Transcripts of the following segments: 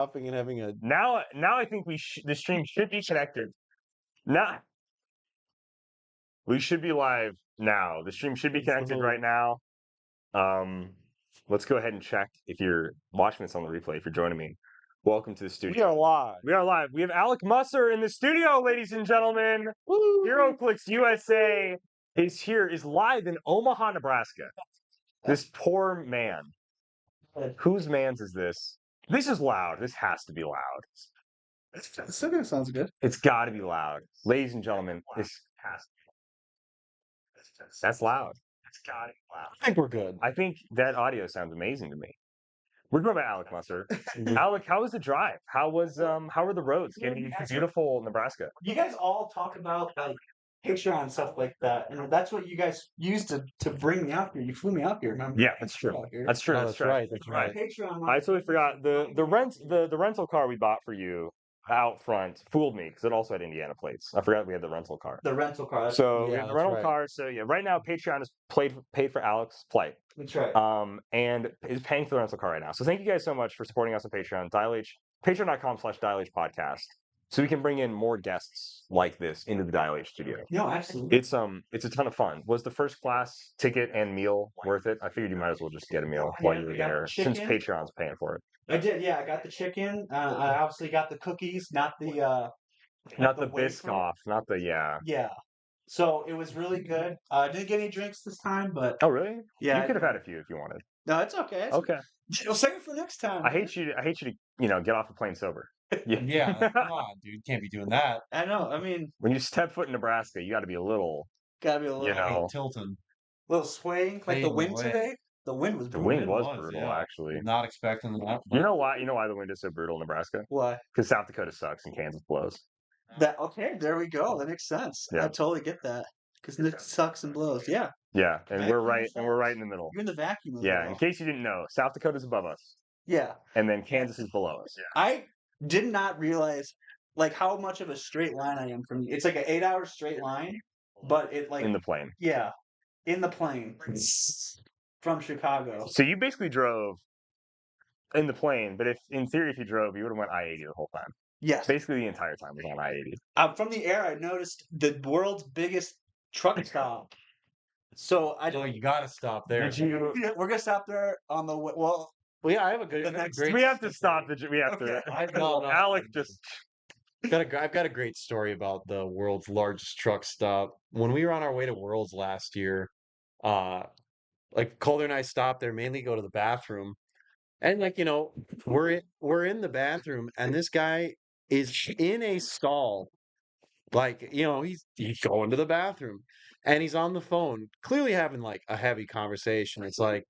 stopping and having a. Now I think the stream should be connected. Now we should be live now. The stream should be connected right now. Let's go ahead and check if you're watching this on the replay. If you're joining me, welcome to the studio. We are live. We are live. We have Alec Musser in the studio, ladies and gentlemen. Woo! Heroclix USA is live in Omaha, Nebraska. This poor man. Whose man's is this? This is loud. This has to be loud. It still kind of sounds good. It's got to be loud, ladies and gentlemen. That's loud. It's got to be loud. I think we're good. I think that audio sounds amazing to me. We're going by Alec Musser. Alec, how was the drive? How were the roads getting to beautiful Nebraska? You guys all talk about like Patreon and stuff like that, and that's what you guys used to bring me out here. You flew me out here, remember? Yeah, that's true. That's true. Oh, That's right. right. That's right. Patreon. I totally forgot the rental car we bought for you out front fooled me because it also had Indiana plates. I forgot we had the rental car. The rental car. So we Yeah, have the that's rental right. car. So yeah, right now Patreon is paid for Alec's flight. That's right. And is paying for the rental car right now. So thank you guys so much for supporting us on Patreon. Patreon.com/Dial H podcast. So we can bring in more guests like this into the Dial H studio. No, absolutely. It's a ton of fun. Was the first class ticket and meal worth it? I figured you might as well just get a meal while you were we got there, the since chicken. Patreon's paying for it. I did. Yeah, I got the chicken. I obviously got the cookies, not the Not the wafer. Biscoff, not the Yeah. So it was really good. Didn't get any drinks this time, but Oh really? yeah, You could have had a few if you wanted. No, it's okay. Okay. We'll save it for next time. I hate you to get off the plane sober. Yeah, come on, dude. Can't be doing that. I know. I mean, When you step foot in Nebraska, you got to be a little. gotta be a little, You know. Tilton. little swaying. Like the Fading wind away. today. The wind was The brutal. wind was was, brutal, yeah. actually. Not expecting that. You know why? You know why the wind is so brutal in Nebraska? Why? Because South Dakota sucks and Kansas blows. Okay, there we go. That makes sense. Yeah. I totally get that. Because it sucks and blows. Yeah. Yeah, and Vacuum we're right sucks. in the middle. You're in the vacuum of it Yeah, all. in case you didn't know, South Dakota's above us, Yeah. and then Kansas is below us. I did not realize like how much of a straight line I am from you. It's like an 8-hour straight line, but it like In the plane. yeah, in the plane from Chicago. So you basically drove in the plane, but if in theory if you drove, you would have went I-80 the whole time. Yes. Basically the entire time was on I-80. From the air, I noticed the world's biggest truck stop. So So you gotta stop there. Did you? we're gonna stop there on the way. Well, Well, yeah, I have a good. The I have a next- great We have to story. stop. We have to. No, Alec just. I've got a great story about the world's largest truck stop. When we were on our way to Worlds last year, like Calder and I stopped there mainly to go to the bathroom, and like we're in the bathroom, and this guy is in a stall, like he's going to the bathroom, and he's on the phone, clearly having like a heavy conversation. It's like,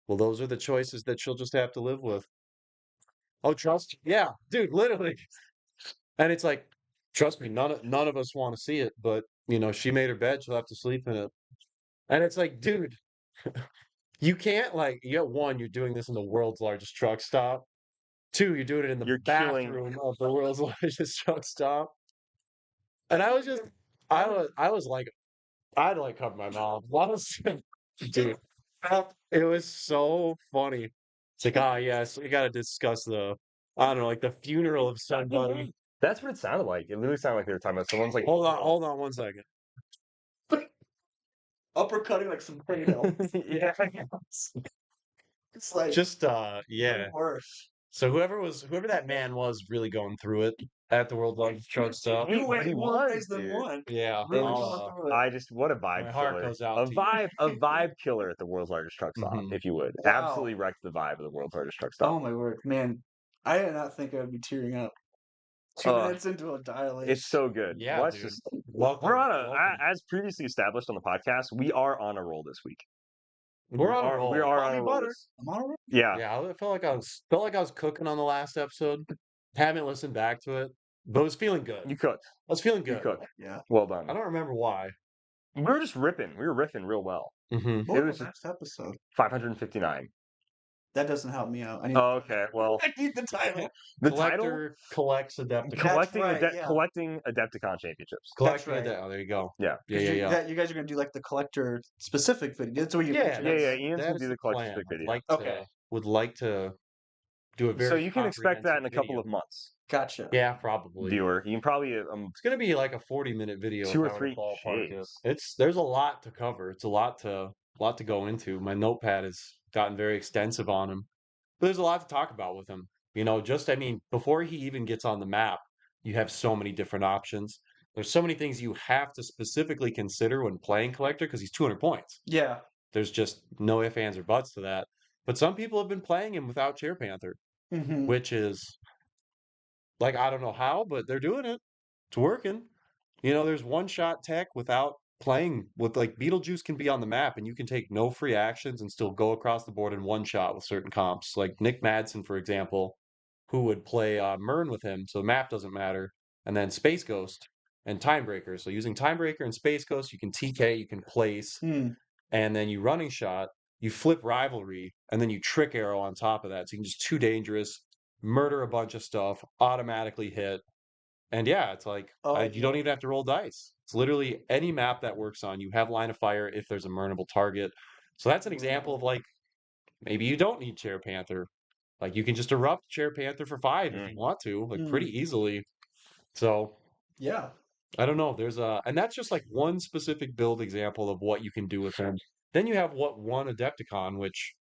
well, those are the choices that she'll just have to live with. Oh, trust? Yeah, dude, literally. And it's like, trust me, none of us want to see it, but she made her bed, she'll have to sleep in it. And it's like, dude, you can't one, you're doing this in the world's largest truck stop. Two, you're doing it in the You're killing- bathroom of the world's largest truck stop. And I was like, I had to like cover my mouth. Dude, it was so funny. It's like, yes, we got to discuss the funeral of somebody. That's what it sounded like. It literally sounded like they were talking about someone's like. Hold on 1 second. uppercutting like some potato. Yeah. It's like Just yeah. worse. So whoever that man was really going through it at the world largest truck stop. He was, the dude. one. Yeah. Really uh, going through it. I just what a vibe My heart killer. goes out A to you. vibe killer at the world's largest truck stop, Mhm. if you would. Wow. Absolutely wrecked the vibe of the world's largest truck stop. Oh my word, man! I did not think I would be tearing up. 2 minutes into a dilation. It's so good. Yeah, Let's dude. just Welcome, we're welcome. as previously established on the podcast, we are on a roll this week. We're on a roll. We are Call on me a roll. butter. I'm on a roll. Yeah. Yeah, I felt like I was cooking on the last episode. Haven't listened back to it, but was feeling good. You cooked. I was feeling You good. cooked. Yeah. Well done. I don't remember why. We were just ripping. We were riffing real well. Mm-hmm. What It was was the next episode? 559. That doesn't help me out. I need. Oh, okay. Well, I need the title. the title Collector collects Adepticon. collecting right, yeah. collecting Adepticon championships. Collecting right. Oh, there you go. Yeah. Yeah. You guys are gonna do like the collector specific video. That's what you. Yeah, Yeah. that Ian's is gonna do the collector plan. stick video. Would like to do a So very you can expect that in a couple video. of months, Gotcha. Yeah, probably. viewer. You can probably It's gonna be like a 40-minute video 2 if or I were to 3. ballpark it. Jeez. There's a lot to cover. It's a lot to go into. My notepad has gotten very extensive on him. But there's a lot to talk about with him. I mean, before he even gets on the map, you have so many different options. There's so many things you have to specifically consider when playing collector because he's 200 points. Yeah. There's just no ifs, ands, or buts to that. But some people have been playing him without Chair Panther, Mm-hmm. which is like I don't know how, but they're doing it. It's working. There's one shot tech without playing with like Beetlejuice can be on the map and you can take no free actions and still go across the board in one shot with certain comps. Like Nick Madsen, for example, who would play Mern with him, so the map doesn't matter. And then Space Ghost and Timebreaker. So using Timebreaker and Space Ghost, you can TK, you can place, Hmm. and then you running shot, you flip rivalry, and then you trick arrow on top of that. So you can just too dangerous, murder a bunch of stuff, automatically hit, and yeah, it's like Oh, you don't even have to roll dice. It's literally any map that works on. You have line of fire if there's a murnable target. So that's an example of like maybe you don't need Chair Panther. Like you can just erupt Chair Panther for 5 if you want to, like pretty easily. So yeah. I don't know. And that's just like one specific build example of what you can do with him. Then you have what one Adepticon, which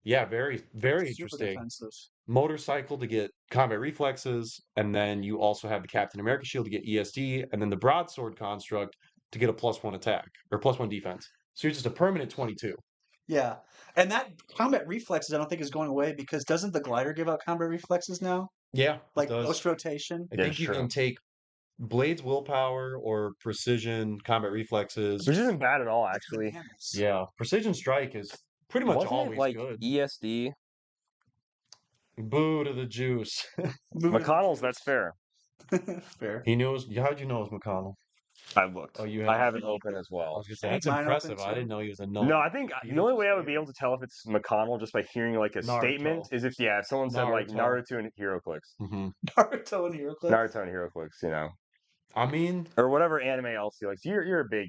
yeah, very, very Super interesting. defensive. Motorcycle to get combat reflexes, and then you also have the Captain America shield to get ESD, and then the broadsword construct to get a +1 attack or +1 defense. So you're just a permanent 22. Yeah. And that combat reflexes, I don't think is going away because doesn't the glider give out combat reflexes now? Yeah, it Like does. post rotation? I Yeah, think you true. can take Blade's willpower or precision combat reflexes. Which isn't bad at all, actually. Yeah, precision strike is pretty much Wasn't it always like good. ESD? Boo to the juice. McConnell's, that's fair. Fair. He knows. How'd you know it was McConnell? I looked. Oh, you I have. have it open as I well. was gonna say I that's had mine open impressive. I too. didn't know he was a No, I think the only way I would be Naruto. able to tell if it's McConnell just by hearing like a statement is if someone said like Naruto. Naruto and Heroclix. Hmm. Naruto and Heroclix. Naruto and Heroclix, I mean, or whatever anime else you like. So you're a big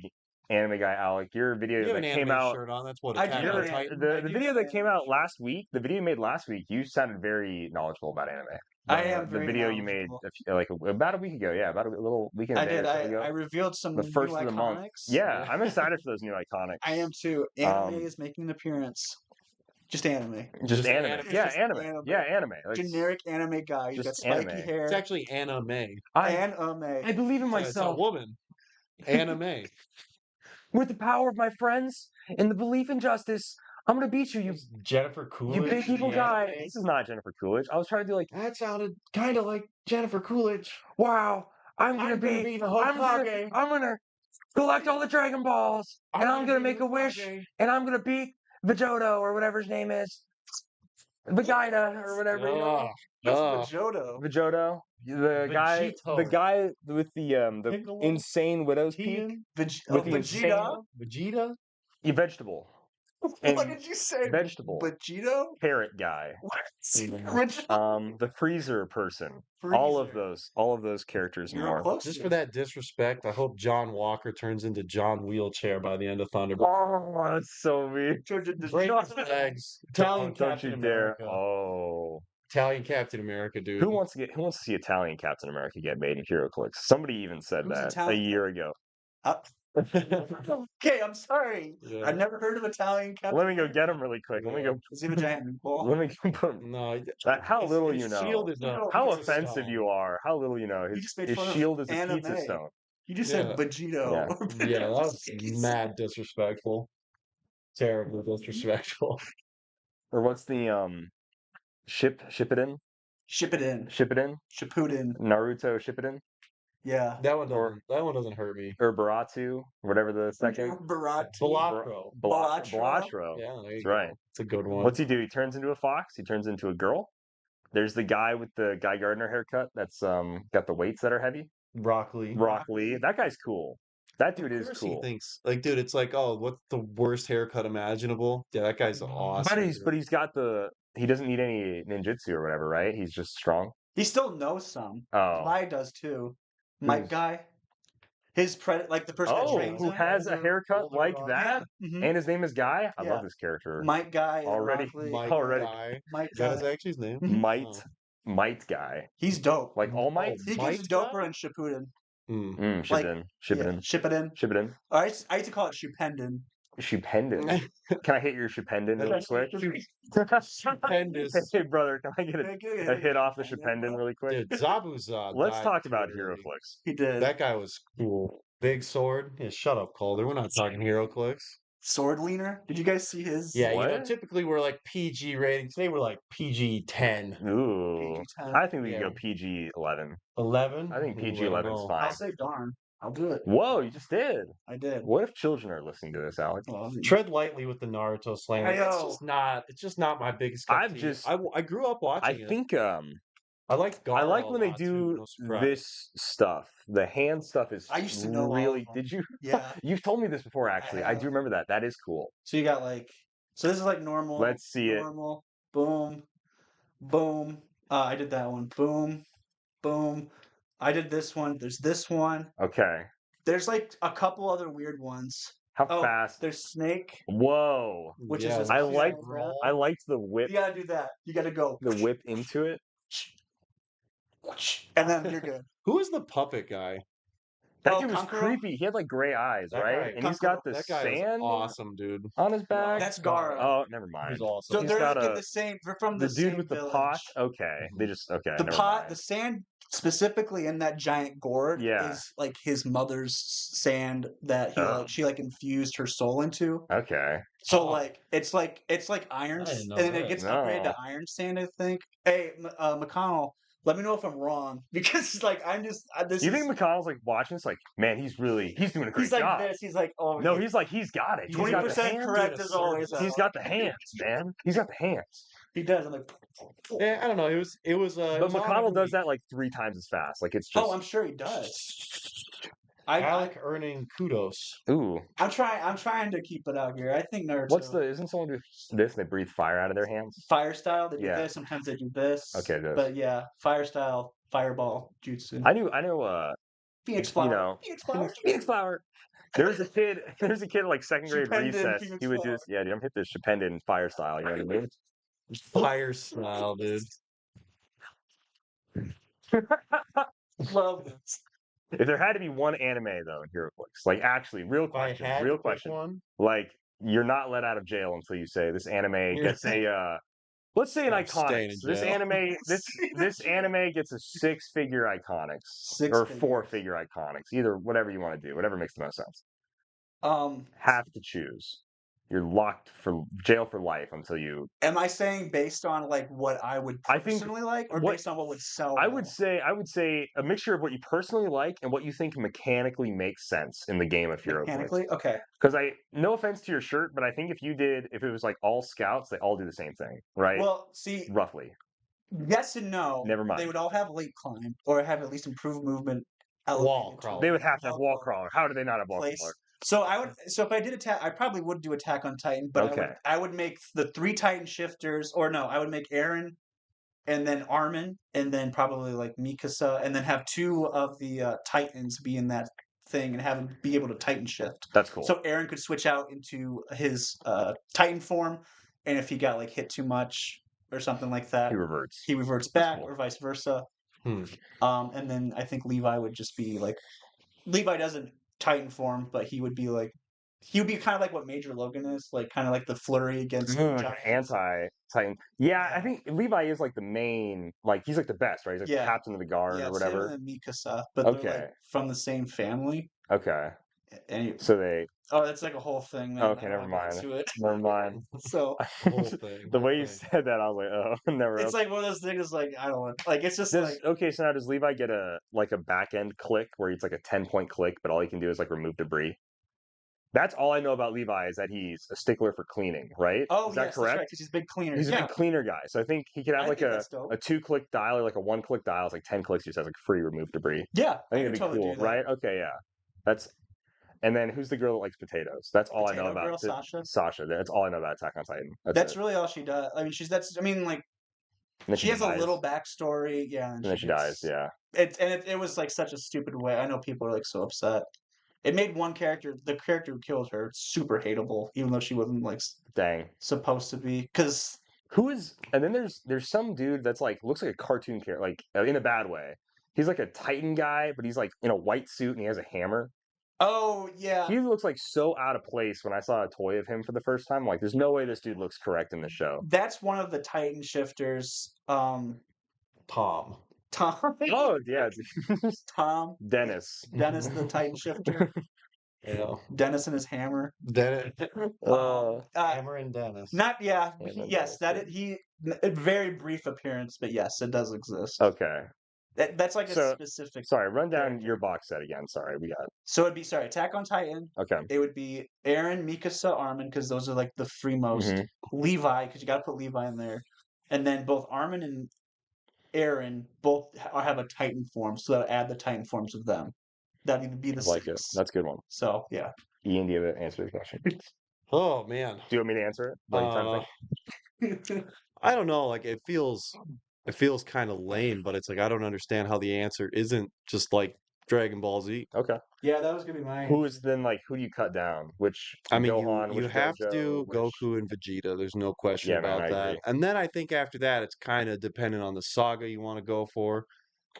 anime guy, Alec. Your video you have an that came anime out, shirt on. That's what I Attack do on have an Titan. the video that came out last week, the video you made last week, you sounded very knowledgeable about anime. I am The very video you made knowledgeable. about a week ago, yeah, about a little weekend I day did. or so ago. I revealed some The new first of the month. iconics. Yeah, I'm excited for those new iconics. I am too. Anime is making an appearance. Just anime. Just Just anime. anime. Yeah, Just anime. anime. Yeah, anime. Like, Generic anime guy. He's got just spiky anime. hair. It's actually anime. Anime. I believe in It's a myself. woman. Anime. With the power of my friends and the belief in justice, I'm gonna beat you, Jennifer Coolidge. you big evil the guy. anime. This is not Jennifer Coolidge. I was trying to do like, That sounded kind of like Jennifer Coolidge. wow, I'm gonna be be the I'm Hokage. gonna collect all the Dragon Balls, and I'm gonna make a wish, and I'm gonna beat Vegeta or whatever his name is, Vegeta or whatever. That's Vegito. Vegito, the guy with the Piccolo? insane widow's peak with the insane Vegeta? vegetable. What And did you say? vegetable. Vegito? Carrot guy. Original? The freezer person. Freezer. All of those characters and You're more. close. Just for that disrespect, I hope John Walker turns into John Wheelchair by the end of Thunderbird. Oh, that's so weird. Break his legs. Italian Don't Captain you dare. America. Oh. Italian Captain America, dude. Who wants to see Italian Captain America get made in HeroClix? Somebody even said Who's that Italian a year ago. Okay, I'm sorry. Yeah. I've never heard of Italian Captain. Let me go get him really quick. Let me go. Is he a giant meatball? Let me go put him. No, How his- little his you know. shield is How it's a offensive stone. you are. How little you know. You His, just made his fun of shield is a anime. pizza stone. You just Yeah. said Vegito. Yeah, that was mad disrespectful. Terribly disrespectful. Or what's the ship it in? Ship it in. Shippuden. Naruto Shippuden? Yeah. That one doesn't hurt me. Or Baratu, whatever the second. Baratro. Balashro. Yeah, there you That's go. right. It's a good one. What's he do? He turns into a fox. He turns into a girl. There's the guy with the Guy Gardner haircut that's got the weights that are heavy. Rock Lee. Rock Lee. That guy's cool. That dude is He cool. thinks like, dude, it's like, oh, what's the worst haircut imaginable? Yeah, that guy's awesome. But he's got he doesn't need any ninjutsu or whatever, right? He's just strong. He still knows some. Oh. Mai does too. Mike guy. like the person that Oh, trains who him. has a haircut like that? Mhm. And his name is Guy? I Yeah. love this character. Mike Guy is Already. Mike Already. Guy. Mike Is that his Guy. actually his name? Mhm. Might. Might Guy. He's dope. Like All Might? He Might gets Guy? doper in Shippuden. Ship Like, it in. Ship it yeah, in. ship it in. Ship it in. I used to call it Shippenden. Shupendon. Can I hit your Shupendon really quick? Stupendous. Hey, brother, can I get a hit off the Shupendon really quick? Dude, Zabuza Let's died talk about pretty early. HeroClix. He did. That guy was cool. Big sword. Yeah, shut up, Calder. We're not talking HeroClix. Sword Leaner. Did you guys see his? Yeah, What? typically we're like PG ratings. Today we're like PG-10. Ooh. PG-10. I think we Yeah. can go PG-11. 11? I think Ooh, PG-11 is know. fine. I'll say darn. I'll do it. Whoa, you just did. I did. What if children are listening to this, Alex? Well, Tread lightly with the Naruto slang. Like, Heyo. it's just not my biggest cup I've of tea. just- I grew up watching I it. think I liked Gaara I like a when they lot, too, do no surprise. this stuff. The hand stuff is I used to know all of really. them. Did you? Yeah. You've told me this before, actually. I have. do remember that. That is cool. So you got like. So this is like normal. Let's see it. Normal. Boom. Boom. I did that one. Boom. Boom. I did this one. There's this one. Okay. There's like a couple other weird ones. How Oh, fast? there's Snake, Whoa. which Yeah, is the I his like. roll. I liked the whip. You gotta do that. You gotta go. The whip into it. And then you're good. Who is the puppet guy? That Oh, dude was Kankuro? creepy. He had like gray eyes, That right? guy- And he's got the That guy is sand awesome, dude. on his back. That's Gaara. Oh, never mind. He's awesome. So he's they're got like in a- the same. They're from The the dude same with the village. pot. Okay, they just okay. The never pot, mind. the sand specifically in that giant gourd Yeah. is like his mother's sand that she like infused her soul into. Okay. So Oh. like it's like iron, I didn't know and then it that. gets upgraded No. to iron sand. I think. Hey, McConnell, let me know if I'm wrong because like I'm just this. You is, think McConnell's like watching this? Like, man, he's doing a great he's like job. this? He's like, oh No, he's like he's got it. He's got the 20% hands. correct dude, as always. He's got the hands, man. He's got the hands. He does. I'm like, Yeah, I don't know. It was. It But was on McConnell every does week. that like 3 times as fast. Like it's just. oh, I'm sure he does. Alec earning kudos. Ooh. I'm trying to keep it out here. I think Naruto. Isn't someone do this and they breathe fire out of their hands? Fire style? They do Yeah. this. Sometimes they do this. Okay, this. But yeah, fire style, fireball, jutsu. I know Phoenix flower. you know, Phoenix flower. Phoenix flower. There's a kid in like second grade Shupendon, recess. Phoenix He would flower. just dude, I'm hit this Shupendon fire style, you know what I mean? Fire style, dude. Love this. If there had to be one anime though in HeroClix, like actually, real If I question, had real to pick question. one, Like you're not let out of jail until you say this anime gets a let's say an I'm staying iconics. in This jail. anime this anime gets a 6-figure iconics Six or figures. 4-figure iconics. Either whatever you want to do, whatever makes the most sense. Have to choose. You're locked for jail for life until you. Am I saying based on like what I would I think personally like, or what- based on what would sell? I well? would say a mixture of what you personally like and what you think mechanically makes sense in the game of HeroClix. mechanically. Okay. Because no offense to your shirt, but I think if it was like all scouts, they all do the same thing, right? Well, see, Roughly. yes and no. Never mind. They would all have late climb or have at least improved movement. Wall elevated crawl. They would have to have Wall wall crawl. crawler. How do they not have wall Place. crawler? So I would. So if I did attack, I probably would do Attack on Titan, but Okay. I would make the 3 Titan shifters, or no, I would make Eren, and then Armin, and then probably like Mikasa, and then have 2 of the Titans be in that thing and have him be able to Titan shift. That's cool. So Eren could switch out into his Titan form, and if he got like hit too much or something like that, he reverts. he reverts back, cool. or vice versa. Hmm. And then I think Levi would just be like, Levi doesn't Titan form, but he would be kind of like what Major Logan is, like kind of like the flurry against the giants. Anti-Titan. Yeah, I think Levi is like the main, like he's like the best, right? He's like Yeah. the captain of the guard or it's him whatever. and then Mikasa, but they're Okay. like from the same family. Okay. And So they. that's like a whole thing. Man. Okay, I never don't wanna mind. get into it. Never mind. So Whole thing. The way you thing. said that, I was like, oh, never. it's like one of those things. Like I don't want. Like it's just like Okay, so now does Levi get a back end click where it's like a 10-point click, but all he can do is like remove debris? That's all I know about Levi is that he's a stickler for cleaning, right? oh is that yes, correct? that's right. 'Cause he's a big cleaner. He's a yeah. big cleaner guy, so I think he could have I like think a that's dope. 2-click dial or like a 1-click dial. It's like 10 clicks. He just has like free remove debris. Yeah, I think it'd could be totally cool, do that. right? Okay, yeah. That's. And then who's the girl that likes potatoes? That's all I know Potato about girl, Sasha? Sasha. That's all I know about Attack on Titan. That's it. really all she does. I mean, I mean, like And then she has a dies. little backstory. Yeah, And then she dies. Yeah. It was like such a stupid way. I know people are like so upset. It made one character, the character who killed her, super hateable, even though she wasn't like Dang. supposed to be. Because Who is? And then there's some dude that's like looks like a cartoon character, like in a bad way. He's like a Titan guy, but he's like in a white suit and he has a hammer. oh yeah, He looks like so out of place when I saw a toy of him for the first time. Like, there's no way this dude looks correct in the show. that's one of the Titan shifters. Tom. Tom. Oh yeah, Tom. Dennis. Dennis the Titan shifter. Yeah. Dennis and his hammer. Dennis. Hammer and Dennis. Not yeah. Yeah, that's Yes, that awesome. he a very brief appearance, but yes, it does exist. Okay. That's like a So, specific. sorry, run down character. your box set again. Sorry, we got. So it'd be Attack on Titan. Okay. It would be Aaron, Mikasa, Armin, because those are like the three most. Mhm. Levi, because you got to put Levi in there, and then both Armin and Aaron both have a Titan form, so that'll add the Titan forms of them. That'd be the I like it. six. That's a good one. So yeah. Ian, do you have an answer to the question? Do Oh man. you want me to answer it? Like, time to think? I don't know. Like it feels kind of lame, but it's like I don't understand how the answer isn't just like Dragon Ball Z. Okay. Yeah, that was gonna be mine. Who is then like who do you cut down? Which I mean, Gohan? you Which have to Gojo? do Which? Goku and Vegeta. There's no question Yeah, man, about I that. agree. And then I think after that, it's kind of dependent on the saga you want to go for.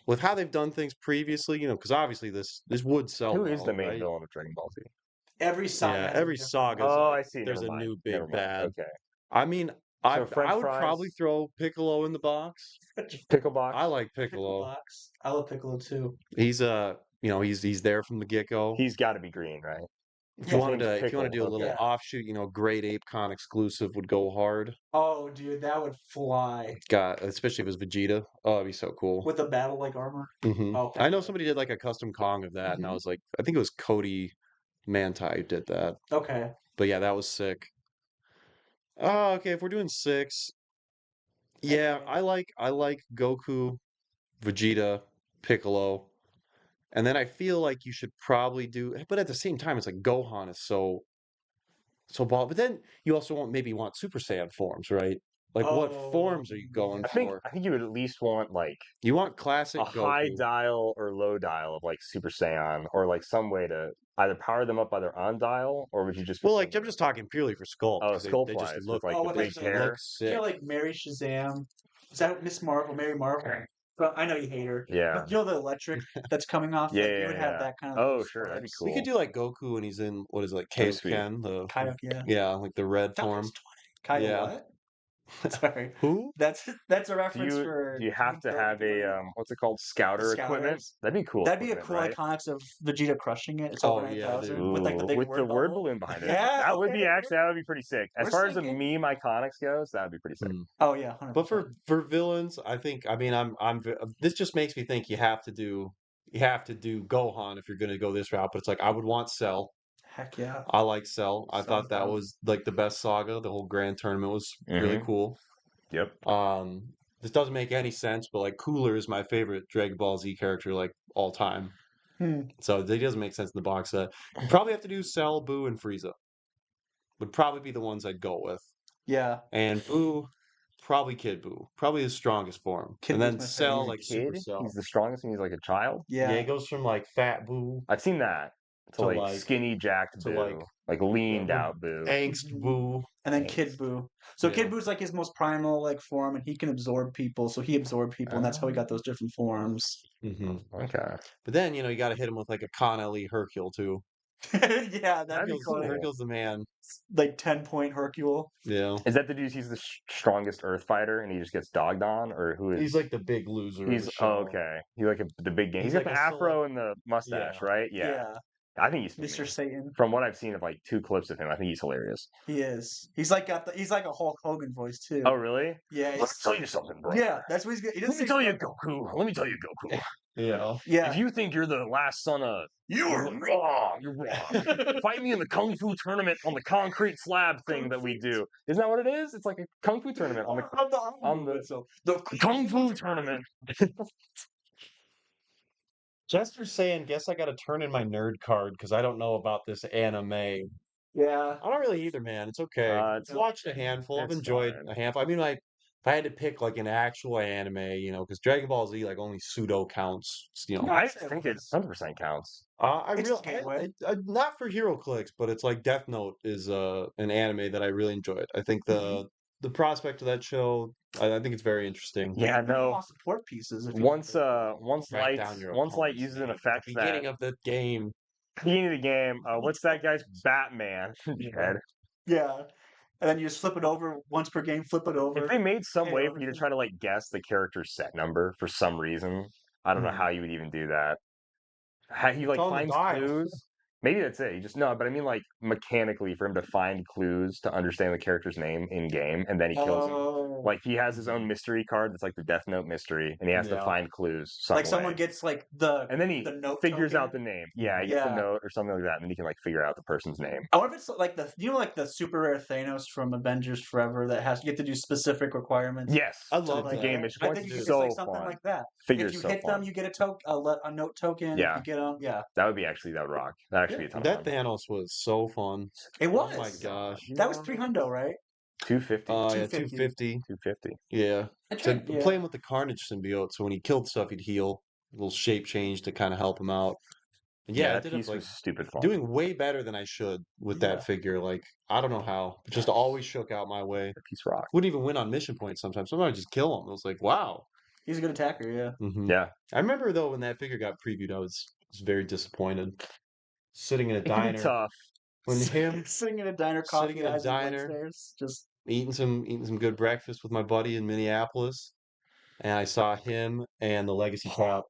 With how they've done things previously, because obviously this would sell Who is well, the main right? villain of Dragon Ball Z? Every saga. Yeah, has a every different saga one. is Oh, like I see. there's Never a mind. new big Never mind. bad. Okay. I mean, I So French would probably fries, throw Piccolo in the box. pickle box. I like Piccolo Piccolo. box. I love Piccolo too. He's he's there from the get-go. He's got to be green, right? If Yeah. you His wanted name's to, if you want to Pickle. do a little Okay. offshoot, Great Ape Con exclusive would go hard. Oh, dude, that would fly Got especially if it was Vegeta. Oh, it'd be so cool. with the battle like armor. Oh, I know somebody did like a custom Kong of that, and I was like, I think it was Cody Manti who did that. Okay. But yeah, that was sick. Oh, okay. If we're doing six, yeah, I like Goku, Vegeta, Piccolo, and then I feel like you should probably do. But at the same time, it's like Gohan is so ball. But then you also maybe want Super Saiyan forms, right? Like what forms are you going I think for? you would at least want like You want classic a high Goku. dial or low dial of like Super Saiyan, or like some way to either power them up either on dial, or would you just? Well, like I'm just talking purely for sculpt Oh, because skull they just flies look with like Oh, the with big like the hair. look sick. You know, like Mary Shazam. Is that Miss Marvel, Mary Marvel? But I know you hate her. Yeah. But you know the electric that's coming off? Yeah, like, yeah, you would have yeah. that kind of. Oh, those sure, that'd be vibes. We could cool. do like Goku when he's in what is it, like That'd be sweet. Kaioken, the Kaioken, yeah, like the red form. Times 20. Kaio Yeah. what? Sorry. Who? That's a Do reference you for. do you have to have a what's it called, scouter equipment? Scouters. That'd be cool. That'd be a equipment, cool right? iconics of Vegeta crushing it. It's Oh, over yeah, 9,000 dude. with like the Ooh, big with word the word bubble. balloon behind it. Yeah, That would okay, be actually that would be pretty sick. As We're far as the thinking. meme iconics goes, that would be pretty sick. Mm. Oh yeah, 100%. But for villains, I think I mean this just makes me think you have to do Gohan if you're going to go this route. But it's like I would want Cell. Heck yeah. I like Cell. I Cell's thought that dope. was like the best saga. The whole grand tournament was really Mhm. cool. Yep. This doesn't make any sense, but like Cooler is my favorite Dragon Ball Z character like all time. So it doesn't make sense in the box set. You probably have to do Cell, Boo, and Frieza. Would probably be the ones I'd go with. Yeah. And Boo, probably Kid Boo, probably his strongest form. Kid and then Boo's my Cell, He's a like Super kid. Cell. He's the strongest, and he's like a child. Yeah, Yeah. it goes from like Fat Boo I've seen that to To, like like- skinny jacked to, Boo, like, leaned out Boo. Angst Boo. And then Thanks. Kid Boo. So Yeah. Kid Boo's like his most primal like form, and he can absorb people. So he absorbed people, and that's how he got those different forms. hmm Okay. But then you got to hit him with like a Con Ellie Hercule too. Yeah, that'd be be cool. cool. Hercule's the man. Like 10-point Hercule. Yeah, Is that the dude? He's the strongest Earth fighter, and he just gets dogged on, or who is? he's like the big loser. of He's the show. okay. He's like the big game. He's He's got like the a afro and the mustache, Yeah. right? Yeah. I think he's Mr. Satan. From what I've seen of like 2 clips of him, I think he's hilarious. He is. He's like he's like a Hulk Hogan voice too. Oh, really? Yeah. Let me tell you something, bro. Yeah, that's what he's. He doesn't Let me say tell you, stuff. Goku. Let me tell you, Goku. Yeah. Yeah. If you think you're the last son of, you're wrong. You're wrong. Fight me in the kung fu tournament on the concrete slab thing that we do. Isn't that what it is? It's like a kung fu tournament on the kung fu tournament. Jester saying, guess I got to turn in my nerd card because I don't know about this anime. Yeah. I don't really either, man. It's okay. Uh, I've watched a handful. I've it's enjoyed fine. a handful. I mean, if I had to pick like an actual anime, because Dragon Ball Z like only pseudo counts. No, I I'd say think it 100% counts. I It's real gateway. not for Heroclix, but it's like Death Note is an anime that I really enjoyed. I think the prospect of that show, I think it's very interesting. Yeah, They're no. all support pieces. If you Once Write down your once Light opponent's uses an name at the effect that beginning of the game. beginning of the game, what's that guy's Batman head? yeah, and then you just flip it over once per game. Flip it If over. they made some way KO for you to everything. try to like guess the character's set number for some reason, I don't know Hmm. how you would even do that. How he like Tell him to finds dial. clues. Maybe that's it. You just no, but I mean like mechanically for him to find clues to understand the character's name in game, and then he kills him. Oh, Like he has his own mystery card that's like the Death Note mystery, and he has to Yeah. find clues some like way. someone gets like the And then he note figures token. out the name. Yeah, he gets a Yeah. note or something like that, and then he can like figure out the person's name. I wonder if it's like like the super rare Thanos from Avengers Forever that has you get to do specific requirements. Yes, I to love like gain that. mission I points. think It's it's so like something fun. like that. Figures If you so hit fun. them, you get a note token. Yeah. If you get them, yeah, That would be that would rock. That actually be a ton That of fun. Thanos was so fun. it was. Oh my gosh. That was 300, right? 250. Yeah, 250. 250. 250. Yeah. I So tried, yeah. playing with the Carnage symbiote, so when he killed stuff, he'd heal. A little shape change to kind of help him out. And Yeah, I that did it piece like was stupid fun. doing way better than I should with that Yeah. figure. Like, I don't know how. It just always shook out my way. That piece rocked. Wouldn't even win on mission points sometimes. Sometimes I'd just kill him. It was like, wow. He's a good attacker, yeah. Yeah. I remember though when that figure got previewed, I was very disappointed. Sitting in a It can be diner tough. when him Sitting in a diner, sitting coffee in a eyes and diner Wednesdays, just eating some good breakfast with my buddy in Minneapolis, and I saw him and the Legacy Prop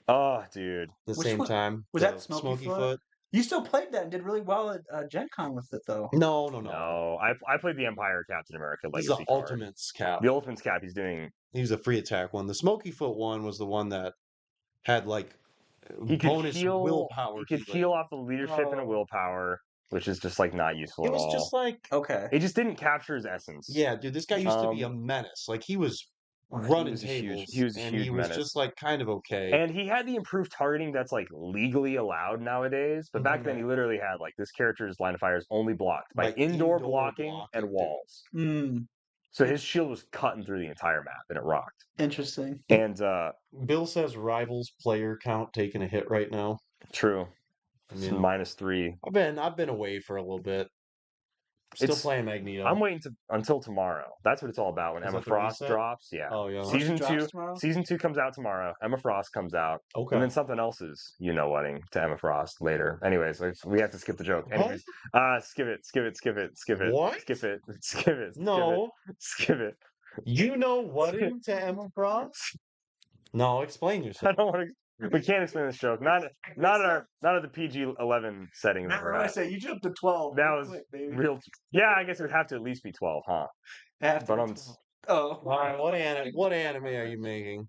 Oh, dude. at the which same one time. was The that? Smoky Smoky Foot. Foot. You still played that and did really well at Gen Con with it, though. No. No, I played the Empire Captain America This is the Legacy card. Ultimates cap. The Ultimate's cap he's doing. He was a free attack one. The Smoky Foot one was the one that had like He could bonus heal. willpower. He could healing. heal off the leadership and a Oh. willpower, which is just like not useful It at was all. just like, Okay. It just didn't capture his essence. yeah, dude, this guy used to be a menace. Like he was running tables, he was a and huge he was menace. just like kind of okay. And he had the improved targeting that's like legally allowed nowadays. But back then, he literally had like this character's line of fire is only blocked by Like, indoor indoor blocking blocking, and dude. walls. Mm, So his shield was cutting through the entire map, and it rocked. interesting. And Bill says rivals player count taking a hit right now. true, I it's mean, -3. I've been away for a little bit. Still It's- playing Magneto. I'm waiting until tomorrow. That's what it's all about. When Is Emma that the Frost reset? drops, yeah. Oh yeah. Season Drops 2, tomorrow? season 2 comes out tomorrow. Emma Frost comes out, Okay. and then something else is whatting to Emma Frost later. Anyways, we have to skip the joke. Anyways, skip it. What? Skip it. No. Skip it. You know what into Emma Frost? No, explain I yourself. don't want to. We can't explain this joke. Not at the PG-11 setting that we're I at. say you jumped to 12. That real was quick, baby. real. Yeah, I guess it would have to at least be 12, huh? Have to But be 12. Oh, All right, what anime are you making?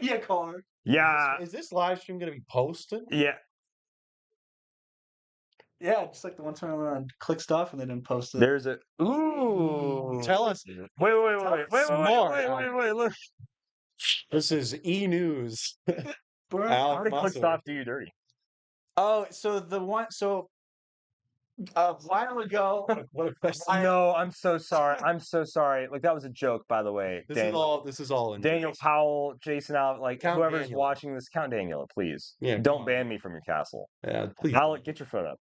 yeah, caller. Yeah, Is this live stream gonna be posted? yeah. Yeah, just like the one time I went on Click Stuff and they didn't post it. There's a ooh. Tell us. Wait. Smart. Look. This is E-News. Bro, How Alec did Click Musser. Stop do you dirty? Oh, so a while ago, What a question. No, I'm so sorry. Like that was a joke, by the way. This is all in Daniel jest. Powell, Jason out, like Count whoever's Daniela. watching this, count Daniela, please. Yeah, Don't come ban on. me from your castle. Yeah, please. Alec, get your foot up.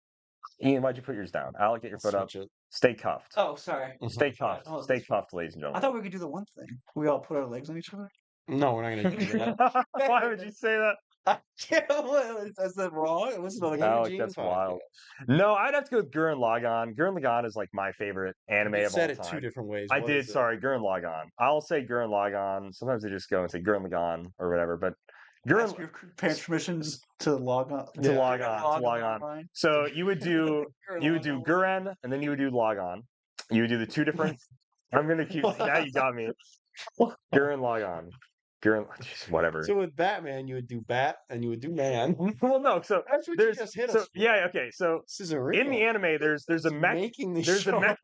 Ian, why'd you put yours down? Alec, get your foot up. Switch it. Stay cuffed. oh, sorry. Stay cuffed. Oh, Stay that's cuffed, ladies and I gentlemen. thought we could do the one thing. We all put our legs on each other. No, we're not gonna do that. Why would you say that? Is that wrong? It wasn't like Alec, that's wild. No, I'd have to go with Gurren Lagann. Gurren Lagann is like my favorite anime You of all said it time. two different ways. I What did, is it? sorry, Gurren Lagann. I'll say Gurren Lagann. Sometimes I just go and say Gurren Lagann or whatever, but Gurren Ask your parents' permission to log on. to log on. online. So you would do Gurren, and then you would do Lagann. You would do the two different. I'm gonna keep. Now you got me. Gurren Lagann. Gurren, whatever. So with Batman, you would do Bat and you would do Man. Well, no. So That's what there's you just hit so us. yeah. Okay. So This isn't real. in the anime, there's a mech. Making the There's show. a mech.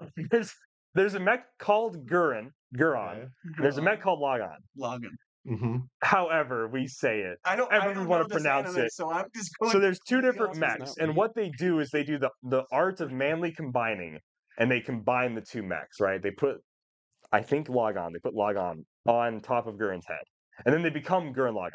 There's a mech called Gurren. Okay. There's a mech called Lagann. Login. Mm-hmm. However we say it. I don't. However I don't we wanna know this pronounce anime, it. So I'm just going. So there's two completely different off mech. mechs, not and right. what they do is they do the art of manly combining, and they combine the two mechs, right? They put I think Logon. They put Logon on top of Gurren's head, and then they become Gurren Logon.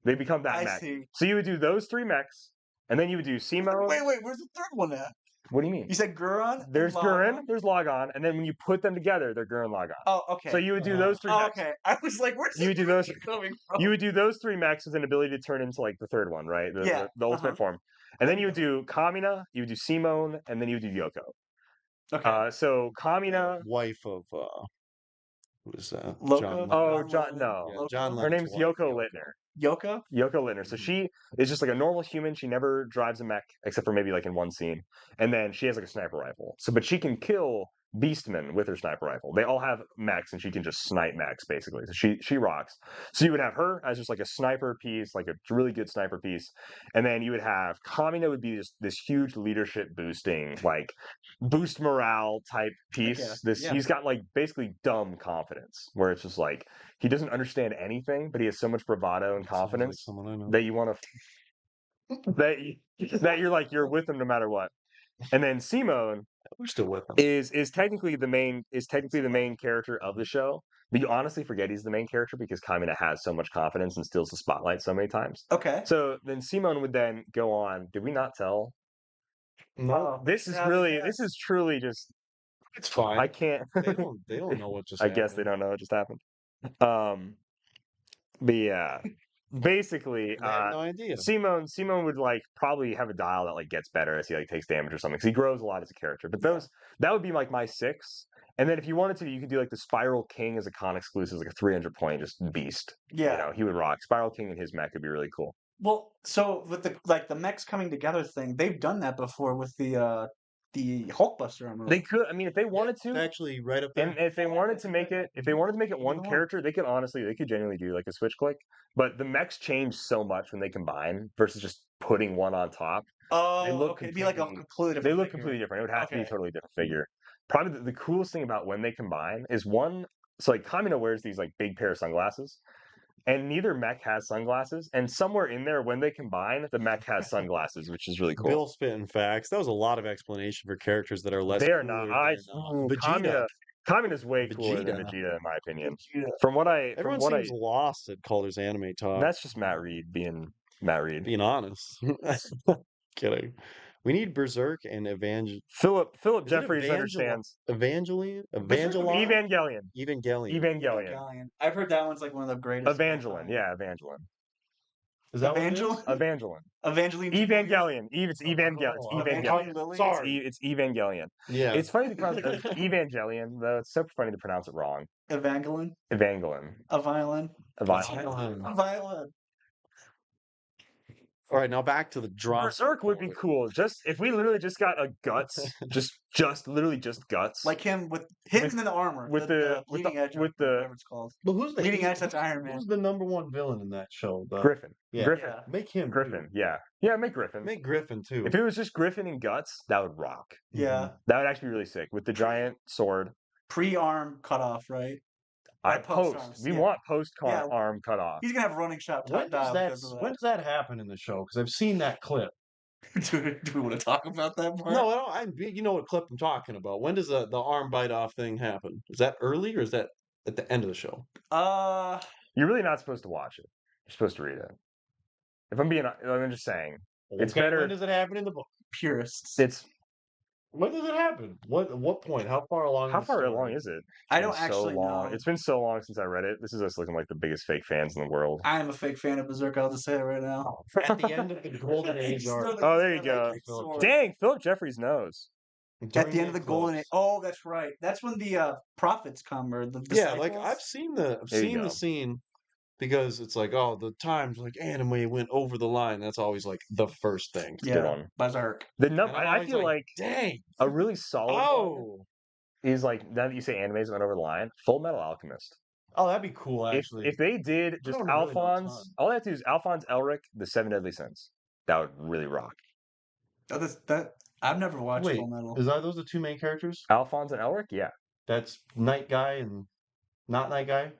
They become that I mech. see. So you would do those 3 mechs, and then you would do Simo. Wait, where's the third one at? What do you mean? You said Guron? There's Gurren, Logon? there's Logon, and then when you put them together, they're Gurren Logon. Oh, okay. So you would do those 3 Oh, mechs. okay. I was like, where's You the would do third those. one coming from? You would do those 3 mechs with an ability to turn into like the third one, right? Yeah, The ultimate form. And then you would do Kamina, you would do Simone, and then you would do Yoko. Okay. So Kamina. Wife of who is that? Loco? Oh, John John. Lennon? No, Yeah, John Loco? her Lennon's name's wife, Yoko Littner. Yoko? Yoko Littner. So Mhm. she is just like a normal human. She never drives a mech except for maybe like in one scene. And then she has like a sniper rifle. So, but she can kill beastmen with her sniper rifle. They all have mechs, and she can just snipe mechs basically. So she rocks. So you would have her as just like a sniper piece, like a really good sniper piece, and then you would have Kamina would be this huge leadership boosting, like boost morale type piece. Yeah. He's got like basically dumb confidence, where it's just like he doesn't understand anything, but he has so much bravado and Sounds like confidence someone I know. that you want to that you're with him no matter what. And then Simone We're still with them. is technically the main character of the show, but you honestly forget he's the main character because Kamina has so much confidence and steals the spotlight so many times. Okay. So then Simone would then go on. Did we not tell? No, This is truly just it's fine. I can't. They don't know what just I happened. guess they don't know what just happened. But yeah, basically, They have no idea. Simone would like probably have a dial that like gets better as he like takes damage or something. Because he grows a lot as a character. But that would be like my 6. And then if you wanted to, you could do like the Spiral King as a con exclusive, like a 300 point just beast. Yeah. You know, he would rock. Spiral King and his mech would be really cool. Well, so with the mechs coming together thing, they've done that before with the Hulkbuster armor. They could. I mean, if they wanted to, It's actually right up there. and if they wanted to make it, one character, they could genuinely do like a switch click. But the mechs change so much when they combine versus just putting one on top. Oh, They look okay. It'd be like a completely- completely different. They look figure. completely different. It would have to be a Okay. totally different figure. Probably the coolest thing about when they combine is one. So like Kamina wears these like big pair of sunglasses, and neither mech has sunglasses. And somewhere in there, when they combine, the mech has sunglasses, which is really cool. Bill spitting facts. That was a lot of explanation for characters that are less. They are not. Vegeta. Kamina's way cooler than Vegeta. Vegeta, in my opinion. Vegeta. Everyone seems lost at Calder's anime talk. That's just Matt Reed being Matt Reed. Being honest. Kidding. We need Berserk and Philip Is it Jeffries Evangel- understands. Evangeline? Evangelion. Evangelion. I've heard that one's like one of the greatest. of all Evangeline. time. Yeah, Evangeline. Is that Evangeline? Evangeline. Evangeline. Evangelion. It's Evangelion. It's Oh, Evangelion. Lily? Sorry. It's Evangelion. Yeah. It's funny to pronounce Evangelion, though. It's so funny to pronounce it wrong. Evangeline. Evangelion. A violin. A violin. All right, now back to the drama. Berserk would be cool. Just if we literally just got a guts, literally just guts. Like him with hitting in the armor. with the the bleeding edge. with or the whatever it's called. But who's the Bleeding edge, that's Iron Man. Who's the number one villain in that show? Griffin. Yeah. Griffin. Yeah. Make him Griffin. too. Yeah, make Griffin. Make Griffin too. If it was just Griffin and guts, that would rock. Yeah. That would actually be really sick with the giant sword. Pre-arm cut off, right? I post-arms, post. We yeah. want post Yeah. arm cut off. He's gonna have running shot When dial does that because of when does that happen in the show? Because I've seen that clip. do we want to talk about that part? No, I don't. You know what clip I'm talking about. When does the arm bite off thing happen? Is that early or is that at the end of the show? You're really not supposed to watch it. You're supposed to read it. If I'm just saying. It's better. When does it happen in the book? Purists. When does it happen? What point? How far along? How far along is it? I don't It's been actually so long. know. It's been so long since I read it. This is us looking like the biggest fake fans in the world. I am a fake fan of Berserk. I'll just say it right now. At the end of the golden age arc. Oh, there you go. Dang, Philip Jeffries knows. At the end of the golden age. Oh, that's right. That's when the prophets come or the Yeah, disciples. like I've seen There you the go. scene because it's like, oh, the times like anime went over the line. That's always like the first thing. Good one. Berserk. The And number I'm I always feel like dang. a really solid one Oh, is like now that you say animes went over the line, Full Metal Alchemist. oh, that'd be cool actually. If they did just don't really know a Alphonse, ton. all they have to do is Alphonse Elric, the Seven Deadly Sins. That would really rock. That I've never watched Wait, Full Metal. are those the two main characters? Alphonse and Elric, yeah. That's Night Guy and not Night Guy.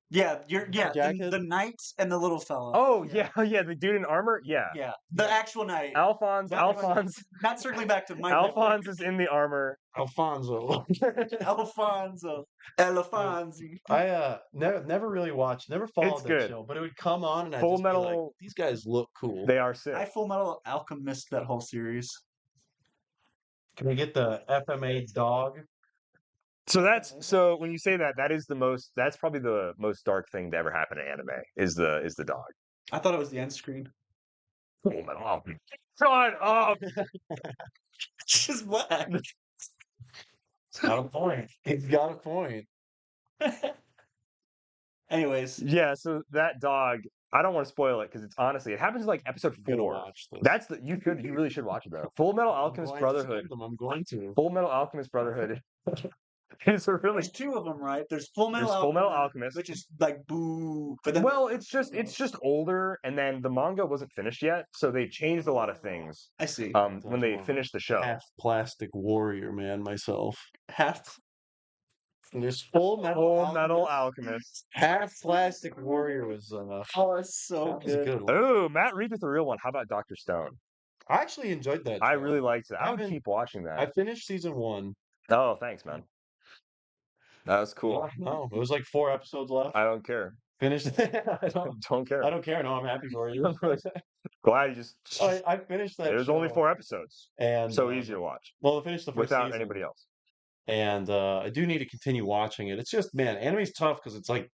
Yeah, Jacket? the knight and the little fella. Oh yeah, yeah, the dude in armor. Yeah, Yeah, the actual knight. Alphonse. Not- Alphonse. Not circling back to my Alphonse is in the armor. Alfonso. Alfonso. Elefanzi. I never really watched, never It's followed that good. show, but it would come on and I'd Full just be like, Metal. these guys look cool. They are sick. I Full Metal Alchemist that whole series. Can we get the FMA dog? So when you say that, that's probably the most dark thing to ever happen in anime is the dog. I thought it was the end screen. Full Metal Alchemist. Shut up. It's just black. It's got a point. He's got a point. Anyways, Yeah, so that dog, I don't want to spoil it because it's honestly, it happens in like episode I'm gonna 4. watch this. That's you really should watch it though. Full Metal I'm Alchemist going to Brotherhood. skip them, I'm going to. Full Metal Alchemist Brotherhood is a really there's two of them, right? There's Full Metal There's Full Metal Alchemist, Alchemist. which is like boo. But then well, it's just older, and then the manga wasn't finished yet, so they changed a lot of things. I see. When they finished the show. Half plastic warrior man myself. Half. And there's Full Metal Alchemist. Half plastic warrior was Oh, it's so that was a good. good one. Oh, Matt Reed with the real one. How about Dr. Stone? I actually enjoyed that I show. really liked it. I would haven't- keep watching that. I finished season 1. Oh, thanks, man. That was cool. No, it was like 4 episodes left. I don't care. Finished. I Don't care. don't care. No, I'm happy for you. Glad you just. I finished that. There's only show, 4 episodes, and so easy to watch Well, I finished the first without season, anybody else. and I do need to continue watching it. It's just, man, anime's tough because it's like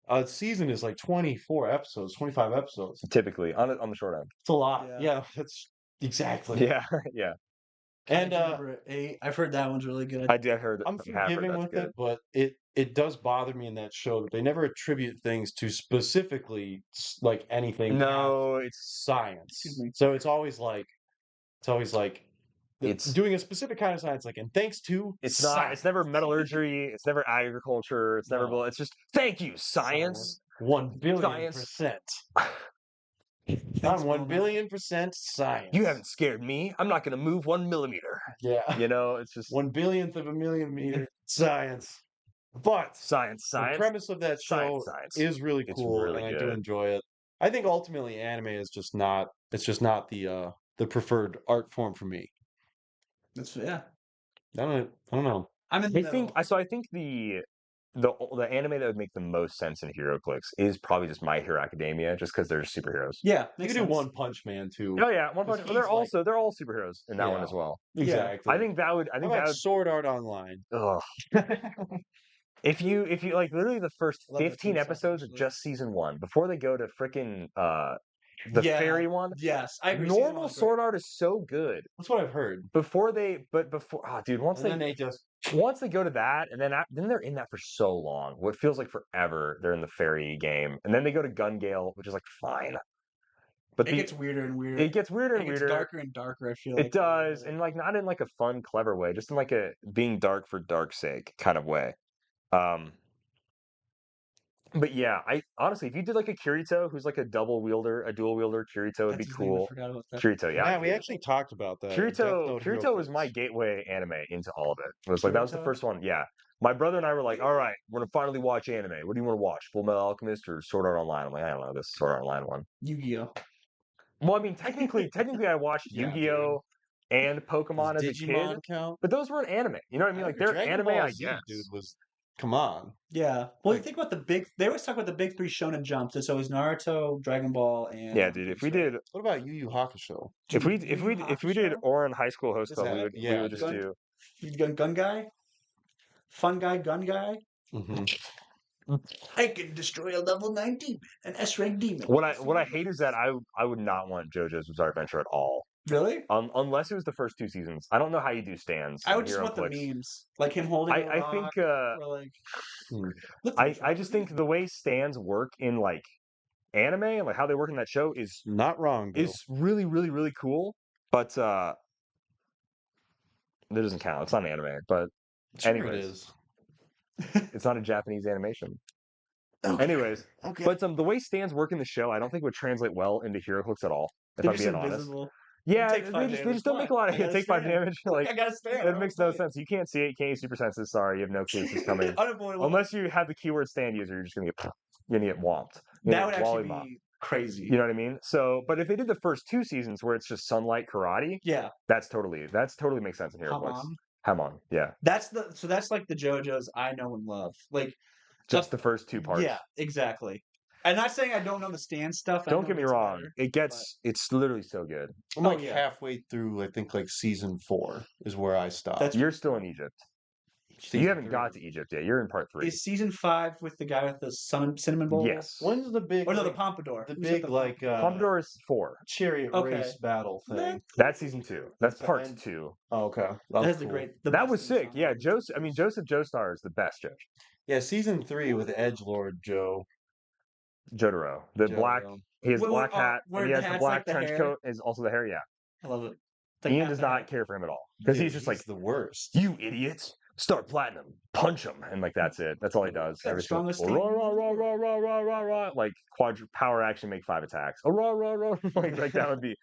a season is like 24 episodes, 25 episodes. Typically on the short end. It's a lot. Yeah. Yeah, that's exactly. Yeah, yeah. And I've heard that one's really good. I did heard. I'm I have heard forgiving that's with good. it, but it does bother me in that show that they never attribute things to specifically like anything. No, as it's science. Excuse me. So it's always like It's- doing a specific kind of science, like, and thanks to it's not. It's never metallurgy. It's never agriculture. It's never. No. It's just thank you, science. 1,000,000,000%. I'm 1,000,000,000% science. You haven't scared me. I'm not going to move 1 millimeter. Yeah. You know, it's just 1,000,000,000th of a millimeter science. But science. the premise of that show Science. is really It's cool, really and I do good. enjoy it. I think ultimately anime is just not. It's just not the preferred art form for me. That's yeah. I don't know. I'm in the I think. middle. So I think the anime that would make the most sense in Heroclix is probably just My Hero Academia, just because they're superheroes. Yeah, You makes could do sense. One Punch Man too. Oh yeah, One Punch. Because But they're he's like- they're all superheroes in that one Yeah. as well. Exactly. I think that would. I What think about that Sword Art Online? would. Ugh. If you like literally the first Love that 15 theme song, episodes of actually. just season 1 before they go to freaking the Yeah, fairy one. Yes, I agree. Season Normal one's great. sword art is so good. That's what I've heard. Before dude, And then they just once they go to that, and then they're in that for so long. What feels like forever. They're in the fairy game, and then they go to Gun Gale, which is like fine. But It gets weirder and weirder. it gets weirder and It gets weirder. darker and darker. I feel It like does, and like not in like a fun, clever way, just in like a being dark for dark's sake kind of way. But yeah, I honestly, if you did like a Kirito who's like a dual wielder Kirito would That's be his name, I cool. forgot about that. Kirito, yeah. Yeah, we actually talked about that. in Death Note Kirito was Heroclix. my gateway anime into all of it. It was like that was the Kirito? first one. Yeah, my brother and I were like, all right, we're gonna finally watch anime. What do you want to watch? Full Metal Alchemist or Sword Art Online? I'm like, I don't know, this Sword Art Online one. Yu-Gi-Oh. Well, I mean, technically, I watched Yeah, Yu-Gi-Oh and Pokemon as Does a Digimon kid, count? but those weren't anime. You know what I mean? Like they're Dragon anime, Ball I Z, guess. dude, was come on. Yeah. Well, you Like- think about the big. They always talk about the big 3 shonen jumps. It's always Naruto, Dragon Ball, and Yeah, One dude. If Piece, we right? did, What about Yu Yu Hakusho? if we Dude, if Yu we Yu if we did Hakusho? Oran High School Host Is Club, we that- would yeah, just Gun- do. Gun guy, fun guy, gun guy. Mhm. I can destroy a level 9 demon, an S rank demon. What I hate is that I would not want JoJo's Bizarre Adventure at all. Really? Unless it was the first 2 seasons. I don't know how you do stands. I in would just want the HeroClix. memes, like him holding. a I rock, think or like. Hmm. Lift I the just think the way stands work in like anime and like how they work in that show is Not wrong, Bill. really really really cool. But that doesn't count. It's not an anime, but Sure anyways. it is. it's not a Japanese animation. Okay. Anyways, Okay. but the way stands work in the show, I don't think would translate well into HeroClix at all. If They're I'm just being honest. invisible. Yeah, take 5 they damage, just don't make a fine. lot I of gotta take 5 stand. damage. Like I gotta stand. it makes no sense. You can't see it. You can't use super senses. Sorry, you have no clue this is coming. Unavoidable. Unless you have the keyword stand user, you're just gonna get whomped. That would actually Mollymopped. be crazy. You know what I mean? So, but if they did the first 2 seasons where it's just sunlight karate, Yeah. that's totally makes sense in Heroclix. Hamon. Hamon, yeah. That's like the JoJo's I know and love. Like Just the first 2 parts. Yeah, exactly. I'm not saying I don't understand stuff. Don't get me wrong. Better, It's literally so good. I'm like halfway through, I think like season 4 is where I stopped. You're still in Egypt. You haven't got to Egypt yet. You're in part 3. Is season 5 with the guy with the cinnamon bowl? Yes. When's the big? Oh no, the Pompadour. The Who's big at the like Pompadour is 4. chariot Okay. race battle thing. That's season 2. That's the part end. 2. Oh, okay. That has cool. the That best was theme sick. song Yeah, ever. Joseph Joestar is the best judge. Yeah, season 3 with Edgelord Joe. Jotaro. The Jotaro. black. He has a black hat, where and he the has the hat's black like the trench hair? coat. Is also the hair. Yeah. I love it. Ian does not care for him at all because he's just like, the worst. "You idiots! Start platinum, punch him," and like that's it. That's all he does. That Every strongest rah, rah, rah, rah, rah, rah, rah, rah, like power action, make 5 attacks. Oh, rah, rah, rah, like that would be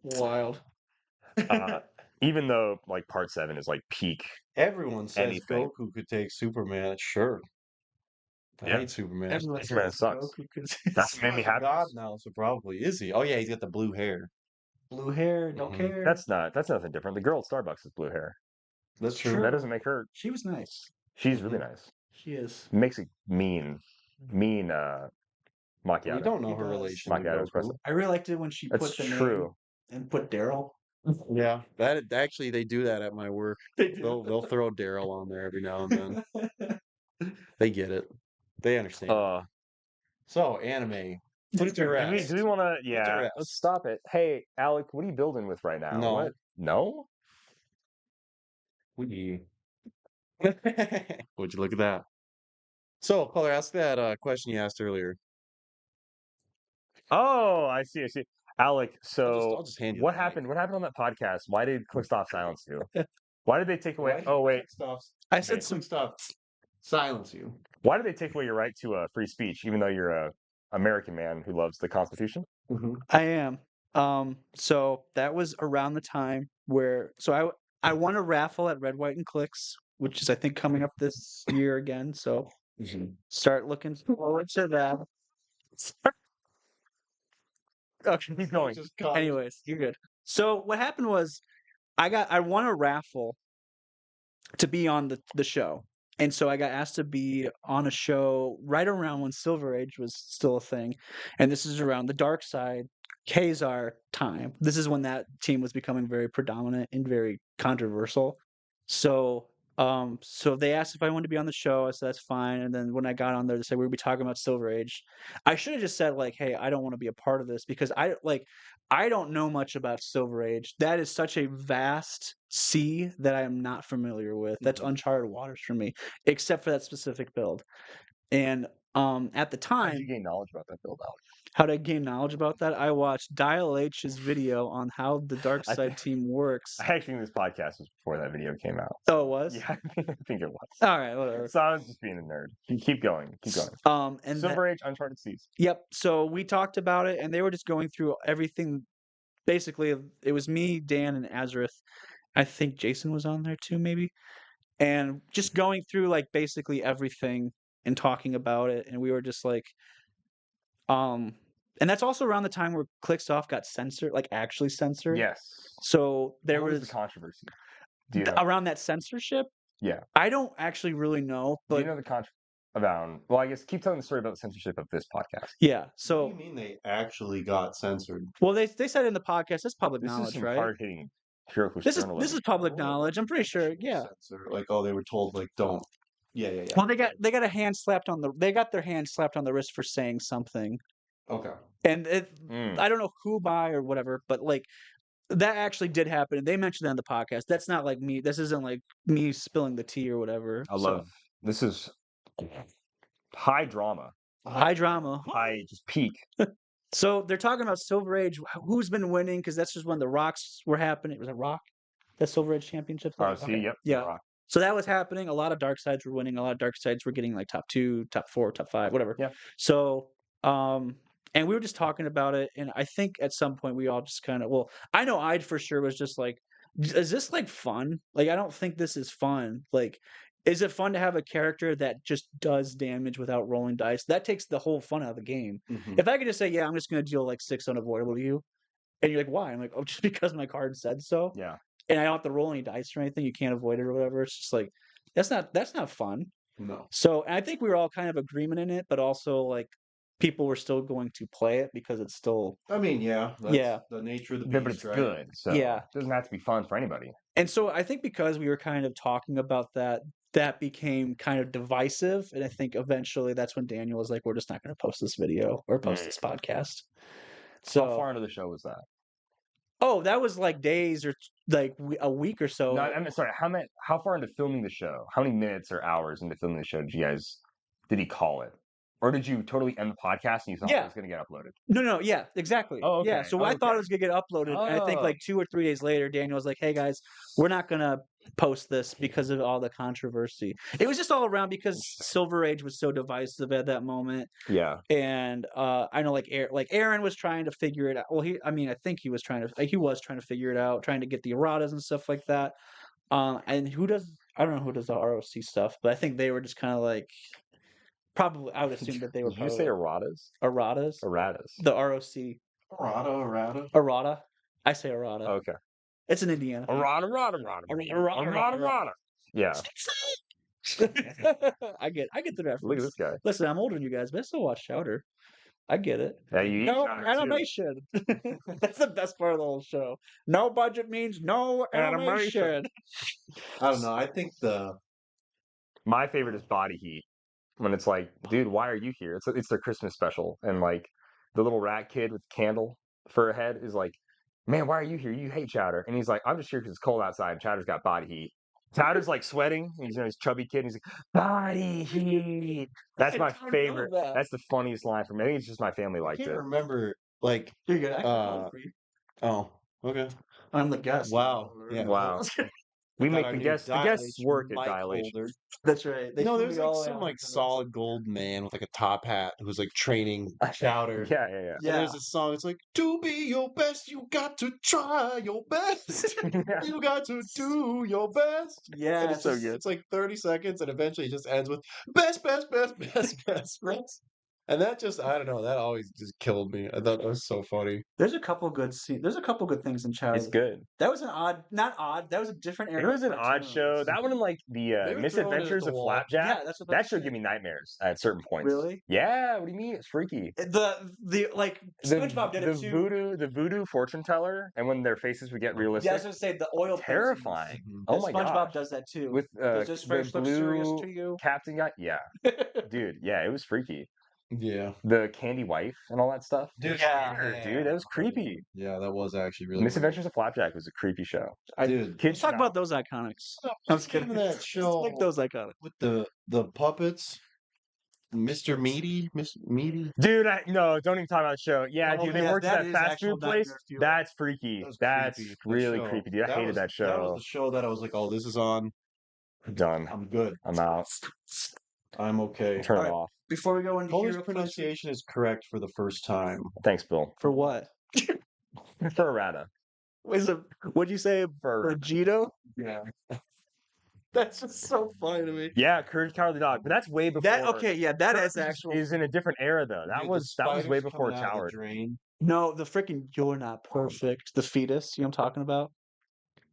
wild. even though like part 7 is like peak. Everyone says anything. Goku could take Superman. Sure. I Yeah. hate Superman. Everyone Superman says sucks. Goku could- That's what made me happy. God now, so probably is he? Oh yeah, he's got the blue hair. Blue hair, don't Mhm. care. That's nothing different. The girl at Starbucks has blue hair. That's True. true. That doesn't make her. She was nice. She's really nice. She is. Makes a mean macchiato. We don't know He her does. relation to Macchiato Goku. espresso. I really liked it when she That's put the true. name and put Daryl. Yeah, that actually they do that at my work. They do. They'll throw Daryl on there every now and then. They get it. They understand. So anime. Put it to Do rest. we want to? to Yeah, rest. let's stop it. Hey, Alec, what are you building with right now? No. What? No? Would you look at that? So, Color, ask that question you asked earlier. Oh, I see. Alec, so I'll just hand you what the mic. happened? What happened on that podcast? Why did Clickstop silence you? Why did they take away? Oh wait, I said some stuff. Silence you. why did they take away your right to free speech, even though you're a American man who loves the Constitution? I am. So that was around the time where I won a raffle at Red, White, and Clicks, which is I think coming up this year again. So start looking forward to that. Okay, Keep going. anyways, you're good. So what happened was I won a raffle to be on the show. And so I got asked to be on a show right around when Silver Age was still a thing. And this is around the Dark Side Kazar time. This is when that team was becoming very predominant and very controversial. So so they asked if I wanted to be on the show. I said that's fine. And then when I got on there, they said we would be talking about Silver Age. I should have just said like, hey, I don't want to be a part of this because I don't know much about Silver Age. That is such a vast sea that I am not familiar with. That's uncharted waters for me, except for that specific build. And at the How did time, you gain knowledge about that build out? how did I gain knowledge about that? I watched Dial H's video on how the Dark Side team works. I actually think this podcast was before that video came out. Oh, it was? Yeah, I think it was. All right, whatever. So I was just being a nerd. Keep going. And Silver Age, Uncharted Seas. Yep. So we talked about it, and they were just going through everything. Basically, it was me, Dan, and Azareth. I think Jason was on there too, maybe. And just going through like basically everything and talking about it, and we were just like, and that's also around the time where Clicksoft got censored, like actually censored. Yes. So there What was the controversy. Do you know? around that censorship. Yeah. I don't actually really know, Do but you know the about? Well, I guess keep telling the story about the censorship of this podcast. yeah. What So do you mean they actually got censored? well, they said in the podcast that's public This is knowledge, some right? hard hitting Heroclix This journalism. is public knowledge. I'm pretty sure. Yeah. Censor. Like, oh, they were told like don't. Yeah. Well, they got a hand slapped on the. They got their hand slapped on the wrist for saying something, Okay. and I don't know who by or whatever, but like that actually did happen, and they mentioned that on the podcast. That's not like me. This isn't like me spilling the tea or whatever. I love this is high drama, high drama, high just peak. So they're talking about Silver Age. Who's been winning? Because that's just when the Rocks were happening. Was it Rock? That Silver Age Championship. Oh, see, yep, yeah. Rock. So that was happening. A lot of Dark Sides were winning. A lot of Dark Sides were getting like top 2, top 4, top 5, whatever. Yeah. So, and And we were just talking about it, and I think at some point we all just kind of, well, I know I for sure was just like, is this like fun? Like, I don't think this is fun. Like, is it fun to have a character that just does damage without rolling dice? That takes the whole fun out of the game. Mhm. If I could just say, yeah, I'm just going to deal like 6 unavoidable to you, and you're like, why? I'm like, oh, just because my card said so, Yeah. and I don't have to roll any dice or anything. You can't avoid it or whatever. It's just like that's not fun. No. So and I think we were all kind of agreement in it, but also like people were still going to play it because it's still I mean, yeah, that's Yeah. the nature of the But beast, it's right? good, so Yeah. it doesn't have to be fun for anybody. And so I think because we were kind of talking about that, that became kind of divisive. And I think eventually that's when Daniel was like, we're just not going to post this video or post this podcast. How So, far into the show was that? oh, that was like days or like a week or so. No, I mean, sorry. How far into filming the show? How many minutes or hours into filming the show did he call it, or did you totally end the podcast and you thought it Yeah. was going to get uploaded? No, yeah, exactly. Oh, Yeah, okay. so I thought it was gonna get uploaded, and I think Oh. like 2 or 3 days later, Daniel was like, "Hey guys, we're not gonna post this because of all the controversy." It was just all around because Silver Age was so divisive at that moment, Yeah. and I know like Aaron was trying to figure it out. Well, I think he was trying to figure it out, trying to get the erratas and stuff like that. And I don't know who does the ROC stuff, but I think they were just kind of like probably I would assume that they were Did you say erratas? erratas. Erratas. The ROC. Errata. Errata. I say errata. Okay. It's an Indiana thing. Errata. Yeah. I get the reference. Look at this guy. Listen, I'm older than you guys, but I still watch Chowder. I get it. Yeah, you eat No chowder, too. animation. That's the best part of the whole show. No budget means no animation. I don't know. I think My favorite is Body Heat. When it's like, dude, why are you here? It's their Christmas special, and like the little rat kid with the candle for a head is like, man, why are you here? You hate Chowder, and he's like, I'm just here because it's cold outside. And Chowder's got body heat. Chowder's like sweating. He's he's chubby kid. And he's like, body heat. That's I my don't know favorite. that. That's the funniest line for me. I think it's just my family I liked can't it. remember. Like, You're good. I can hold it for you. oh, okay. I'm the guest. Wow. Yeah. Wow. We Got make our the new guests work at mic Dilation. holder. That's right. They No, flew there's me like all the way some out like to the- solid gold man with like a top hat who's like training Chowder. Yeah. And there's a song. It's like, to be your best, you got to try your best. You got to do your best. Yeah, And it's so just, good. it's like 30 seconds, and eventually it just ends with best, best, best, best, best, best. And that just, I don't know, that always just killed me. I thought that was so funny. There's a couple good scenes. There's a couple good things in Chowder. It's good. That was an odd, not odd. That was a different era. It was of an odd show. cartoons. That one and like the They were throwing it at Misadventures the of wall. Flapjack. Yeah, that's what That that's show give me nightmares at certain points. Really? Yeah. What do you mean? It's freaky. The like SpongeBob did it too. The voodoo fortune teller, and when their faces would get realistic. Yeah, I was gonna say the oil Terrifying. Mhm. Oh my SpongeBob god. does that too. With Does this the face look serious blue to you? captain guy. Yeah, dude. Yeah, it was freaky. Yeah. The candy wife and all that stuff. Dude, Yeah. Dude, that was creepy. Yeah, that was actually really Misadventures of Flapjack was a creepy show. Dude, Let's Kids talk should about those iconics. I'm just kidding. That show Like those iconics. with the puppets, Mr. Meaty, Miss Meaty. Dude, no, don't even talk about the show. Yeah, Oh, dude, they yeah, worked that at is that fast actual food place. nightmare fuel. That's freaky. That was That's creepy, that really show. creepy, dude. I hated that That show. was the show that I was like, oh, this is on. Done. I'm good. I'm out. I'm okay. Turn it Alright. off. Before we go into Polish Heroclix- pronunciation is correct for the first time. Thanks, Bill. for what? For errata. Is it? What'd you say? For Gito? Yeah. That's just so funny to me. yeah, Courage Cowardly Dog, but that's way before. That okay? Yeah, that is Courage actual. is in a different era though. Dude, That the was way spiders before coming out of the Coward. drain. No, the freaking "You're Not Perfect." The fetus. You know what I'm talking about?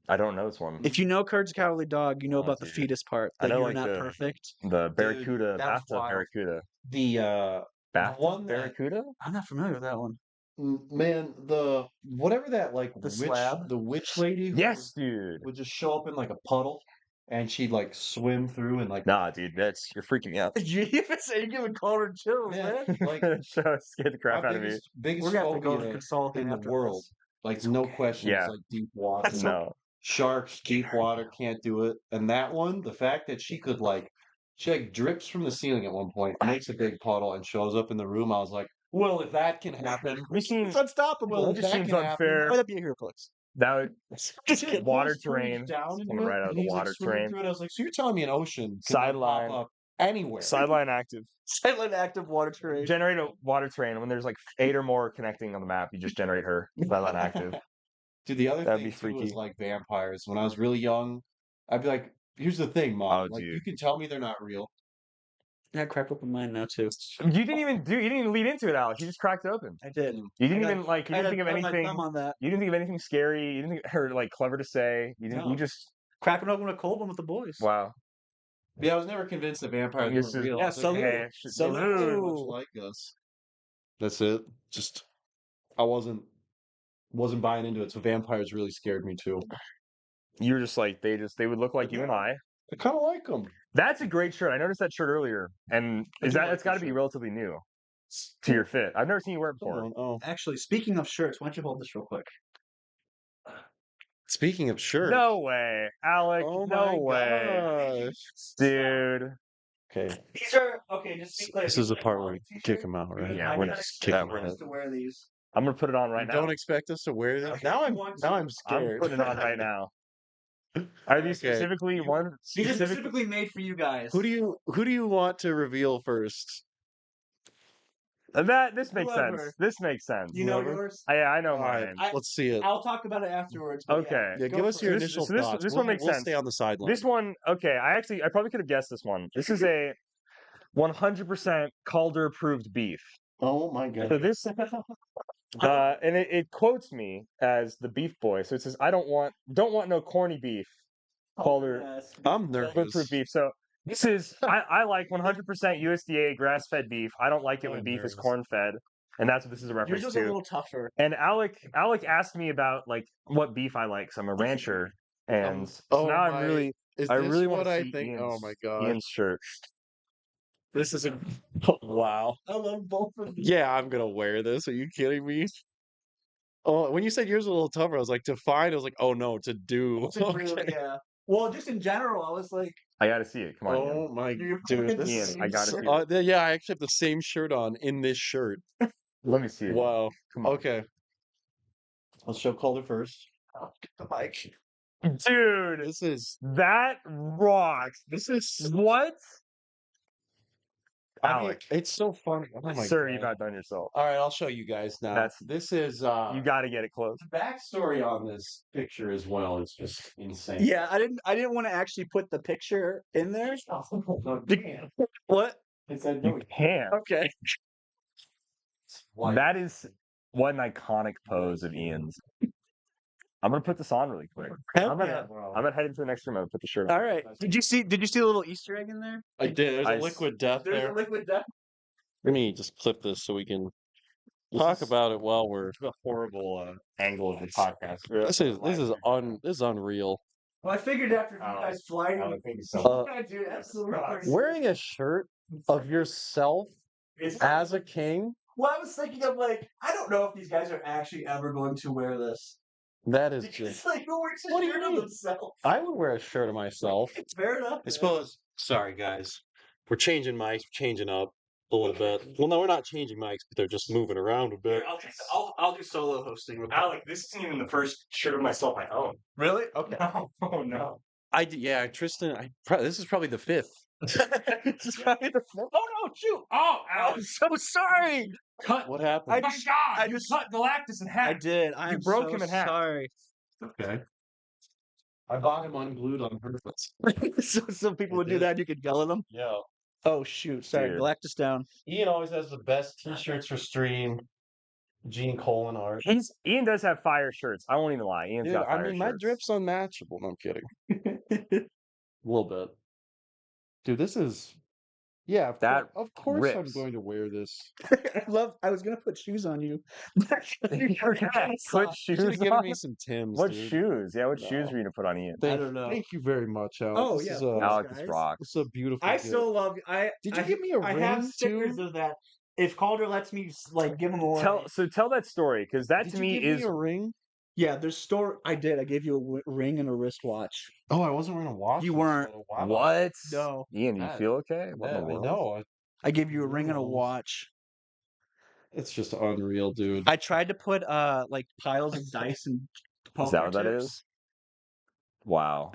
I don't know this one. If you know Courage the Cowardly Dog, you know Oh, about the dude. fetus part. I That know, you're like, not the- perfect. The Barracuda, that was bathtub wild. Barracuda. The Bathtub one that- Barracuda? I'm not familiar with that one. man, the whatever that like The witch, slab? the witch lady who Yes, dude. would just show up in like a puddle, and she'd like swim through and like Nah, dude, you're freaking me out. You're giving Calder chills, man. man, like Show scared the crap my out of me. biggest We're gonna have to go to phobia consult in the after world. this. Like no question, Yeah. it's like deep water. That's No. Sharks, deep water, can't do it. And that one, the fact that she like drips from the ceiling at one point, makes a big puddle, and shows up in the room. I was like, well, if that can happen, We seen It's unstoppable. well, it if just that seems can happen, unfair. Why that be a Heroclix? that would Just Shit, kidding. Water pulls footage terrain, down into coming it, right out of and the he's, like, water swimming terrain. through it. I was like, so you're telling me an ocean can then Sideline. pop up anywhere. Sideline active. Silent active water terrain. Generate a water terrain. When there's like 8 or more connecting on the map, you just generate her. Sideline active. Dude, the other That'd thing be too was freaky. like vampires. When I was really young, I'd be like, "Here's the thing, Mom. Oh, Like, you dude. can tell me they're not real." I cracked open mine now too. You didn't even lead into it, Alex. You just cracked it open. I did. You didn't I even like. You I didn't had think of put my anything. thumb on that. You didn't think of anything scary. You didn't think or like clever to say. You didn't. No. You just Cracking open a cold one with the boys. wow. Yeah, I was never convinced that vampires This were is- real. Yeah, I was like, salute. "Hey, Salute. they look very much like us." That's it. Just I wasn't buying into it. So vampires really scared me too. You were just like they would look like you and I. I kind of like them. That's a great shirt. I noticed that shirt earlier, and I is do that like it's got to the be shirt. relatively new to your fit. I've never seen you wear it Come before. on. Oh, Actually, speaking of shirts, why don't you hold this real quick? speaking of shirts. No way, Alec. Oh no my way, gosh. dude. Okay. These are okay. Just be clear. This is the part where we kick him out, right? Yeah, I we're did not just kick expect him us out. to wear these. I'm gonna put it on right You now. don't expect us to wear them? Okay, Now if I'm you want now to. I'm scared. I'm putting it on right now. Are these Okay. specifically one These are specific? specifically made for you guys. Who do you want to reveal first? This makes Whoever. sense. This makes sense. You know Whoever? yours? Yeah, I know All right, mine. let's see it. I'll talk about it afterwards. But Okay. Yeah, go give us for your it. initial this thoughts. one makes we'll sense. stay on the sideline. This one, okay. I probably could have guessed this one. This is a 100% Calder approved beef. Oh my So god. this, and it quotes me as the beef boy. So it says, "I don't want no corny beef." Calder Yes. I'm Calder nervous. approved beef. So this is I like 100% USDA grass fed beef. I don't like it when I'm beef is nervous. corn fed, and that's what this is a Yours reference was a to. little tougher. And Alec asked me about like what beef I like. So I'm a rancher, and so oh now my, is I this really want what to I see think? Oh my god. Ian's shirt. This is a wow. I love both of these. Yeah, I'm gonna wear this. Are you kidding me? Oh, when you said yours was a little tougher, I was like to find. I was like, oh no, to do. Really, yeah. Well, just in general, I was like, I got to see it. Come on, Ian. Oh my You're dude, fucking this Ian, is I gotta so, see it. yeah, I actually have the same shirt on in this shirt. Let me see it. Wow. Come on. Okay. Let's show Calder first. get the mic. Dude, This is that rocks. this is What? I mean, Alec, it's so funny. Oh my sir, god. you've outdone yourself. All right, I'll show you guys now. That's- This is You got to get it close. the backstory on this picture as well is just insane. Yeah, I didn't want to actually put the picture in there. What? It said no. You can't. Okay. That is what an iconic pose of Ian's. I'm gonna put this on really quick. I'm gonna head into the next room and put the shirt on. All right. Did you see the little Easter egg in there? I did. There's I a s- liquid death There's there. a liquid death. Let me just clip this so we can talk about it while we're. a horrible angle of the podcast. This is unreal. Well, I figured after you guys flying, Thank you so dude, absolutely. Wearing a shirt of yourself as a king, Well, I was thinking of like, I don't know if these guys are actually ever going to wear this. that is Because just. like, who wears a What do you shirt of mean? themselves? I would wear a shirt of myself. Fair enough. I suppose. Sorry, guys. We're changing mics, changing up a little bit. Well, no, we're not changing mics, but they're just moving around a bit. I'll do solo hosting. With Alec, this isn't even the first shirt of myself I own. Really? Okay. No, oh no. Tristan. This is probably the fifth. This is probably the. Oh no! Shoot! Oh, I'm so sorry. cut! What happened? I My just- God, I you just- cut Galactus in half. I did. I You am broke so him in half. Sorry. Okay. I bought him unglued on purpose. so people would do that. You could yell at them. Yeah. Oh shoot! Sorry, Dude. Galactus down. Ian always has the best T-shirts for stream. Gene Coleman art. Ian does have fire shirts. I won't even lie. Ian's Dude, got I fire mean, my shirts. drip's unmatchable. No, I'm kidding. A little bit. Dude, this is. Yeah, of course I'm rips. going to wear this. I was gonna put shoes on you. Put You should shoes have given on. me some Tims, What dude. shoes? Yeah, what shoes No. were you gonna put on Ian? I don't know. Thank you very much, Alex. Oh, This yeah, is of a, course. Alec guys. is rock. this is a beautiful. I gift. still love. Did you give me a I ring have stickers too? of that. If Calder lets me, like, give them away. Tell that story because that Did to you me give is me a ring? Yeah, there's store. I did. I gave you a ring and a wristwatch. Oh, I wasn't wearing a watch. You weren't. Wow. what? No. Ian, do you That- feel okay? What in Yeah, the I world? know. I gave you a ring and a No. watch. It's just unreal, dude. I tried to put like piles of dice and poker Is that what that chips. is? Wow.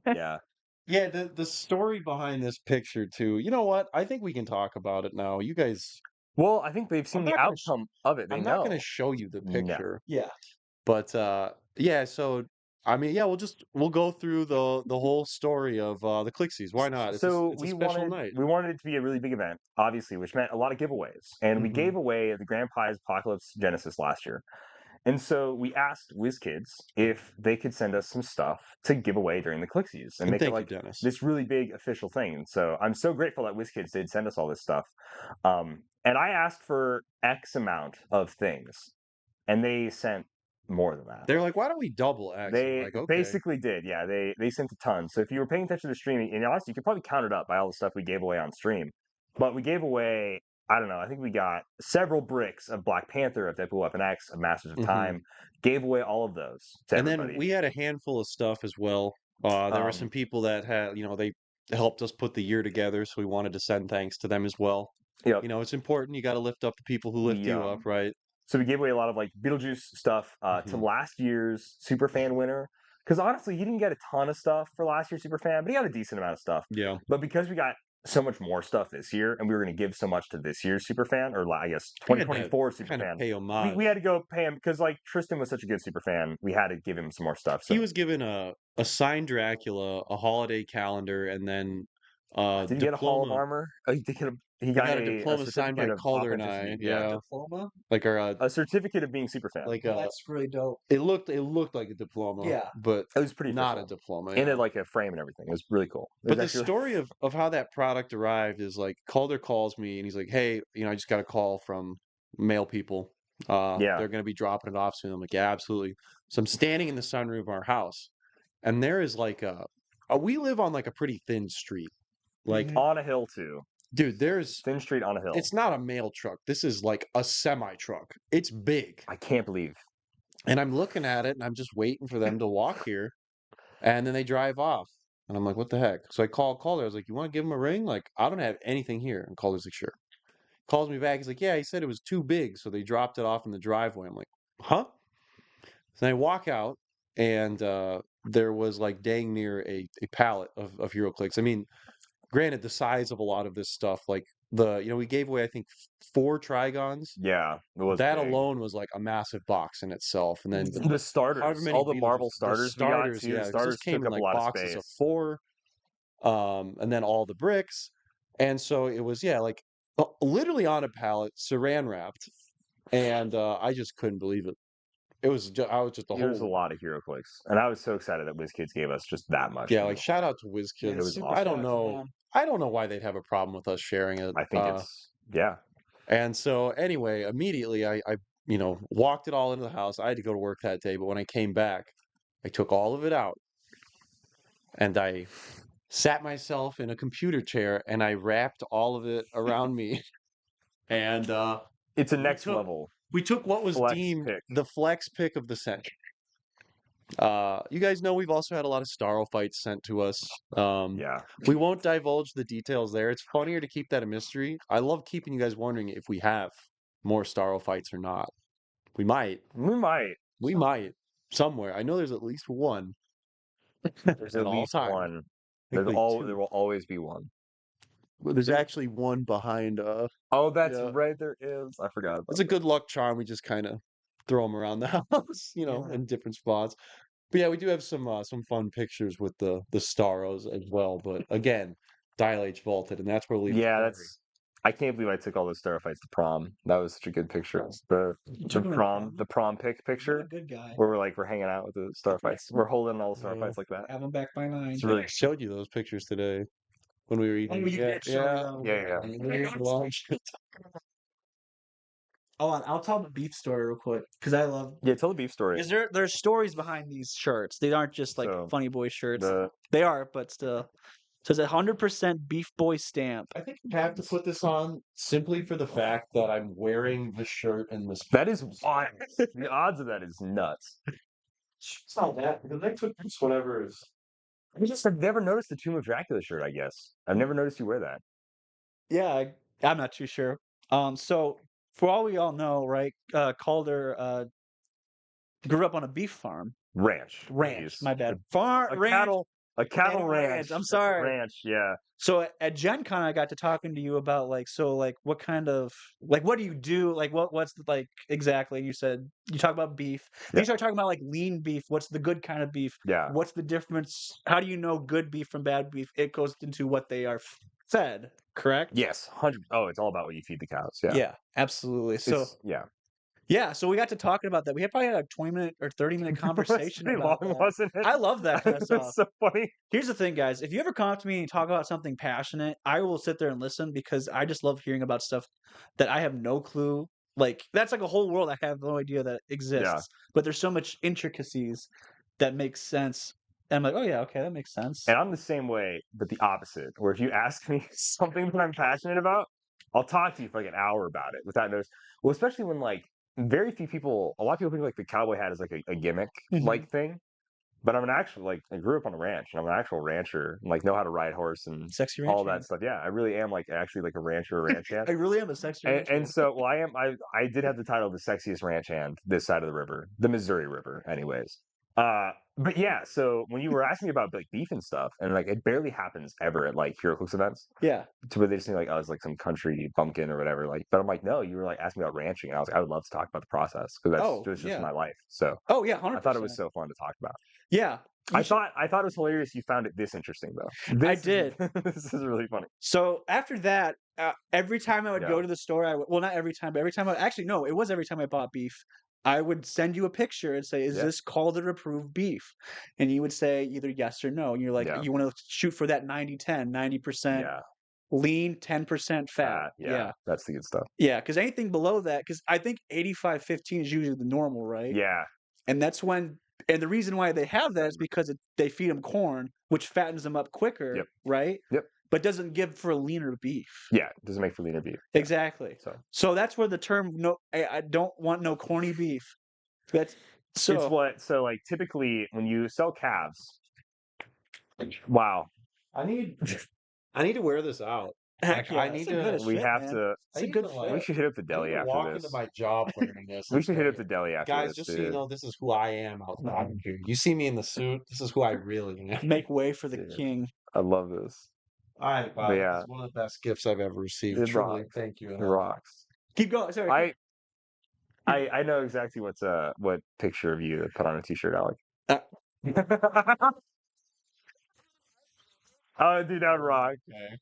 Yeah. Yeah, the story behind this picture too. You know what? I think we can talk about it now. You guys, Well, I think they've I'm seen the not gonna outcome of it. They I'm not gonna know. show you the No. picture, Yeah. but yeah. So I mean, yeah, we'll go through the whole story of the Clixies. Why not? So It's a special night. we wanted it to be a really big event, obviously, which meant a lot of giveaways. And we Hmm. gave away the Grand Prize Apocalypse Genesis last year. And so we asked WizKids if they could send us some stuff to give away during the Clixies and And make it thank you, like Dennis. this really big official thing. And so I'm so grateful that WizKids did send us all this stuff. And I asked for X amount of things, and they sent more than that. They're like, why don't we double X? I'm They like, okay. basically did, yeah. They sent a ton. So if you were paying attention to the stream, and honestly, you could probably count it up by all the stuff we gave away on stream. But we gave away, I don't know, I think we got several bricks of Black Panther, of Deadpool Weapon X, of Masters of Hmm. Time. Gave away all of those to And then everybody. we had a handful of stuff as well. There were some Um, people that had, they helped us put the year together, so we wanted to send thanks to them as well. yep, It's important. You got to lift up the people who lift we you up, right? So we gave away a lot of like Beetlejuice stuff to Hmm. last year's Superfan winner. Because honestly, he didn't get a ton of stuff for last year's Superfan, but he got a decent amount of stuff. Yeah. But because we got so much more stuff this year, and we were going to give so much to this year's Superfan, or I guess We had to 2024 kind of Superfan, pay we had homage. to go pay him because like Tristan was such a good Superfan, we had to give him some more stuff. He So was given a signed Dracula, a holiday calendar, and then did he get a Hall of diploma. Armor? Oh, he He got got a a diploma signed by certificate of Calder and authenticity. I. Yeah, Yeah, Diploma? like our a certificate of being Superfan. like Oh, that's really dope. it looked like a diploma, Yeah. but It was pretty not a official. diploma. And Yeah. it like a frame and everything. It was really cool. It was But the actually story of how that product arrived is like Calder calls me and he's like, "Hey, I just got a call from mail people. yeah. They're going to be dropping it off soon." I'm like, "Yeah, absolutely." So I'm standing in the sunroof of our house, and there is like we live on like a pretty thin street. Like, Mhm. On a hill too. dude, Thin street on a hill. it's not a mail truck. This is like a semi truck. It's big. I can't believe. And I'm looking at it and I'm just waiting for them to walk here. And then they drive off. And I'm like, what the heck? So I called Calder. I was like, you want to give him a ring? Like, I don't have anything here. And Calder's like, sure. Calls me back. He's like, yeah, he said it was too big. So they dropped it off in the driveway. I'm like, huh? So I walk out and there was like dang near a pallet of HeroClix. I mean, granted, the size of a lot of this stuff, like we gave away, I think, 4 Trigons. Yeah, it was That big. alone was like a massive box in itself. And then The however starters, many all the Marvel Beetlejuice, the starters we got starters, too. The yeah, because those starters came took in up a like lot of boxes of space. 4, and then all the bricks. And so it was, yeah, like literally on a pallet, saran wrapped, and I just couldn't believe it. I was just a It was a whole, lot of HeroClix, and I was so excited that WizKids gave us just that much yeah, to like give shout away. out to Yeah, It WizKids. was super I awesome. don't shout out to know, them. I don't know why they'd have a problem with us sharing it. I think it's yeah. And so anyway, immediately I walked it all into the house. I had to go to work that day, but when I came back, I took all of it out and I sat myself in a computer chair and I wrapped all of it around me. And It's a we next took level we took what was flex deemed pick. the flex pick of the century. You guys know we've also had a lot of Starro fights sent to us. Yeah, We won't divulge the details there. It's funnier to keep that a mystery. I love keeping you guys wondering if we have more Starro fights or not. We might. we might. We might somewhere. I know there's at least one There's at at all least times. one. I think like There 2. will always be one. Well, there's actually one behind. Oh, that's Yeah, right. There is. I forgot it's about a that. good luck charm. We just kind of throw them around the house, Yeah. in different spots. But yeah, we do have some fun pictures with the Starros as well. But again, Dial H vaulted, and that's where we'll leave the Yeah, story. I can't believe I took all those Starfights to prom. That was such a good picture. You took him to prom? The prom pic You're picture a good guy. where we're hanging out with the Starfights. We're holding all the Yeah. Starfights like that. Have him back by 9. It's I really showed you those pictures today when we were Oh, eating. you Yeah, did show me yeah. those. yeah. And there's lunch. Hold on, I'll tell the beef story real quick because I love. Yeah, tell the beef story. Because there's stories behind these shirts. They aren't just like So funny boy shirts. the They are, but still. So it's a 100% beef boy stamp. I think you have to put this on simply for the fact that I'm wearing the shirt and this. that is wild. The odds of that is nuts. It's not that because they took this whatever is. I've never noticed the Tomb of Dracula shirt. I guess I've never noticed you wear that. Yeah, I'm not too sure. So for all we all know, right? Calder grew up on a beef farm. Ranch. Ranch. Jeez. My bad. Farm A ranch. cattle A cattle Cattle ranch. ranch, I'm That's a sorry. ranch, yeah. So at Gen Con, I got to talking to you about what kind of what do you do? What's exactly? You said you talk about beef. Then Yeah. you start talking about lean beef. What's the good kind of beef? Yeah. What's the difference? How do you know good beef from bad beef? It goes into what they are fed, correct? Yes, 100. Oh, it's all about what you feed the cows. Yeah. Yeah, absolutely. So Yeah. yeah, so we got to talking about that. We had probably had a 20-minute or 30-minute That's conversation pretty about long, that. wasn't it? I love that kind of stuff. It's so funny. Here's the thing, guys. If you ever come up to me and talk about something passionate, I will sit there and listen because I just love hearing about stuff that I have no clue. That's like a whole world I have no idea that exists. But there's so much intricacies that makes sense. And I'm like, oh yeah, okay, that makes sense. And I'm the same way, but the opposite. Where if you ask me something that I'm passionate about, I'll talk to you for like an hour about it without notice. Well, especially when very few people, a lot of people think the cowboy hat is like a gimmick thing. But I'm an actual I grew up on a ranch and I'm an actual rancher and know how to ride horse and Sexy all ranch that hand. stuff. Yeah, I really am actually a rancher, a ranch hand. I really am a sexy ranch And hand. so well, I did have the title of the sexiest ranch hand this side of the river, the Missouri River, anyways. But yeah, so when you were asking me about beef and stuff, and it barely happens ever at Heroclix events, Yeah. to where they just think I was some country bumpkin or whatever. But I'm no, you were asking me about ranching, and I was I would love to talk about the process because that's just yeah. my life. So Oh yeah, 100%. I thought it was so fun to talk about. Yeah. I thought it was hilarious. You found it this interesting though. I did. This is really funny. So after that, every time I would go Yeah. to the store, well, not every time, but every time actually, no, it was every time I bought beef, I would send you a picture and say, is Yeah. this Calder approved beef? And you would say either yes or no. And you're like, Yeah. you want to shoot for that 90-10, 90% Yeah. lean, 10% fat. Yeah. That's the good stuff. Yeah, because anything below that, because I think 85-15 is usually the normal, right? Yeah. And that's when, and the reason why they have that is because they feed them corn, which fattens them up quicker, Yep. right? Yep. But doesn't give for a leaner beef. Yeah, it doesn't make for leaner beef. Exactly. So So that's where the term "no," I don't want no corny beef. That's so. it's what typically when you sell calves. Wow. I need to wear this out. Heck yeah, I need it's a good to. We fit, have man. to. It's a good fit. We should hit up the I need deli to after walk this. into my job wearing this. We should hit up and the deli after guys, this, just dude. so you know, this is who I am outside of here. You see me in the suit. This is who I really am. Make way for the Dude. king. I love this. All right, wow, But this yeah. is one of the best gifts I've ever received. It Truly, rocks. thank you. It rocks. Keep going. Sorry. I know exactly what picture of you to put on a t-shirt, Alec. Oh, dude, that would rock. Okay.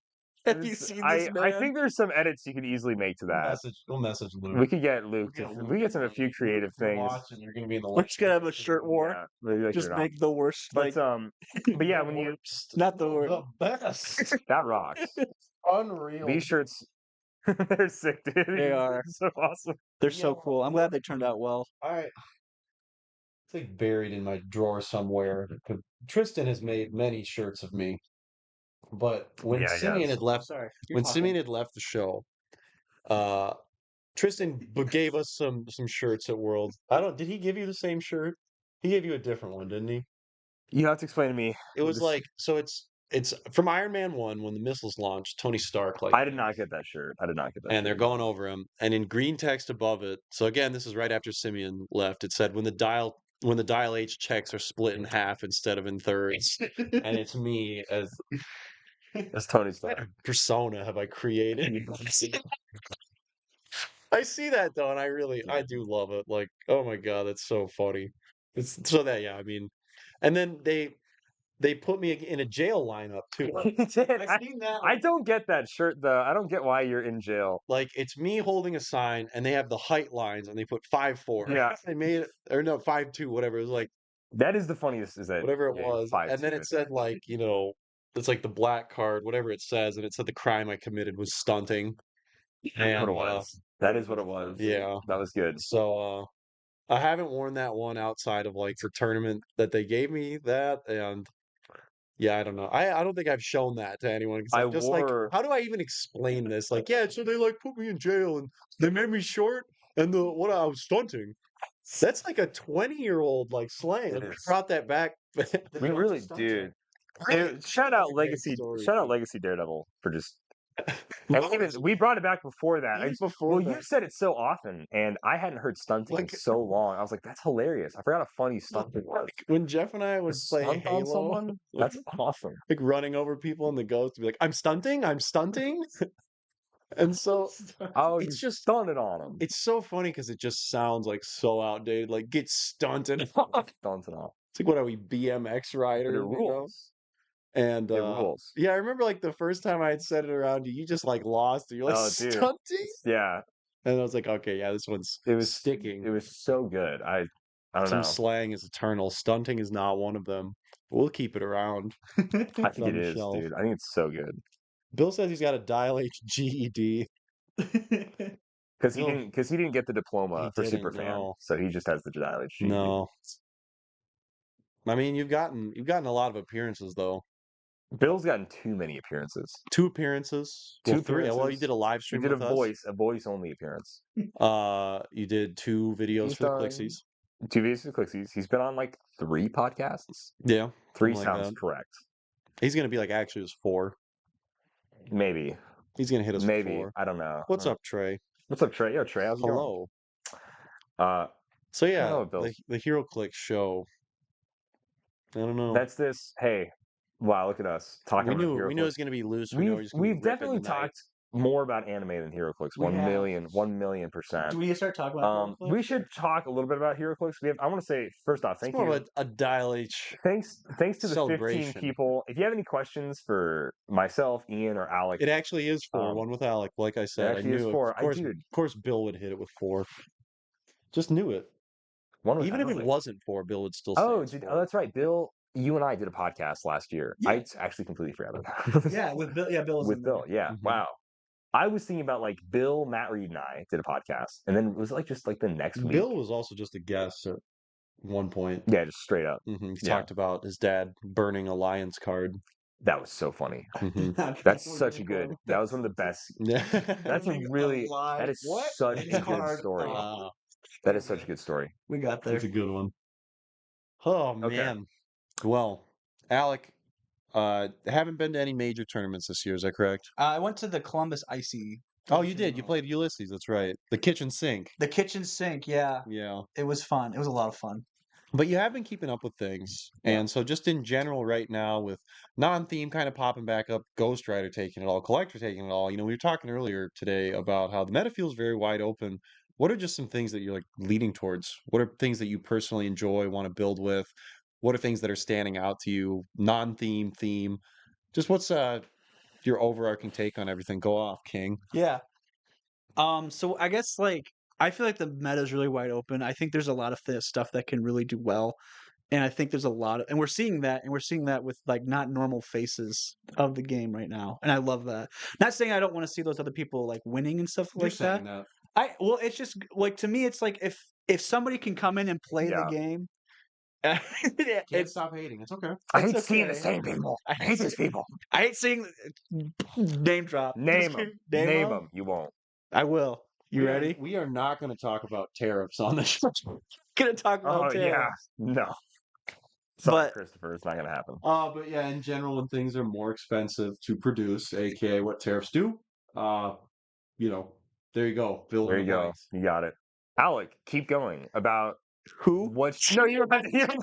Have you seen this man? I think there's some edits you could easily make to that. We'll message Luke. We could get Luke. We get some a few Luke, creative if you're things. watching, you're gonna be in the We're just gonna have a shirt war. Yeah, maybe Just you're make the worst. But but yeah, when you not the worst. The best. that rocks. Unreal. These shirts, they're sick, dude. They are. So awesome. They're so cool. I'm glad they turned out well. It's buried in my drawer somewhere. Tristan has made many shirts of me, but when Yeah, Simeon yes. had left, Simeon had left the show, uh, Tristan gave us some shirts at Worlds. I don't. Did he give you the same shirt? He gave you a different one, didn't he? You have to explain to me. It was so. It's from Iron Man 1 when the missiles launched. Tony Stark I did not get that shirt. I did not get that. and they're going over him, and in green text above it. So again, this is right after Simeon left. It said when the dial H checks are split in half instead of in thirds, and it's me as Tony Stark. what persona have I created? I see that though, and I do love it. Like, oh my god, that's so funny. It's so that I mean, and then they put me in a jail lineup too. I've seen that. I don't get that shirt though. I don't get why you're in jail. Like it's me holding a sign, and they have the height lines, and they put 5'4". Yeah, they made it, or no 5'2", whatever. It was like that is the funniest. Is that whatever it was, 5'2", and then it said it's like the black card, whatever it says, and it said the crime I committed was stunting. That's what it was. That is what it was. Yeah, that was good. So I haven't worn that one outside of the tournament that they gave me that, and yeah, I don't know. I don't think I've shown that to anyone because I'm just how do I even explain this? Like, yeah, so they put me in jail and they made me short and what I was stunting. That's like a 20-year-old slang. We brought that back. We really did. Shout out Legacy Daredevil for just We brought it back before that. Years before Well, that. you said it so often, and I hadn't heard stunting in Like- so long. I was like, that's hilarious. I forgot how funny stunting was. When Jeff and I would play Stunt on Halo, someone? That's awesome. like running over people in the ghost to be like, I'm stunting. And so Oh, it's you just stunted on him. it's so funny because it just sounds like so outdated. Like get stunted. It's Stunted on. like what are we BMX But riders? it You know? rules. And It rules. yeah, I remember like the first time I had said it around you, you just like lost it. You're like Oh, dude. stunting, Yeah, and I was like, okay, yeah, this one's it was sticking. It was so good. I don't Some know. slang is eternal. Stunting is not one of them. But we'll keep it around. I think on it the is, shelf. dude. I think it's so good. Bill says he's got a Dial H GED. Because he No. didn't get the diploma He for didn't, Superfan, no. so he just has the Dial H GED. No. I mean, you've gotten a lot of appearances though. Bill's gotten too many appearances. 2 appearances. Two Well, 3. Well, you appearances. did a live He stream did with us. a voice only appearance. You did 2 videos He's for the done Clixies. 2 videos for Clixies. He's been on like 3 podcasts. Yeah. 3 something like sounds that. correct. He's gonna be like actually it was 4. Maybe. He's gonna hit us with Maybe. 4. I don't know. What's up, Trey? What's up, Trey? Yo, Trey, how's it going? Hello. I So don't yeah, know what Bill's. the Heroclix show. I don't know. That's this. Hey, wow, look at us talking about we knew it HeroClix. was gonna be loose. We know we're just gonna be We've ripping definitely tonight. talked more about anime than HeroClix. We have. 1 million%. Do we start talking about Heroclix? We should talk a little bit about HeroClix. I want to say first off, It's thank more you. of a Dial H. Thanks to the 15 celebration. people. If you have any questions for myself, Ian, or Alec, It actually is 4. One with Alec. Like I said, I actually is knew. 4. Of course, Bill would hit it with 4. Just knew it. one was Even if it Alec. wasn't 4, Bill would still say. Oh, it's 4. that's right, Bill. You and I did a podcast last year. Yeah. I actually completely forgot about that. Yeah, with Bill. Yeah, Bill was With in there. Bill. Yeah. Mhm. Wow. I was thinking about like Bill, Matt Reed, and I did a podcast, and then it was like just like the next week. Bill was also just a guest at one point. Yeah, just straight up. He Yeah. talked about his dad burning a Lions card. That was so funny. Mhm. That's such a good. That was one of the best. Yeah. That's a really. That is What? such a good Card. story. Oh, That is such a good story. we got there. That's a good one. Oh Okay. man. Well, Alec, haven't been to any major tournaments this year. Is that correct? I went to the Columbus Icy. Oh, you did. You played Ulysses. That's right. The kitchen sink. The kitchen sink. Yeah, Yeah. it was fun. It was a lot of fun. But you have been keeping up with things. Yeah. And so just in general right now with non-theme kind of popping back up, Ghost Rider taking it all, Collector taking it all. You know, we were talking earlier today about how the meta feels very wide open. What are just some things that you're like leading towards? What are things that you personally enjoy, want to build with? What are things that are standing out to you? Non-theme, theme. Just what's your overarching take on everything? Go off, King. Yeah. So I guess like I feel like the meta is really wide open. I think there's a lot of stuff that can really do well, and I think there's a lot of, and we're seeing that with like not normal faces of the game right now, and I love that. Not saying I don't want to see those other people like winning and stuff like that. Well, it's just like to me, it's like if somebody can come in and play the game. Can't stop hating. It's okay. I hate It's seeing the okay. same people. I hate these people. I hate seeing name drop. Name Just them. kidding. Name them. You won't. I will. You ready? We are not going to talk about tariffs on this show. Gonna talk about Oh yeah. tariffs. No. Sorry, But- Christopher. It's not gonna happen. But yeah, in general, when things are more expensive to produce, aka what tariffs do, you know, there you go. Fill in There you the go. blanks. You got it. Alec, keep going about Who? what. No, you don't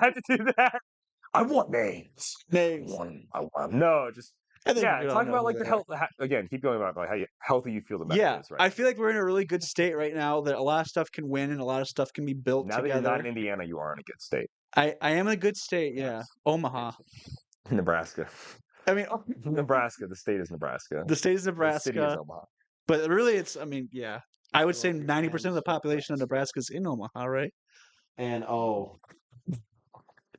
have to do that. I want names. Names. I want. No, just I think yeah. we all Talk know about who like they the are. health. Again, keep going about like how healthy you feel the meta Yeah, is right I feel like we're in a really good state right now. That a lot of stuff can win and a lot of stuff can be built now that together. you're not in Indiana, you are in a good state. I am in a good state. Yeah, Omaha. Nebraska. I mean, Nebraska. The state is Nebraska. the state is The city is Nebraska, Omaha. but really, it's. I mean, yeah, I would say Well, your 90% of the fans- population of Nebraska is in Omaha, right? And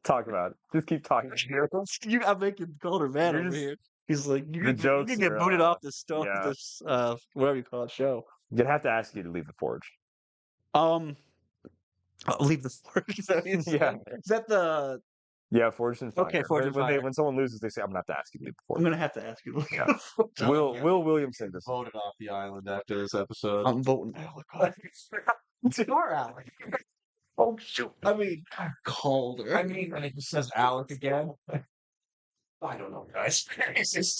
Talk about it. Just keep talking. I'm making Calder mad You're over just- here. He's like, the you can jokes get are, booted off this stone, yeah. this whatever you call it, show. You'd have to ask you to leave the forge. I'll leave the forge. Is that what you Yeah. said? Is that the? Yeah, forge and fire. Okay, forge and fire. When someone loses, they say, "I'm gonna have to ask you to leave the I'm forge." gonna have to ask you. Yeah. Will Williamson this. voted off the island after this episode. I'm voting Alec. You're Alec. Oh shoot! I mean, Calder. I mean, and it just says Alec again. I don't know, guys.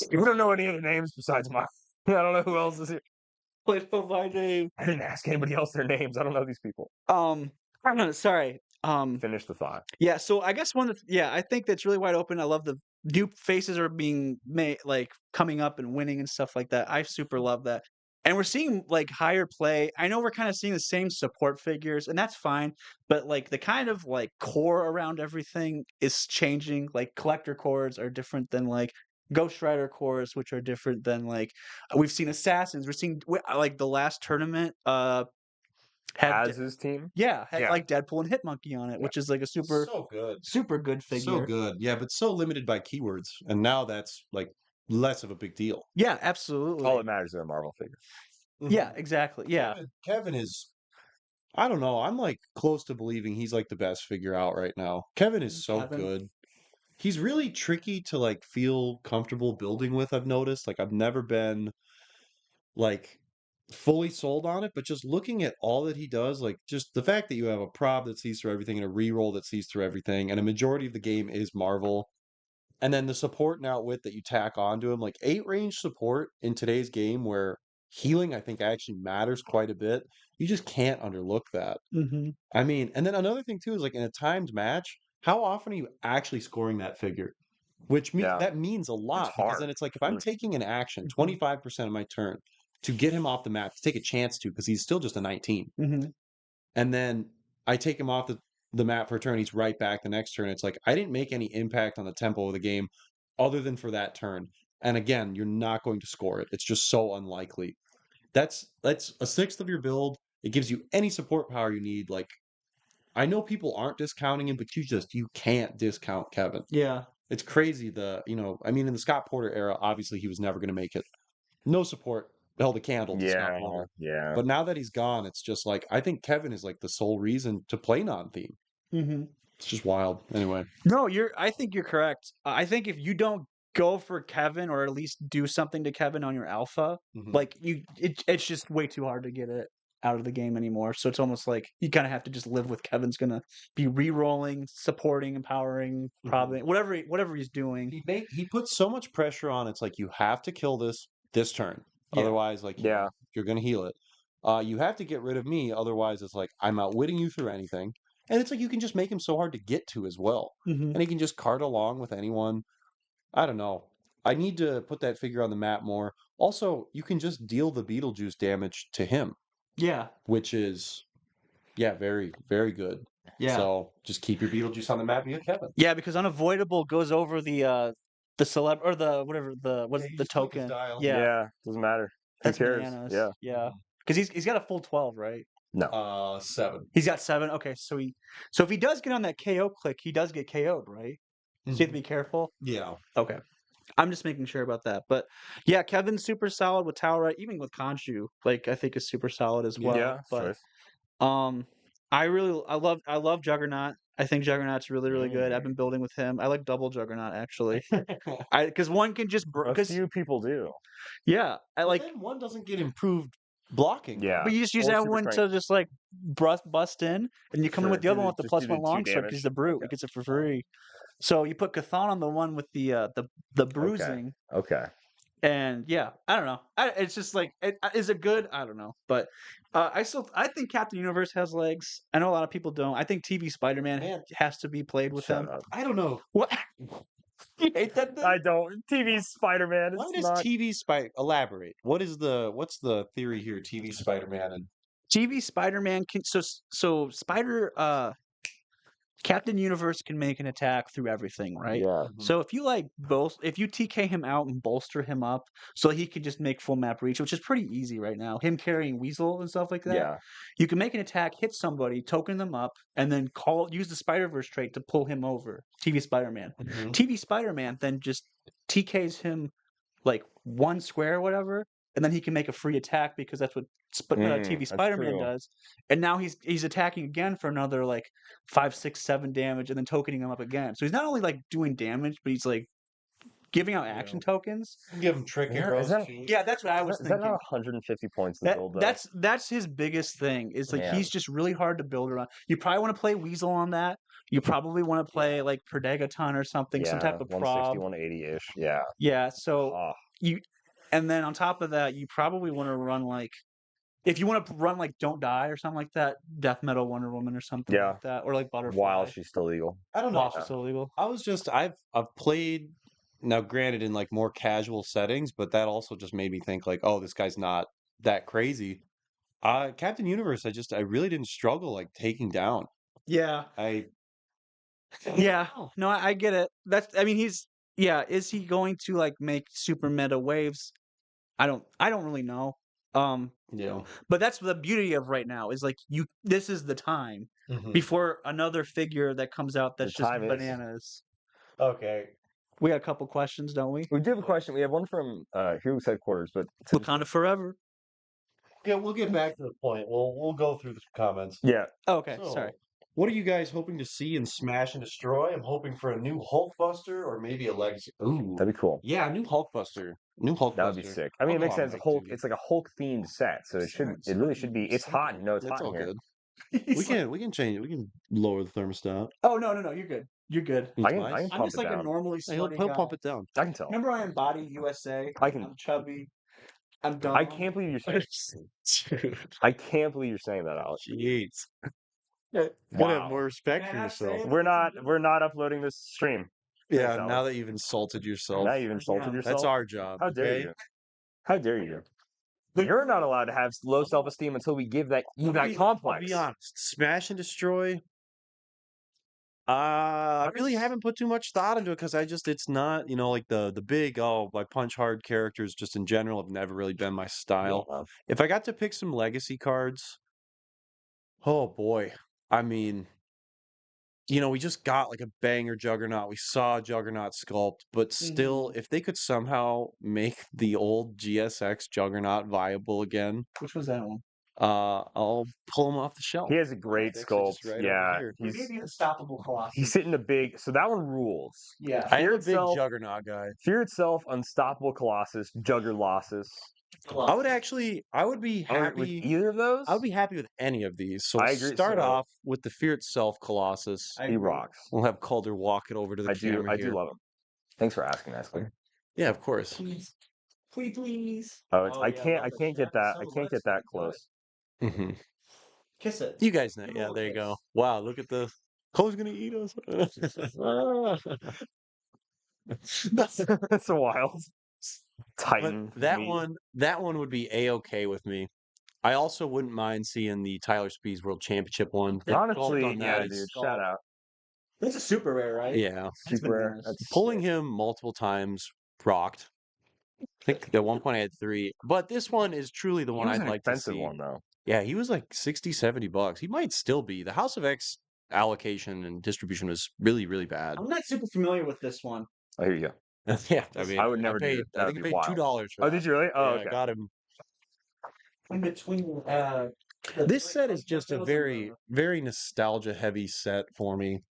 You don't know any other names besides mine. I don't know who else is here. Please put my name. I didn't ask anybody else their names. I don't know these people. I don't know, sorry. Finish the thought. Yeah, so I guess I think that's really wide open. I love the new faces are being made, like coming up and winning and stuff like that. I super love that. And we're seeing like higher play. I know we're kind of seeing the same support figures, and that's fine, but like the kind of like core around everything is changing. Like collector cores are different than like Ghost Rider cores, which are different than like we've seen assassins. We're seeing like the last tournament had As his team? had Yeah. like Deadpool and Hitmonkey on it, Yeah. which is like a super So good. super good So figure. good. Yeah, but so limited by keywords. And now that's like less of a big deal. Yeah, absolutely. All that matters is a Marvel figure. Yeah, exactly. Yeah. Kevin is, I don't know. I'm like close to believing he's like the best figure out right now. Kevin is so Kevin. good. He's really tricky to like feel comfortable building with, I've noticed. Like I've never been like fully sold on it, but just looking at all that he does, like just the fact that you have a prob that sees through everything and a reroll that sees through everything, and a majority of the game is Marvel. And then the support and outwit that you tack onto him, like 8 range support in today's game where healing I think actually matters quite a bit. You just can't underlook that. Mm-hmm. I mean, and then another thing too is like in a timed match, how often are you actually scoring that figure? Which Yeah. that means a lot because hard. then it's like if I'm taking an action Mhm. 25% of my turn to get him off the map, to take a chance to, because he's still just a 19. Mm-hmm. And then I take him off the map for a turn, he's right back the next turn. It's like I didn't make any impact on the tempo of the game other than for that turn. And again, you're not going to score it. It's just so unlikely. That's a sixth of your build. It gives you any support power you need. Like I know people aren't discounting him, but you can't discount Kevin. Yeah. It's crazy I mean in the Scott Porter era, obviously he was never going to make it. No support held a candle to Scott Yeah. Porter. Yeah. But now that he's gone, it's just like I think Kevin is like the sole reason to play non-theme. Mm-hmm. It's just wild. Anyway, No, I think you're correct. I think if you don't go for Kevin or at least do something to Kevin on your alpha, Mhm. like it's just way too hard to get it out of the game anymore. So it's almost like you kind of have to just live with Kevin's gonna be re-rolling, supporting, empowering, probably whatever he's doing. he puts so much pressure on. It's like you have to kill this turn, Yeah. otherwise, like Yeah. you're gonna heal it. You have to get rid of me, otherwise, it's like I'm outwitting you through anything. And it's like you can just make him so hard to get to as well, Mm-hmm. and he can just cart along with anyone. I don't know. I need to put that figure on the map more. Also, you can just deal the Beetlejuice damage to him, Yeah. which is, yeah, very, very good. Yeah. So just keep your Beetlejuice on the map via Kevin. Yeah, because unavoidable goes over the celeb or the whatever Yeah, you the just click his token. dial. Yeah, Doesn't matter. that's Who cares? bananas. Yeah. Yeah, because he's got a full 12, right? No. 7. He's got 7. Okay, so if he does get on that KO click, he does get KO'd, right? So you have to be careful. Yeah. Okay, I'm just making sure about that. But yeah, Kevin's super solid with Tower, even with Khonshu. Like I think is super solid as well. Yeah. But Choice. I love Juggernaut. I think Juggernaut's really really good. I've been building with him. I like double Juggernaut actually. Because one can just A few people do. yeah, I like. Then one doesn't get improved blocking. Yeah. But you just use Or that super one strength. to just like bust in, and you come in Sure, with the other do one the- with the just plus do the 1 2 longsword damage. because the brute Okay. it gets it for free. So you put Cathan on the one with the bruising, Okay. and yeah, I don't know. It's just like, is it good? I don't know, but I think Captain Universe has legs. I know a lot of people don't. I think TV Spider-Man Man. has to be played with Shut him. up. I don't know. What? You hate that thing? I don't. TV Spider-Man. Why It's does not. TV Spider elaborate? What's the theory here? TV Spider-Man and TV Spider-Man can so Spider Captain Universe can make an attack through everything, right? Yeah. So if you TK him out and bolster him up, so he can just make full map reach, which is pretty easy right now. Him carrying Weasel and stuff like that. Yeah. You can make an attack, hit somebody, token them up, and then use the Spider Verse trait to pull him over. TV Spider-Man. TV Spider-Man then just TKs him like one square or whatever, and then he can make a free attack because that's what TV that's Spider-Man true. does. And now he's attacking again for another like 5, 6, 7 damage, and then tokening him up again. So he's not only like doing damage, but he's like giving out action tokens. give him trick Is that- arrows is that- too. Yeah, that's what I was Is that thinking. not 150 points to build though? That's his biggest thing. Is like Man. he's just really hard to build around. You probably want to play Weasel on that. You probably want to play like Perdegaton or something, some type of 160, prob. 180-ish. Yeah. Yeah, so Oh, you And then on top of that, you probably want to run like if you want to run like Don't Die or something like that, Death Metal Wonder Woman or something Yeah. like that, or like While Butterfly. she's still legal. I don't know. While she's still illegal. I've played now, granted, in like more casual settings, but that also just made me think like, oh, this guy's not that crazy. Captain Universe, I really didn't struggle like taking down. Yeah. I Yeah. No, I get it. I mean is he going to like make super meta waves? I don't really know. yeah. But that's the beauty of right now is like this is the time before another figure that comes out that's just time is. bananas. Okay. We got a couple questions, don't we? We do have a question. We have one from Heroclix headquarters, but Wakanda forever. Yeah, we'll get back to the point. We'll go through the comments. yeah, Oh, okay, sorry. What are you guys hoping to see in Smash and Destroy? I'm hoping for a new Hulkbuster or maybe a Legacy. Ooh, that'd be cool. yeah, a new Hulkbuster. New Hulkbuster. That would be sick. I mean, it makes sense. Hulk. It's like a Hulk themed set, so it really should be. It's hot. You know, it's That's hot all in here. good. We can change it. We can lower the thermostat. Oh no, you're good. You're good. I can I'm pump just it like a down. normally Hey, he'll sweaty he'll guy. pump it down. I can tell. Remember I am Body USA? I can. I'm chubby. I'm dumb. I can't believe you're saying. Dude, I can't believe you're saying that, Alex. jeez. Gotta have Wow. more respect for Man, I yourself. say- We're not uploading this stream. Yeah, Thanks, now Alex. that you've insulted yourself, Now you've insulted Yeah. yourself. that's our job. How dare okay? you? How dare you? You're not allowed to have low self-esteem until we give that complex. I'll be honest. Smash and Destroy. I really haven't put too much thought into it because it's not, like the big, I punch hard characters just in general have never really been my style. Yeah. If I got to pick some legacy cards, oh boy. I mean, we just got like a banger Juggernaut. We saw a Juggernaut sculpt, but still, if they could somehow make the old GSX Juggernaut viable again, Which was that one? I'll pull him off the shelf. He has a great Fix it sculpt. just right over Yeah, here. Maybe Unstoppable Colossus. he's sitting a big. So that one rules. Yeah. I am Fear a big itself, Juggernaut guy. Fear itself, Unstoppable Colossus, Juggerlossus. I would be With happy. either of those, I would be happy with any of these. So I we'll agree, start so- off with the Fear itself Colossus. he rocks. We'll have Calder walk it over to the camera I here. do love him. Thanks for asking, nicely. Yeah, of course. Please. Oh, I can't get that. I can't get that close. hmm Kiss it. You guys know. Give a Yeah, little there you kiss. go. Wow, look at the. Cole's gonna eat us. That's a wild Titan. But that meat. one would be a-okay with me. I also wouldn't mind seeing the Tyler Speeds World Championship one. The Honestly, sculpt on yeah, that is- dude. Shout out. That's a super rare, right? Yeah, That's Super rare. bananas. That's pulling sick. him multiple times rocked. I think at one point I had 3, but this one is truly the He one was I'd an like to expensive see. one though. Yeah, he was like 60, $70. He might still be. The House of X allocation and distribution was really, really bad. I'm not super familiar with this one. Oh, here you go. Yeah, I mean, I would never do paid. it. I That'd think I be paid wild. $2 for Oh, that. did you really? Oh, Yeah, okay. I got him. In between. This set is just a very, very nostalgia heavy set for me.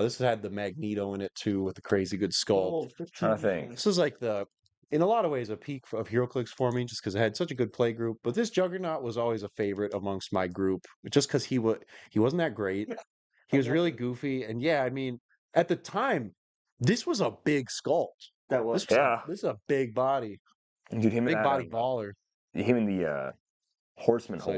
This had the Magneto in it too, with the crazy good sculpt. Trying to think. This is like in a lot of ways, a peak of HeroClix for me, just because it had such a good play group. But this Juggernaut was always a favorite amongst my group, just because he wasn't that great. He was really goofy, and yeah, I mean, at the time, this was a big sculpt. That was. This is a big body, Dude, him big and body baller. him and the Horseman So Hulk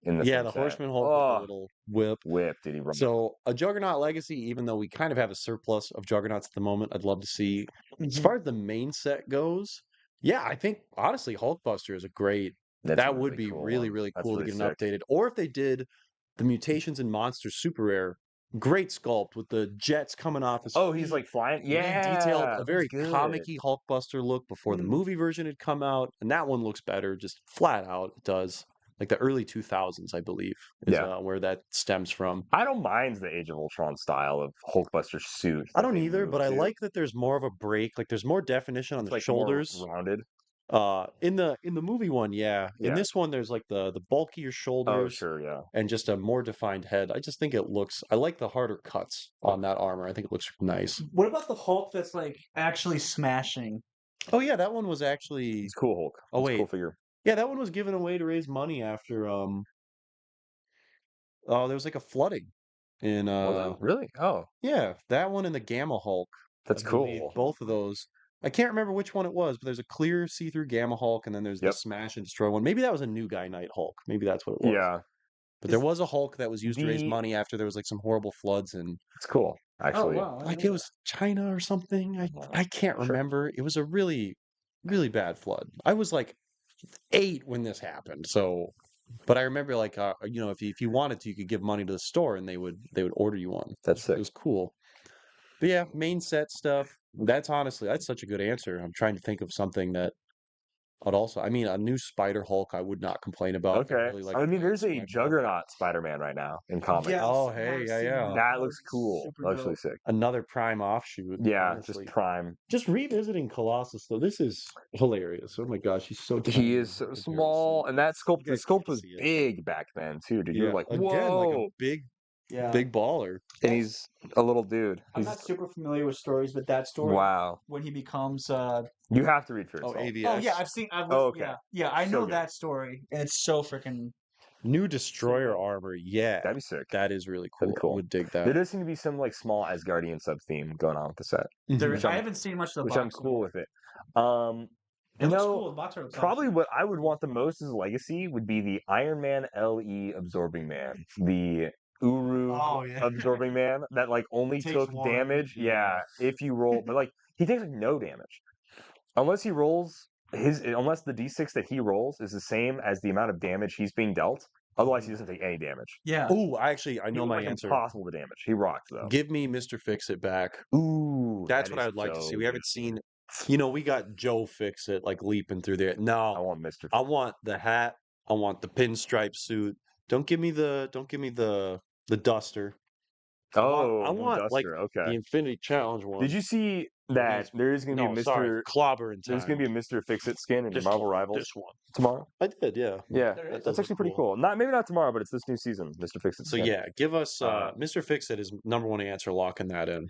yeah, in the yeah, same the set. Horseman Hulk with the little whip. Whip, did he run? So a Juggernaut Legacy, even though we kind of have a surplus of Juggernauts at the moment, I'd love to see. As far as the main set goes, yeah, I think honestly Hulkbuster is a great. That would be cool really, one. really That's cool really to get an sick. updated. Or if they did the Mutations and Monsters Super Rare, great sculpt with the jets coming off his Oh, he's feet. like flying. Really Yeah, detailed, a that's very good. comic-y Hulkbuster look before the movie version had come out, and that one looks better, just flat out. It does. Like the early 2000s, I believe, is where that stems from. I don't mind the Age of Ultron style of Hulkbuster suit. I don't either, but I like that there's more of a break. Like there's more definition on the shoulders. More rounded. In the movie one, yeah. In this one, there's like the bulkier Oh, shoulders. sure, yeah. And just a more defined head. I just think it looks. I like the harder cuts on that armor. I think it looks nice. What about the Hulk that's like actually smashing? Oh yeah, that one was actually. It's cool Hulk. Oh It's wait, a cool figure. Yeah, that one was given away to raise money after oh, there was like a flooding in Was it? Really? Oh, yeah, that one and the Gamma Hulk. that's I believe cool. Both of those I can't remember which one it was, but there's a clear see-through Gamma Hulk, and then there's the Yep. Smash and Destroy one. Maybe that was a New Guy Night Hulk. Maybe that's what it was. Yeah. But Is there was a Hulk that was used to raise the money after there was like some horrible floods and It's cool, Oh actually. wow, I like didn't it know was China or something. I can't Sure. remember. It was a really, really bad flood. I was like 8 when this happened. So, but I remember like you know, if you wanted to, you could give money to the store and they would order you one. That's It sick. was cool. But yeah, main set stuff. That's such a good answer. I'm trying to think of something that I'd also. I mean, a new Spider Hulk I would not complain about. I Okay. really like I mean, there's a Spider-Man. Juggernaut Spider-Man right now in comics. Yes, Oh, I hey, have yeah, seen yeah. that. That looks cool. super That looks really dope. sick. Another Prime offshoot. Yeah, honestly. just prime. Just revisiting Colossus though, this is hilarious. Oh my gosh, he's so He tiny is in so comparison. small, and that sculpt, You the guys sculpt can't was see it. big back then too, dude. You were Yeah, like, again, like a whoa, Yeah. big baller. and he's a little dude. I'm He's not super familiar with stories, but that story wow. when he becomes You have to read for Oh, yourself. oh yeah, AVX. Oh, okay. yeah, I So know good. that story, and it's so freaking New Destroyer dope. armor. Yeah, That'd be sick. that is really That'd cool. be I cool. would dig There that. does seem to be some like small Asgardian sub theme going on with the set, There, which I I'm haven't seen much of the which box. I'm cool with it. Um, It you looks know, cool. The box art looks probably awesome. what I would want the most as a legacy would be the Iron Man LE Absorbing Man, the Uru Oh, yeah. Absorbing Man that like only Takes took one, damage. Yeah, if you roll, but like he takes like no damage unless he rolls unless the d6 that he rolls is the same as the amount of damage he's being dealt. Otherwise, he doesn't take any damage. Yeah. Oh, I He know was, my like answer. impossible to damage. He rocked though. Give me Mr. Fix It back. Ooh, That's that what I is would like to so see. We good. haven't seen, you know, we got Joe Fix It like leaping through there. I No, want Mr. I want the hat. I want the pinstripe suit. Don't give me the duster. I Oh, the want like Duster. Okay. the Infinity Challenge one. Did you see where that he's- there is going to be a No, sorry, Mr. clobber in time. There's going to be a Mr. Fix-It skin in your This Marvel one, Rivals this one. tomorrow? I did, yeah. Yeah, There is. that's does actually look pretty cool. cool. Not maybe not tomorrow, but it's this new season, Mr. Fix-It So skin. yeah, give us Uh, Mr. Fix It is number one answer. Locking that in.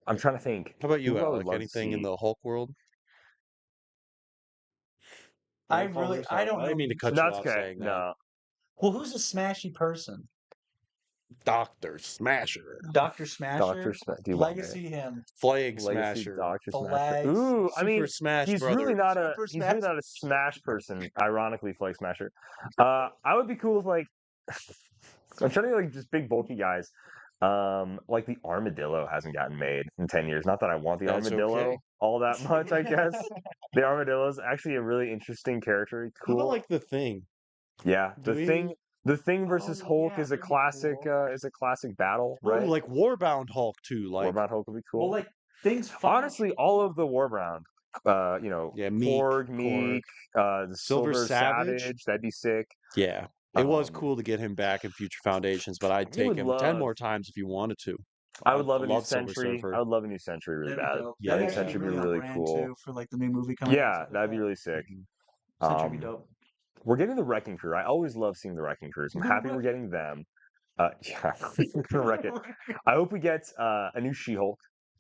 I'm trying to think. How about you, who I would Alec? love to Anything in see. the Hulk world? I Don't call really, yourself- I don't I didn't know. mean to cut you That's off okay. saying that. No. Well, who's a smashy person? Doctor Smasher, Dr. Smasher? Dr. Do you want it? Legacy him. Flag Legacy Smasher, Dr. Smasher. Flag Ooh, I mean, Super Smash he's Brothers. really not a Super he's really Smash. not a Smash person. Ironically, Flag Smasher. I would be cool with like I'm trying to like just big bulky guys. Like the armadillo hasn't gotten made in 10 years. Not that I want the That's armadillo okay. all that much, I guess. The armadillo is actually a really interesting character. How about Cool. like the Thing? Yeah, Do we- the thing versus Oh, Hulk yeah, is a that'd be classic cool. battle, Oh, right? like Warbound Hulk too. Like Warbound Hulk would be cool. Well, like things. fun- Honestly, all of the Warbound, yeah, Meek, Korg, Meek, the Silver Silver Savage. Savage, that'd be sick. yeah, it was Um, cool to get him back in Future Foundations, but I'd I take would him 10 love- more times if you wanted to. I would love a new love Silver Sentry. Surfer. I would love a new Sentry really That'd be bad. dope. Yeah, I That'd think actually Sentry would be on really brand, cool. too, for like the new movie coming. out and Yeah, stuff like that'd be that. really sick. Sentry would be dope. We're getting the Wrecking Crew. I always love seeing the Wrecking Crews. I'm happy we're getting them. Yeah, we're gonna wreck it. I hope we get a new She-Hulk.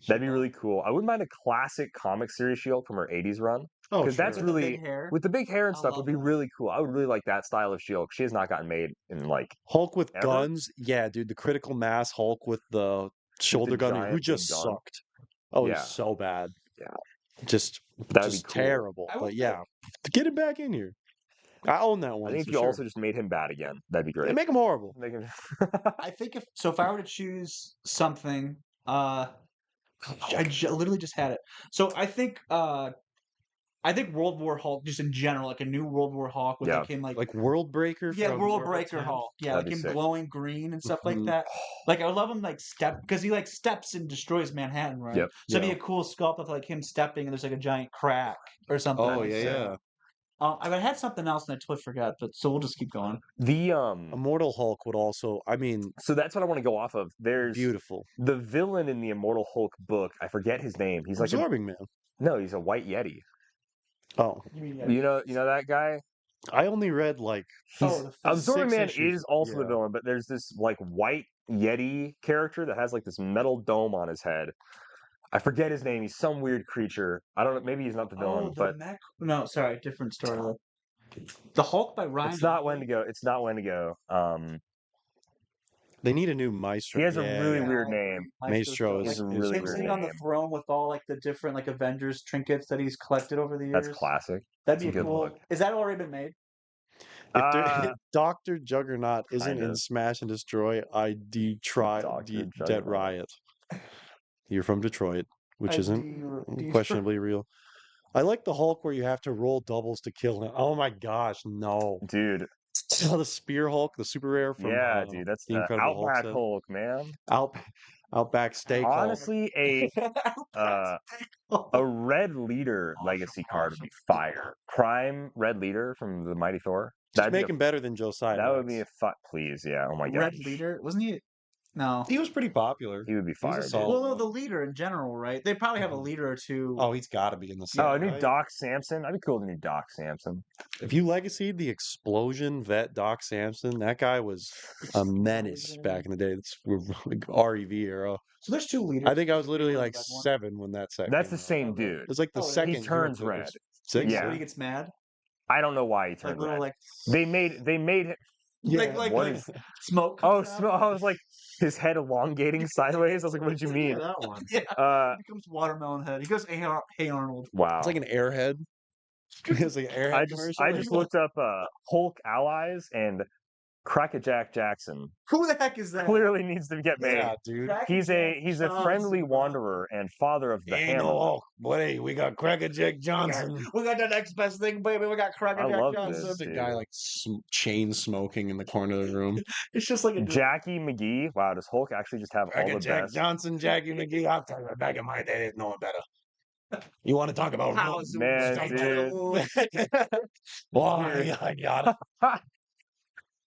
That'd be really cool. I wouldn't mind a classic comic series She-Hulk from her 80s run. Oh, Because that's With the really big hair. with the big hair and I stuff love would be that. really cool. I would really like that style of She-Hulk. She has not gotten made in like Hulk with Ever? guns. Yeah, dude, the critical mass Hulk with the shoulder gun, giant who big just gun. sucked. Oh, Yeah. he's so bad. Yeah. Just, That'd be just cool. terrible. I But would yeah, get him back in here. I own that I one. think if for you sure. also just made him bad again, that'd be Yeah, great. make him horrible. Make him I think if I were to choose something, literally just had it. So I think World War Hulk, just in general, like a new World War Hulk with Yeah. like him like Like World Breaker. yeah, from World Marvel Breaker 10. Hulk. Yeah, That'd like be him sick. glowing green and stuff like Mhm. that. Like I would love him like step because he like steps and destroys Manhattan, right? Yep. So it'd Yeah. be a cool sculpt of like him stepping and there's like a giant crack or something. Oh, like yeah, that. yeah. I had something else and I totally forgot, but so we'll just keep going. the Immortal Hulk would also, I mean, So that's what I want to go off of. There's beautiful. the villain in the Immortal Hulk book. I forget his name. He's like Absorbing Man. no, he's a white Yeti. Oh, You know that guy. I only read like He's Absorbing 6 Man issues. is also the Yeah. villain, but there's this like white Yeti character that has like this metal dome on his head. I forget his name. He's some weird creature. I don't know. Maybe he's not the villain, but No, sorry, different story. The Hulk by Ryan. it's not Wendigo. It's not Wendigo. They need a new Maestro. He has a Yeah, really yeah. weird name. Maestro He has is, a is really him weird sitting cool. on the name. throne with all like the different like Avengers trinkets that he's collected over the That's years. classic. That'd It's be a a good cool. look. Is that already been made? If Uh, Doctor Juggernaut isn't kind in of. Smash and Destroy, I Dr. Dead Juggernaut. Riot. You're from Detroit, which I isn't questionably real. I like the Hulk where you have to roll doubles to kill him. Oh my gosh, no! Dude, The Spear Hulk, the super rare from yeah, dude, that's the the Incredible Hulk Outback set. Hulk, man. Outback Steak Hulk. Honestly, a Red Leader legacy card would be fire. Prime Red Leader from the Mighty Thor. Just make him better than Josiah. That would be a please, yeah. Oh my god. Red Leader, wasn't he? No, He was pretty popular. He would be He was a fire, dude. solid well, no, one. the leader in general, right? They probably have a Mhm. leader or two. Oh, he's got to be in the set. No, a new right? Doc Samson. That'd be cool to new Doc Samson. If you legacied the explosion vet Doc Samson, that guy was a menace back in the day. It's like REV era. So there's two leaders. I think I was the literally blue and like the red one. 7 when that set That's came the out. same Oh, really? dude. It's like the Oh, yeah. second. He turns Heroclix. red. Six? Yeah. When he gets mad, I don't know why he like turned little red. like They made him. Yeah. like What like is- smoke. Oh, Comes out. I was like, his head elongating sideways. I was like, what did you mean? that one. Yeah, Uh, he becomes watermelon head. He goes, hey Arnold. wow. It's like an airhead. It's like an airhead commercial. I just looked up Hulk allies and Crackajack Jackson Who the heck is that? clearly needs to get made. Yeah, dude. He's a Johnson, friendly bro. wanderer and father of the Ain't hammer. no Hulk, but hey, we got Crackerjack Johnson. We got the next best thing, baby. We got Cracker I Jack love Johnson. this. The dude. guy like chain smoking in the corner of the room. It's just like a Jackie McGee. Wow, does Hulk actually just have all the Crackerjack best? Johnson, Jackie McGee. I'll tell you, back in my day, no one better. You want to talk about house. Man, dude. Why? I got it.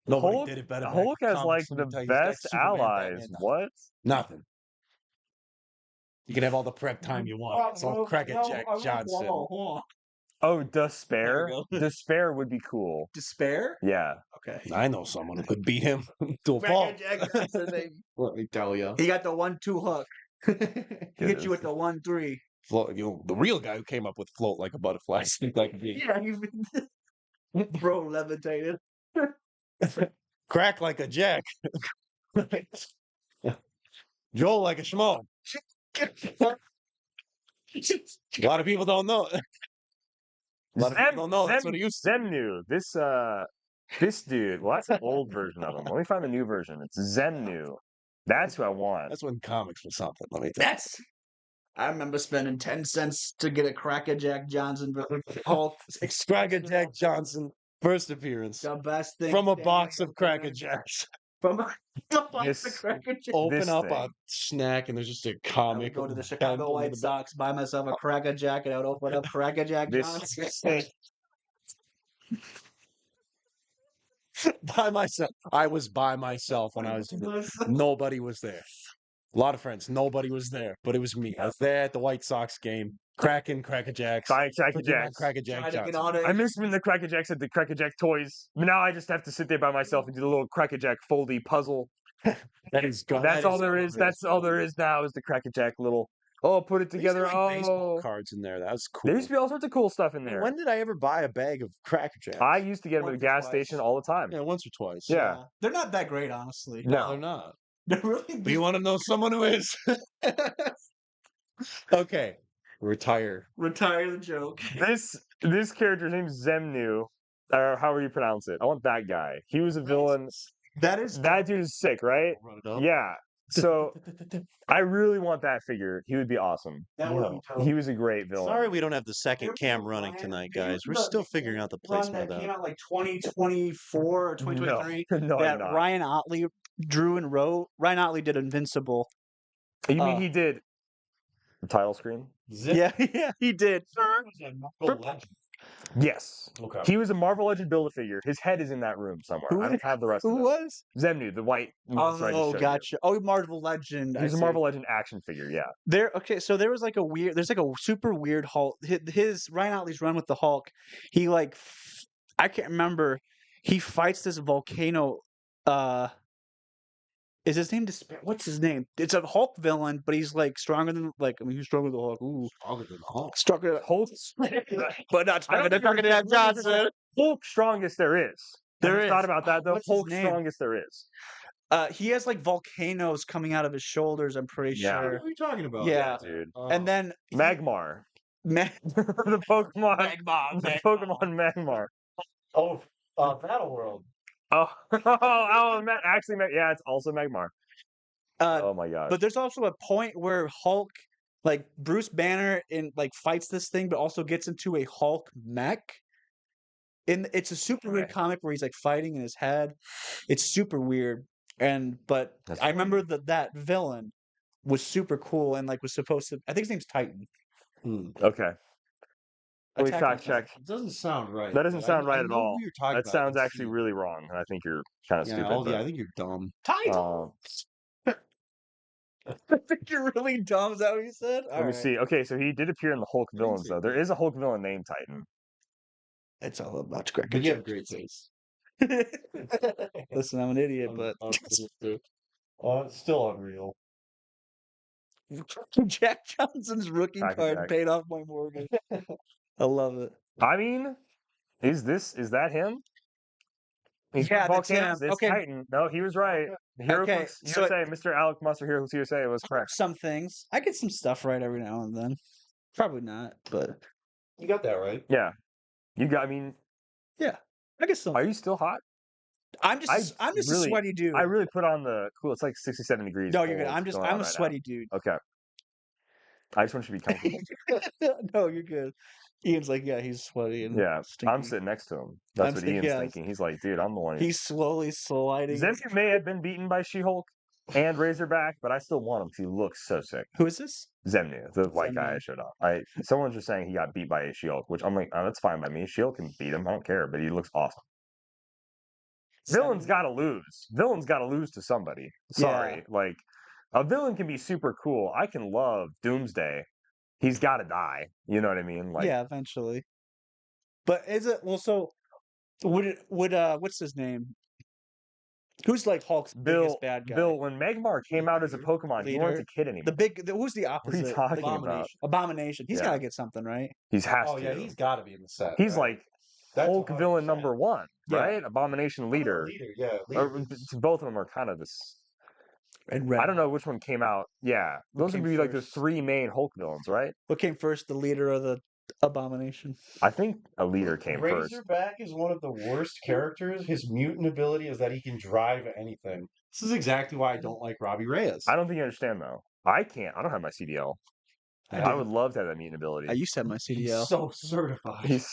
Nobody Hulk, did it better. Hulk has like the best allies. What? Nothing. You can have all the prep time you want. It's all Crackerjack Johnson. Oh, There Despair. we go. Despair would be cool. Despair? Yeah. Okay. I know someone who could beat him to a Cracker fault. Jack Johnson, baby. Let me tell you. He got the 1-2 hook. He hit you with the 1-3. Float, the real guy who came up with float like a butterfly, speak like a bee, Yeah, bro levitated. crack like a jack, Joel like a schmo. A lot of people don't know. A lot of people don't know. That's what he used to. Zemnu. This dude. Well, that's an old version of him. Let me find the new version. It's Zemnu. That's who I want. That's when comics was something. Let me tell you. That's. I remember spending 10 cents to get a Cracker Jack Johnson Hulk. Crackerjack Johnson, first appearance The best thing. from a standing box of up Cracker there. Jacks. From a box This- of Cracker Jack. Open This up a thing. snack and there's just a I would comic. go to the bent Chicago under White the Sox, buy myself a Cracker Jack, and I would open up Cracker Jack This Johnson. by myself. I was by myself when I was doing it. Nobody was there. A lot of friends. Nobody was there, but it was me. I was there at the White Sox game, cracking Cracker Jacks. Buying Cracker picking my Jacks. Cracker Jack Trying to get Johnson. on it. I miss when the Cracker Jacks had the Cracker Jack toys. Now I just have to sit there by myself and do the little Cracker Jack foldy puzzle. That is good. That's all there is. That's all there is now is the Cracker Jack little. Oh, put it They used to together. have, like, baseball Oh, cards in there. That was cool. there used to be all sorts of cool stuff in there. When did I ever buy a bag of Cracker Jacks? I used to get them at Once the or gas twice. station all the time. Yeah, once or twice. Yeah. They're not that great, honestly. No. They're not. They're really. But you want to know someone who is? Okay. Retire. Retire the joke. This character's name's Zemnu, or however you pronounce it. I want that guy. He was a villain. That is. That dude is sick, right? Run it up. Yeah. So I really want that figure. He would be awesome. That would be dope. He was a great villain. Sorry we don't have the second There was cam a running brand- tonight, there guys. We're was a still figuring out the One placement that of came that. out like 2024 or 2023 No, that I'm not. Ryan Otley drew and wrote. Ryan Otley did Invincible. You mean uh, he did the title screen? Yeah, yeah, he did. Yes. Okay. He was a Marvel Legend Build-A-Figure. His head is in that room somewhere. Who I don't have the rest Who of it. was? Zemnu, the white monster I just Oh, showed you. gotcha. Oh, Marvel Legend. I He's a see. Marvel Legend action figure, yeah. There. Okay, so there was like a weird. There's like a super weird Hulk. His Ryan Otley's run with the Hulk. He like, I can't remember. He fights this volcano. Is his name Despair? What's his name? It's a Hulk villain, but he's like stronger than he's stronger than the Hulk. Ooh, Stronger than Hulk. stronger than Hulk, but not I stronger don't than think Dr. Jack Johnson. Hulk strongest there is. There Have you thought is. about that though? What's his Hulk name? strongest there is. He has like volcanoes coming out of his shoulders. I'm pretty Yeah. sure. What are you talking about? Yeah. dude. And then Magmar. Ma- The Pokemon. Magmar, The Magmar. Pokemon Magmar. Oh, Battle World. Oh, actually, yeah, it's also Magmar. Oh my gosh. But there's also a point where Hulk, like Bruce Banner, like fights this thing, but also gets into a Hulk mech. And it's a super weird Right. comic where he's like fighting in his head. It's super weird. But That's I remember that villain was super cool and like was supposed to. I think his name's Titan. Okay. Let me Attack on fact check. It doesn't sound right. That doesn't but sound right I at know all. who you're talking That about. sounds actually really wrong, and I think you're kind of Yeah, stupid. But, I think you're dumb. Titan. I think you're really dumb. Is that what you said? let me see. Okay, so he did appear in the Hulk villains, say though. There is a Hulk villain named Titan. It's all about But Gregor. you have great taste. Listen, I'm an idiot, but It's still unreal. Jack Johnson's rookie Fact card check. paid off my mortgage. I love it. I mean, is that him? He's Yeah, that's volcanoes. him. It's Okay. Titan. No, he was right. Okay, Heroclix so USA, Mr. Alec Musser Heroclix USA was correct. some things. I get some stuff right every now and then. Probably not, but You got that right. Yeah, you got. I mean, yeah, I get some. are you still hot? I'm just a really- sweaty dude. I really put on the cool. It's like 67 degrees. No, you're good. cold I'm going on a right sweaty dude. now. Okay. I just want you to be comfortable. No, you're good. Ian's like, yeah, he's sweaty and Yeah, stinky. I'm sitting next to him. That's I'm what saying, Ian's yeah. thinking. He's like, dude, I'm the one. He's slowly sliding. Zemke may have been beaten by She-Hulk and Razorback, but I still want him because he looks so sick. Who is this? Zemnu, the white guy I Zemnu. showed off. Someone's just saying he got beat by a She-Hulk, which I'm like, oh, that's fine by me. She-Hulk can beat him. I don't care, but he looks awesome. Villain's got to lose. Villain's got to lose to somebody. Sorry. Yeah. Like, a villain can be super cool. I can love Doomsday. He's got to die. You know what I mean? Like, Yeah, eventually. But is it well? So would what's his name? Who's like Hulk's biggest bad guy? Bill, when Magmar came out as a Pokemon, he wasn't Leader. a kid anymore. Who's the opposite? What are you talking The about? Abomination. He's Yeah. got to get something, right? He's has Oh to. yeah, he's got to be in the set. He's right? like That's Hulk villain 100%. number one, Yeah. right? Abomination leader. Yeah, Or, leader. both of them are kind of this. And Red. I don't know which one came out. Yeah, those would came be like the first? three main Hulk villains, right? What came first? The leader or the Abomination? I think a leader came first. Razorback is one of the worst characters. His mutant ability is that he can drive anything. This is exactly why I don't like Robbie Reyes. I don't think you understand though. I can't. I don't have my CDL. I would love to have that mutant ability. I used to have my He's CDL. so certified. He's,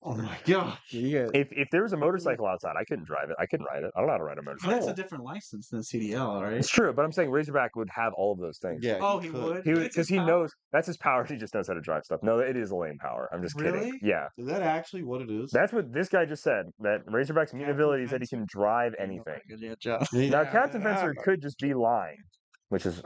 Oh my god. Yeah, if there was a motorcycle outside, I couldn't drive it. I couldn't ride it. I don't know how to ride a motorcycle. that's a different license than CDL, right? It's true, but I'm saying Razorback would have all of those things. Yeah. Oh, he would. He That's because his he power? knows that's his power. He just knows how to drive stuff. No, it is a lame power. I'm just Really? kidding. Yeah, Is that actually what it is? that's what this guy just said. That Razorback's mutant Captain ability is that he can drive Oh, anything. yeah, John. Now, Captain Fencer could just be lying, which is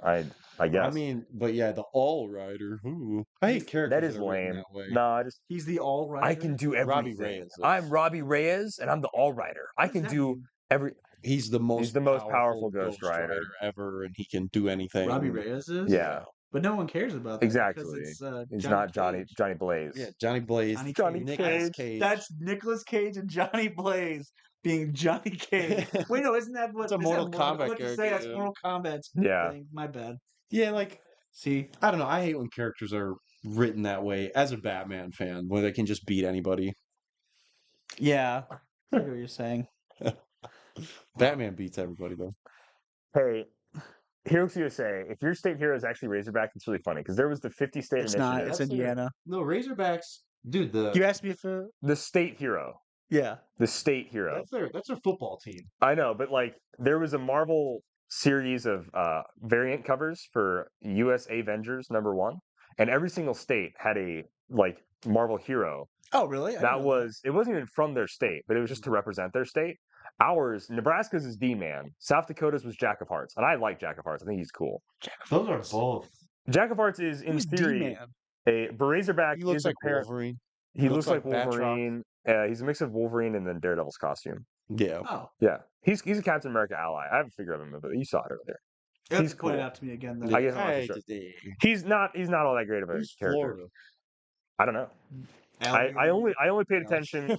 I guess I mean, but yeah, the All Rider. Ooh, I hate characters that is are written lame. that way. No, I just He's the all right. I can do Robbie everything. Reyes is. I'm Robbie Reyes, and I'm the All Rider. I can do every. He's the most powerful Ghost Rider ever, and he can do anything. Robbie Reyes is. Yeah, But no one cares about that. exactly. Because it's, He's not Johnny Blaze. Yeah, Johnny Blaze. Johnny Nicolas Cage. Cage. That's Nicolas Cage and Johnny Blaze being Johnny Cage. Wait, no, isn't that what? It's a is that Mortal Kombat I was to say that's character, yeah. Mortal Kombat's Yeah. thing. My bad. Yeah, like See, I don't know. I hate when characters are written that way. As a Batman fan, where they can just beat anybody. yeah, I get what you're saying. Batman beats everybody though. Hey, Heroclix USA. If your state hero is actually Razorback, it's really funny because there was the 50 state It's initiative. not. It's That's Indiana. No, Razorbacks, dude. You asked me if. The state hero. Yeah. The state hero. That's their football team. I know, but like there was a Marvel series of variant covers for USA Avengers #1, and every single state had a like Marvel hero. Oh, really? That was it wasn't even from their state, but it was just to represent their state. Ours, Nebraska's is D-Man. South Dakota's was Jack of Hearts, and I like Jack of Hearts. I think he's cool. Those are both. Jack of Hearts is in Who's theory D-Man? a Razorback. He looks is like a parent. Wolverine. He looks like Batroc. Wolverine. He's a mix of Wolverine and then Daredevil's costume. Yeah. Oh, Yeah, he's a Captain America ally. I have a figure of him, but you saw it earlier. you have He's to point it cool. out to me again. Then. I guess I'm not for sure. He's not all that great of a Who's character. Florida? I don't know. I only paid Yeah. attention.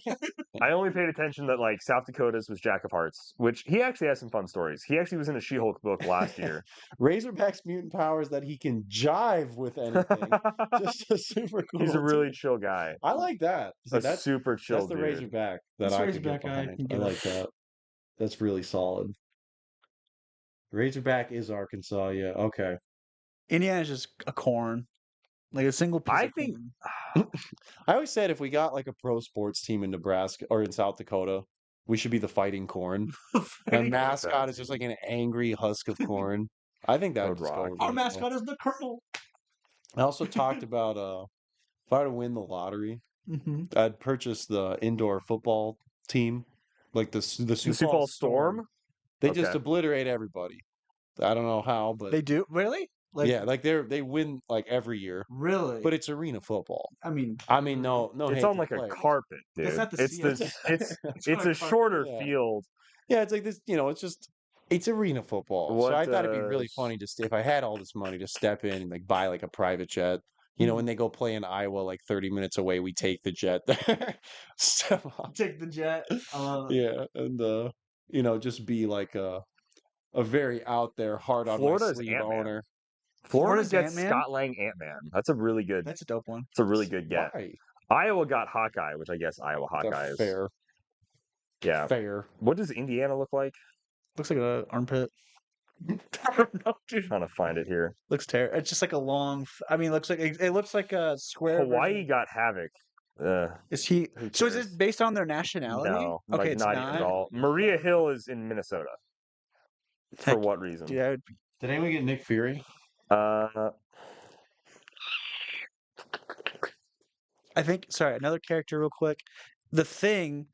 I only paid attention that like South Dakota's was Jack of Hearts, which he actually has some fun stories. He actually was in a She-Hulk book last year. Razorback's mutant power is that he can jive with anything. Just a super cool. He's a really dude. chill guy. I like that. See, A super chill that's the dude. Razorback that That's the I could get Razorback I behind. can I get like that. That's really solid. Razorback is Arkansas. Yeah. Okay. Indiana's just a corn, like a single piece I of think corn. I always said if we got like a pro sports team in Nebraska or in South Dakota, we should be the Fighting Corn. The mascot is just like an angry husk of corn. I think that That would would just go rock. over Our well. mascot is the Colonel. I also talked about if I were to win the lottery, Mm-hmm. I'd purchase the indoor football team, like the The Sioux Sioux Falls Falls Storm. Storm. They just Okay. obliterate everybody. I don't know how, but They do really yeah, like they win like every year, really. but it's arena football. I mean, I mean, no It's hate on to like a players. carpet, dude. That's not the It's this. CS. It's a shorter Yeah. field. Yeah, it's like this, it's just it's arena football. So What I thought it'd be really funny just if I had all this money to step in and like buy like a private jet. When they go play in Iowa like 30 minutes away, we take the jet there. Step on. take the jet. Yeah, and just be like a very out there, hard on my Florida's sleeve Ant-Man. owner. Florida Florida's gets Ant-Man? Scott Lang Ant-Man. That's a really good. That's a dope one. It's a really good get. Why? Iowa got Hawkeye, which I guess Iowa Hawkeye is. Fair. Yeah. Fair. What does Indiana look like? Looks like an armpit. I don't know, dude. Trying to find it here. Looks terrible. It's just like a long. It looks like it looks like a square. Hawaii version. got Havoc. Is he? Who So is cares? this based on their nationality? No, Okay, like it's not even at all. Maria Hill is in Minnesota. For Heck, what reason? Dude, I would Did anyone get Nick Fury? I think. Sorry, another character, real quick. The Thing,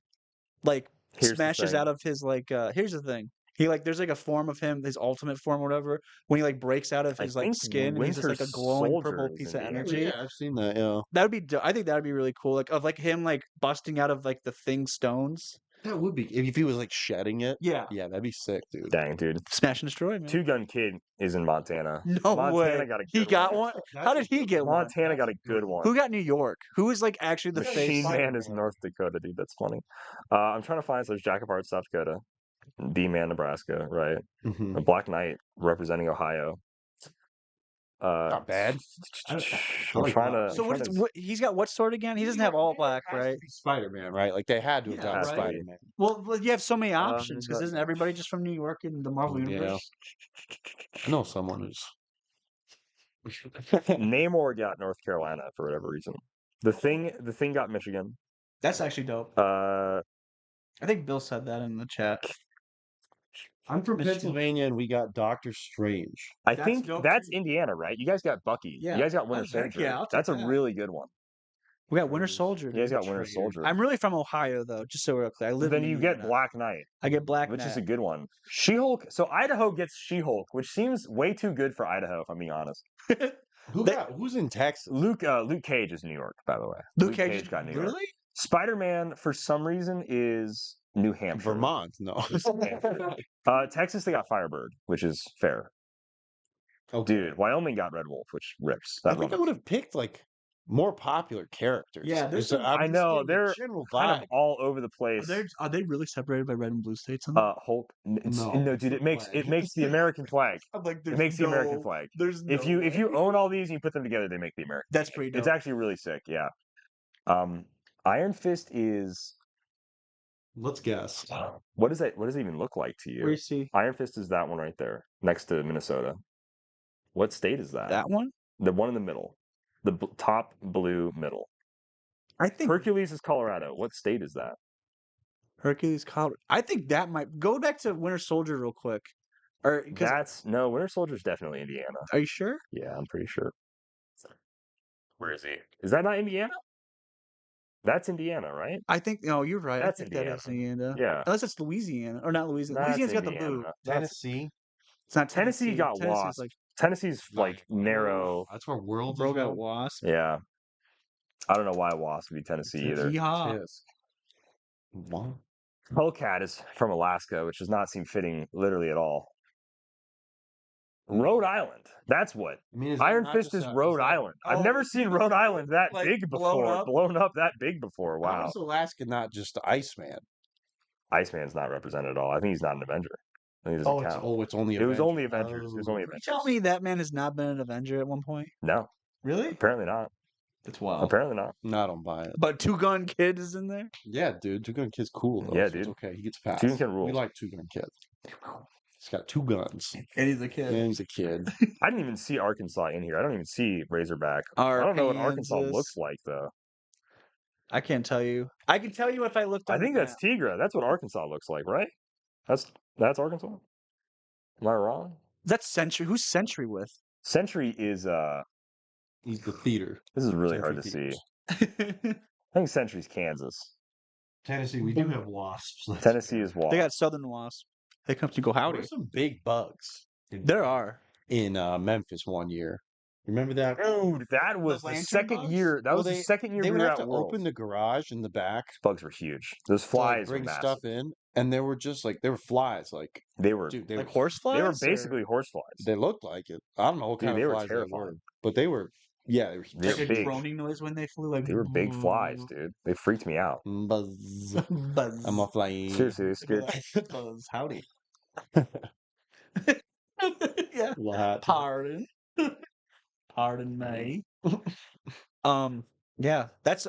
like Here's the smashes thing. out of his like. Here's the thing. He like there's like a form of him, his ultimate form or whatever. When he like breaks out of I his like think skin, and he's just Winter like a glowing Soldier purple is piece in of the energy. Yeah, I've seen that. Yeah, That would be. I think that would be really cool. Like of like him like busting out of like the Thing stones. that would be if he was like shedding it. Yeah. Yeah, that'd be sick, dude. Dang, dude. Smash and destroy, man. Two Gun Kid is in Montana. No Montana way. got a He good got one. one. How did he get one? Montana got a good one. Who got New York? Who is like actually the Machine face? Man is North Dakota, dude. That's funny. I'm trying to find. So there's Jack of Hearts, South Dakota. B-Man, Nebraska, right? Mhm. A Black Knight representing Ohio. Not bad. I'm like trying that. to. So what? He's got what sword again? He doesn't have all black, right? Spider-Man, right? Like they had to have Yeah, done right. Spider-Man. Well, you have so many options because but- isn't everybody just from New York in the Marvel Yeah. universe? I know someone who's. Namor got North Carolina for whatever reason. The thing got Michigan. That's actually dope. Uh, I think Bill said that in the chat. I'm from Michigan. Pennsylvania, and we got Doctor Strange. I That's think dope, that's too. Indiana, right? You guys got Bucky. Yeah. You guys got Winter Heck Soldier. yeah, I'll take That's a that. really good one. We got Winter Soldier. You guys dude. got Winter Soldier. I'm really from Ohio though, just so we're clear. I live Then in you get Indiana. Black Knight, I get Black which Knight. is a good one. She-Hulk. So Idaho gets She-Hulk, which seems way too good for Idaho, if I'm being honest. Who's in Texas? Luke Cage is New York, by the way. Luke Cage got New York. really? Spider-Man, for some reason, is New Hampshire. Vermont, no. Texas, they got Firebird, which is fair. Okay. Dude, Wyoming got Red Wolf, which rips. I That think I runs. would have picked like more popular characters. Yeah, there's some- I know, they're general kind vibe. of all over the place. Are they really separated by red and blue states? Hulk. No, No, it's dude, the it makes flag. the American flag. I'm like, It makes the American flag. There's If you own all these and you put them together, they make the American. That's pretty dope. It's actually really sick. Yeah. Iron Fist is. Let's guess. What does that even look like to Where you you? see Iron Fist is that one right there, next to Minnesota. What state is that? that one? The one in the middle, the top blue middle. I think Hercules is Colorado. What state is that? Hercules, Colorado. I think that might go back to Winter Soldier real quick. Or because Winter Soldier's definitely Indiana. are you sure? Yeah, I'm pretty sure. Where is he? Is that not Indiana? That's Indiana, right? I think no, you're right. That's I think that is Indiana. Yeah. Unless it's Louisiana or not Louisiana. That's Louisiana's got the Indiana. blue. Tennessee. It's not Tennessee got Tennessee's Wasp. like Tennessee's like narrow. That's where Worlds bro is got from? Wasp. Yeah. I don't know why Wasp would be Tennessee either. Yeehaw. Yes. What? Hellcat is from Alaska, which does not seem fitting literally at all. Rhode Island. That's what. I mean, is that Iron not Fist just is a- Rhode that- Island. I've Oh, never seen Rhode Island that like, big blown before. up? Blown up that big before. How Wow. is Alaska not just the Iceman? Iceman's not represented at all. I think he's not an Avenger. I think he doesn't count. It's only It was Avengers. only Avengers. It was only You Avengers. tell me that man has not been an Avenger at one point? No, Really? apparently not. That's wild. Apparently not. No, I don't buy it. But Two Gun Kid is in there? Yeah, dude, Two Gun Kid's cool though. Yeah, so it's dude. okay, he gets passed. Two Gun Kid We rules. like Two Gun Kid. He's got 2 guns. And he's a kid. And he's a kid. I didn't even see Arkansas in here. I don't even see Razorback. I don't know what Arkansas Arkansas. looks like though. I can't tell you. I can tell you if I looked on I think the that's Tigra. That's what Arkansas looks like, right? That's Arkansas. Am I wrong? That's Century. Who's Century with? Century is He's the theater. this is really Century hard to Theaters. see. I think Century's Kansas. Tennessee, we do have wasps. Tennessee is Wasp. They got Southern Wasp. They come to go howdy. There's some big bugs There are. in Memphis one year. Remember that? Dude, that was the lantern second bugs? year. That Well, was the second year They we would were have at to Worlds. open the garage in the back Bugs were huge. Those to like, flies were bring massive. stuff in, and they were just like they were flies. Like, They were dude, Like horseflies? they were basically horseflies. they looked like it. I don't know what Dude, kind they of were flies they were, terrifying. but they were. Yeah, they were They're Like a big. droning noise when they flew. Like They were big flies, dude. They freaked me out. Buzz. Buzz. I'm a fly. Seriously, they scared. Buzz. Howdy. Yeah. What? Pardon. Pardon me. Yeah. That's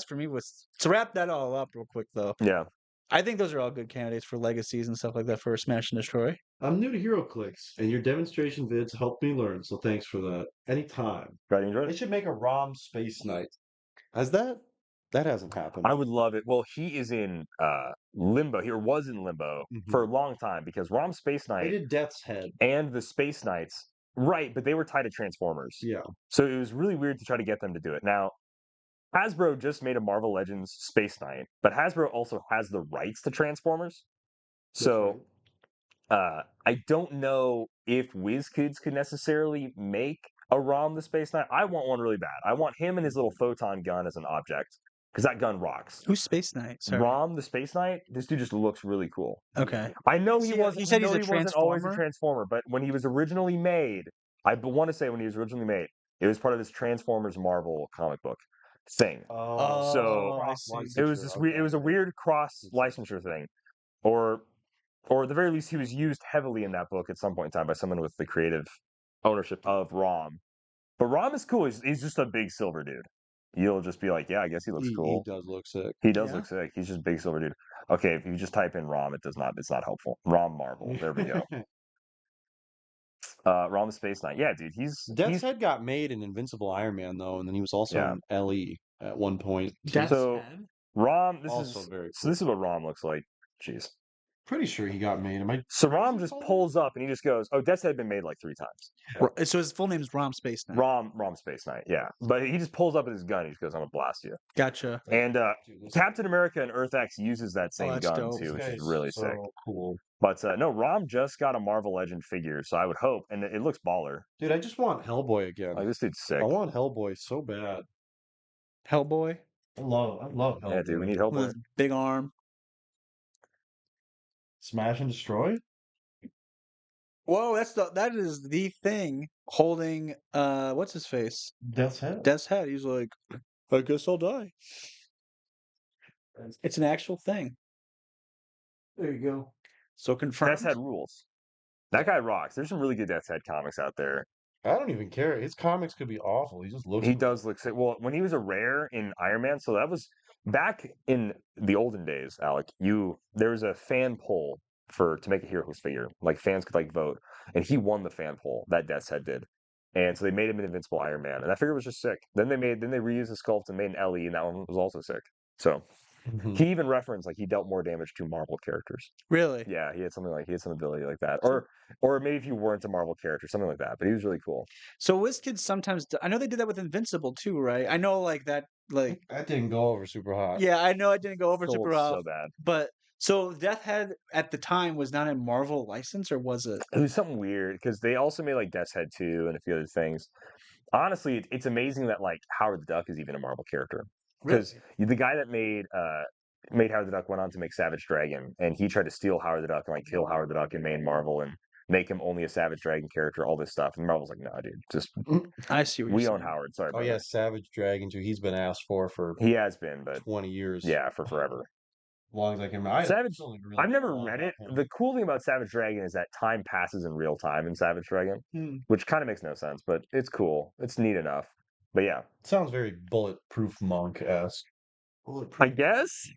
for me was to wrap that all up real quick though. Yeah. I think those are all good candidates for legacies and stuff like that for Smash and Destroy. I'm new to Heroclix, and your demonstration vids helped me learn, so thanks for that. Anytime. Glad you enjoyed They it. should make a ROM Space Knight. Has that? That hasn't happened. I would love it. Well, he is in limbo. He was in limbo Mhm. for a long time because ROM Space They Knight did Death's Head. and the Space Knights, right? But they were tied to Transformers. Yeah. So it was really weird to try to get them to do it. Now, Hasbro just made a Marvel Legends Space Knight, but Hasbro also has the rights to Transformers. So I don't know if WizKids could necessarily make a ROM the Space Knight. I want one really bad. I want him and his little photon gun as an object because that gun rocks. Who's Space Knight? Sorry. ROM the Space Knight, this dude just looks really cool. Okay. I know he See, wasn't. he said I know he's a he wasn't always a Transformer? Transformer, but when he was originally made, I want to say when he was originally made, it was part of this Transformers Marvel comic book thing. Oh, So, I see. It was this weird. It was a weird cross licensure thing, or at the very least, he was used heavily in that book at some point in time by someone with the creative ownership of ROM. But ROM is cool. He's just a big silver dude. You'll just be like, yeah, I guess he looks cool. He does look sick. He does Yeah. look sick. He's just a big silver dude. Okay, if you just type in ROM, it's not helpful. ROM Marvel. There we go. ROM Space Knight. Yeah, dude. Death's Head got made in Invincible Iron Man though, and then he was also Yeah. in LE at one point. Death's So- Head? ROM. Also very So this is what ROM looks like. Jeez. Pretty sure he got made. Am I? So ROM just pulls up and he just goes, "Oh, Death's Head been made like 3 times." So his full name's Rom Space Knight. ROM Space Knight. Yeah, but he just pulls up with his gun. He just goes, "I'm gonna blast you." Gotcha. And Dude, this Captain America and Earth X uses that same that's gun dope. too, which guy is really sick. so cool. But no, ROM just got a Marvel Legend figure, so I would hope, and it looks baller. Dude, I just want Hellboy again. Like this dude's sick. I want Hellboy so bad. Hellboy I love Hellboy. Yeah, dude, we need with Hellboy. his big arm. Smash and Destroy. Whoa, that is the thing holding what's his face? Death's Head. Death's head. He's like, I guess I'll die. It's an actual thing. There you go. So confirmed. Death's Head rules. That guy rocks. There's some really good Death's Head comics out there. I don't even care. His comics could be awful. He just looks. He cool. does look sick. Well, when he was a rare in Iron Man, so that was back in the olden days, Alec. There was a fan poll to make a Heroclix figure. Like fans could like vote, and he won the fan poll. That Death's Head did, and so they made him an Invincible Iron Man, and that figure was just sick. Then they reused the sculpt and made an LE, and that one was also sick. So he even referenced like he dealt more damage to Marvel characters. Really? Yeah, he had some ability like that, or maybe if you weren't a Marvel character, something like that. But he was really cool. So WizKids sometimes I know they did that with Invincible too, right? I know like that like That didn't go over super hot. yeah, I know it didn't go over Sold super well. so bad. But so Death Head at the time was not a Marvel license, or was it? It was something weird because they also made like Death's Head 2 and a few other things. Honestly, it's amazing that like Howard the Duck is even a Marvel character because the guy that made Howard the Duck went on to make Savage Dragon, and he tried to steal Howard the Duck and like kill Howard the Duck in main Marvel, and make him only a Savage Dragon character, all this stuff. And Marvel's like, no, dude, just I see what we you're own saying. Howard. Sorry, Oh brother. yeah, Savage Dragon too. He's been asked for He has been, but 20 years. yeah, for forever. As long as I can remember. Savage. don't really I've never know a lot read about it. him. The cool thing about Savage Dragon is that time passes in real time in Savage Dragon, which kind of makes no sense, but it's cool. It's neat enough. But yeah, Sounds very bulletproof monk-esque. I guess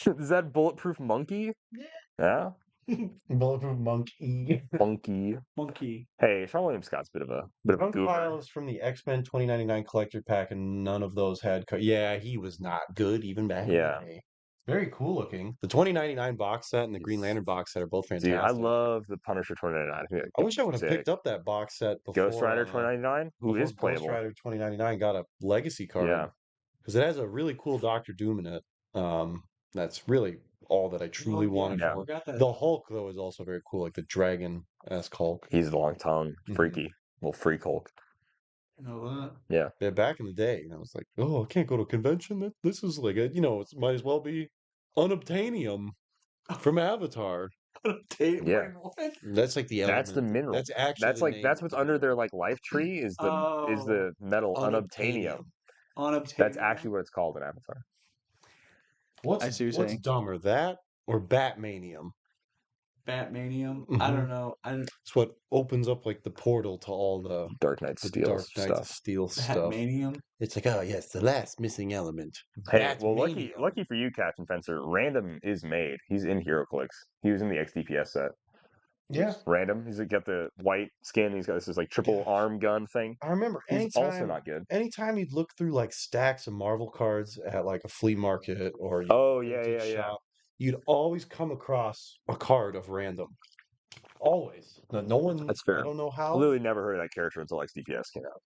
is that Bulletproof Monkey? Yeah. Bulletproof monkey. Monkey. Hey, Sean William Scott's a bit of a Drunk goober. Pile is from the X-Men 2099 collector pack, and none of those had. Yeah, he was not good even back in the day. Very cool looking. The 2099 box set and the Green Lantern box set are both fantastic. Dude, I love the Punisher 2099. I wish I would have picked up that box set before Ghost Rider 2099, who is playable. Ghost Rider 2099 got a legacy card. Yeah, because it has a really cool Doctor Doom in it. That's really all that I truly wanted for. The Hulk though is also very cool, like the dragon-esque Hulk. He's long tongue, freaky, little freak Hulk. You know what? Yeah. Back in the day, I was like, oh, I can't go to a convention. This is like it might as well be unobtainium from Avatar. Yeah, that's like the element. That's the mineral. That's actually that's what's under their like life tree is the metal unobtainium. That's actually what it's called in Avatar. What's dumber, that or Batmanium? Batmanium? I don't know. It's what opens up like the portal to all the Dark Knight Steel stuff. Batmanium? It's like, oh yes, the last missing element. Hey, well, lucky for you, Captain Fencer. Random is made. He's in HeroClix. He was in the XDPS set. Yeah, Random. He's got the white skin. He's got this like triple arm gun thing. I remember. He's also not good. Anytime you'd look through like stacks of Marvel cards at like a flea market or shop, you'd always come across a card of Random. Always. No one. That's fair. I don't know how. I literally never heard of that character until XDPS came out.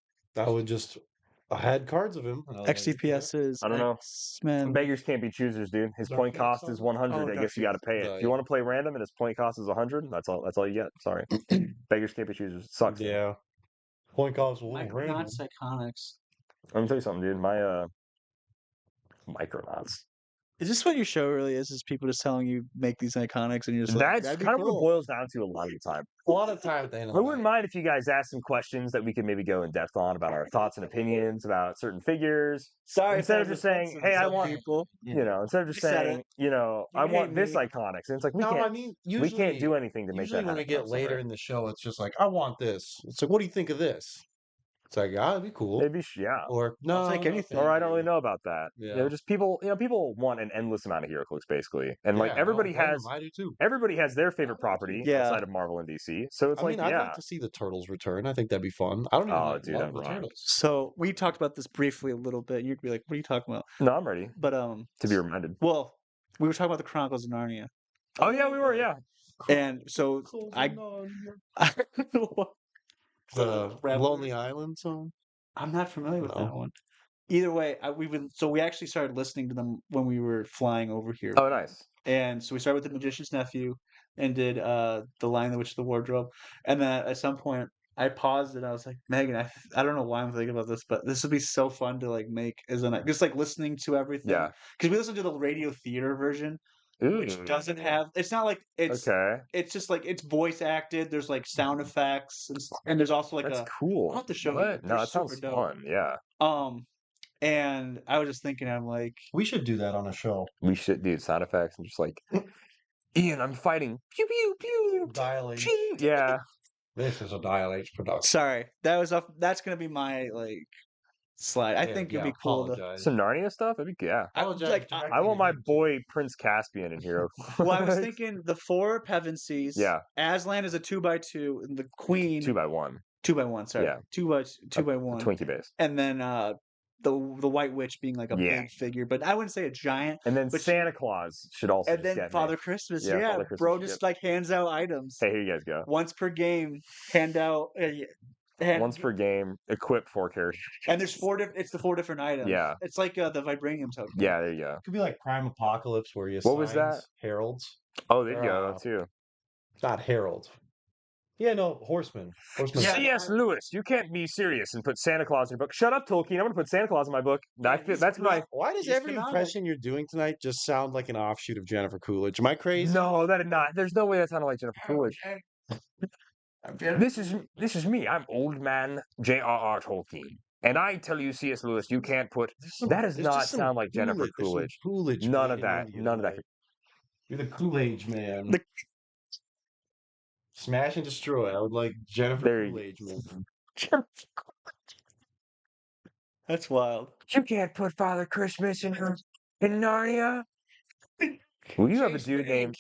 I had cards of him. XDPS is I don't know. X-Men. Beggars can't be choosers, dude. His point cost is 100. I guess you got to pay it. If you want to play Random and his point cost is 100, that's all you get. Sorry. Beggars can't be choosers. It sucks. Yeah. Point cost was random. Not Psychonics. Let me tell you something, dude. My Micronauts. Is this what your show really is? Is people just telling you make these iconics and you're just like, that's kind of what it boils down to a lot of the time. A lot of times, I wouldn't mind if you guys asked some questions that we could maybe go in depth on about our thoughts and opinions about certain figures. Sorry, instead of just saying, "Hey, I want," people. Instead of just saying, I want this Iconics, and it's like we can't do anything to make that happen. Usually when we get later in the show, it's just like, I want this. It's like, what do you think of this? It's like, that'd be cool. Maybe, yeah. Or no, I'll take anything. Or I don't really know about that. Yeah. Just people. People want an endless amount of HeroClix, basically, and like everybody has. I do too. Everybody has their favorite property outside of Marvel and DC. So it's I'd like to see the Turtles return. I think that'd be fun. I don't even love the Turtles. So we talked about this briefly a little bit. You'd be like, "What are you talking about?" No, I'm ready. But to be reminded. Well, we were talking about the Chronicles of Narnia. Oh yeah, we were. Yeah. And so the Lonely Island song. I'm not familiar with that one. Either way, we actually started listening to them when we were flying over here. Oh, nice. And so we started with The Magician's Nephew and did The Lion, the Witch, the Wardrobe. And then at some point, I paused and I was like, Megan, I don't know why I'm thinking about this, but this would be so fun to like make as an just like listening to everything. Yeah. Because we listened to the radio theater version. Which doesn't have. It's not like it's. Okay. It's just like it's voice acted. There's like sound effects, and there's also like that's cool. I'll have to show you. No, that sounds fun. Yeah. And I was just thinking, I'm like, we should do that on a show. We should do sound effects and just like, Ian, I'm fighting. Pew pew pew. Dial H. Yeah. This is a Dial H production. Sorry, that's gonna be my like. Slide. I think it'd be cool to some Narnia stuff. It'd be I want my boy Prince Caspian in here. Well, I was thinking the 4 Pevensies. Yeah. Aslan is a 2x2, and the Queen 2x1. 2x1. Sorry. Yeah. 2x1. Twinkie base. And then the White Witch being like a big figure, but I wouldn't say a giant. And then Santa Claus should also. And then Father Christmas. Yeah. Father Christmas bro just like hands out items. Hey, here you guys go. Once per game, hand out. Once per game, equip 4 characters. And there's 4 it's the 4 different items. Yeah. It's like the Vibranium token. Yeah, there you go. It could be like Prime Apocalypse where you what was that? Heralds. Oh, there you go, too. It's not Herald. Yeah, no, Horseman. C.S. Lewis, you can't be serious and put Santa Claus in your book. Shut up, Tolkien. I'm going to put Santa Claus in my book. That's my... Why does every impression you're doing tonight just sound like an offshoot of Jennifer Coolidge? Am I crazy? No, that did not. There's no way that sounded like Jennifer Coolidge. This is me. I'm old man J.R.R. Tolkien, and I tell you, C.S. Lewis, you can't put. That does There's just not some sound like Jennifer There's some Coolidge. Coolidge None of baking that. into you None of that. tonight. You're the Kool-Aid man. The- Smash and destroy. I would like Jennifer There you Coolidge man. That's wild. You can't put Father Christmas in Narnia. Well, you have a Chase dude named.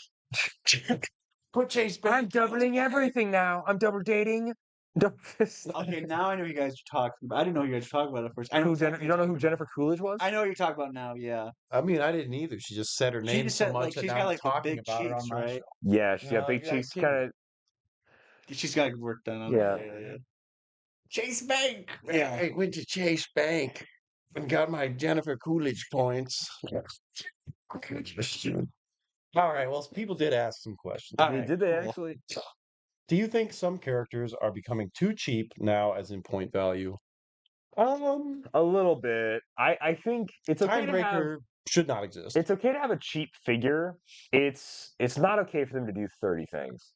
Put Chase I'm Bank. doubling everything now. I'm double dating. Okay, now I know you guys are talking about. I didn't know you guys were talking about it first. I know Who exactly you don't know who what you're talking Jennifer Coolidge was? about. I know what you're talking about now. Yeah, I mean, I didn't either. She just said her she name just so said like much, and she's now got I'm like the talking big about her on cheeks, my right? show. Yeah, she's got big You gotta cheeks, kill me. kind of. She's got work done on Yeah. her. Yeah. Chase Bank. Yeah, I went to Chase Bank and got my Jennifer Coolidge points. All right, well, people did ask some questions. All I mean, right, did they cool. actually? Do you think some characters are becoming too cheap now as in point value? A little bit. I think it's okay to have. Timebreaker should not exist. It's okay to have a cheap figure. It's not okay for them to do 30 things.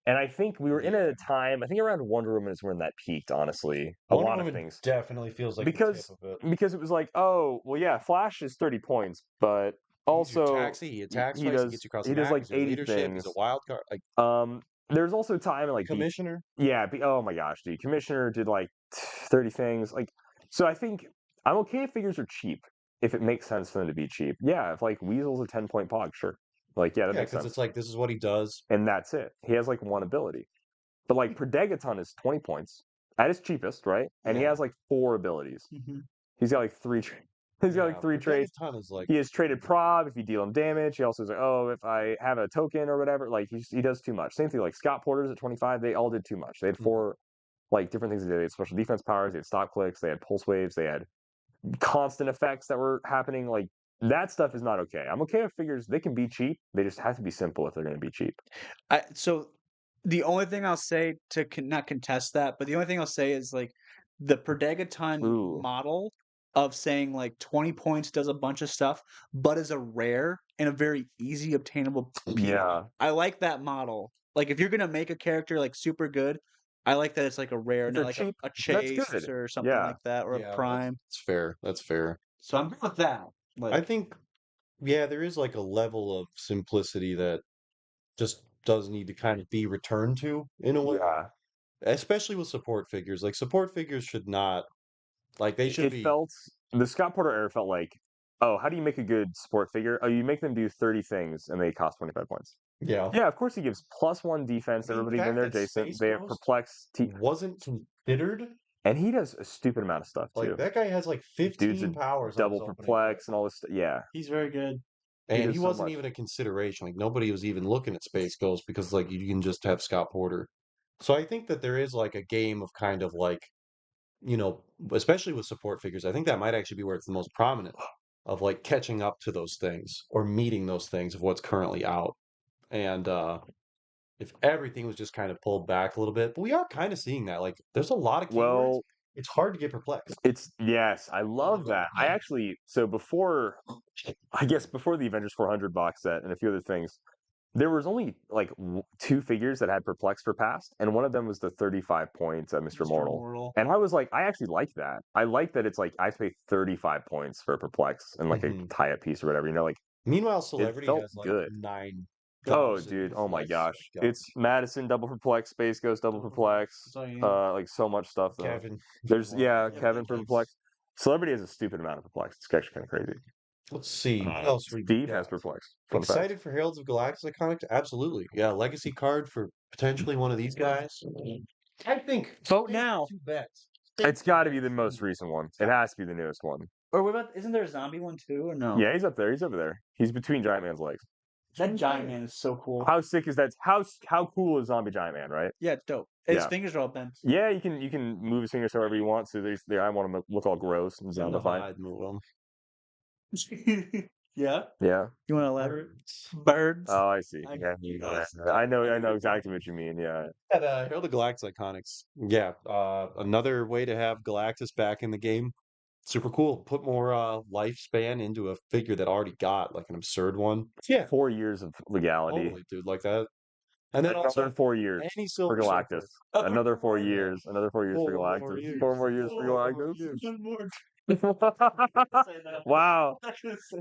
And I think we were in Yeah. a time. I think around Wonder Woman is when that peaked. Honestly, a Wonder lot of Woman things definitely feels like the because tip of it. because it was like, oh well, yeah, Flash is 30 points, but He's your also taxi. He attacks he twice. He gets does you across he the does map. like He's your 80 leadership. He's things. a wild card. Like There's also time in like commissioner. yeah, oh my gosh, dude, Commissioner did like 30 things. Like, so I think I'm okay if figures are cheap if it makes sense for them to be cheap. Yeah, if like Weasel's a 10-point pog, sure. Like, yeah, that Yeah, makes because sense. it's like this is what he does. And that's it. He has like one ability. But like Predegaton is 20 points at his cheapest, right? And he Yeah. has like 4 abilities. Mhm. He's got like 3 he's got Yeah, like 3 but traits. Megaton is like He has traded prob if you deal him damage. He also is like, oh, if I have a token or whatever, like he does too much. Same thing like Scott Porter's at 25, they all did too much. They had 4 like different things they did. They had special defense powers, they had stop clicks, they had pulse waves, they had constant effects that were happening. Like that stuff is not okay. I'm okay with figures. They can be cheap. They just have to be simple if they're going to be cheap. So the only thing I'll say to not contest that, but the only thing I'll say is like the Perdegaton Ooh. model of saying like 20 points does a bunch of stuff, but is a rare and a very easy obtainable piece. Yeah. I like that model. Like if you're gonna make a character like super good, I like that it's like a rare, If not they're like cheap, a that's chase good. or something Yeah. like that, or a yeah, prime. that's fair. That's fair. So I'm good with that. I Like think yeah, there is like a level of simplicity that just does need to kind of be returned to in a way. Yeah. Especially with support figures. Like support figures should not like they should It be felt the Scott Porter era felt like, oh, how do you make a good sport figure? Oh, you make them do 30 things and they cost 25 points. yeah. Yeah, of course he gives +1 defense to I mean, the everybody when fact they're that adjacent. Space They have Ghost perplex wasn't considered and he does a stupid amount of stuff like too. that guy has like Dude's 15 a powers on his double opening perplex and all this yeah. he's very good. He and he does so wasn't much. even a consideration. Like nobody was even looking at Space Ghost because like you can just have Scott Porter. So I think that there is like a game of kind of like, you know, especially with support figures, I think that might actually be where it's the most prominent of like catching up to those things or meeting those things of what's currently out. And if everything was just kind of pulled back a little bit, but we are kind of seeing that. Like there's a lot of keywords. Well, It's hard to get perplexed. it's yes, I love that. I actually so before I guess before the Avengers 400 box set and a few other things, there was only like 2 figures that had perplex for past, and one of them was the 35 points Mr. Mortal. And I was like, I actually like that. I like that it's like I pay 35 points for a perplex and like a Mhm. tie-up piece or whatever. You know, like Meanwhile, it Celebrity felt has like good. 9,000 Dude, oh my perplex gosh. guns. It's Madison double perplex, Space Ghost double perplex, That's all you need. like so much stuff though. Kevin. There's Yeah, Kevin for perplex. Celebrity has a stupid amount of perplex. It's actually kind of crazy. Let's see. What else we Steve got? has perplex. Fun fact. Excited for Heralds of Galactus iconic? Absolutely. Yeah, legacy card for potentially one of these guys. I think Vote now. 2 bets. It's got to be the most recent one. It has to be the newest one. Or what about? Isn't there a zombie one too? Or no? Yeah, he's up there. He's over there. He's between Giant Man's legs. That giant man is so cool. How sick is that? How cool is Zombie Giant Man, right? Yeah, it's dope. His Yeah. fingers are all bent. Yeah, you can move his fingers however you want. So I want him to look all gross and zombified. I'd move them. Yeah. Yeah. You want to elaborate? Birds. Oh, I see. I- Yeah, I know exactly what you mean. Yeah. At Herald of Galactus iconics. Yeah, another way to have Galactus back in the game. Super cool. Put more lifespan into a figure that already got like an absurd one. Yeah. 4 years of legality. Totally, dude. Like that. And then also Another 4 years any for Silver Surfer. Galactus. Another 4 years. Another 4 years for 4 more Galactus. years. 4 more years for 4 more Galactus. years. Wow.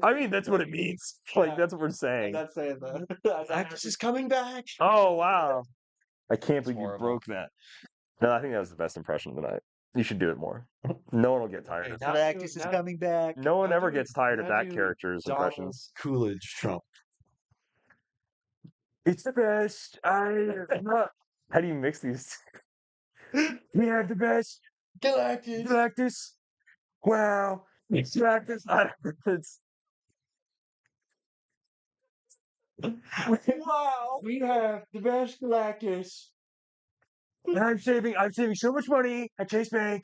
I mean, that's what it means. Like, that's what we're I'm saying. not saying that. Galactus is coming back. Oh, wow. I can't believe you horrible. broke that. No, I think that was the best impression tonight. You should do it more. No one will get tired Hey, of now that. Galactus is coming back. No one now ever do- gets tired of now that do character's Donald impressions. Coolidge Trump. It's the best. How do you mix these? We have the best. Galactus. Galactus. Wow. It's Galactus. It's Wow. We have the best Galactus. I'm saving so much money at Chase Bank.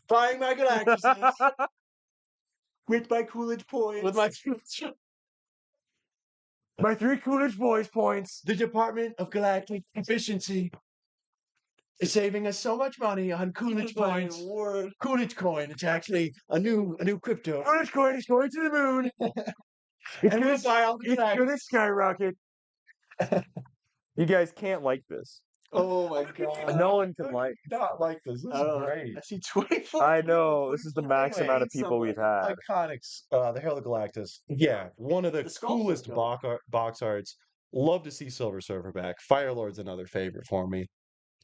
Buying my Galactuses. With my Coolidge points. With my My 3 Coolidge Boys points. the Department of Galactic Efficiency is saving us so much money on Coolidge points. Coolidge coin. It's actually a new crypto. Coolidge coin is going to the moon. And we'll buy all the It's Galactus. gonna skyrocket. You guys can't like this. Oh my god. No one can like. Not like this. This I is don't know. great. I see 24. I know this is the max amount of people we've had. Iconics. The Hail of the Galactus. Yeah, one of the The sculpt's coolest dope. box arts. Love to see Silver Surfer back. Firelord's another favorite for me.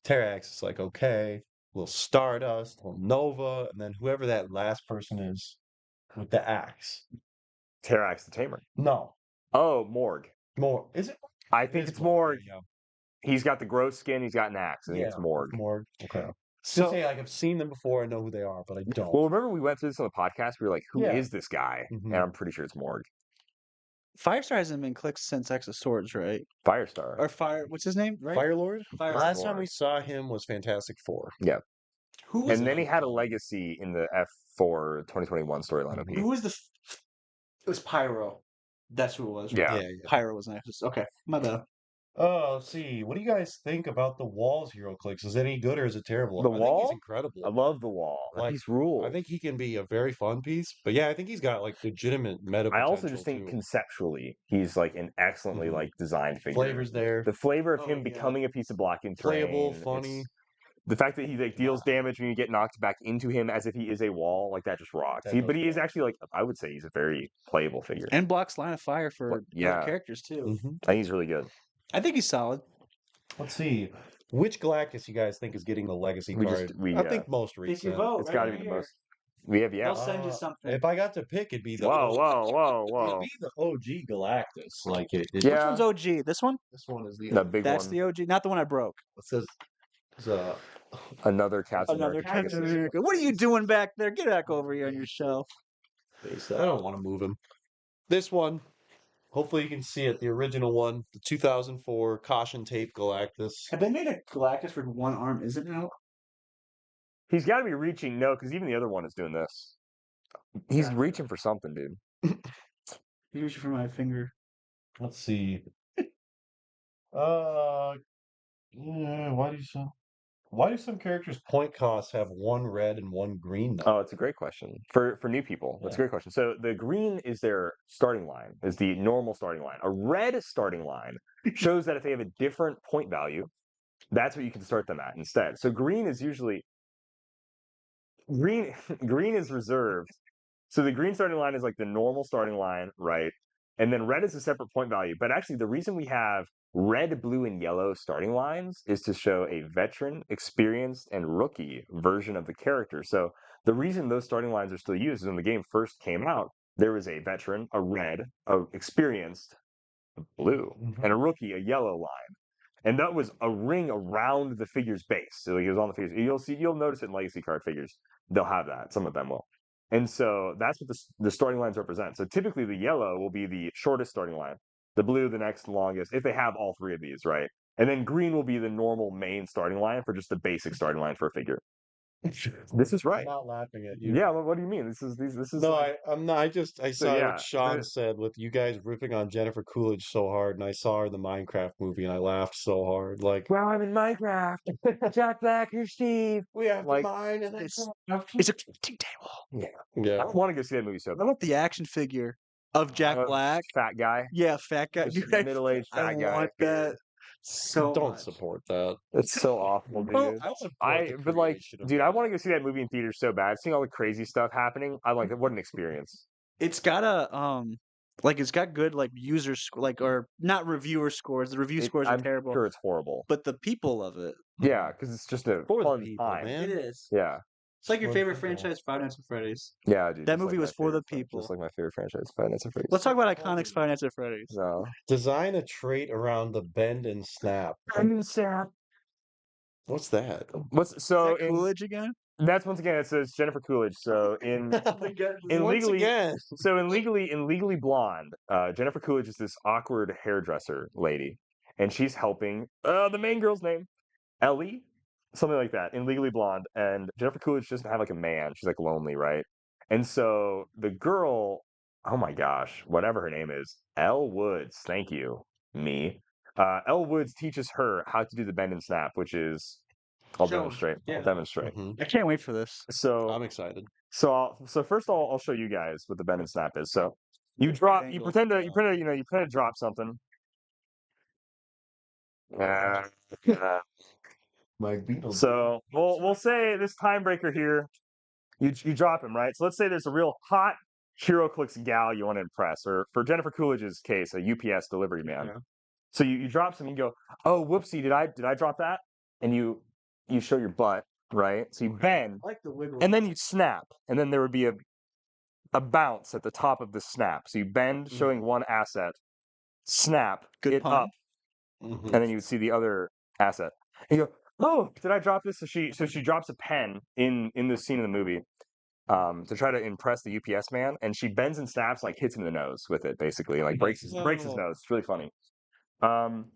Terrax is like okay, little Stardust, little Nova, and then whoever that last person is with the axe. Terrax the Tamer. No, Oh, Morg. more. Is it? I think It is it's Morg. Yeah, He's got the gross skin. He's got an axe. I think it's yeah, Morg. Morg. Okay. So Say like I've seen them before. I know who they are, but I don't. Well, remember we went through this on the podcast. We were like, "Who is Yeah. this guy?" Mhm. And I'm pretty sure it's Morg. Firestar hasn't been clicked since X of Swords, right? Firestar. Or Fire. What's his name? Right. Firelord. Fire. Last time we saw him was Fantastic Four. Who was And then he it? had a legacy in the F4 2021 storyline of Who was the? It was Pyro. That's who it was. Right? Yeah. Yeah. Pyro was next. Okay, my bad. Let's see. What do you guys think about the walls, Heroclix? Is it any good or is it terrible? The I think wall? he's incredible. I love the wall. That Like, piece rules. I think he can be a very fun piece. But yeah, I think he's got like legitimate meta I also potential just think too. conceptually he's like an excellently Mhm. like designed figure. Flavors there. The flavor of Oh, him yeah. becoming a piece of blocking terrain. Playable, funny. it's- The fact that he like deals damage when you get knocked back into him as if he is a wall, like that just rocks. That But does he is rock. actually like I would say he's a very playable figure. And blocks line of fire for But, other yeah. characters too. Mhm. I think he's really good. I think he's solid. Let's see. Which Galactus you guys think is getting the legacy card? I think most recent. It's got to be the most. We have They'll send you something. If I got to pick, it'd be the Whoa. It'd be the OG Galactus. Like it. Which Yeah. one's OG? This one? This one is the. The big That's one. the OG, not the one I broke. It says. Another Captain Another America. Captain America. What are you doing back there? Get back over here on your shelf. I don't want to move him. This one. Hopefully you can see it. The original one, the 2004 caution tape Galactus. Have they made a Galactus with one arm? Is it now? He's got to be reaching. No, because even the other one is doing this. He's Yeah. reaching for something, dude. He's reaching for my finger. Let's see. Why do some characters' point costs have one red and one green though? Oh, it's a great question for new people. That's a great question. So the green is their starting line, is the normal starting line. A red starting line shows that if they have a different point value, that's what you can start them at instead. So green is usually green. Green is reserved. So the green starting line is like the normal starting line, right? And then red is a separate point value. But actually, the reason we have red, blue, and yellow starting lines is to show a veteran, experienced, and rookie version of the character. So the reason those starting lines are still used is when the game first came out, there was a veteran, a red, a experienced, a blue, and a rookie, a yellow line. And that was a ring around the figure's base. So it was on the figures. You'll notice it in legacy card figures. They'll have that. Some of them will. And so that's what the starting lines represent. So typically the yellow will be the shortest starting line. The blue, the next longest, if they have all three of these, right? And then green will be the normal main starting line for just the basic starting line for a figure. This is right. I'm not laughing at you. Yeah, well, what do you mean? This is No, like, I'm not. I saw yeah, what Sean said with you guys ripping on Jennifer Coolidge so hard, and I saw her in the Minecraft movie, and I laughed so hard. Like, well, I'm in Minecraft. Jack Black, you're Steve. we have like, mine, and It's a crafting table. Yeah. I yeah. don't want to go see that movie so I bad. want the action figure of Jack Uh, Black. fat guy. Yeah, fat guy. This Dude, middle-aged I fat guy. want that so Don't much. support that. It's so awful, Well, dude. I support the But like, creation of dude, I that. want to go see that movie in theaters so bad. Seeing all the crazy stuff happening, I like it. What an experience. It's got a like it's got good like user like or not reviewer scores. The review scores are I'm terrible, sure it's horrible. but the people love it. Yeah, because it's just a For the fun people, time. man. It is. Yeah, It's like your For the favorite people. franchise, Five Nights at Freddy's. yeah, dude. That just like movie my was for the favorite fran- people. Just like my favorite franchise, Five Nights at Freddy's. Let's talk about iconic Five Nights at Freddy's. No. Design a trait around the bend and snap. What's that? What's Is so that in Coolidge again? that's once again it says Jennifer Coolidge. So in Once legally again. so in Legally Blonde, Jennifer Coolidge is this awkward hairdresser lady, and she's helping the main girl's name Ellie, something like that, in Legally Blonde. And Jennifer Coolidge doesn't have like a man; she's like lonely, right? And so the girl, oh my gosh, whatever her name is, Elle Woods. Thank you, me. Elle Woods teaches her how to do the bend and snap, which is I'll Show 'em. demonstrate. Yeah. I'll demonstrate. Mhm. I can't wait for this. So I'm excited. so first I'll show you guys what the bend and snap is. So you drop, you Angle. pretend to drop something. My beetle. So we'll say this time breaker here. You drop him, right? So let's say there's a real hot HeroClix gal you want to impress, or for Jennifer Coolidge's case, a UPS delivery man. Yeah. So you drop some and you go, oh whoopsie, did I drop that? And you show your butt, right? So you bend I like the wiggle. and then you snap, and then there would be a bounce at the top of the snap. So you bend, showing one asset, snap Good it pun. up, Mhm. and then you would see the other asset. And you go, oh, did I drop this? So she drops a pen in this scene in the movie to try to impress the UPS man, and she bends and snaps, like hits him in the nose with it, basically, like breaks his nose. It's really funny.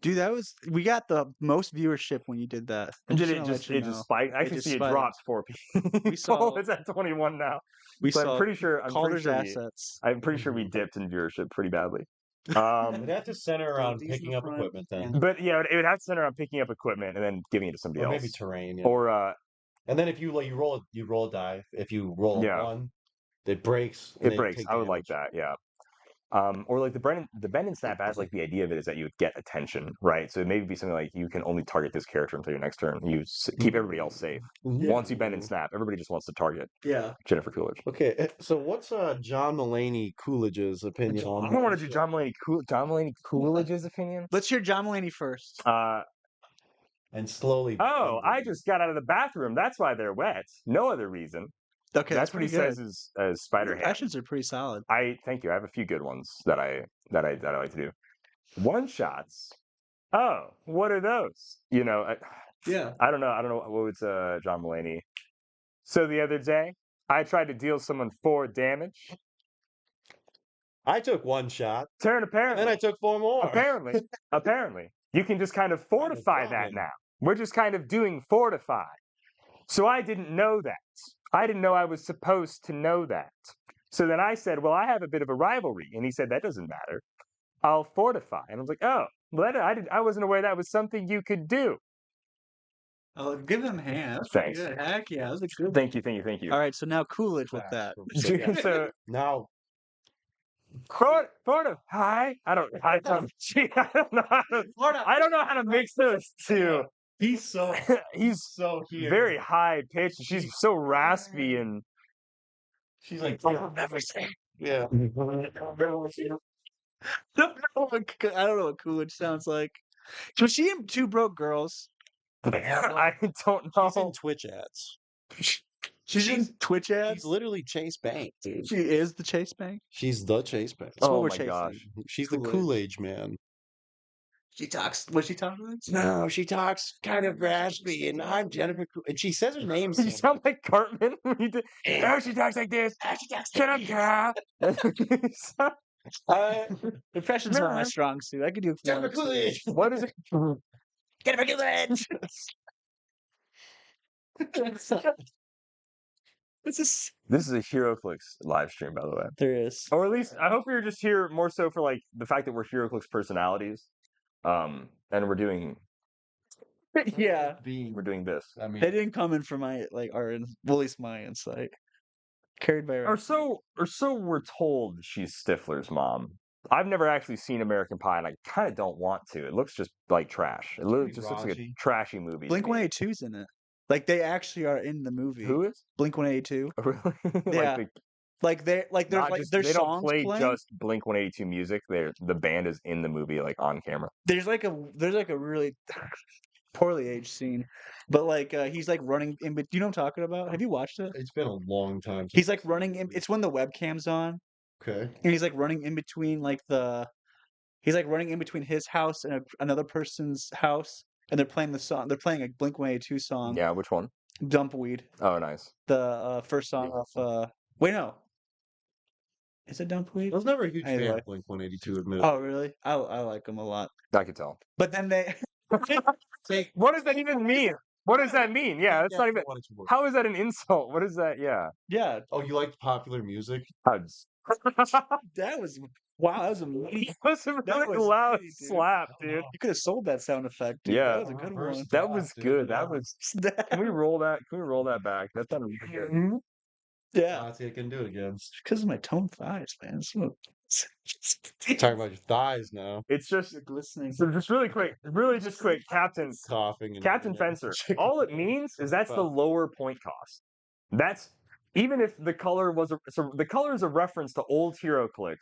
Dude, we got the most viewership when you did that. I Did it wanna just let you it just know. spiked? I It can just see it spiked. dropped 4 people. We saw- It's at 21 now. We So saw I'm pretty sure Calder's we, assets. I'm pretty sure we dipped in viewership pretty badly. It'd have to center around these in picking the up front, equipment then. But yeah, it would have to center on picking up equipment and then giving it to somebody Or else. maybe terrain. Yeah. Or and then if you like you roll a die. If you roll Yeah. a 1, it breaks. And it they breaks. take I would like damage. that. Yeah. Or like the bend and snap as like the idea of it is that you would get attention, right? So it may be something like you can only target this character until your next turn. You keep everybody else safe. Mhm. Once you bend and snap, everybody just wants to target Yeah. Jennifer Coolidge. Okay, so what's John Mulaney Coolidge's opinion I on don't want to do John Mulaney Coolidge's opinion. Let's hear John Mulaney first. and slowly. Oh, bend I it. just got out of the bathroom. That's why they're wet. No other reason. Okay, That's what he pretty good. says as Spider Your Ham. impressions are pretty solid. Thank you. I have a few good ones that I like to do. One shots. Oh, what are those? Yeah. I don't know. What was John Mulaney. So the other day, I tried to deal someone 4 damage. I took 1 shot, Turn apparently. and I took 4 more. Apparently, you can just kind of fortify that problem. now. We're just kind of doing fortify. So I didn't know that. I didn't know I was supposed to know that. So then I said, well, I have a bit of a rivalry. And he said, that doesn't matter. I'll fortify. And I was like, oh, well, I wasn't aware that was something you could do. Oh, give him a hand. That's Thanks. pretty good. Heck yeah, that was a good. Thank you. All right, so now Coolidge with that. So Now, fortify. I don't know how to mix those two. he's so He's so here. very high pitched. She's so raspy and She's like, everything. yeah. I don't know what Coolidge sounds like. Was she in Two Broke Girls? I don't know. She's in Twitch ads. She's in Twitch ads. She's literally Chase Bank, dude. She is the Chase Bank. She's the Chase Bank. That's what Oh we're my chasing. gosh. She's the Kool-Aid. Kool-Aid man. She talks. What she talking like? No, she talks kind of raspy, and I'm Jennifer. And she says her name. You sound like Cartman when you did. Oh, she talks like this. Shut up, Carl. Impressions not my strong suit. I could do Jennifer Coolidge. What is it? Jennifer Coolidge. This is This is a HeroClix live stream, by the way. there is. Or at least, I hope you're just here more so for like the fact that we're HeroClix personalities. And we're doing Yeah, we're doing this. I mean, they didn't come in for my like our well, at least my insight. Carried by Or Ratatouille. so we're told she's Stifler's mom. I've never actually seen American Pie, and I kind of don't want to. It looks just like trash. It pretty just looks like a raunchy. trashy movie to Blink me. 182's in it. Like they actually are in the movie. Who is? Blink 182. Really? Yeah. Like there's not like just there's they don't songs play playing. just Blink 182 music. The band is in the movie, like on camera. There's like a really poorly aged scene, but like he's like running in. But do you know what I'm talking about? Have you watched it? It's been a long time. He's like running in. It's when the webcam's on, Okay. and he's like running in between like the. He's like running in between his house and another person's house, and they're playing the song. They're playing a Blink 182 song, Yeah, which one? "Dumpweed," Oh, nice. the first song off. Wait, no, is it I Dumpweed? was never a huge fan Anyway. of Blink 182, admit. Oh, really? I like them a lot. I could tell. But then they. What does that even mean? What does that mean? Yeah, that's not even. What it's worth. How is that an insult? What is that? Yeah. Yeah, Oh, you liked popular music? How that was wow. That was amazing. That was a That really was loud great, dude. slap, dude. You could have sold that sound effect, dude. Yeah. That was a good one. That was good. That was. Can we yeah, roll that? Can we roll that back? That sounded really good. See, I can do it again. because of my toned thighs, man. Talking about your thighs now. It's just. You're glistening. So just really quick, Captain Coughing and Fencer. All it means is that's the lower point cost. That's even if the color was so the color is a reference to old Heroclix,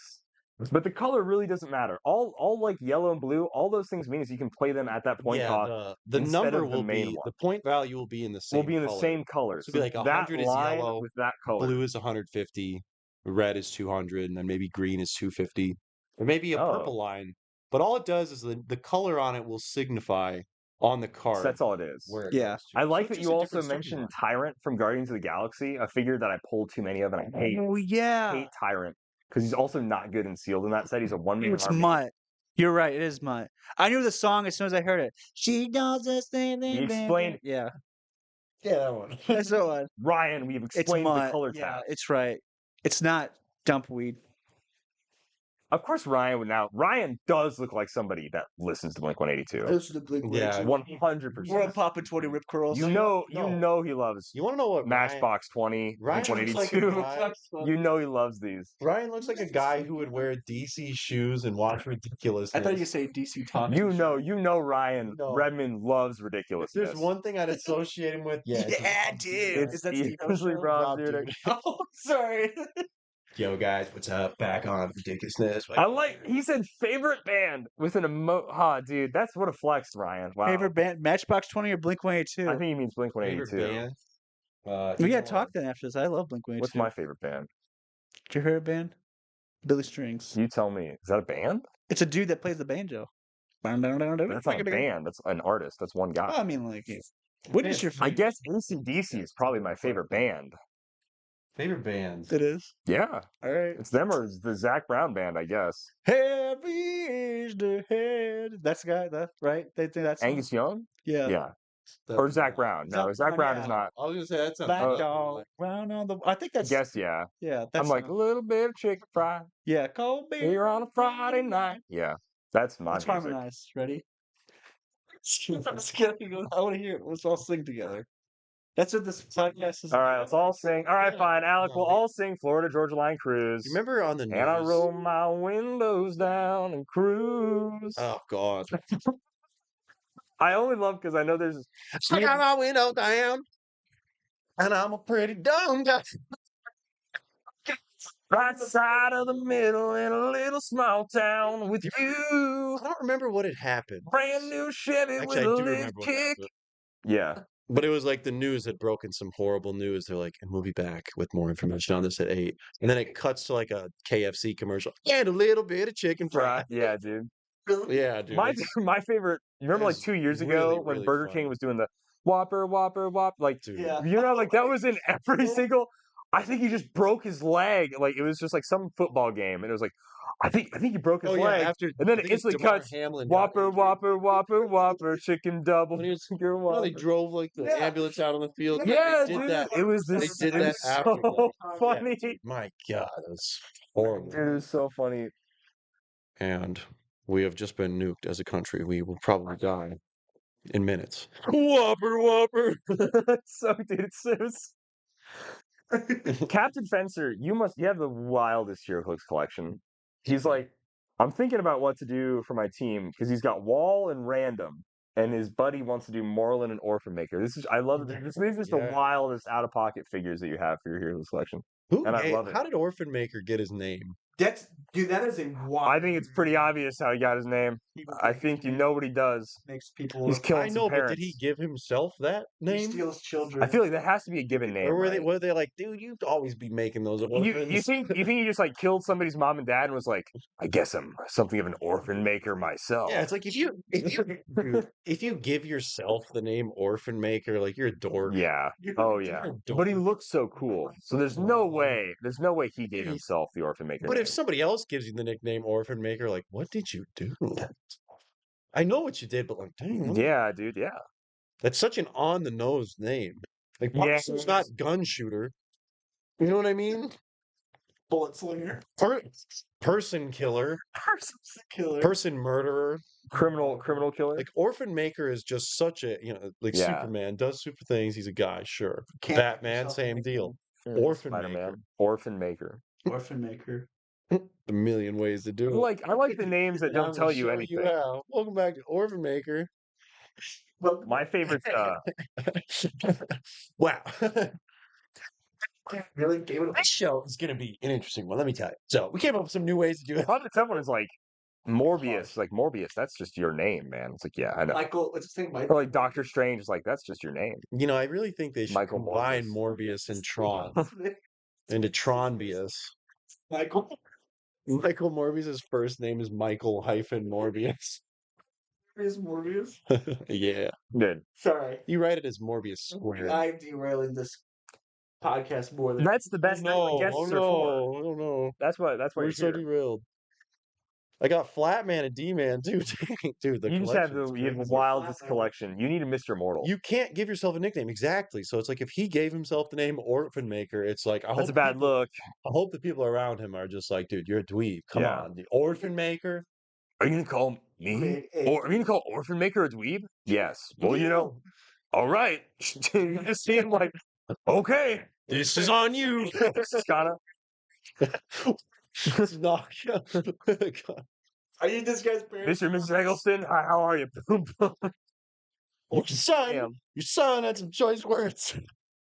but the color really doesn't matter. All like yellow and blue, all those things mean is you can play them at that point cost. the instead number of the will main be one. the point value will be in the same. Will be in the color. same color. So it'll be like that 100 is line yellow, with that color. blue is 150, red is 200, and then maybe green is 250, or maybe a purple line. But all it does is the color on it will signify on the card. So that's all it is. Where it Yeah. goes to. I like So it's that just you a also different story mentioned line. Tyrant from Guardians of the Galaxy, a figure that I pulled too many of, and I hate. Oh yeah, Hate Tyrant because he's also not good and sealed in that set. He's a one-man it's army. Mutt. You're right. It is Mutt. I knew the song as soon as I heard it. She does this thing. We explained Yeah, Yeah, that one. that's the one. Ryan. We've It's explained the Mutt. color Yeah, tab. it's right. It's not Dumpweed. Of course, Ryan would now. Ryan does look like somebody that listens to Blink 182. This is the Blink Yeah. 100%. We're popping 20 rip curls. You know he loves You want to know what Matchbox 20, Ryan Blink looks like a 182. guy. You know he loves these. Ryan looks like a guy who would wear DC shoes and watch Ridiculous. I thought you could say DC Talk. You know Ryan No. Redmond loves If ridiculousness. there's one thing I'd associate him with, Yeah, dude. It's Is that easily Steve-O's show? Rob Dyrdek. Oh, sorry. Yo guys, what's up? Back on Ridiculousness. I like. He said favorite band with an emo. Ha, dude, that's what a flex, Ryan. Wow. Favorite band, Matchbox 20 or Blink 182? I think he means Blink favorite 182. band. We gotta talk then after this. I love Blink 182. What's my favorite band? Did you hear a band? Billy Strings. You tell me. Is that a band? It's a dude that plays the banjo. That's not a band. That's an artist. That's one guy. I mean, like, what is your I favorite? guess AC/DC is probably my favorite band. Favorite bands. It is. Yeah, All right. it's them or it's the Zach Brown band, I guess. Heavy is the head. That's the guy. That right? They think that's Angus Young? Yeah. Yeah. Or Zach Brown. No, Zach Zach Brown, Brown is yeah. not. I was gonna say that's Black not. dog round on the. I think I that's. guess, yeah. Yeah. That's I'm like, a little bit of chicken fry yeah. Cold beer. here on a Friday night. Yeah, that's my Let's music. harmonize. Ready? I want to hear it. Let's all sing together. That's what this podcast is. All right, let's all sing. All right, fine. Alec, we'll all sing Florida Georgia Line Cruise. You remember on the And I news? roll my windows down and cruise. Oh God! I only love because I know there's. I got my window down, and I'm a pretty dumb guy. Right side of the middle in a little small town with you. I don't remember what had happened. Brand new Chevy Actually, with I a do lift remember what kick. happened. Yeah. But it was like the news had broken some horrible news. They're like, and we'll be back with more information on this at 8. And then it cuts to like a KFC commercial and a little bit of chicken fry. Yeah, dude. Yeah, dude. My it's- my favorite. You remember like it's 2 years ago really, when really Burger funny. King was doing the Whopper, Whopper, Whopper, like dude. Yeah. you know, like that was in every single. I think he just broke his leg. Like it was just like some football game, and it was like, I think he broke his Oh, yeah, leg, after and then I it think it's instantly DeMar cuts. Hamlin got Whopper, injured. Whopper, Whopper, Whopper, chicken double, When he was- chicken You know, they Whopper. drove like the Yeah. ambulance out on the field. Yeah, they did dude, that. it was They this. did it that was after. so Yeah, funny. dude, my God, that's horrible. Dude, it was so funny. And we have just been nuked as a country. We will probably die in minutes. Whopper, Whopper. So, dude, it's Captain Fencer, you have the wildest Heroclix collection. He's like, I'm thinking about what to do for my team because he's got Wall and Random, and his buddy wants to do Moreland and Orphan Maker. I love it. These are just the Yeah. wildest out of pocket figures that you have for your Heroclix collection, and I love it. How did Orphan Maker get his name? That is a wild. I think it's pretty obvious how he got his name. I think you know what he does. Makes people. He's killing I some know, but parents. did he give himself that He name? steals children. I feel like that has to be a given name. Or Right? were they like, dude, you'd always be making those orphans? You think he just like killed somebody's mom and dad and was like, I guess I'm something of an orphan maker myself. Yeah, it's like dude, if you give yourself the name Orphan Maker, like you're a dork. Yeah. Oh yeah. But he looks so cool. So there's no way he gave himself the orphan maker. But name. if somebody else gives you the nickname Orphan Maker, like, what did you do? I know what you did, but like, dang, Yeah, dude, yeah. that's such an on the nose name. Like, Yeah. Parsons not gun shooter. You know what I mean? Bullet slinger. Person killer. Person killer. Person murderer. Criminal killer. Like Orphan Maker is just such a like Yeah. Superman does super things. He's a guy, sure. Can't Batman, same deal. Orphan Maker. Spider-Man. Orphan Maker. Orphan Maker. A million ways to do it. I like the names that don't tell you anything. Welcome back to Orphan Maker. Well, My favorite Wow. really gave it. This show is going to be an interesting one, let me tell you. So we came up with some new ways to do it. probably the tough one is like Morbius. Like Morbius, that's just your name, man. It's like, yeah, I know. Michael, let's just think Or Michael. like Doctor Strange is like, that's just your name. You know, I really think they should Michael combine Morbius and Tron into Tronbius. Michael. Michael Morbius' first name is Michael hyphen Morbius. Is Morbius? Yeah. Good. Sorry. You write it as Morbius squared. I'm derailing this podcast more than. That's the best. No, guests oh are for. no, oh no. That's why We're you're so here. derailed. I got Flatman and D-Man too. Dude, the You just have collection's the crazy. wildest collection. You need a Mr. Mortal. You can't give yourself a nickname. Exactly. So it's like if he gave himself the name Orphan Maker, it's like That's a bad look. I hope the people around him are just like, dude, you're a dweeb. Come Yeah. on. The Orphan Maker? Are you gonna call me? Or are you gonna call Orphan Maker a dweeb? Yes. Well, you know. All right. You just see him like, okay, This is on you. Scana. It's not. Are you this guy's parents? Mr. and Mrs. Eggleston, hi, how are you? Your son. Damn. Your son had some choice words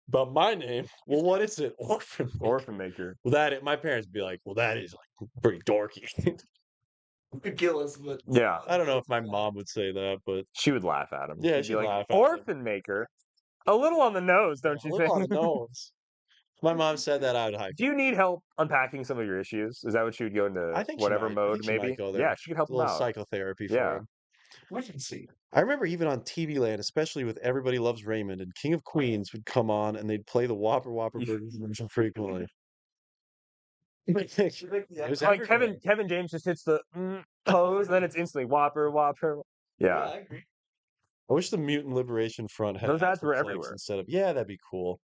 about my name. Well, what is it? Orphan Maker. Orphan Maker. Well, my parents would be like, well, that is like pretty dorky. Gillis, but Yeah. I don't know if my mom would say that, but She would laugh at him. Yeah, She'd she'd be like, laugh at him. Orphan Maker? A little on the nose, don't you a little think? on the nose. If my mom said that, I would hype. Do you need help unpacking some of your issues? Is that what she would go into I think she whatever might. I mode, think she maybe? might go there. Yeah, she could help A them little out. psychotherapy for Yeah. him. we can see. I remember even on TV Land, especially with Everybody Loves Raymond and King of Queens would come on and they'd play the Whopper Burgers commercial frequently. It was Like everywhere. Kevin James just hits the pose, then it's instantly Whopper. Yeah. I agree. I wish the Mutant Liberation Front had Those ads actual were flags everywhere. instead of that'd be cool.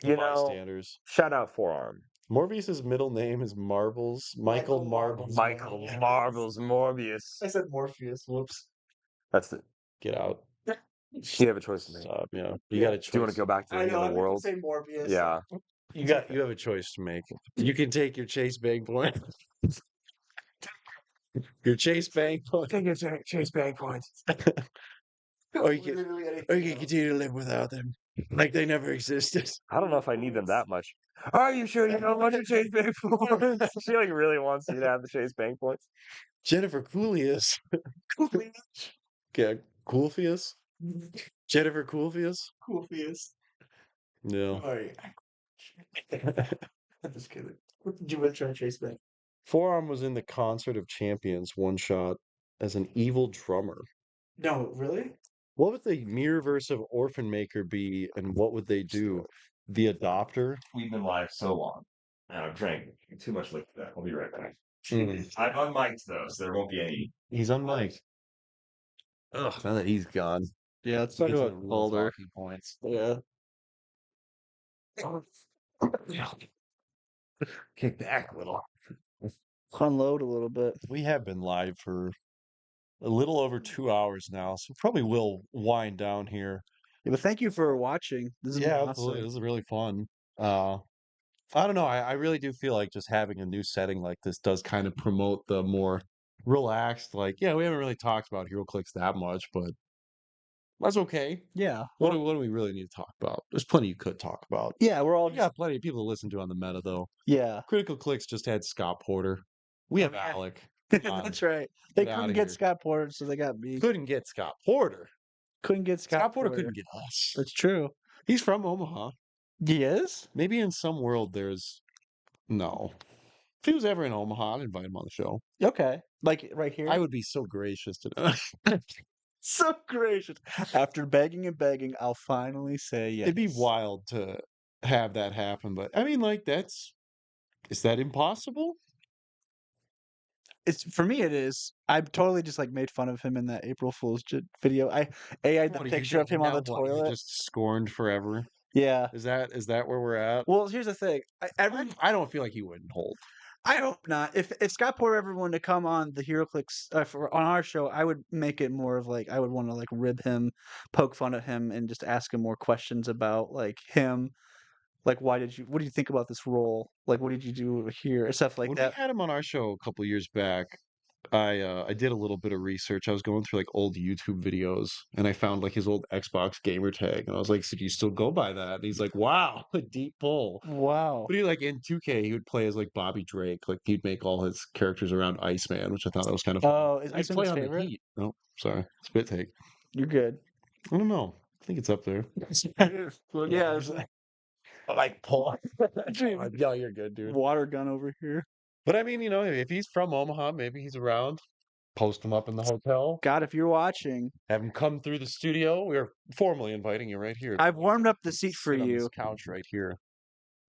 You know, Bystanders. shout out Forearm. Morbius's middle name is Marbles. Michael Marbles. Michael Marbles Morbius. I said Morpheus. Whoops. That's it. Get out. You have a choice to make. Stop. Yeah. You Yeah. got a choice. Do you want to go back to the I end know. of I the meant to world? say Morbius. Yeah. You have a choice to make. You can take your Chase Bank point. Your Chase Bank point. Take your Chase Bank points. Or you can Literally anything or you can else. continue to live without them. Like they never existed. I don't know if I need them that much. Are you sure you don't want your Chase Bank points? She like really wants you to have the Chase Bank points. Jennifer Cooley's. Yeah, Coolfius? Jennifer Coolfius? Coolfius. No. All right. I'm just kidding. What did you want to try Chase Bank? Forearm was in the Concert of Champions one shot as an evil drummer. No, really? What would the mirrorverse of Orphan Maker be, and what would they do? The Adopter? We've been live so long. And I've drank too much liquid. I'll be right back. Mm. I'm unmiked though, so there won't be any. He's unmiked. Ugh, now that he's gone. Yeah, let's talk about Calder. Points. Yeah. Kick back a little. Unload a little bit. We have been live for a little over 2 hours now, so probably will wind down here. Yeah, but thank you for watching. This is Yeah, awesome. absolutely. This is really fun. Uh, I don't know. I really do feel like just having a new setting like this does kind of promote the more relaxed. Like, yeah, we haven't really talked about HeroClix that much, but that's okay. Yeah. What do we really need to talk about? There's plenty you could talk about. Yeah, we're all We got plenty of people to listen to on the meta, though. yeah. Critical Clicks just had Scott Porter. We Oh, have yeah. Alec. Come on, That's right. They get out couldn't of get here. Scott Porter, so they got me. Couldn't get Scott Porter. Couldn't get Scott Scott Porter Porter. couldn't get us. That's true. He's from Omaha. He is? Maybe in some world there's no. If he was ever in Omaha, I'd invite him on the show. Okay. Like right here? I would be so gracious to So gracious. After begging and begging, I'll finally say yes. It'd be wild to have that happen, but I mean, like, is that impossible? It's for me. It is. I've totally just like made fun of him in that April Fool's video. I had the What, picture of him on the now what, you're toilet. just scorned forever? Yeah. Is that where we're at? Well, here's the thing. I don't feel like he wouldn't hold. I hope not. If Scott Porter ever wanted to come on the HeroClix on our show, I would make it more of like I would want to like rib him, poke fun at him, and just ask him more questions about like him. Like, what do you think about this role? Like, what did you do here? Stuff like When we that. had him on our show a couple years back, I did a little bit of research. I was going through like old YouTube videos and I found like his old Xbox gamer tag and I was like, so do you still go by that? And he's like, wow, a deep pull. Wow. But he like in 2K he would play as like Bobby Drake. Like he'd make all his characters around Iceman, which I thought that was kind of fun. Oh, is He'd Iceman play his on the favorite? Heat. No, sorry. Spit take. You're good. I don't know. I think it's up there. Well, yeah, it's like Like pull. No, you're good, dude. water gun over here. But I mean, if he's from Omaha, maybe he's around. Post him up in the hotel. God, if you're watching, Have him come through the studio. We are formally inviting you right here. I've warmed up the seat for Sit on this you. couch right here.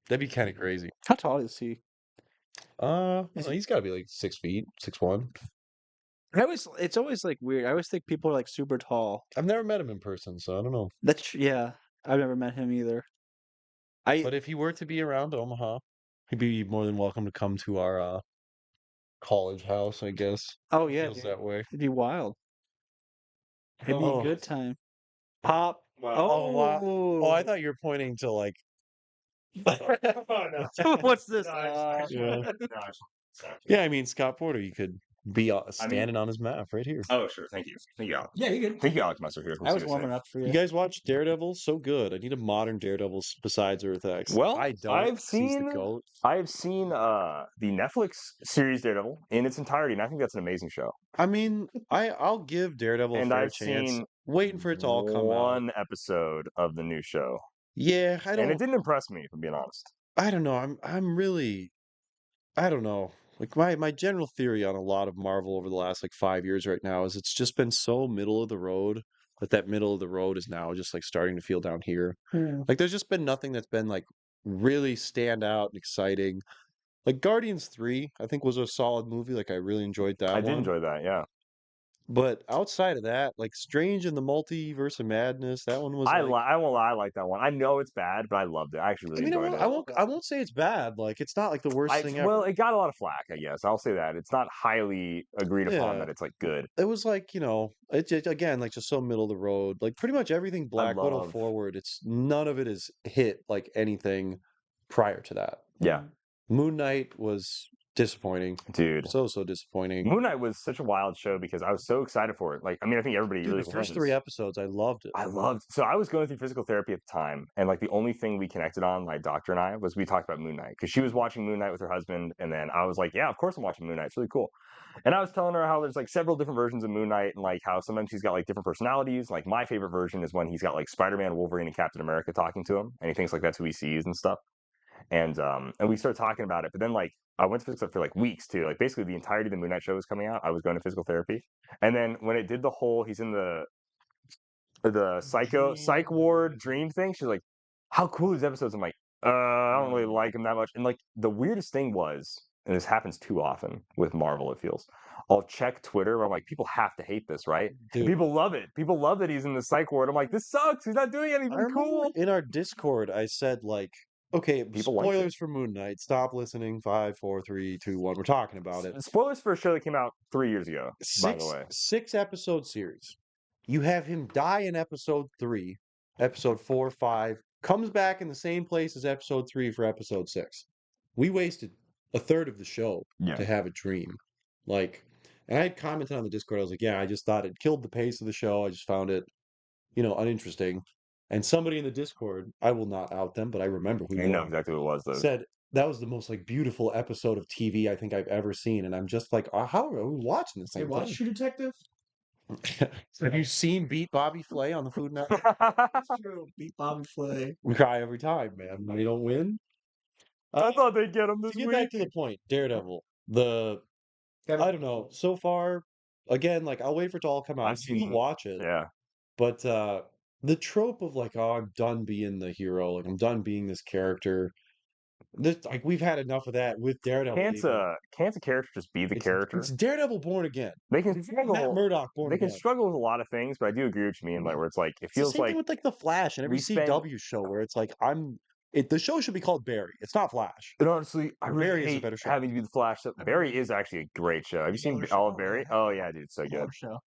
That'd be kind of crazy. How tall is he? Is He's got to be like 6 feet, 6'1". It's always like weird. I always think people are like super tall. I've never met him in person, so I don't know. Yeah. I've never met him either. But if he were to be around Omaha, he'd be more than welcome to come to our college house, I guess. Oh yeah, Feels that way. it'd be wild. It'd be a Oh. good time. Pop. Oh, wow. Oh, Oh, I thought you were pointing to like. What's this? Yeah. Yeah, I mean Scott Porter, you could be standing on his map right here. Oh, sure. Thank you. Thank you, Alex. Yeah, you good. Thank you, Alex Messer here. I was warming up for You you. guys watch Daredevil? So good. I need a modern Daredevil besides Earth X. Well, I don't. I've He's the seen goat. the Netflix series Daredevil in its entirety, and I think that's an amazing show. I mean, I'll give Daredevil a And fair I've chance. seen Waiting for it to all come out. one episode of the new show, Yeah, and it didn't impress me, if I'm being honest. I don't know. I'm really. I don't know. Like my general theory on a lot of Marvel over the last like 5 years right now is it's just been so middle of the road, but that middle of the road is now just like starting to feel down here. Yeah. Like there's just been nothing that's been like really stand out and exciting. Like Guardians 3, I think was a solid movie. Like I really enjoyed that I did one. enjoy that, yeah. But outside of that, like Strange in the Multiverse of Madness, that one was I like won't lie, I like that one. I know it's bad, but I loved it. I actually I really mean, enjoyed it. I won't say it's bad. Like it's not like the worst thing ever. Well, it got a lot of flack, I guess. I'll say that. It's not highly agreed upon Yeah. that it's like good. It was like, it's again like just so middle of the road. Like pretty much everything Black Widow love- forward, it's none of it is hit like anything prior to that. Yeah. Moon Knight was disappointing. Dude. So disappointing. Moon Knight was such a wild show because I was so excited for it. Like, I mean, I think everybody Dude, really the first was. 3 episodes, I loved it. So I was going through physical therapy at the time, and like the only thing we connected on, my doctor and I, was we talked about Moon Knight because she was watching Moon Knight with her husband, and then I was like, yeah, of course I'm watching Moon Knight. It's really cool. And I was telling her how there's like several different versions of Moon Knight, and like how sometimes he's got like different personalities. Like my favorite version is when he's got like Spider-Man, Wolverine, and Captain America talking to him, and he thinks like that's who he sees and stuff. And we started talking about it, but then like I went to physical for like weeks too. Like basically the entirety of the Moon Knight show was coming out. I was going to physical therapy, and then when it did the whole he's in the psych ward dream thing, she's like, "How cool are these episodes?" I'm like, I don't really like them that much. And like the weirdest thing was, and this happens too often with Marvel, it feels. I'll check Twitter where I'm like, people have to hate this, right? Dude. People love it. People love that he's in the psych ward. I'm like, this sucks. He's not doing I anything remember cool. in our Discord, I said like, okay, People liked spoilers for Moon Knight. Stop listening. 5, 4, 3, 2, 1. We're talking about it. Spoilers for a show that came out 3 years ago, by the way. 6 episode series. You have him die in episode 3, episode 4, 5 comes back in the same place as episode 3 for episode 6. We wasted a third of the show Yeah. to have a dream. Like, and I had commented on the Discord. I was like, yeah, I just thought it killed the pace of the show. I just found it, uninteresting. And somebody in the Discord, I will not out them, but I remember who You you know are, exactly what it was, though. said that was the most like beautiful episode of TV I think I've ever seen. And I'm just like, how are we watching this Hey, thing? watch True Detective. Have you seen Beat Bobby Flay on the Food Network? That's true. Beat Bobby Flay. We cry every time, man. When they don't win. I thought they'd get him To this get week. back to the point, Daredevil. I don't know. So far, again, like I'll wait for it to all come out. I've seen- We'll watch it. Yeah. But the trope of like, oh, I'm done being the hero, like I'm done being this character. Like we've had enough of that with Daredevil. Can't even. a character just be the character? It's Daredevil born again. They can Matt struggle. Murdock born They can again. struggle with a lot of things, but I do agree with you, mean, like where it's like it It's the feels same like thing with like the Flash and every we spend- CW show where it's like the show should be called Barry. It's not Flash. And honestly, I really Barry is a hate better show. having to be the Flash. Barry is actually a great show. Have you seen all of Barry? Oh yeah, dude, it's so good. Show.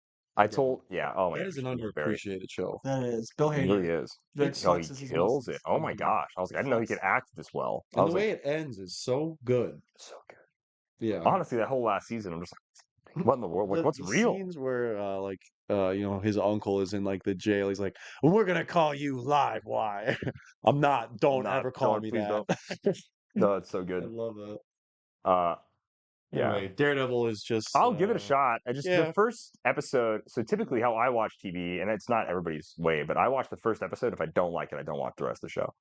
I told, yeah, oh my That god, is an Barry. underappreciated show. That is Bill He Hader. really is. Greg Oh, Sucks he is his kills most- it. Oh my gosh, I was like, I didn't know he could act this well. I And was the way like, it ends is so good. so good. Yeah. Honestly, that whole last season, I'm just like, what in the world? Like, what's The real? scenes where his uncle is in like the jail. He's like, well, we're gonna call you live. Why? I'm not. Don't Not- ever call don't, me please that. No, it's so I good. love that. Yeah. Anyway, Daredevil is just. I'll give it a shot. The yeah. first episode. So typically, how I watch TV, and it's not everybody's way, but I watch the first episode. If I don't like it, I don't watch the rest of the show.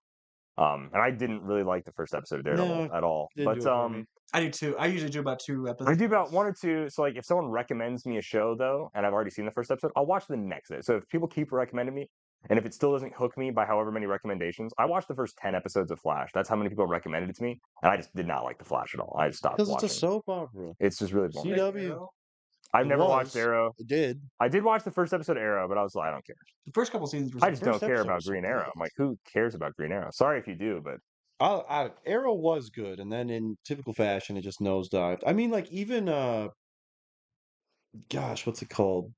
And I didn't really like the first episode of Daredevil at all. Didn't But do it for me. I do too. I usually do about 2 episodes. I do about 1 or 2. So like, if someone recommends me a show though, and I've already seen the first episode, I'll watch the next day. So if people keep recommending me, and if it still doesn't hook me by however many recommendations, I watched the first 10 episodes of Flash. That's how many people recommended it to me, and I just did not like the Flash at all. I just stopped Because watching. it's a soap opera. It's just really boring. CW. I've It never watched was. Arrow. It did. I did watch the first episode of Arrow, but I was like, I don't care. The first couple seasons were I just don't first care episode about was so Green Arrow. good. I'm like, who cares about Green Arrow? Sorry if you do, but Arrow was good, and then in typical fashion, it just nosedived. I mean, like even gosh, what's it called?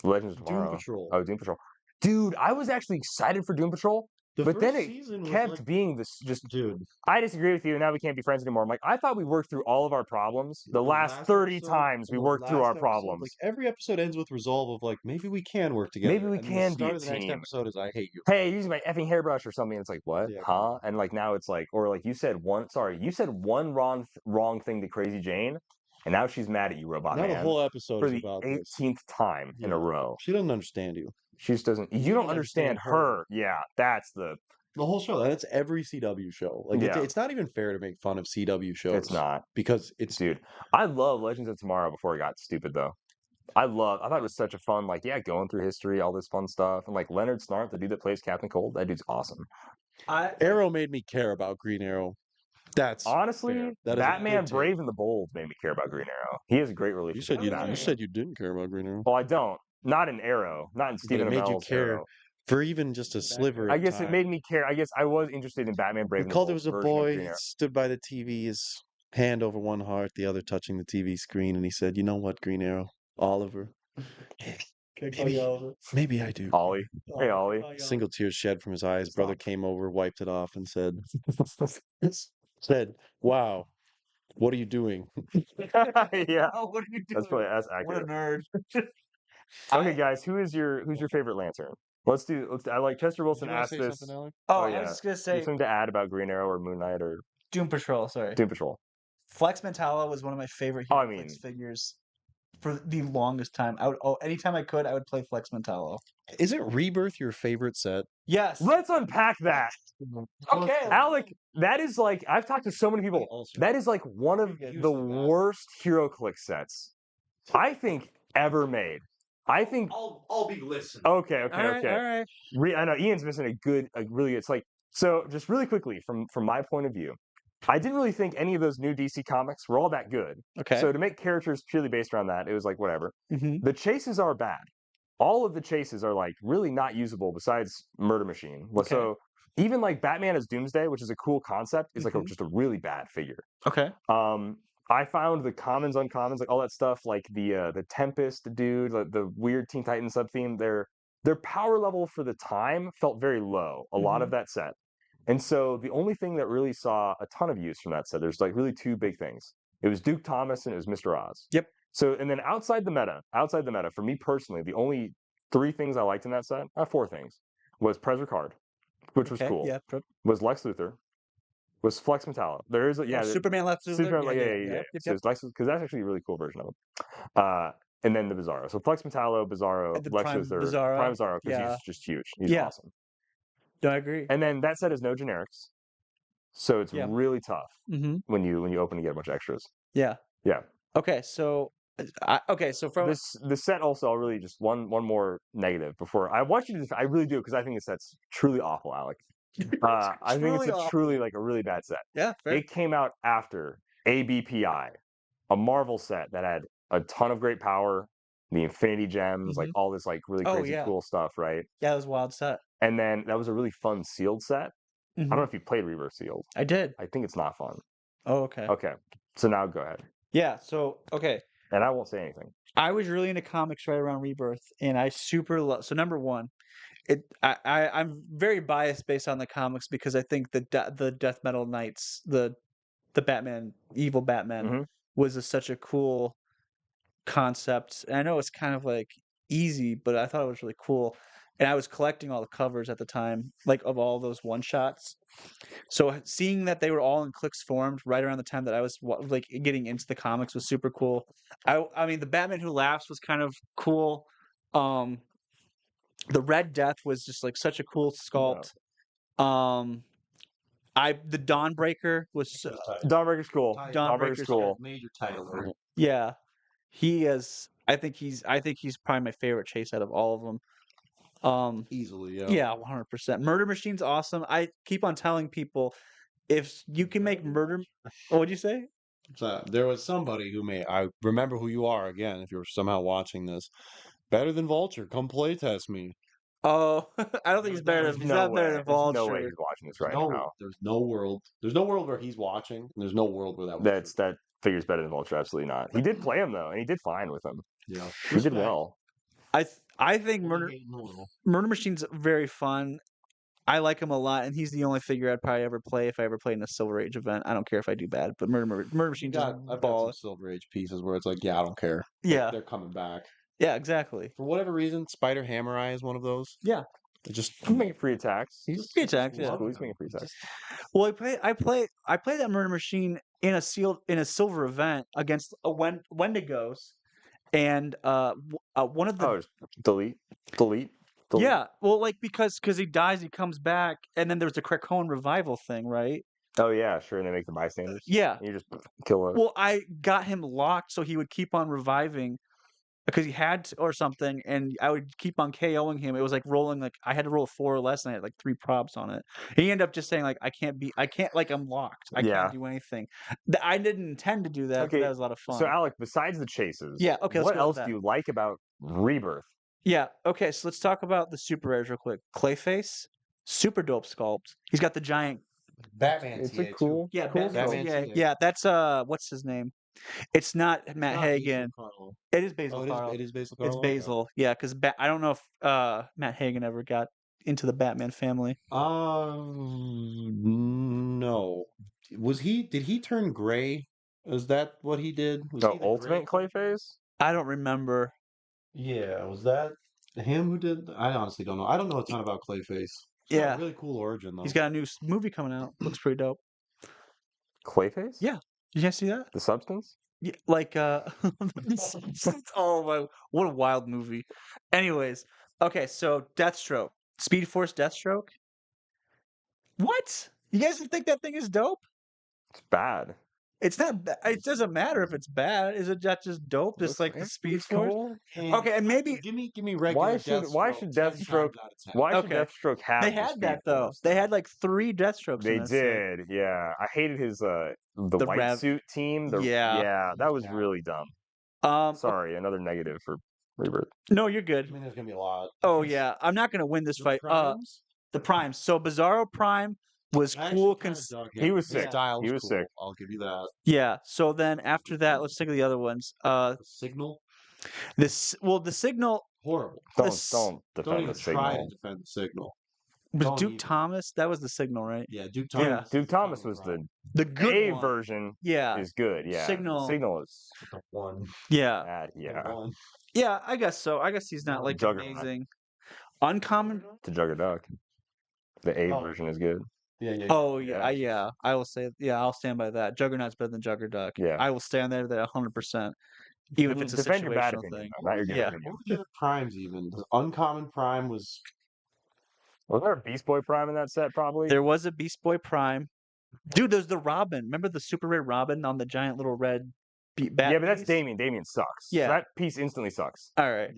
Legends of Doom Tomorrow. Patrol. Oh, Doom Patrol. Dude, I was actually excited for Doom Patrol, The but first then it season was kept like, being this just. dude. I disagree with you. Now we can't be friends anymore. I'm like, I thought we worked through all of our problems. The last 30 episode- times we the worked through last our episode, problems. Like every episode ends with resolve of like maybe we can work together. Maybe we and then can the be start a of the next team. episode is I hate you. Hey, you're using my effing hairbrush or something. It's like, what? Yeah, Huh? And like now it's like, or like you said one wrong thing to Crazy Jane, and now she's mad at you, Robot Now Man, the whole episode for is the about this. 18th time in a Yeah. row. She doesn't understand you. She just doesn't. You don't understand her. Yeah, that's the. The whole show. That's every CW show. Like Yeah. it's not even fair to make fun of CW shows. It's not, because it's dude. I love Legends of Tomorrow before it got stupid though. I thought it was such a fun, like, yeah, going through history, all this fun stuff, and like Leonard Snart, the dude that plays Captain Cold, that dude's awesome. Arrow made me care about Green Arrow. That's Honestly, fair. That is a Batman good take. Brave and the Bold made me care about Green Arrow. He has a great You relationship. said you with Batman. said you didn't care about Green Arrow. Well, I don't. Not in Arrow. Not in But Stephen it made you Amell's care Arrow. for even just a sliver. I of guess it time. made me care. I guess I was interested in Batman Brave We and the called Bold it was a version of boy. Green He Arrow. stood by the TV, his hand over one heart, the other touching the TV screen, and he said, "You know what, Green Arrow, Oliver? Maybe I do." Ollie. Hey, Ollie. Single tear shed from his eye. His brother came over, wiped it off, and said, "Wow, what are you doing?" Yeah. Oh, what are you doing? That's What a accurate. nerd. Okay, guys, who's your favorite Lantern? I like Chester Wilson asked this. Oh, Oh, I yeah. was just gonna You say have something to add about Green Arrow or Moon Knight or Doom Patrol. Sorry, Doom Patrol? Flex Mentala was one of my favorite Oh, I Heroclix mean- figures for the longest time. Anytime I could, I would play Flex Mentala. Isn't Rebirth your favorite set? Yes. Let's unpack that. Okay. Alec, that is like, I've talked to so many people. That is like one of the worst HeroClix sets I think ever made. I think. I'll be listening. Okay. All right. I know Ian's missing a really. It's like, so just really quickly from my point of view, I didn't really think any of those new DC comics were all that good. Okay. So to make characters purely based around that, it was like whatever. Mhm. The chases are bad. All of the chases are like really not usable besides Murder Machine. Okay. So even like Batman as Doomsday, which is a cool concept, is like just a really bad figure. Okay. I found the commons, uncommons, like all that stuff, like the Tempest dude, like the weird Teen Titans sub theme. Their power level for the time felt very low. A lot of that set. And so the only thing that really saw a ton of use from that set, there's like really two big things. It was Duke Thomas and it was Mr. Oz. Yep. So and then outside the meta, for me personally, the only three things I liked in that set, four things, was Prez Ricard, which was Okay. cool. Yeah. Was Lex Luthor, was Flex Metallo. There is Superman left. Superman, Yeah. yeah. Yep, So it's Lex, because that's actually a really cool version of him. And then the Bizarro. So Flex Metallo, Bizarro, And the Lex Prime Luthor, Bizarro. Prime Bizarro, because Yeah. he's just huge. He's Yeah. awesome. No, I agree. And then that set is no generics, so it's Yeah. really tough Mm-hmm. when you open to get a bunch of extras. Yeah. Yeah. Okay. So, so from The set also, I'll really just one more negative before I want you to. I really do, because I think the set's truly awful, Alec. I think it's Truly truly like a really bad set. Yeah. Fair. It came out after ABPI, a Marvel set that had a ton of great power, the Infinity Gems, like all this like really Oh, crazy yeah. cool stuff, right? Yeah, it was a wild set. And then that was a really fun sealed set. I don't know if you played Rebirth Sealed. I did. I think it's not fun. Oh, okay. Okay, so now go ahead. Yeah. So, okay. And I won't say anything. I was really into comics right around Rebirth, and I super love. So number one, I'm very biased based on the comics because I think the Death Metal Knights, the Batman, evil Batman, Mhm. was such a cool concept. And I know it's kind of like easy, but I thought it was really cool. And I was collecting all the covers at the time, like of all those one shots. So seeing that they were all in clicks formed right around the time that I was like getting into the comics was super cool. I mean, the Batman Who Laughs was kind of cool. The Red Death was just like such a cool sculpt. The Dawnbreaker was Dawnbreaker's cool. Dawnbreaker's cool. Major title. Yeah, he is. I think he's probably my favorite chase out of all of them. Easily, yeah. Yeah, 100%. Murder Machine's awesome. I keep on telling people if you can make murder. What would you say? So there was somebody who made. I remember who you are again. If you're somehow watching this, better than Vulture. Come play test me. Oh, I don't think he's better. He's not better than Vulture. There's no way he's watching this right now. There's no world. There's no world where he's watching. And there's no world where that. That figures better than Vulture. Absolutely not. He did play him though, and he did fine with him. Yeah, He did well. I think Murder Machine's very fun. I like him a lot, and he's the only figure I'd probably ever play if I ever played in a Silver Age event. I don't care if I do bad, but Murder Machine just I've got ball. some Silver Age pieces where it's like, yeah, I don't care. Yeah, They're coming back. Yeah, exactly. For whatever reason, Spider Hammer Eye is one of those. Yeah. It just He's making free attacks. He's free attacks. Yeah. Cool. He's making free attacks. Well, I played that Murder Machine in a silver event against a Wendigos, and one of the just delete. Yeah, well, like because he dies, he comes back, and then there's the Krakoan revival thing, right? Oh yeah, sure. And they make the bystanders. Yeah, and you just kill it. Well, I got him locked so he would keep on reviving because he had to, or something, and I would keep on KOing him. It was like rolling, like I had to roll 4 or less, and I had like 3 props on it. He ended up just saying like I can't, like I'm locked. I can't do anything. I didn't intend to do that. Okay, but that was a lot of fun. So Alec, besides the chases, yeah, okay. What else do you like about Rebirth? Yeah, okay. So let's talk about the super rares real quick. Clayface, super dope sculpt. He's got the giant Batman. It's a cool, yeah, cool Batman. Yeah, that's what's his name? It's not Matt Hagen. It is Basil Carl. It is Basil Carl. It's Basil. Okay. Yeah, because I don't know if Matt Hagen ever got into the Batman family. No. Did he turn gray? Is that what he did? Was the he Ultimate Clayface? I don't remember. Yeah, was that him who did? I honestly don't know. I don't know a ton about Clayface. Yeah, really cool origin though. He's got a new movie coming out. Looks pretty dope. Clayface? Yeah. Did you guys see that? The Substance? Yeah, like oh my, what a wild movie. Anyways, okay, so Deathstroke, Speed Force Deathstroke. What? You guys don't think that thing is dope? It's bad. It's not. It doesn't matter if it's bad. Is it just dope? Just like the Speed Force. Cool. Okay, and maybe give me regular. Why should Deathstroke? Why should Deathstroke have? They had that though. They had like 3 Deathstrokes. They did. Yeah, I hated his the white suit team. Yeah, that was really dumb. Sorry, another negative for Rebirth. No, you're good. I mean, there's gonna be a lot. Oh yeah, I'm not gonna win this fight. The Primes. So Bizarro Prime was cool. He was sick. He was sick. I'll give you that. Yeah. So then after that, let's think of the other ones. The Signal. The Signal. Horrible. Don't defend Don't even the Signal. try to defend the Signal. Was Don't Duke even. Thomas? That was the Signal, right? Yeah, Duke Yeah. Thomas. Duke is Thomas Signal was Prime. The the good A one. version Yeah. is good. Yeah, Signal. is The one. Yeah. bad. The Yeah, one. Yeah, I guess so. I guess he's not like Juggernaut. amazing. Uncommon. to Juggerduck. The A Oh. version is good. Yeah. Oh yeah, I will say I'll stand by that. Juggernaut's better than Juggerduck. Yeah. I will stand there 100%, even if it's a Defend your bad situational opinion, thing. though, not your good Yeah. opinion. What were the other primes even? The uncommon prime was Was there a Beast Boy Prime in that set? Probably. There was a Beast Boy Prime. Dude, there's the Robin. Remember the super rare Robin on the giant little red bat Yeah, but that's piece? Damien. Damien sucks. Yeah. So that piece instantly sucks. All right.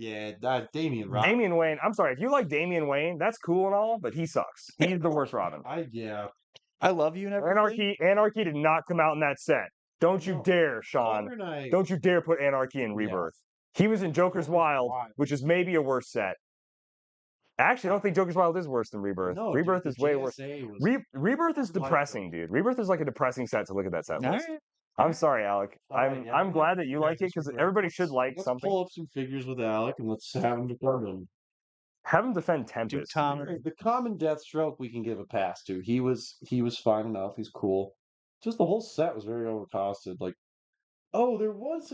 Damian Rock. Damian Wayne. I'm sorry. If you like Damian Wayne, that's cool and all, but he sucks. He's the worst Robin. I love you and everything. Anarchy did not come out in that set. Don't you dare, Sean. Color Knight. Don't you dare put Anarchy in Rebirth. He was in Joker's Wild, which is maybe a worse set. Actually, I don't think Joker's Wild is worse than Rebirth. No, Rebirth dude, is the way worse. JSA was- Rebirth is I like depressing, that. dude. Rebirth is like a depressing set to look at that set All list. right. I'm sorry, Alec. All right, yeah, I'm yeah, glad that you yeah, like it because disagree. everybody should like Let's something. pull up some figures with Alec and let's have him determine. Have him defend Duke Tempest. Thomas. The common Deathstroke we can give a pass to. He was fine enough. He's cool. Just the whole set was very overcosted. Like, oh, there was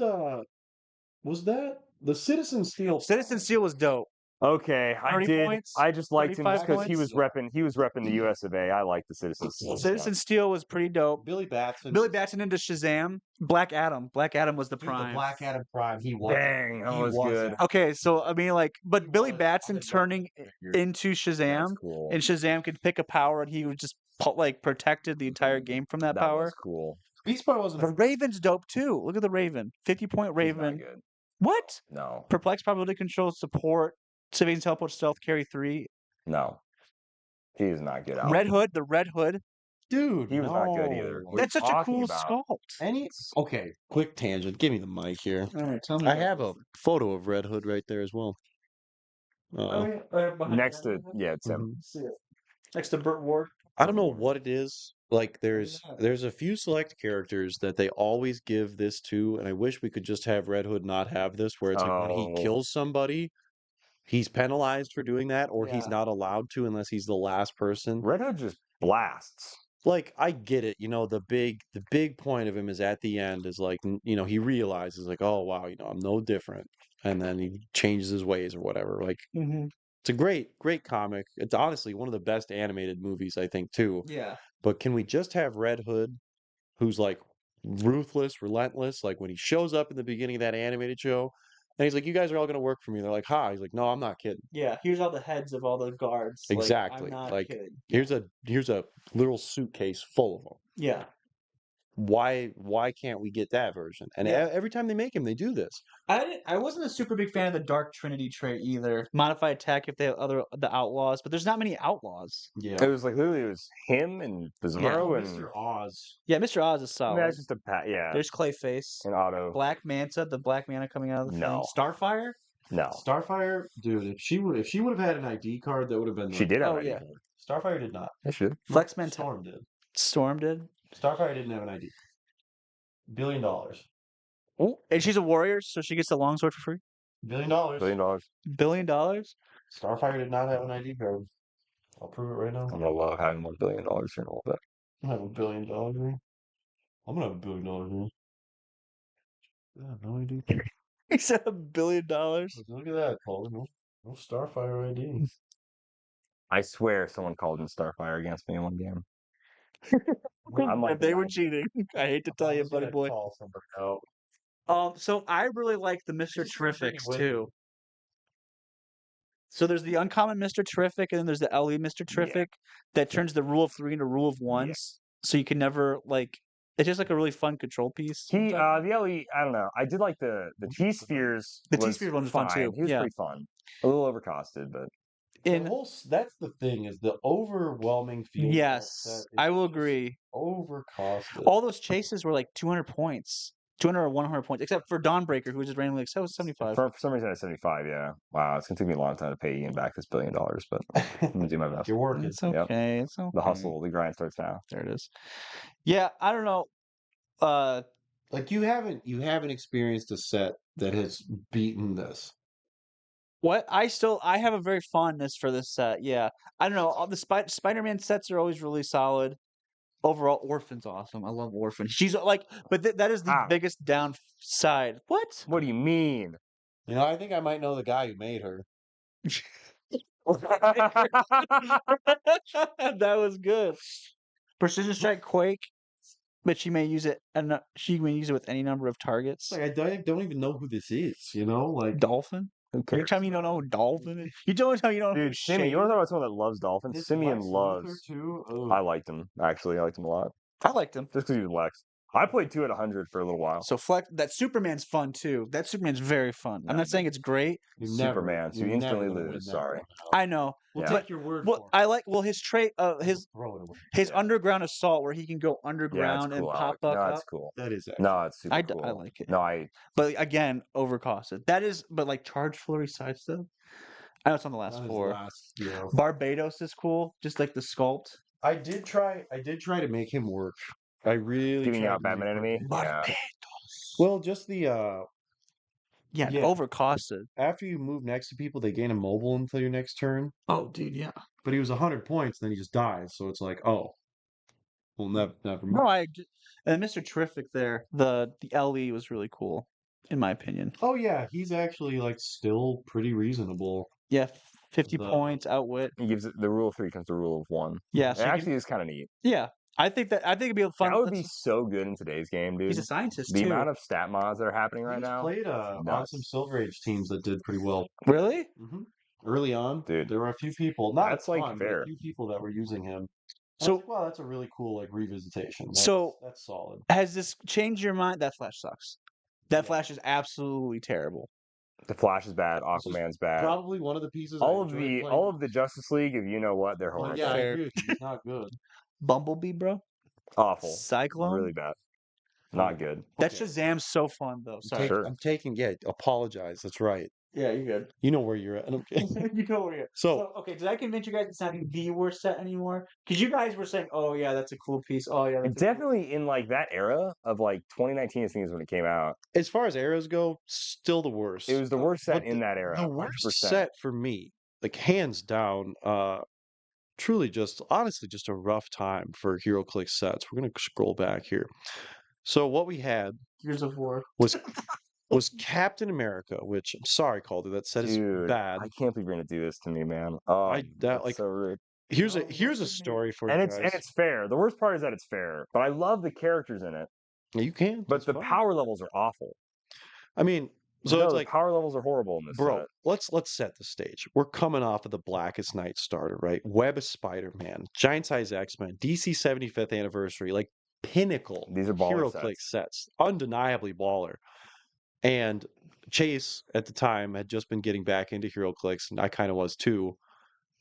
that the Citizen Steel? Citizen Steel was dope. Okay, 30 points, I just liked him just 35 because he was points. repping the US of A. I like the Citizens. Citizen Steel was pretty dope. Billy Batson. Billy Batson into Shazam. Black Adam. Black Adam was the Dude, prime. the Black Adam Prime. He was. Dang, that He was good. it. Okay, so I mean, like, but Billy was. Batson I did not turning figure. into Shazam, That's cool. and Shazam could pick a power, and he would just like protected the entire game from that power. was cool. Beast Boy wasn't. The Raven's dope too. Look at the Raven. 50-point He's not Raven. good. What? No, Perplex, probability control, support, civilian teleport, stealth, carry 3. no, he is not good. Alec. Red Hood, the Red Hood. Dude, He was not good either. no. What are That's you such a talking cool about? sculpt. Okay, quick tangent. Give me the mic here. All right, tell me. I have a photo of Red Hood right there as well. Next to Tim. Next to Burt Ward. I don't know what it is. Like there's a few select characters that they always give this to, and I wish we could just have Red Hood not have this, where it's like when he Oh. kills somebody, he's penalized for doing that, or he's Yeah. not allowed to unless he's the last person. Red Hood just blasts. Like I get it, the big point of him is at the end is like he realizes like, oh wow, I'm no different, and then he changes his ways or whatever. Like it's a great comic. It's honestly one of the best animated movies I think too. Yeah. But can we just have Red Hood, who's like ruthless, relentless, like when he shows up in the beginning of that animated show, and he's like, "You guys are all gonna work for me." They're like, "Ha!" He's like, "No, I'm not kidding." Yeah. Here's all the heads of all the guards. Exactly. Like, I'm not Like, kidding. here's a little suitcase full of them. Yeah. Why can't we get that version? And Yeah. every time they make him, they do this. I wasn't a super big fan of the Dark Trinity trait either. Modified attack if they have the outlaws, but there's not many outlaws. Yeah. It was like literally it was him and Bizarro and Mr. Oz. Yeah, Mr. Oz is I solid. mean, that's just a yeah. There's Clayface. And Otto. Black Manta, the Black Mana coming out of the No. thing. Starfire? No. Starfire, dude, if she would have had an ID card, that would have been. She did have Oh, an ID. yeah. Starfire did not. Yeah, she did. Flex Manta. Storm did. Storm did. Starfire didn't have an ID. $1 billion. Oh, and she's a warrior, so she gets the longsword for free. $1 billion. $1 billion. $1 billion? Starfire did not have an ID card. I'll prove it right now. I'm gonna love having $1 billion here in a little bit. I'm gonna have $1 billion here. I'm gonna have $1 billion here. Yeah, no ID. He said $1 billion. Look at that, Paul. No Starfire ID. I swear someone called in Starfire against me in one game. I'm like, They were cheating. I hate to tell you, buddy boy. Call somebody out. So I really like the Mr. Just Terrifics with too. So there's the uncommon Mr. Terrific, and then there's the LE Mr. Terrific that turns the rule of 3 into rule of 1s. So you can never it's just like a really fun control piece. the LE, I don't know. I did like the T Spheres. The T Spheres one was fun too. He was pretty fun. A little overcosted, but That's the thing, is the overwhelming feel. Yes, I will agree. Overcosted. All those chases were like 200 points. 200 or 100 points, except for Dawnbreaker, who was just randomly like, so was 75. For some reason, it's 75. Yeah. Wow, it's gonna take me a long time to pay Ian back this $1 billion, but I'm gonna do my best. You're working. It's okay. Yep. It's okay. The hustle, the grind starts now. There it is. Yeah, I don't know. Like you haven't experienced a set that has beaten this. What? I have a very fondness for this set. Yeah, I don't know. All the Spider-Man sets are always really solid. Overall, Orphan's awesome. I love Orphan. She's like, but that is the How? biggest downside. What? What do you mean? You know, I think I might know the guy who made her. That was good. Precision Strike Quake, but she may use it, and she may use it with any number of targets. Like I don't even know who this is. You know, like Dolphin. Who You're cares? telling me you don't know who Dolphin is? You don't tell me you don't know who Dude, Simi, you want to Shade talk is? about someone that loves dolphins? this Simeon Lex Luthor loves. too. I Ugh. liked him, actually. I liked him a lot. I liked him. Just because he was Lex. I played 2 at 100 for a little while. So Flex, that Superman's fun too. That Superman's very fun. I'm No, not saying it's great. You're Superman, so you're you instantly never gonna win lose. that Sorry. one out. I know. We'll Yeah. take your word Well, for it. I like his trait, his Throw it away. his Yeah. underground assault where he can go Yeah, it's underground cool. and pop No, back it's up. cool. That is actually. No, it's super I cool. like it. No, But again, overcosted. That is, but like charge flurry side stuff. I know it's on the last That is four. last, you know. Barbados is cool, just like the sculpt. I did try to make him work. I really Giving tried out to Batman make enemy. Barbados. Yeah. Well, just the Yeah, Yeah. overcosted. after you move next to people, they gain a mobile until your next turn. Oh, dude, yeah. But he was 100 points, then he just dies. So it's like, oh, well, never No, mind. and Mr. Terrific there, the LE was really cool, in my opinion. Oh yeah, he's actually like still pretty reasonable. Yeah, 50 The- points, outwit. He gives it the rule of 3 comes the rule of 1. Yeah, It so you actually is kind of neat. yeah, I think it'd be a fun. That would be that's- so good in today's game, dude. He's a scientist The too. amount of stat mods that are happening right He's now. played on nuts. some Silver Age teams that did pretty well. Really? Early on, Dude, there were a few people, not that's, a like, ton, but fair. a few people that were using him. So- So, wow, that's a really cool like revisitation. That's solid. Has this changed your mind? That Flash sucks. That Yeah. Flash is absolutely terrible. The Flash is bad. This is Aquaman's bad. Probably one of the pieces. All I of enjoyed the playing. all of the Justice League, if you know what, they're But horrible. yeah, I Fair. agree with you. He's not good. Bumblebee, bro. Awful. Cyclone. Really bad. Not good. That Okay. Shazam's so fun though. Sorry. Sure. I'm taking. Yeah, apologize. That's right. Yeah, you're good. You know where you're at. I'm kidding. You know where you're. So- okay, did I convince you guys it's not the worst set anymore? Because you guys were saying, "Oh yeah, that's a cool piece." Oh yeah, that's a cool-" Definitely in like that era of like 2019, I think is when it came out. As far as arrows go, still the worst. It was the worst set But in that era. The worst 100%. set for me, like hands down, truly just honestly just a rough time for HeroClix sets. We're gonna scroll back here. So what we had Gears of War. was Captain America, which I'm sorry, Calder, that set is Dude, bad. I can't believe you're gonna do this to me, man. Oh, that, that's like, so rude. Here's No, a listen, story for And you it's guys. fair. The worst part is that it's fair. But I love the characters in it. Yeah, you can, But that's the fine. power levels are awful. I mean, so No, it's the like, power levels are horrible in this bro, set. let's set the stage. We're coming off of the Blackest Night starter, right? Web of Spider-Man, Giant Size X-Men, DC 75th anniversary, like pinnacle These are baller HeroClix sets, undeniably baller. And Chase at the time had just been getting back into HeroClix, and I kind of was too.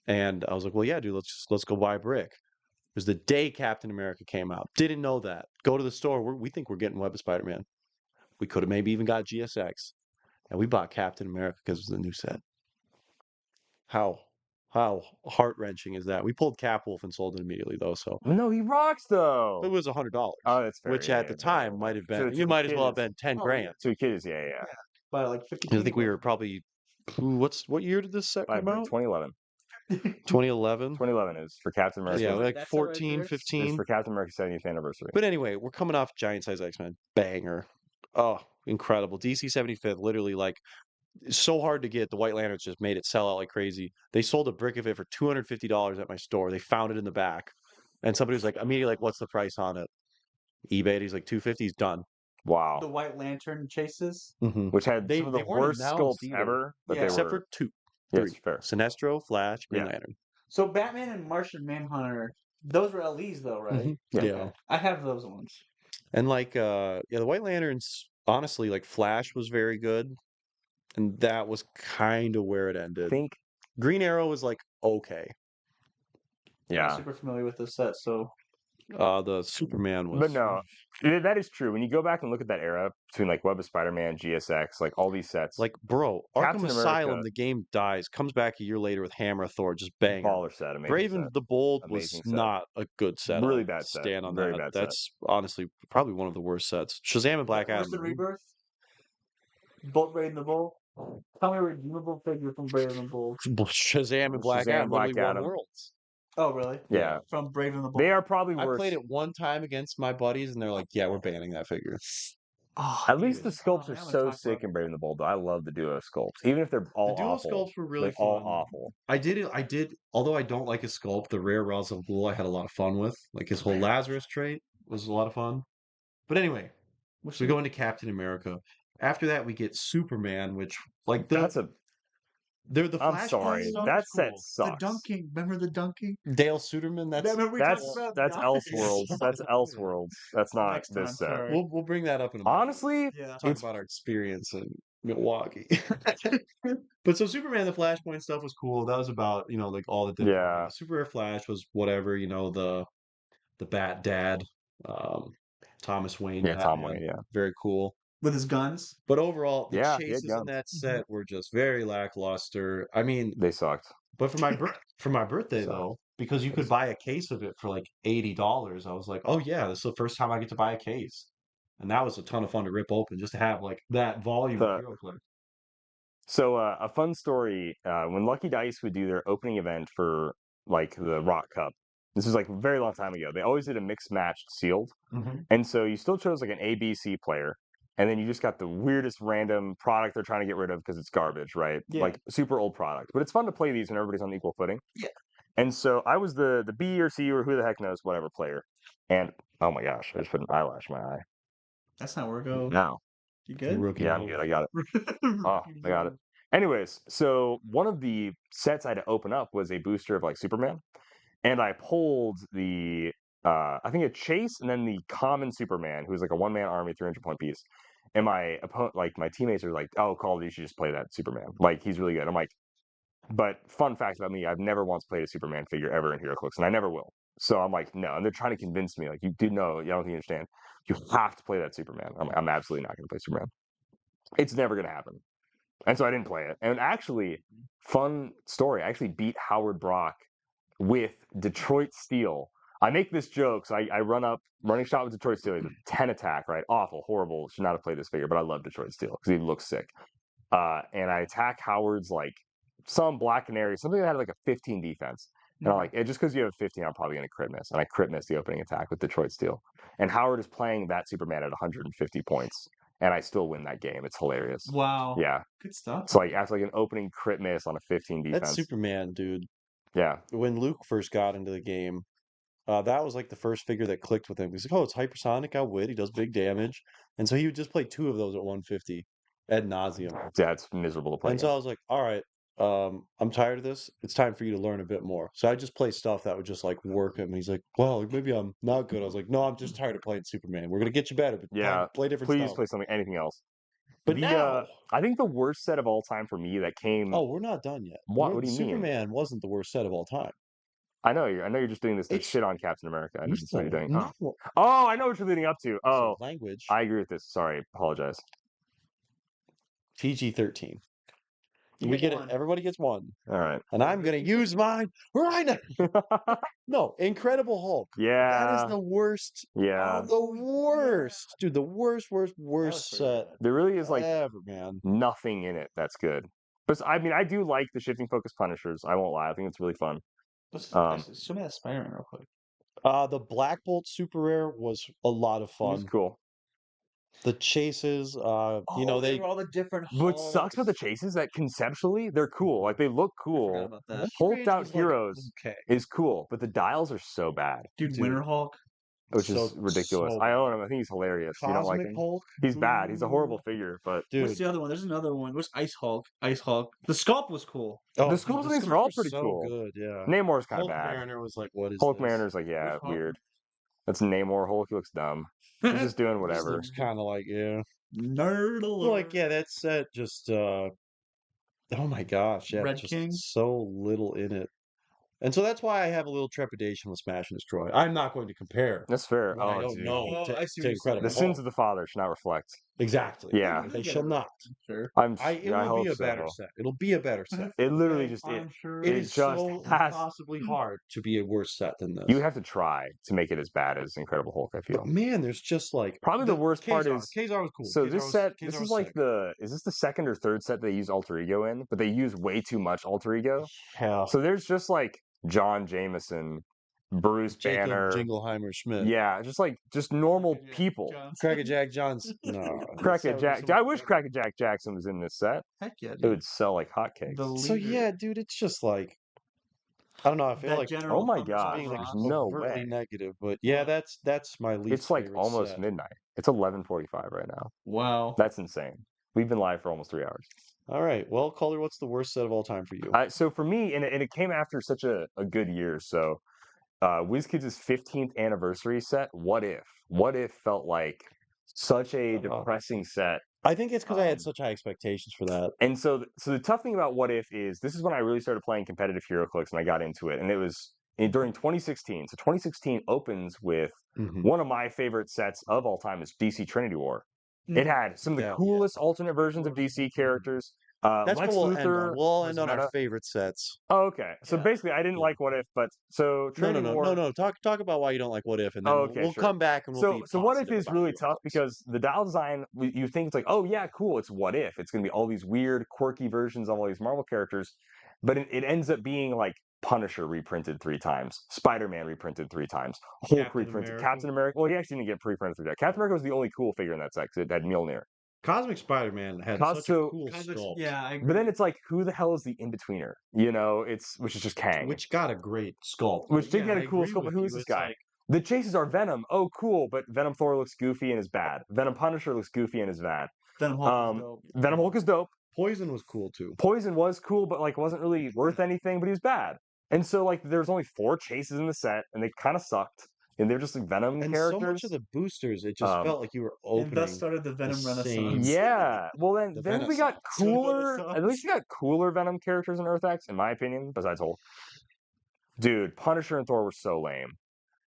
And I was like, well, yeah, dude, let's go buy a brick. It was the day Captain America came out. Didn't know that. Go to the store. We think we're getting Web of Spider-Man. We could have maybe even got GSX. And we bought Captain America because it was the new set. How heart-wrenching is that? We pulled Capwolf and sold it immediately, though. So No, he rocks though. it was $100. Oh, that's fair. Which yeah, at the yeah, time yeah. might have So been. to You the might as well have kids- been 10 Oh, grand. To kids, yeah. By like 50. I think we were probably. What year did this set Like come out? 2011. 2011. 2011 is for Captain America. Yeah, what- like that's what it 14, is? It's 15. for Captain America's 70th anniversary. But anyway, we're coming off Giant Size X-Men. Banger. Oh, incredible. DC 75th, literally like so hard to get. The White Lanterns just made it sell out like crazy. They sold a brick of it for $250 at my store. They found it in the back. And somebody was like, immediately like, what's the price on it? eBay. He's like, 250 is done. Wow. The White Lantern chases. Which had They- some of the they weren't worst announced sculpts either. ever, but Yeah. they Except were. for two. Yes, Three. fair. Sinestro, Flash, Green Yeah. Lantern. So Batman and Martian Manhunter, those were LEs though, right? Mhm. Yeah. Yeah. I have those ones. And like the White Lanterns, honestly, like Flash was very good. And that was kind of where it I ended. think, Green Arrow was like okay. I'm yeah. not super familiar with this set, so The Superman was But no, that is true. When you go back and look at that era between like Web of Spider-Man, GSX, like all these sets, like, bro, Captain Arkham Asylum, America- the game dies, comes back a year later with Hammer Thor, just bang. baller set, amazing Raven set. the Bold Amazing was set. not a good set. Really I'll bad set. stand on Very that. bad set. That's honestly probably one of the worst sets. Shazam and Black What's Adam. the rebirth? Bolt Raid and the Bull. Tell me a redeemable figure from Brave and the Bold. Shazam and Black Shazam, Adam literally Black won Adam. Worlds. Oh, really? Yeah. From Brave and the Bold. They are probably I worth. played it one time against my buddies, and they're like, "Yeah, we're banning that figure." Oh, At least the dude. sculpts Oh, are now I'm so talking sick about in Brave and the Bold. Though. I love the duo sculpts, even if they're The all dual awful. sculpts were really They're all fun. awful. I did. Although I don't like his sculpt, the rare Ra's al Ghul I had a lot of fun with. Like his whole Lazarus trait was a lot of fun. But anyway, so we go into Captain America. After that, we get Superman, which like That's a. they're the I'm Flashpoint sorry. stuff That is set cool. The sucks. dunking. Remember the dunking? Dale Suderman, that's Remember we That's talked about that's the Elseworlds. That's Elseworlds. That's not Next this time, set. sorry. we'll bring that up in a minute. Honestly, Yeah. Talk it's about our experience in Milwaukee. But so Superman, the Flashpoint stuff was cool. That was about, like all the different yeah. Super Rare Flash was whatever, the Bat Dad, um, Thomas Wayne Yeah, Tom Batman. Wayne. Yeah. Very cool. With his guns. But overall, the Yeah, he had chases in guns. that set were just very lackluster. I mean, They sucked. but for my birthday So though, because you could buy a case of it for like $80, I was like, oh yeah, this is the first time I get to buy a case. And that was a ton of fun to rip open just to have like that volume of the HeroClix. so a fun story. When Lucky Dice would do their opening event for like the Rock Cup, this was like a very long time ago. They always did a mixed matched sealed, and so you still chose like an ABC player, and then you just got the weirdest random product they're trying to get rid of because it's garbage, right? Yeah. Like super old product. But it's fun to play these when everybody's on equal footing. Yeah. And so I was the B or C or who the heck knows whatever player, and oh my gosh, I just put an eyelash in my eye. That's not where we go. Now, You good? Rookie yeah, I'm mode. good. I got it. Oh, I got it. Anyways, so one of the sets I had to open up was a booster of like Superman, and I pulled the I think a Chase and then the common Superman, who's like a one-man army 300-point piece. And my opponent, like my teammates, are like, "Oh, Call of Duty, you should just play that Superman. Like he's really good." I'm like, but fun fact about me, I've never once played a Superman figure ever in Heroclix, and I never will. So I'm like, no, and they're trying to convince me, like, you do know, I don't think you understand. You have to play that Superman. I'm like, I'm absolutely not going to play Superman. It's never going to happen. And so I didn't play it. And actually, fun story, I actually beat Howard Brock with Detroit Steel. I make this joke, so I run up, running shot with Detroit Steel. He's a 10 attack, right? Awful, horrible. Should not have played this figure, but I love Detroit Steel because he looks sick. And I attack Howard's like some Black Canary, something that had like a 15 defense. And I'm like, just because you have 15, I'm probably going to crit miss. And I crit miss the opening attack with Detroit Steel. And Howard is playing that Superman at 150 points. And I still win that game. It's hilarious. Wow. Yeah. Good stuff. So like after like an opening crit miss on a 15 defense. That's Superman, dude. Yeah. When Luke first got into the game, that was like the first figure that clicked with him. He's like, oh, it's hypersonic outwit. He does big damage. And so he would just play 2 of those at 150 ad nauseum. Yeah, it's miserable to play. And so I was like, all right, I'm tired of this. It's time for you to learn a bit more. So I just play stuff that would just like work him. And he's like, well, maybe I'm not good. I was like, no, I'm just tired of playing Superman. We're gonna get you better, but Yeah, play different please stuff. play something, anything else. But now, I think the worst set of all time for me that came. oh, we're not done yet. What do you mean? Superman wasn't the worst set of all time. I know you're just doing this to shit on Captain America. I know that's what you're doing. No. Oh, I know what you're leading up to. Oh, language. I agree with this. Sorry, apologize. PG-13. You We get get one. it. Everybody gets one. All right. And I'm gonna use mine right now. No, Incredible Hulk. Yeah. That is the worst. Yeah. The worst. Dude, the worst set There really is like ever, man. nothing in it that's good. But I mean, I do like the shifting focus Punishers. I won't lie. I think it's really fun. Show me that Spider-Man real quick. The Black Bolt Super Rare was a lot of It was fun. cool. The chases, they they were all the different. What sucks about the chases that conceptually they're cool. Like they look I cool. forgot about that. Hulked out was like, heroes okay. is cool, but the dials are so bad, Dude, Winter Hulk. which is ridiculous. so I own him. I think he's hilarious. You don't like Cosmic him? Hulk. He's bad. He's a horrible figure, but Dude. What's the other one? There's another one. What's Ice Hulk? Ice Hulk. The sculpt was cool. Oh, the sculpts on these are all pretty so cool. good, yeah. Namor's kind of Hulk bad. Mariner was like, what is Hulk this? Mariner's like, yeah, Who's Hulk? weird. That's Namor. Hulk looks dumb. He's just doing whatever. Looks kind of like, yeah. Nerd alert. Like, yeah, that set just, oh my gosh, yeah, Red just King? so little in it. And so that's why I have a little trepidation with Smash and Destroy. I'm not going to compare. That's fair. What I Oh, don't dude. know Oh, to I see what you're Incredible The Hulk. sins of the father should not reflect. Exactly. Yeah. They shall not. Sure. It I will be hope a better so. set. It'll be a better set. It literally Okay? just I'm sure. It it is just so has. impossibly hard to be a worse set than You this. have to try to make it as bad as Incredible Hulk, I But feel. man, there's just like Probably the worst part Kazar. is Kazar was cool. so this set, Kazar this is was like sick. is this the second or third set they use alter ego in? But they use way too much alter ego. Hell, So there's just like John Jameson, Bruce Jacob Banner, Jingleheimer Schmidt, yeah, just normal people. Crackerjack Johnson. No, Jack. I wish Jack Jackson was in this set. Heck yeah, It dude. would sell like hotcakes. The So leader. yeah, dude, it's just like I don't know. I feel That like general Oh my comes gosh, all being like there's Ross. no overtly way. negative, but yeah, that's my least It's like favorite almost set. midnight. It's 11:45 right now. Wow. That's insane. We've been live for almost 3 hours. All right, well, Calder, what's the worst set of all time for you? So for me, and it came after such a good year. So WizKids' 15th anniversary set, What If? What If felt like such a depressing set. I think it's because I had Um, such high expectations for that. And so the tough thing about What If is this is when I really started playing competitive HeroClix and I got into it. And it was during 2016. So 2016 opens with Mhm. one of my favorite sets of all time is DC Trinity War. It had some of the Yeah. coolest alternate versions of DC characters. That's Lex what we'll end on. Luthor We'll was end on our meta. favorite sets. Oh, okay. So Yeah. basically, I didn't Yeah. like What If, but so No, Trinity War. no. Talk about why you don't like What If, and then Oh, we'll, okay, we'll sure. come back and we'll be So What If positive is about really HeroClix. tough because the dial design, you think it's like, oh yeah, cool, it's What If. It's going to be all these weird, quirky versions of all these Marvel characters, but it ends up being like Punisher reprinted 3 times, Spider-Man reprinted 3 times, Hulk Captain reprinted, America. Captain America. Well, he actually didn't get reprinted 3 times. Captain America was the only cool figure in that set 'cause it had Mjolnir. Cosmic Spider-Man had Cos- such a so- cool sculpt, Yeah, I agree. But then it's like, who the hell is the in-betweener? You know, which is just Kang. which got a great sculpt. Which did yeah, get a I cool agree sculpt, but with who you. is this It's guy? like- The chases are Venom. Oh, cool, but Venom Thor looks goofy and is bad. Venom Punisher looks goofy and is bad. Venom Hulk is dope. Venom Hulk is dope. Poison was cool too. Poison was cool, but like wasn't really worth anything, but he was bad. And so like there's only 4 chases in the set, and they kind of sucked. And they're just like Venom And characters. so much of the boosters, it just felt like you were And opening. thus started the Venom same- Renaissance. Yeah. Well, then The we got Renaissance. cooler. Renaissance. At least we got cooler Venom characters in Earth X, in my opinion. Besides Hulk, dude, Punisher and Thor were so lame.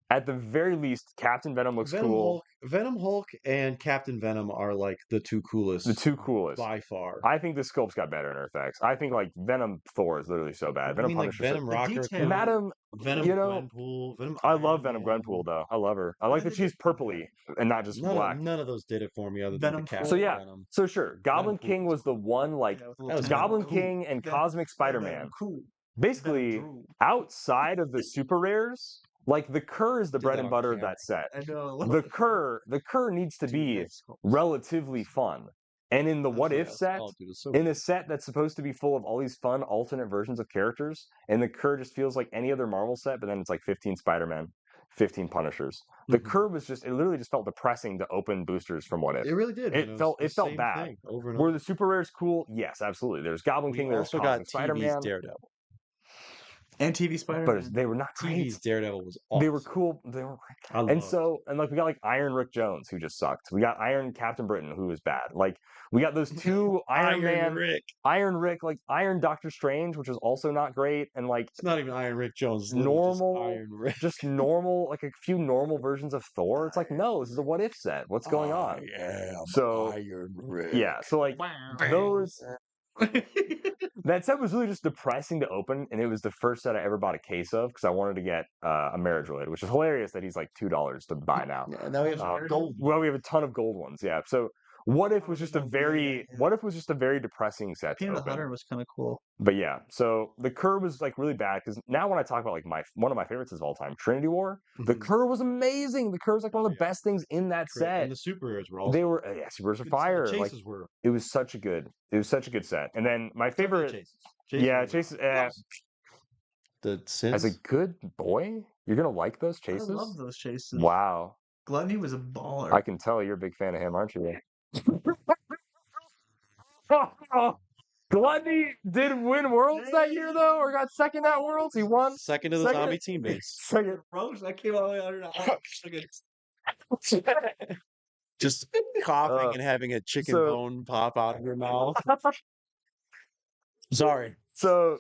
At the very least, Captain Venom looks cool. Venom Hulk and Captain Venom are like the two coolest. The 2 coolest. by far. I think the sculpts got better in Earth X. I think like Venom Thor is literally so bad. I Venom mean, like Punisher. Venom Rocker, detail- Madam, Venom you know, Gwenpool, Venom. I Iron love Venom Man. Gwenpool though. I love her. I like that she's purpley and not just black. None of those did it for me other than Venom the Captain So yeah, Venom. so sure, Goblin Venom King was the one like Yeah, with a That little was tentacle. Goblin Cool. King and Venom- Cosmic Spider-Man. Venom, cool. Basically, Venom Drew. outside of the super rares, like the Cur is the Did bread that and on butter of camera. that set. I know. The Cur needs to be relatively fun. And in the What If set, Oh, dude, it's so in good. a set that's supposed to be full of all these fun alternate versions of characters, and the Cur just feels like any other Marvel set, but then it's like 15 Spider-Man, 15 Punishers. The Mhm. Cur was just, it literally just felt depressing to open boosters from What If. It really did. It man. felt- was it the felt same bad. thing over and Were over. the super rares cool? Yes, absolutely. There's Goblin King, We there's also got Cosmic TV's Spider-Man, Daredevil. And TV Spider-Man. but they were not great. TV's Daredevil was awesome. They were cool. They were I and loved so and like we got like Iron Rick Jones who just sucked. We got Iron Captain Britain who was bad. Like we got those 2 Iron Man, Rick. Iron Rick, like Iron Doctor Strange, which was also not great, and like It's not even Iron Rick Jones. It's literally just normal, Iron Rick. just normal, like a few normal versions of Thor. It's like no, this is a What If set. What's going on? Yeah. So Iron Rick. yeah, so like those. That set was really just depressing to open, and it was the first set I ever bought a case of because I wanted to get a Marriage Droid, which is hilarious that he's like $2 to buy now. Yeah, now we have gold. Well, we have a ton of gold ones, yeah. So What If was just a very depressing set to Peanut open. Butter was kind of cool. But yeah, so the Cur was like really bad because now when I talk about like one of my favorites of all time, Trinity War, the Cur was amazing. The Cur was like one of the best things in that set. And the superheroes were also. They were Super Heroes of Fire. The Like chases were. it was such a good set. And then my favorite, Chases. yeah, were chases. awesome. The Sins. As a good boy, you're gonna like those I chases. love those chases. Wow, Gluttony was a baller. I can tell you're a big fan of him, aren't you? Gluttony did win Worlds that year though, or got second at Worlds. He won second to the second- zombie teammates. second. Rose, that came out under Just coughing Uh, and having a chicken so- bone pop out of your mouth. Sorry. So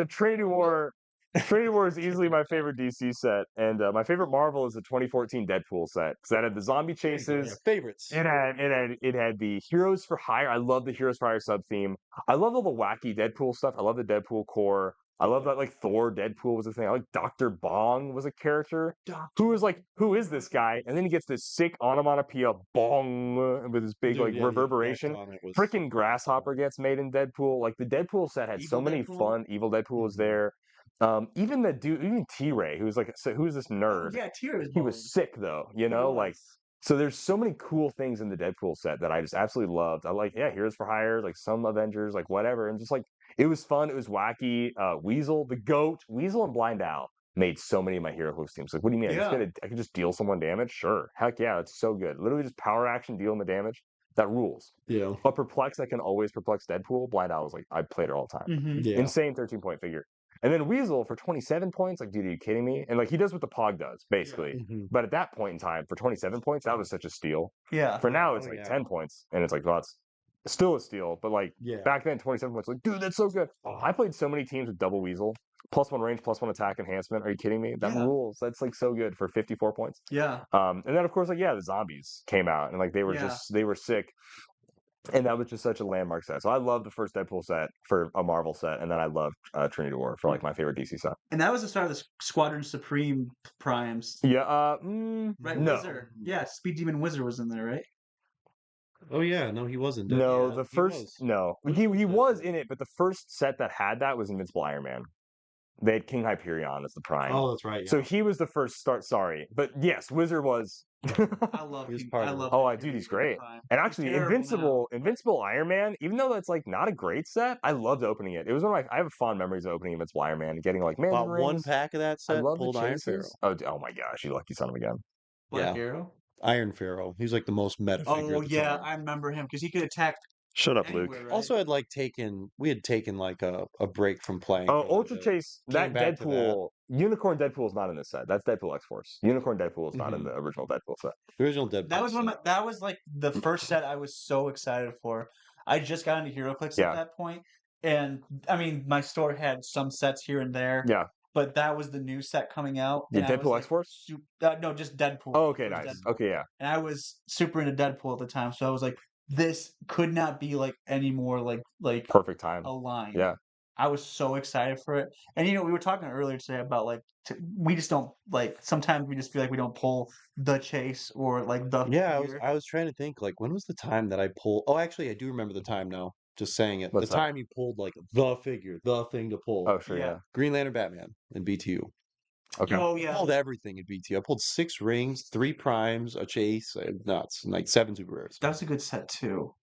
Trinity War Trinity War is easily my favorite DC set, and my favorite Marvel is the 2014 Deadpool set because that had the zombie Yeah, chases. favorites. It had the Heroes for Hire. I love the Heroes for Hire sub theme. I love all the wacky Deadpool stuff. I love the Deadpool core. I love that like Thor Deadpool was a thing. I like Dr. Bong was a character who was like, who is this guy? And then he gets this sick onomatopoeia bong with this big Dude, like yeah, the effect reverbration. on it was Freaking Grasshopper gets made in Deadpool. Like the Deadpool set had so Evil many Deadpool? fun. Evil Deadpool was there. Even the dude, even T-Ray, who was like, so who's this Oh, nerd? yeah, Tyr was He balling. was sick though, He like. was. So there's so many cool things in the Deadpool set that I just absolutely loved. I like, yeah, Heroes for Hire, like some Avengers, like whatever, and just like it was fun, it was wacky. Weasel, the Goat, Weasel, and Blind Owl made so many of my HeroClix teams. Like, what do you mean? Yeah. I can just deal someone damage? Sure, heck yeah, it's so good. Literally just power action, deal them the damage. That rules. yeah, But Perplex, I can always Perplex Deadpool. Blind Owl was like I played it all the time. Mm-hmm. yeah. Insane 13-point figure. And then Weasel for 27 points, like, dude, are you kidding me? And like he does what the Pog does, basically. Mhm. But at that point in time, for 27 points, that was such a steal. Yeah. For now, it's Oh, like yeah. 10 points, and it's like, well, it's still a steal. But like Yeah. back then, 27 points, like, dude, that's so good. I played so many teams with double Weasel, +1 range, +1 attack enhancement. Are you kidding me? That Yeah. rules. That's like so good for 54 points. Yeah. And then of course, like, yeah, the zombies came out, and like they were Yeah. they were sick. And that was just such a landmark set. So I love the first Deadpool set for a Marvel set, and then I loved Trinity War for like my favorite DC set. And that was the start of the Squadron Supreme Primes. Yeah, Right, no. Wizard. Yeah, Speed Demon Wizard was in there, right? Oh yeah, no, he wasn't. No, Yeah, the he first was. no. Which He was he that was then? in it, but the first set that had that was Invincible Iron Man. They had King Hyperion as the prime. Oh, that's right. So Yeah. he was the first start. Sorry, but yes, Wizard was. I love He was King. part I of it. love. Oh, King dude, he's Hyperion great. Prime. And He's actually, terrible now. Invincible Iron Man, even though that's like not a great set, I loved opening it. It was one of my, I have fond memories of opening Invincible Iron Man and getting like Bought Mandarin one rings. pack of that I set, love the pulled Iron Pharaoh. chases. Oh my gosh, you lucky son of a gun. Black Yeah. Arrow. Iron Pharaoh. He's like the most meta figure Oh at the yeah, time. I remember him because he could attack Shut up, anywhere, Luke. right? Also, we had taken like a break from playing. Oh, for a little Ultra bit. Chase, Came that back to that. Deadpool, Unicorn Deadpool is not in this set. That's Deadpool X Force. Unicorn Deadpool is not in Mhm. the original Deadpool set. The original Deadpool. That was one. set. That was like the first set I was so excited for. I just got into HeroClix Yeah. at that point, and I mean, my store had some sets here and there. Yeah. But that was the new set coming out. The and I was, Deadpool like, X Force? no, just Deadpool. Oh, okay, It was nice. Deadpool. Okay, yeah. And I was super into Deadpool at the time, so I was like, this could not be like any more like Perfect time. aligned. Yeah. I was so excited for it. And we were talking earlier today about like we just don't like sometimes we just feel like we don't pull the chase or like the Yeah, figure. I was trying to think like when was the time that I pulled. Oh, actually, I do remember the time now. Just saying it. What's the that? time you pulled like the figure, the thing to pull. Oh, sure, Yeah. yeah. Green Lantern, Batman, and BTU. Okay. Oh I yeah. pulled everything in BTU. I pulled 6 rings, 3 primes, a chase, nuts, and like 7 super rares. That was a good set too.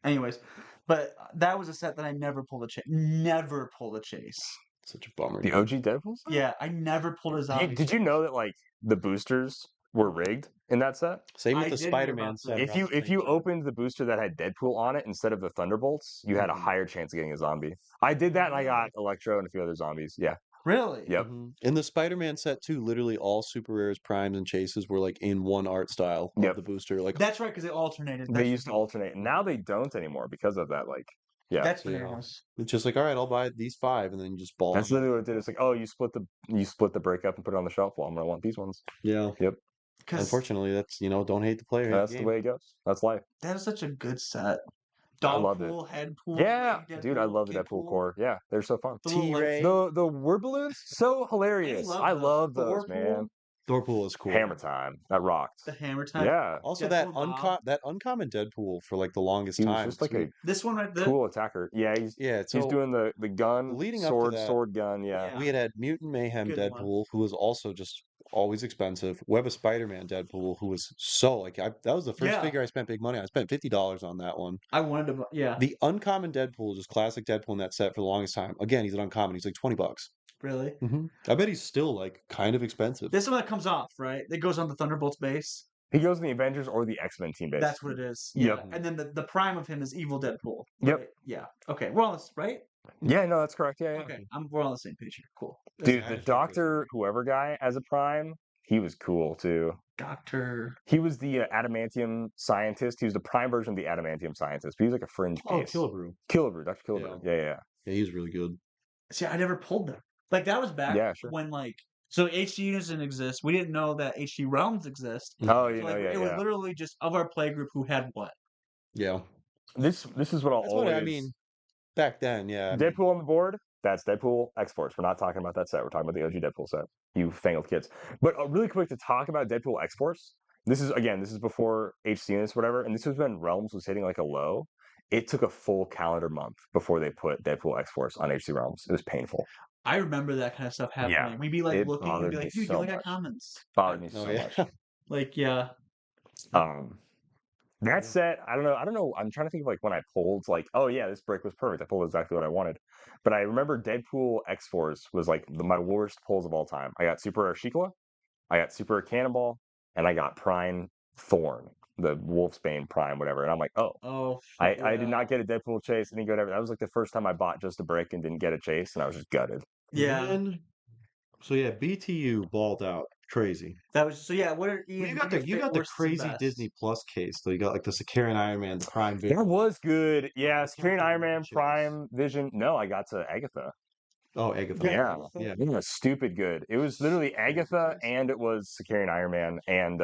Anyways, but that was a set that I never pulled a chase. Never pulled a chase. Such a bummer. The dude. OG Deadpool set? Yeah, I never pulled a zombie. Did you know that like the boosters were rigged in that set? Same I with the did hear Spider-Man about set. that. If around you the if same you time. opened the booster that had Deadpool on it instead of the Thunderbolts, you had a Mhm. higher chance of getting a zombie. I did that and I got Electro and a few other zombies. Yeah. Really? Yep. Mhm. In the Spider-Man set too, literally all super rares, primes, and chases were like in one art style of Yep. the booster. Like That's right, because they alternated. They That's used to alternate. Now they don't anymore because of that. Like, yeah. That's Yeah. bananas. it's just like, all right, I'll buy these 5, and then you just ball That's them. literally what it did. It's like, oh, you split the breakup and put it on the shelf. Well, I'm gonna want these ones. Yeah. Yep. Because Unfortunately, that's don't hate the player. Hate That's the the game. way it goes. That's life. that is such a good set. I loved it. Dogpool, Headpool, Yeah, Ring dude, I Deadpool, love the Deadpool Kidpool, core. Yeah, they're so fun. the little, like, T-Ray. The word balloons, so hilarious. I love those, man. Thorpool is cool. Hammer time, that rocked. the hammer time. Yeah, Also, Deadpool Bob. that uncommon Deadpool for like the longest he was time. just like a This one right there. cool attacker. Yeah, he's So doing the gun, leading up to that- sword gun. Yeah, we had Mutant Mayhem Good one. Deadpool, who was also just always expensive. Web of Spider-Man Deadpool, who was so like that was the first Yeah. figure I spent big money on. I spent $50 on that one. I wanted to. Yeah. The uncommon Deadpool, just classic Deadpool in that set for the longest time. Again, he's an uncommon. He's like $20. Really. I bet he's still like kind of expensive. This one that comes off, right? It goes on the Thunderbolts base. he goes in the Avengers or the X-Men team base. That's what it is. Yep. Yeah. And then the prime of him is Evil Deadpool. Yep. right? Yeah. Okay. We're on this, right? Yeah, no, that's correct. Yeah, yeah. Okay. We're on the same page here. Cool. Dude, I the just Doctor whoever guy as a Prime, he was cool too. Doctor. He was the adamantium scientist. He was the Prime version of the adamantium scientist, but he was like a fringe Oh, piece. Killabrew. Killabrew, Dr. Killabrew. Yeah, yeah. Yeah, he's really good. See, I never pulled them. Like that was back Yeah, sure. when so HD units didn't exist. We didn't know that HD realms exist. Oh, So yeah, yeah, it was yeah. literally just of our play group who had what. Yeah. This is what I'll That's what I always. mean. Back then, yeah. I mean, Deadpool on the board. That's Deadpool X Force. We're not talking about that set. We're talking about the OG Deadpool set. You fangled kids. But really quick to talk about Deadpool X Force. This is before HC units, whatever, and this was when Realms was hitting like a low. It took a full calendar month before they put Deadpool X Force on HC Realms. It was painful. I remember that kind of stuff Yeah, happening. We'd be like it looking and be bothered me like, dude, you so only got much. commons. Bothered me oh so yeah. much. Like, yeah. Um, that set, I don't know. I don't know. I'm trying to think of like when I pulled, like, oh yeah, this break was perfect. I pulled exactly what I wanted. But I remember Deadpool X Force was like my worst pulls of all time. I got Super Rare Shikla, I got Super Rare Cannonball, and I got Prime Thorn, the Wolfsbane Prime, whatever. And I'm like, oh, Oh, I did yeah. not get a Deadpool chase. I didn't get whatever. That was like the first time I bought just a break and didn't get a chase, and I was just gutted. Yeah. Then, so yeah, BTU balled out crazy. That was so. Yeah. What are Well, Ian? you What got are your you got the worst and crazy bests? Disney Plus case. So you got like the Sicarian Iron Man, the Prime That Vision. was good. Yeah, What's Superior the Iron one Man, chase? Prime Vision. No, I got to Agatha. Oh, Agatha. Yeah, Yeah. it was stupid good. It was literally Crazy Agatha, case. and it was Sicarian Iron Man, and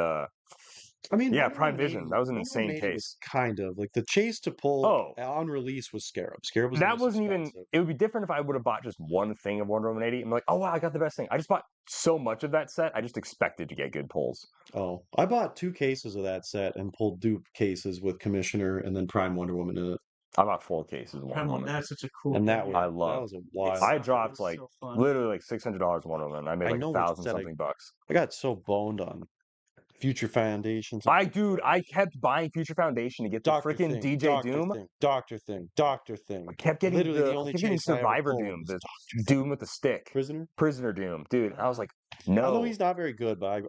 I mean, yeah, Wonder Prime Woman Vision. 80. That was an Wonder Woman insane 80 was case. kind of like the chase to pull Oh, on release was Scarab. Scarab was the that most wasn't even. expensive. It would be different if I would have bought just one thing of Wonder Woman 80. I'm like, oh wow, I got the best thing. I just bought so much of that set. I just expected to get good pulls. Oh, I bought 2 cases of that set and pulled dupe cases with Commissioner and then Prime Wonder Woman in it. I bought 4 cases of Wonder Primal, Woman. that's such a cool And thing. that was I that loved. was a It's wild. I so, dropped it's like so fun. literally like $600 on Wonder Woman. I made I like a know which thousand set something bucks. I got so boned on Future Foundations. I kept buying Future Foundation to get the Doctor freaking Thing, DJ Doctor Doom. Thing, Doctor Thing, Doctor Thing. Literally the I only kept getting chase I ever Survivor pulled Doom, was the Doctor Thing. Doom with the stick. Prisoner. Prisoner Doom, dude. I was like, I know no. he's not very good, but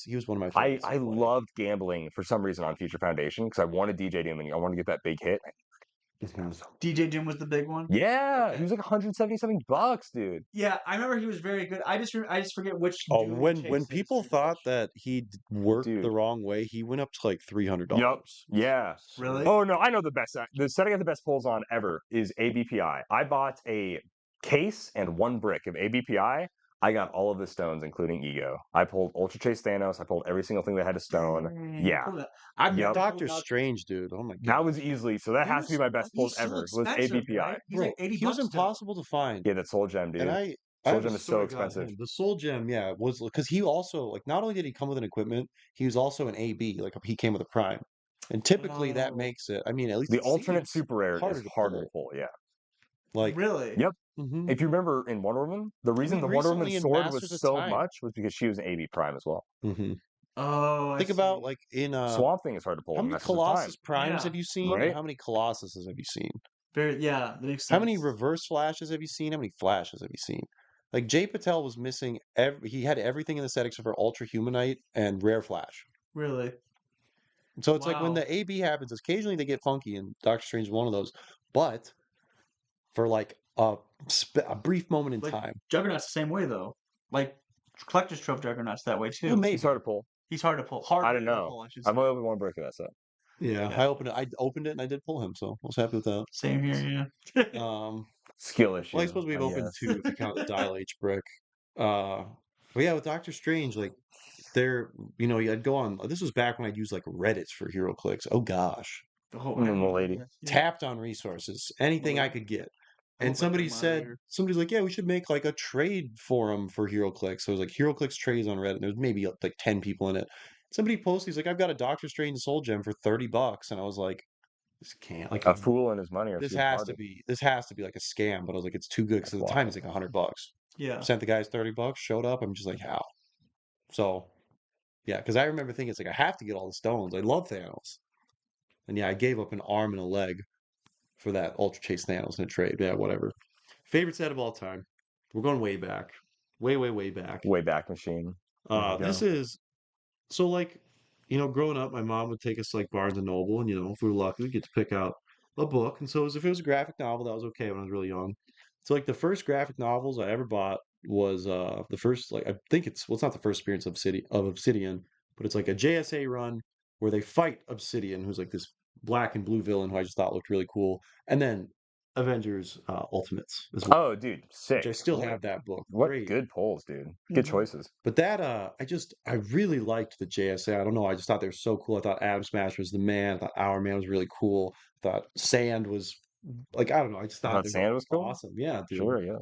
he was one of my I favorites to I play. loved gambling for some reason on Future Foundation because I wanted DJ Doom and I wanted to get that big hit. Mhm. DJ Doom was the big one. Yeah, Okay. he was like 170 something bucks, dude. Yeah, I remember he was very good. I just forget which Oh, Doom when chase people is. thought that he'd worked the Dude. wrong way, he went up to like Yup. $300. Yeah. Really? Oh no, I know the best. The set I got the best pulls on ever is ABPI. I bought a case and one brick of ABPI. I got all of the stones, including Ego. I pulled Ultra Chase Thanos. I pulled every single thing that had a stone. Dang, Yeah. pull that. I've Yep. never pulled Doctor out. Strange, dude. Oh my That god. was easily. So that has to be my best pulls He's so ever. Was expensive, ABPI. right? He's Bro, like 80 he was bucks still. impossible to find. Yeah, that Soul Gem, And dude. I Soul have a Gem is so story about expensive. him. The Soul Gem, yeah, was because he also like not only did he come with an equipment, he was also an AB. Like he came with a prime, and typically that Oh, makes it. I mean, at least The it alternate seems super rare is harder to harder to pull. pull. Yeah. Like, really? Yep. hmm If you remember in Wonder Woman, the I reason mean, the Wonder Woman recently in sword was Masters of so Time. much was because she was an AB prime as well. hmm Oh, I Think about see. like in Swamp Thing is hard to pull how in many Masters of Time, Colossus primes Yeah. have you seen, and right? how many Colossuses have you seen? Very, yeah, that makes How many sense. reverse flashes have you seen? How many flashes have you seen? Like Jay Patel was missing he had everything in the set except for Ultra Humanite and Rare Flash. Really? So it's like when Wow. the AB happens, occasionally they get funky, and Doctor Strange is one of those. But for like a brief moment in Like time, Juggernaut's the same way though. Like Collector's Trove Juggernaut's that way well, too. He's maybe. hard to pull. He's hard to pull. I Harder don't to know. pull, I should say. I've only opened one break of that set. Yeah, Yeah. I opened it, and I did pull him, so I was happy with that. Same here, yeah. Um, Skill well, I issue, suppose we've I opened guess. 2 if you count the Dial H brick. But yeah, with Doctor Strange, like there, I'd go on. This was back when I'd use like Reddit for Heroclix. Oh gosh, Oh, And I then the remember lady. that. Yeah. tapped on resources, anything I could get. I'll And open somebody mine said, later. somebody's like, yeah, we should make like a trade forum for HeroClix. So it was like HeroClix trades on Reddit. There's maybe like 10 people in it. Somebody posted, he's like, I've got a Doctor Strange Soul Gem for $30. And I was like, this can't, like, A fool and his money are this too has to retarded. be, this has to be like a scam. But I was like, it's too good because That's at the time wild. it's like $100. Yeah. Sent the guys $30, showed up. I'm just like, how? So yeah, because I remember thinking it's like, I have to get all the stones. I love Thanos. And yeah, I gave up an arm and a leg for that Ultra Chase Thanos in a trade. Yeah, whatever. Favorite set of all time. We're going way back. Way, way, way back. Way back machine. There you This go. is so like, growing up, my mom would take us to like Barnes and Noble, and if we were lucky, we'd get to pick out a book. And so if it was a graphic novel, that was okay when I was really young. So like the first graphic novels I ever bought was the first like I think it's not the first appearance of Obsidian, but it's like a JSA run where they fight Obsidian, who's like this black and blue villain who I just thought looked really cool. And then Avengers Ultimates as well, Oh, dude, sick. which I still What, have that book. what Great. good polls, dude. Good Mhm. choices. But that I really liked the JSA. I don't know. I just thought they were so cool. I thought Atom Smash was the man. I thought Hour Man was really cool. I thought Sand was like I don't know. I just I thought thought they were Sand was cool. awesome. Yeah, dude. Sure, yeah.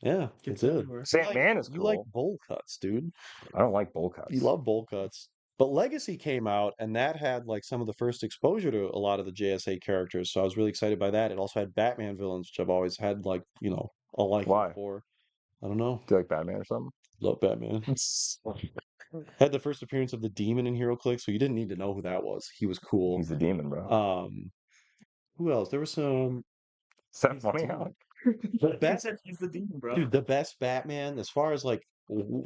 Yeah, Gets it did. everywhere. Sandman is You like cool. bowl cuts, dude. I don't like bowl You cuts. love bowl cuts. But Legacy came out, and that had like some of the first exposure to a lot of the JSA characters. So I was really excited by that. It also had Batman villains, which I've always had like a liking Why? for. I don't know. Do you like Batman or something? Love Batman. Had the first appearance of the demon in HeroClix, so you didn't need to know who that was. He was cool. He's the demon, bro. Um, who else? There was some Is that He's the funny, demon. Alec? the He best said he's the demon, bro. dude, the best Batman as far as like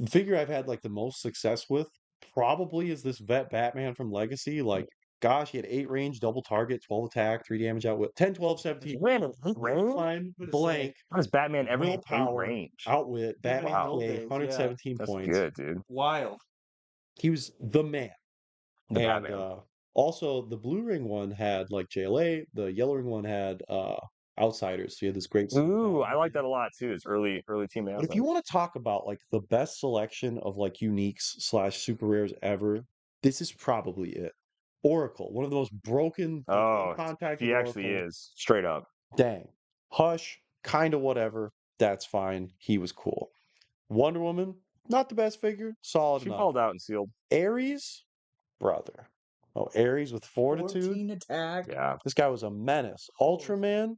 figure I've had like the most success with probably is this vet Batman from Legacy. Like, gosh, he had 8 range, double target, 12 attack, 3 damage outwit, 10, 12, 17. Ran in eight range? Climb, What a blank, How does Batman ever hit eight willpower, range? outwit, Batman Wow. PA, Yeah. 117 That's points. good, dude. Wild. He was the man. The And Batman. also the blue ring one had like JLA, the yellow ring one had outsiders. So you had this great Ooh, I like that a lot too. It's early team But if you outsiders. want to talk about like the best selection of like uniques slash super rares ever, this is probably it. Oracle, one of the most broken, like Oh, uncontacted he actually Oracle. is straight up. Dang. Hush, kind of whatever. That's fine. He was cool. Wonder Woman, not the best figure, solid She enough. balled out and sealed. Ares, brother. Oh, Ares with fortitude. 14 attack. Yeah. This guy was a menace. Ultraman,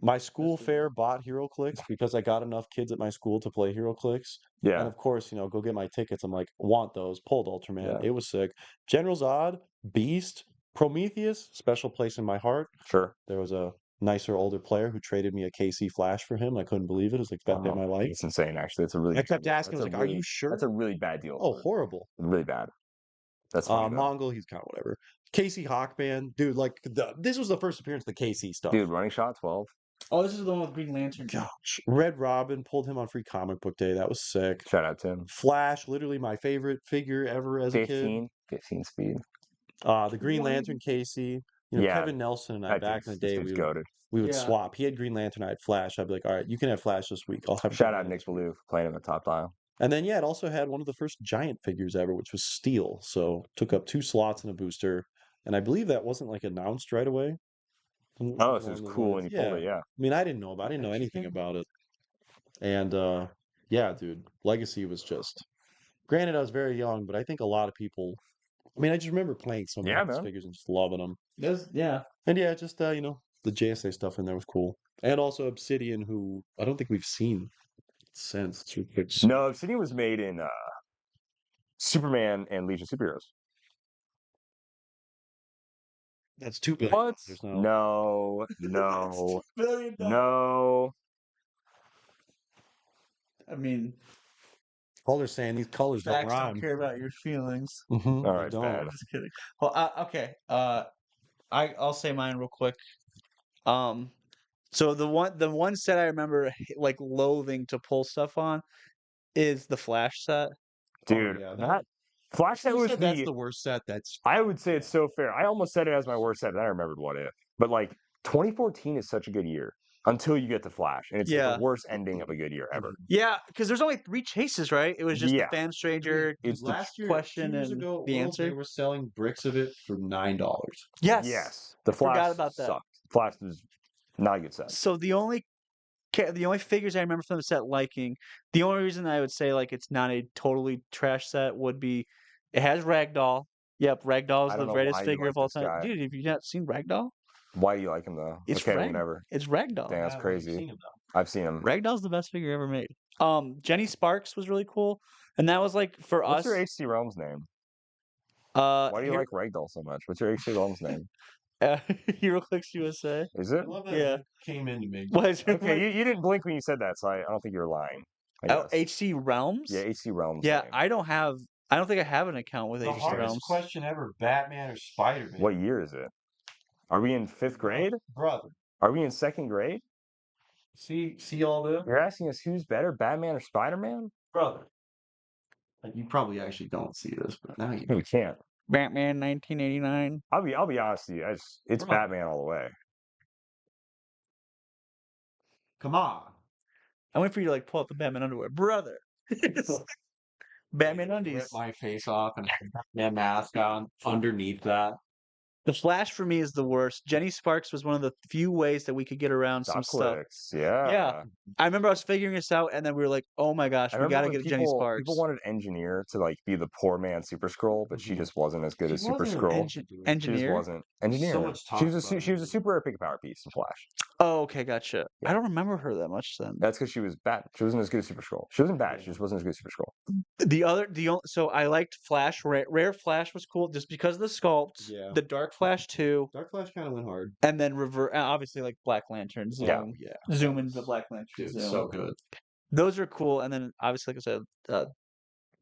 my school fair bought HeroClix because I got enough kids at my school to play HeroClix. And Yeah. of course, go get my tickets. I'm like, want those. Pulled Ultraman. Yeah. It was sick. General Zod, Beast, Prometheus, special place in my heart. Sure. There was a nicer older player who traded me a KC Flash for him. I couldn't believe it. It was like the best day of my life. It's insane, actually. It's a really I kept asking, I was that's like, a are really you sure? that's a really bad deal. Oh, for it. horrible. Really bad. That's funny though. Mongol, he's kind of whatever. Casey Hawkman, dude, like this was the first appearance of the KC stuff. Dude, running shot 12. Oh, this is the one with Green Lantern. Gosh, Red Robin pulled him on Free Comic Book Day. That was sick. Shout out to him. Flash, literally my favorite figure ever as a kid. 15 speed. The Green Lantern Casey. Yeah, Kevin Nelson and I that back in the this day dude's goated. we would Yeah. swap. He had Green Lantern, I had Flash. I'd be like, all right, you can have Flash this week. I'll have Shout Green out Nick Lantern." Ballou for playing him at top dial. And then it also had one of the first giant figures ever, which was Steel. So took up 2 slots in a booster. And I believe that wasn't like announced right away. Oh, so it was Along the cool when lines. you pulled it, yeah. I mean, I didn't know anything about it. And yeah, dude, Legacy was just granted I was very young, but I think a lot of people I just remember playing so many Yeah, of these man. figures and just loving them. Yeah. And yeah, just the JSA stuff in there was cool. And also Obsidian, who I don't think we've seen since. No, Obsidian was made in Superman and Legion Superheroes. That's $2 billion. What? No. No. $2 billion. No. I mean, All they're saying these colors don't facts don't rhyme. care about your feelings. Mhm, All they right, don't. bad. I'm just kidding. Well, okay. I'll say mine real quick. So the one set I remember like loathing to pull stuff on is the Flash set. Dude, yeah, that Flash set You was said that's the worst set. That's I would say it's so fair. I almost said it as my worst set, and I remembered what if. But like 2014 is such a good year until you get to Flash, and it's like Yeah. the worst ending of a good year ever. Yeah, because there's only 3 chases, right? It was just Yeah. the Fan Stranger, It's the last year, question 2 years and ago, the Worlds, they answer. were selling bricks of it for $9. Yes. The I Flash forgot about that. sucked. Flash was not a good set. So the only figures I remember from the set liking, the only reason I would say like it's not a totally trash set would be it has Ragdoll. Yep, Ragdoll is I the don't know greatest why you figure like of all this time. guy. Dude, have you not seen Ragdoll? Why do you like him though? It's okay, Rag- whatever. It's Ragdoll. Damn, that's crazy. I've seen him. Ragdoll's the best figure ever made. Jenny Sparks was really cool, and that was like for What's us. your HC Realms name? Why Why do you like Ragdoll so much? What's your HC Realms name? Heroclix USA? Is it? I love that Yeah. it came into me. What is it? Okay, you didn't blink when you said that, so I don't think you're lying. I Oh, guess. HC Realms? Yeah, HC Realms. Yeah, name. I don't think I have an account with The HC hardest Realms. question ever: Batman or Spider-Man? What year is it? Are we in 5th grade? brother? Are we in 2nd grade? See all this, You're asking us who's better, Batman or Spider-Man? brother. You probably actually don't see this, but now you. We can't. Batman 1989. I'll be honest with you. It's Bro. Batman all the way. Come on. I wait for you to like pull out the Batman underwear, brother. Batman Rip undies. my face off and have my mask on underneath that. The Flash for me is the worst. Jenny Sparks was one of the few ways that we could get around some stuff. Ducklix, yeah. Yeah. I remember I was figuring this out, and then we were like, "Oh my gosh, I we remember gotta when get Jenny Sparks." people wanted Engineer to like be the poor man Super Scroll, but she just wasn't as good She as Super wasn't Scroll. Engi- She just engineer. wasn't. Engineer. much talk She was about she was a Engineer. super epic power piece in Flash. Oh, okay, gotcha. Yeah. I don't remember her that much then. That's because she was bad. She wasn't as good as Super Scroll. She wasn't bad. She just wasn't as good as Super Scroll. So I liked Flash. Rare Flash was cool just because of the sculpt. Yeah. The Dark Flash too, Dark Flash kind of went hard. and then obviously like Black Lantern. Zoom, Yeah. Yeah. zoom into the Black Lantern. Dude, Zoom. so good. Those are cool, and then obviously like I said,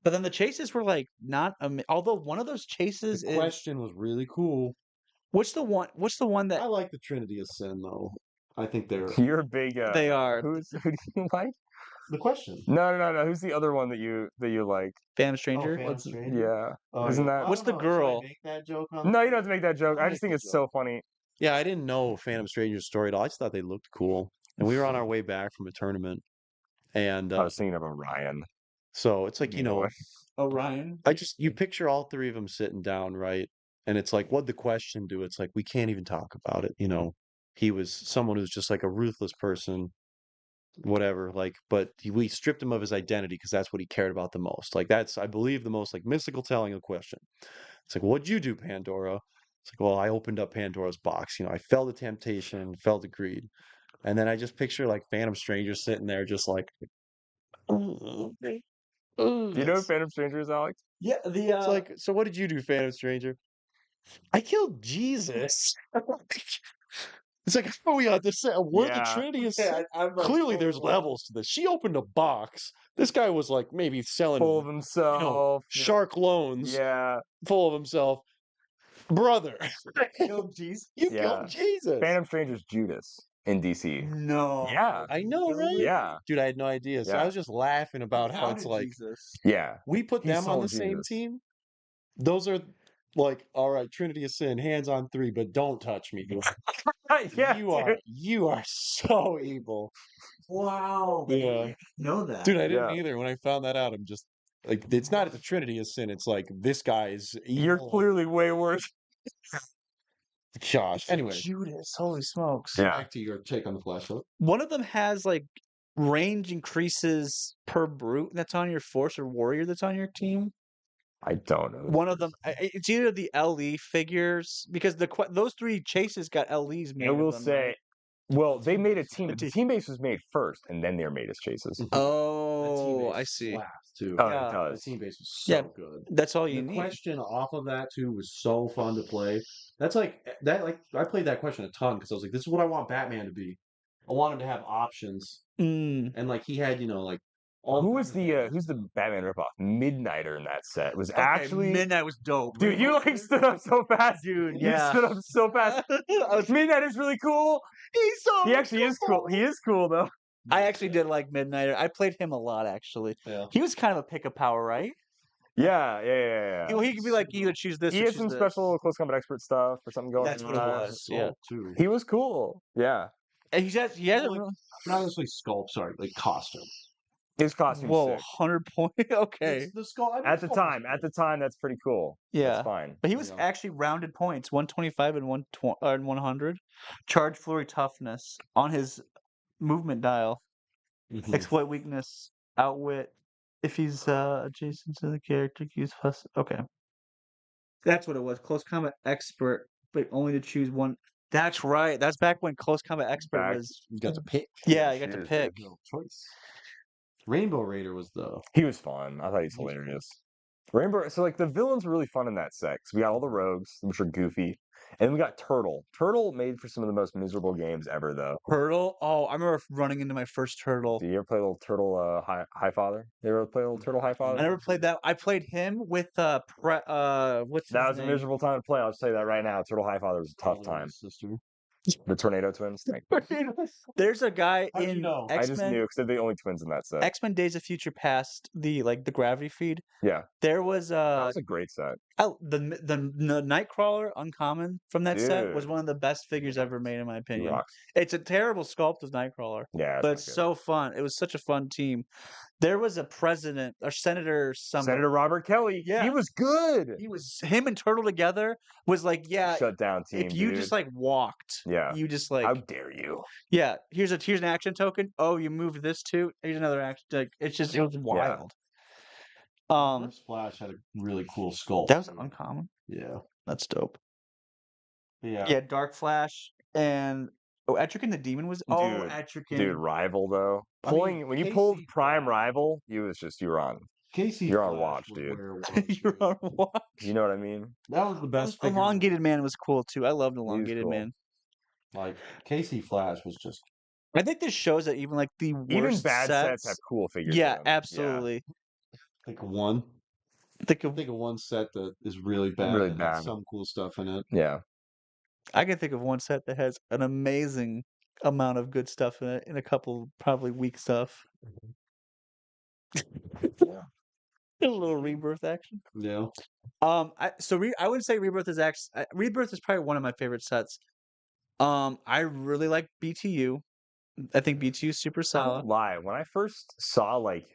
but then the chases were like not. Although one of those chases The is question was really cool. what's the one? What's the one that I like the Trinity of Sin though. I think they're You're a big. they are? Who do you like? the question. No. Who's the other one that you like? Phantom Stranger. Phantom What's Stranger? Yeah. Oh, Isn't yeah. that? I What's don't the know. Should I girl? make that joke on No, you the don't have to make that joke. I'll I make just think the it's joke. so funny. Yeah, I didn't know Phantom Stranger's story at all. I just thought they looked cool. And we were on our way back from a tournament. And I was thinking of Orion. so it's like, You know what? Orion. you picture all three of them sitting down, right? And it's like, what'd the question do? It's like, we can't even talk about it. He was someone who's just like a ruthless person, whatever. Like, but we stripped him of his identity because that's what he cared about the most. Like, that's, I believe, the most like mystical telling of the question. It's like, what'd you do, Pandora? It's like, well, I opened up Pandora's box. I felt the temptation, felt the greed. And then I just picture like Phantom Stranger sitting there just like, Do you know who Phantom Stranger is, Alex? Yeah, it's like, so what did you do, Phantom Stranger? I killed Jesus. It's like, how are we on this? We're the Yeah. Trinity is Yeah, I'm like, clearly oh, there's wow. levels to this. She opened a box. This guy was like maybe selling Full of himself. shark loans, Yeah. full of himself. Brother, killed Jesus. you Yeah. killed Jesus. Phantom Stranger's Judas in DC. No. Yeah. I know, right? Yeah. Dude, I had no idea. So I Yeah. was just laughing about how it's like Jesus. Yeah. we put He them on sold the same Jesus. team. Those are like, all right, Trinity of Sin, hands on three, but don't touch me. Yeah. You are so evil. Wow. Yeah. I didn't know that. Dude, I didn't Yeah. either. When I found that out, I'm just like, it's not the Trinity of Sin. It's like this guy's evil. You're clearly way worse. Gosh. Anyway, Judas. Holy smokes. Yeah. back to your take on the flashlight. One of them has like range increases per brute that's on your force or warrior that's on your team. I don't know. One of them, it's either the LE figures because those three chases got LEs made. I will of them, say, right? well, they made a team. The The team base was made first, and then they were made as chases. Oh, I see. Slaps, too. Oh, Yeah. it The does. team base was so Yeah, good. that's all you The need. question off of that too was so fun to play. That's like that. Like I played that question a ton because I was like, "This is what I want Batman to be. I want him to have options." Mm. And like he had, like all. Who was the who's the Batman ripoff? Midnighter in that set was Okay, actually Midnight was dope. dude. You like stood up so fast, Dude, You yeah. stood up so fast. Midnighter's really cool. He's so He actually is cool. He is cool though. I actually did like Midnighter. I played him a lot actually. Yeah. He was kind of a pick of power, right? Yeah. He could be like either choose this He or had choose some this. special close combat expert stuff or something going That's on. what it was. Yeah. too. He was cool. Yeah. And he hasn't Like, not necessarily sculpt. Sorry, like costume. His costume. Whoa, Sick. 100 point. Okay. The sculpt At the time, that's pretty cool. Yeah. That's fine. But he was Yeah. actually rounded points, 125 and 100. Charge, flurry, toughness on his movement dial. Mhm. Exploit weakness, outwit. If he's adjacent to the character, use plus. Okay. That's what it was. Close combat expert, but only to choose one. That's right. That's back when close combat expert was. You got to pick. Yeah, you got to Shit. pick. No choice. Rainbow Raider was the. He was fun. I thought he was hilarious. Rainbow. So like the villains were really fun in that set. So we got all the rogues, which are goofy, and then we got Turtle. Turtle made for some of the most miserable games ever, though. Turtle. Oh, I remember running into my first turtle. Do you ever play a little Turtle High Father? You ever play a little Turtle High Father? I never played that. I played him with what's That his was a name? miserable time to play. I'll just tell you that right now. Turtle High Father was a tough time. Sister. The Tornado Twins. There's a guy How'd you in know? I just X-Men knew because they're the only twins in that set. X-Men Days of Future Past, the gravity feed. Yeah, There was that was a great set, the Nightcrawler uncommon from that set was dude. one of the best figures ever made in my He opinion. rocks. It's a terrible sculpt of Nightcrawler, Yeah, but it's it's not good. so fun. It was such a fun team. There was a president or senator somebody. Senator Robert Kelly. Yeah. He was good. He was him and Turtle together was like, yeah, Shut down team, if you dude. just like walked, Yeah. you just How like, dare you? yeah, here's an action token. Oh, you moved this too. Here's another action. Like, it was wild. First Flash had a really cool sculpt. That was uncommon. Yeah. That's dope. Yeah. Yeah, Dark Flash and Etrigan the Demon was Dude, Etrigan. Dude, Rival though. I mean, Pulling when you pulled Casey Prime Flash- Rival, you were on. Casey You're on Flash watch, was dude. where it was, You're dude. on watch. You know what I mean? That was the best figure. Elongated Man was cool too. I loved Elongated cool. Man. Like Casey Flash was just I think this shows that even like the Even worst bad sets have cool figures. Yeah, in them. absolutely. like one. Think I of think of one set that is really bad. Really and bad. has some cool stuff in it. Yeah. I can think of one set that has an amazing amount of good stuff in it, and a couple probably weak stuff. Yeah. A little rebirth action. Yeah. I wouldn't say Rebirth is Rebirth is probably one of my favorite sets. I really like BTU. I think BTU is super I solid. won't lie. When I first saw like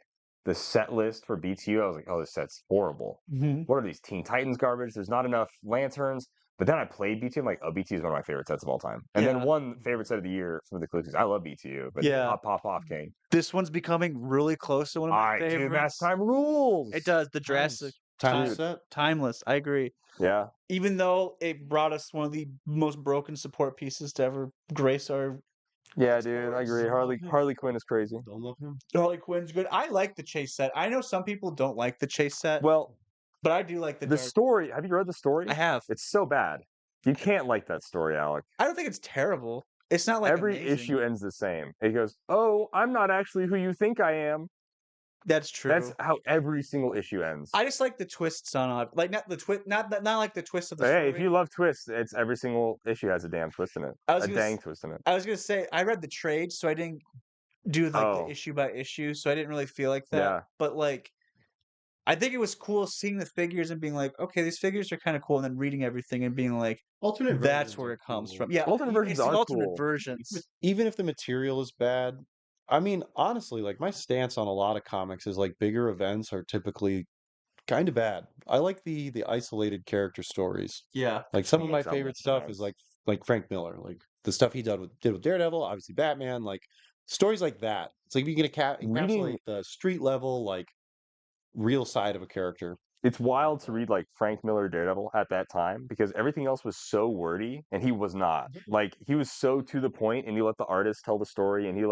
the set list for BTU, I was like, "Oh, this set's horrible. Mm-hmm. What are these Teen Titans garbage? There's not enough lanterns." But then I played BTU. I'm like, "Oh, BTU is one of my favorite sets of all time." And Yeah. then one favorite set of the year from the Clixies. I love BTU, but Yeah. pop off, King. This one's becoming really close to one of All my right, favorites. dude, Mass Time rules. It does. The Jurassic Timeless set. Timeless. I agree. Yeah. Even though it brought us one of the most broken support pieces to ever grace our Yeah, dude, I agree. Harley Quinn is crazy. Don't love him. Harley Quinn's good. I like the chase set. I know some people don't like the chase set, Well, but I do like the dark. story. Have you read the story? I have. It's so bad. You can't like that story, Alec. I don't think it's terrible. It's not like Every amazing. issue ends the same. It goes, "Oh, I'm not actually who you think I am." That's true. That's how every single issue ends. I just like the twists on it. Like not the twist, not like the twist of the But story. hey, if you love twists, it's every single issue has a damn twist in it. A dang twist in it. I was gonna say I read the trade, so I didn't do like Oh. the issue by issue, so I didn't really feel like that. Yeah. But like, I think it was cool seeing the figures and being like, okay, these figures are kind of cool, and then reading everything and being like, Alternate that's versions where are it comes cool. from. Yeah, Alternate versions it's the are alternate cool. versions. Even if the material is bad, I mean, honestly, like my stance on a lot of comics is like bigger events are typically kind of bad. I like the isolated character stories. Yeah, Like some of my Some favorite makes stuff sense. is like Frank Miller, like the stuff he did with Daredevil, obviously Batman, like stories like that. It's like if you can encapsulate the street level, like real side of a character. It's wild to read like Frank Miller Daredevil at that time because everything else was so wordy and he was not. Like he was so to the point and he let the artist tell the story and he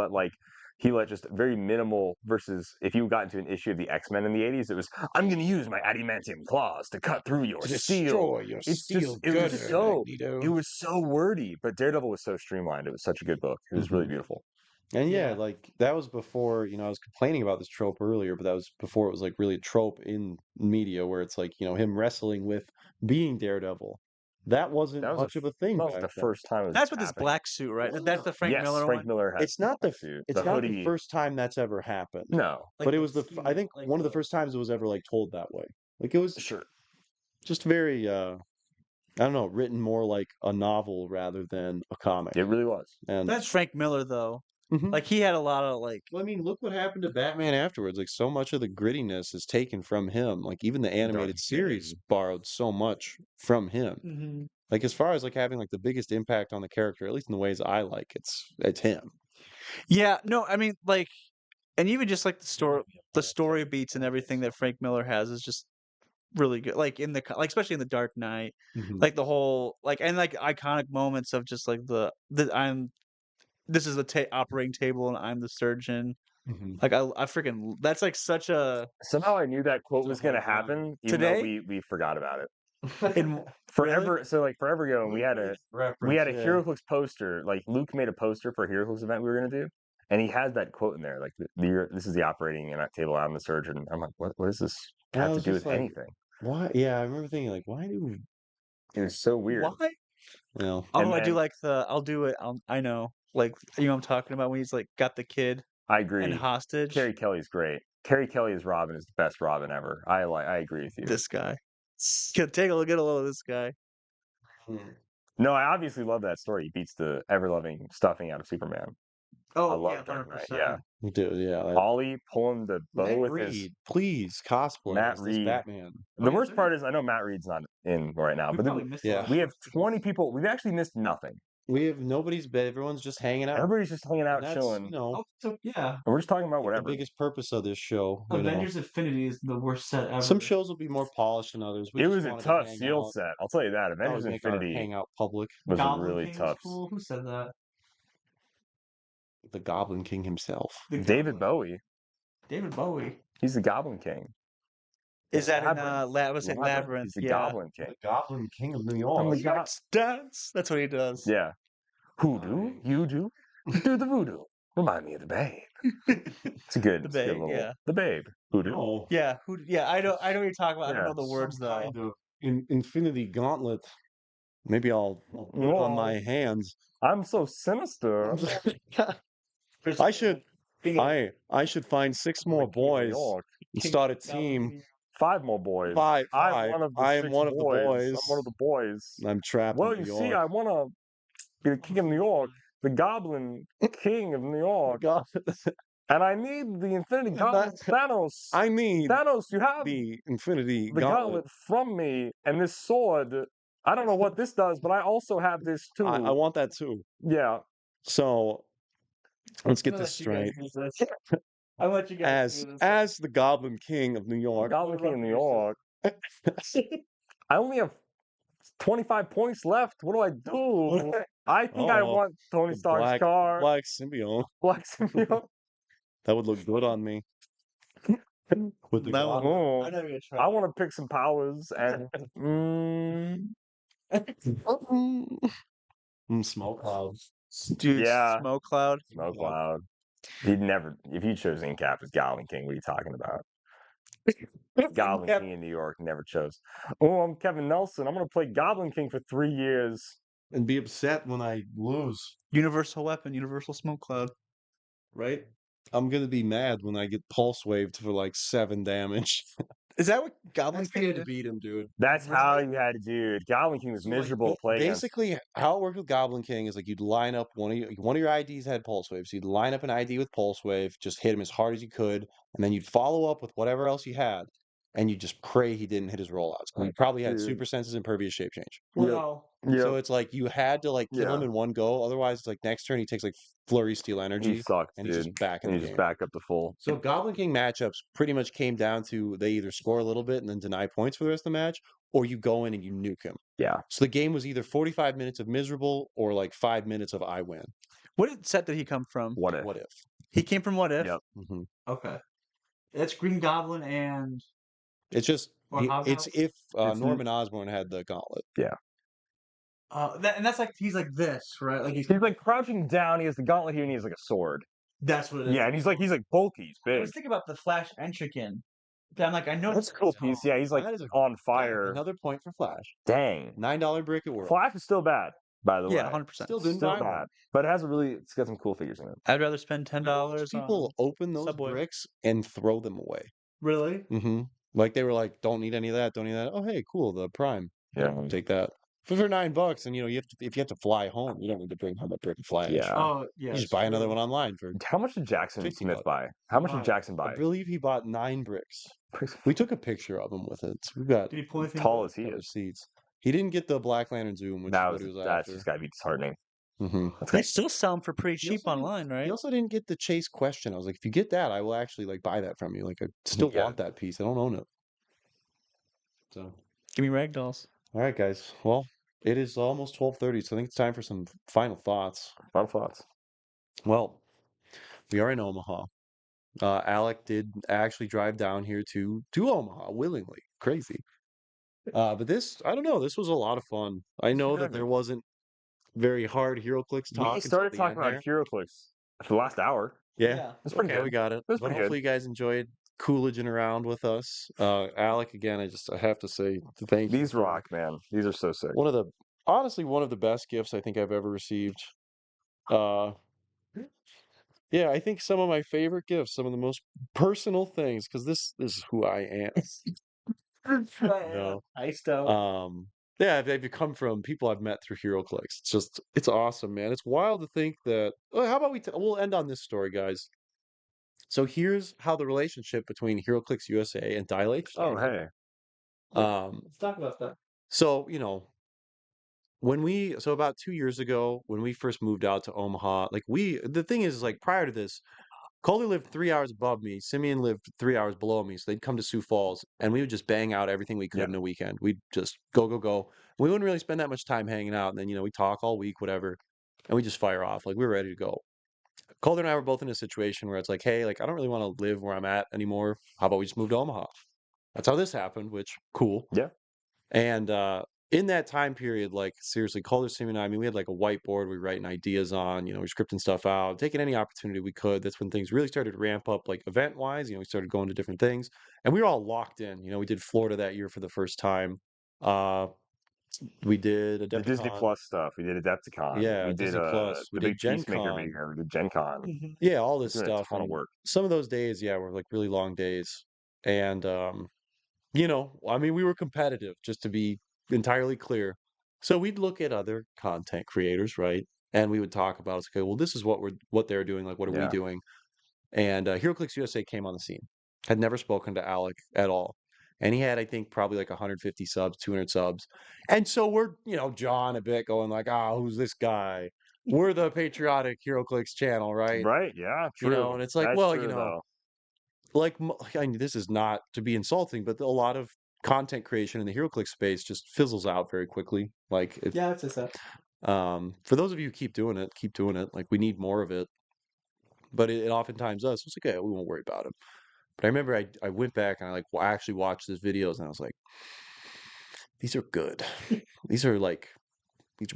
let just very minimal versus if you got into an issue of the X-Men in the 80s, it was I'm gonna use my adamantium claws to cut through your steel. Your It was so wordy, but Daredevil was so streamlined. It was such a good book. It was really beautiful. And yeah, Yeah. like that was before, I was complaining about this trope earlier, but that was before it was like really a trope in media where it's like, him wrestling with being Daredevil. That wasn't That was much of a thing That was back the then. first time it was that's with this happening. black suit, right? That's the Frank Yes, Miller Frank one. Miller has It's not the suit, it's the not hoodie. the first time that's ever happened. No. Like But the it was I think like one of the first times it was ever like told that way. Like it was Sure. just very I don't know, written more like a novel rather than a comic. It really was. And That's Frank Miller though. Mhm. Like he had a lot of like. Well, I mean, look what happened to Batman afterwards. Like so much of the grittiness is taken from him. Like even the animated series borrowed so much from him. Mm-hmm. Like as far as like having like the biggest impact on the character, at least in the ways I like, it's him. Yeah, no, I mean like, and even just like the story beats and everything that Frank Miller has is just really good. Like in the especially in the Dark Knight, like the whole like and like iconic moments of just like the this is the operating table and I'm the surgeon. Like I freaking that's like such a Somehow I knew that quote So was going to hard to happen, even Today? though we forgot about it. in Forever, so like forever ago, we had a reference, yeah. Heroclix poster. Like Luke made a poster for a Heroclix event we were going to do, and he has that quote in there. Like this is the operating table. I'm the surgeon. I'm like, what does this And I have to was do just with like, anything? why? Yeah, I remember thinking like, why do we? It was so weird. why know, Oh, And I do then- like the. I'll do it. I know. Like what I'm talking about when he's like got the kid I and agree. hostage. Carrie Kelly's great. Carrie Kelly as Robin is the best Robin ever. I agree with you. This guy. Take a look at this guy. No, I obviously love that story. He beats the ever-loving stuffing out of Superman. Oh, I love Dark Knight. Yeah. dude, yeah. Ollie pulling the bow Matt with his Reed, please cosplay Matt as this Reed. Batman. The worst part is I know Matt Reed's not in right now, We but probably then missed yeah. a lot. we have 20 people. We've actually missed nothing. We have nobody's bed. Everyone's just hanging out. Everybody's just hanging out, And that's, chilling, you know, Oh, so yeah, and we're just talking about the whatever. biggest purpose of this show. You know. Avengers Infinity is the worst set ever. Some shows will be more polished than others. We It just was a wanted to tough hang field out. set. I'll tell you that. Thought Avengers we'd make our Infinity hangout public. was a Goblin really King tough. was cool. Who said that? The Goblin King himself. The David Goblin. Bowie. David Bowie. He's the Goblin King. Is that in Labyrinth. Labyrinth? He's the Yeah. Goblin King. Goblin King of New I'm York. the go- Let's dance. That's what he does. Yeah. Hoodoo, you do, do the voodoo. Remind me of the Babe. It's a good, The it's a good Babe, little yeah. the Babe. Hoodoo. Oh, Yeah. Yeah. I know what you're talking about. I don't Yeah. know the words some though. kind of Infinity Gauntlet. Maybe I'll put it on my hands. I'm so sinister. I should find 6 more King of New boys York. and start a team. 5 more boys. Five. I'm one of the I am 6 one of the boys. I'm one of the boys. I'm trapped Well, in you New see, York. I want to be the King of New York, the Goblin King of New York, God. and I need the Infinity Gauntlet. Thanos. I need Thanos, you have the Infinity the Gauntlet. gauntlet from me, and this sword. I don't know what this does, but I also have this too. I want that too. Yeah. So let's get this straight. I'll let you guys do this. As the Goblin King of New York, Goblin King of New York. I only have 25 points left. What do I do? I think I Uh-oh. want Tony the Stark's car. Black symbiote. Black symbiote. That would look good on me. With the That one- Goblin. Oh, I'm not gonna try. I want to pick some powers and Smoke clouds. Dude, Yeah. Smoke Cloud. Smoke Cloud. He'd never. If he chose Incap as Goblin King, what are you talking about? Goblin Incap. King in New York never chose. Oh, I'm Kevin Nelson. I'm gonna play Goblin King for 3 years. And be upset when I lose, Universal weapon, Universal Smoke Cloud. right? I'm gonna be mad when I get pulse waved for like 7 damage. Is that what Goblin That's the King way to did? beat him, dude. That's how you had to do it. Goblin King was So, like, miserable to play against. basically, how it worked with Goblin King is like you'd line up one of your IDs had pulse wave, so you'd line up an ID with pulse wave, just hit him as hard as you could, and then you'd follow up with whatever else you had, and you just pray he didn't hit his rollouts. And he probably had Dude. super senses and pervious shape change. Wow. So it's like you had to like kill him Yeah. in one go, otherwise it's like next turn he takes like flurry steel He energy, sucked, and dude. he's just back in And the he just game. back up to full. So Goblin King matchups pretty much came down to they either score a little bit and then deny points for the rest of the match, or you go in and you nuke him. Yeah. So the game was either 45 minutes of miserable or like 5 minutes of I win. What set did he come from? What if? What if? He came from What If? Yep. hmm Okay. That's Green Goblin and It's just Or it's Hobgoblin? if It's- Norman Osborn had the gauntlet. and that's like he's like this, right? Like He's like crouching down. He has the gauntlet here, and he has like a sword. that's what it is. Yeah, and he's like bulky. He's I big. was thinking about the Flash Entrican. I'm like, I know That's a cool piece. Yeah, he's like That is on fire. Another point for Flash. Dang. $9 brick at world. Flash is still bad, by the way. Yeah, 100%. Still didn't Still buy one. bad, but it has it's got some cool figures in it. I'd rather spend $10 Most people open those Subway. bricks and throw them away. Really? Mm-hmm. Like they were like, don't need any of that, don't need that. Oh, hey, cool, the Prime. Yeah. Take that. For $9, and you know, if you have to fly home, you don't need to bring home a brick of Flash. Yeah. Oh, yeah. You just buy another one online for. How much did Jackson $50. Smith buy? How much did Wow. Jackson buy? I believe he bought 9 bricks. We took a picture of him with it. So we've got Did he pull anything? Tall as he got is. receipts. He didn't get the Black Lantern Zoom, which is what he was That's after. just gotta be disheartening. Mm-hmm. They still sell them for pretty He cheap also online, right? He also didn't get the Chase question. I was like, if you get that, I will actually like buy that from you. Like, I still Yeah. want that piece. I don't own it. So, Give me ragdolls. all right, guys. Well, it is almost 12:30, so I think it's time for some final thoughts. Final thoughts. Well, we are in Omaha. Alec did actually drive down here to Omaha willingly. Crazy. But this, I don't know. This was a lot of fun. I know that there wasn't very hard HeroClix talk. We until started the talking end about there. HeroClix for the last hour. Yeah, That's pretty okay, good. we got it. That's But pretty hopefully you guys enjoyed Coolidgeing around with us. Alec, again, I have to say thank you. These rock, man. These are so sick. One of the honestly one of the best gifts I think I've ever received. Uh, yeah, I think some of my favorite gifts, some of the most personal things, because this is who I am. No. Iced out. Yeah, they've come from people I've met through HeroClix. It's awesome, man. It's wild to think that. Well, how about we'll end on this story, guys. So here's how the relationship between HeroClix USA and Dilate Oh, started. hey. Let's talk about that. So so about 2 years ago, when we first moved out to Omaha, like the thing is like prior to this, Coley lived 3 hours above me. Simeon lived 3 hours below me. So they'd come to Sioux Falls and we would just bang out everything we Yeah. could in a weekend. We'd just go, go, go. We wouldn't really spend that much time hanging out. And then, we talk all week, whatever. And we just fire off. Like we were ready to go. Calder and I were both in a situation where it's like, hey, like I don't really want to live where I'm at anymore. How about we just move to Omaha? That's how this happened, which cool. Yeah. And in that time period, like seriously, Calder, Simeon, and I mean, we had like a whiteboard we were writing ideas on, we're scripting stuff out, taking any opportunity we could. That's when things really started to ramp up, like event wise. We started going to different things, and we were all locked in. We did Florida that year for the first time. We did The Disney Adepticon, Plus stuff. We did Adepticon. yeah, We did Disney Plus. We the did big Gen Peacemaker Con, Maker. We did Gen Con. yeah, all We're this doing a stuff, ton of and work. some of those days, yeah, were like really long days, and I mean, we were competitive, just to be entirely clear. So we'd look at other content creators, right? And we would talk about, it's okay, well, this is what they're doing, like what are we Yeah. doing? And Heroclix USA came on the scene. Had never spoken to Alec at all. And he had, I think, probably like 150 subs, 200 subs. And so we're, John a bit going like, who's this guy? We're the patriotic Heroclix channel, right? Right. Yeah. True. And it's like, That's well, true though. like I mean, this is not to be insulting, but a lot of content creation in the HeroClix space just fizzles out very quickly. Like, Yeah, that's just that. for those of you who keep doing it, keep doing it. Like, we need more of it. But it oftentimes does. So it's like, yeah, we won't worry about it. But I remember I went back and I actually watched his videos and I was like, these are good. These are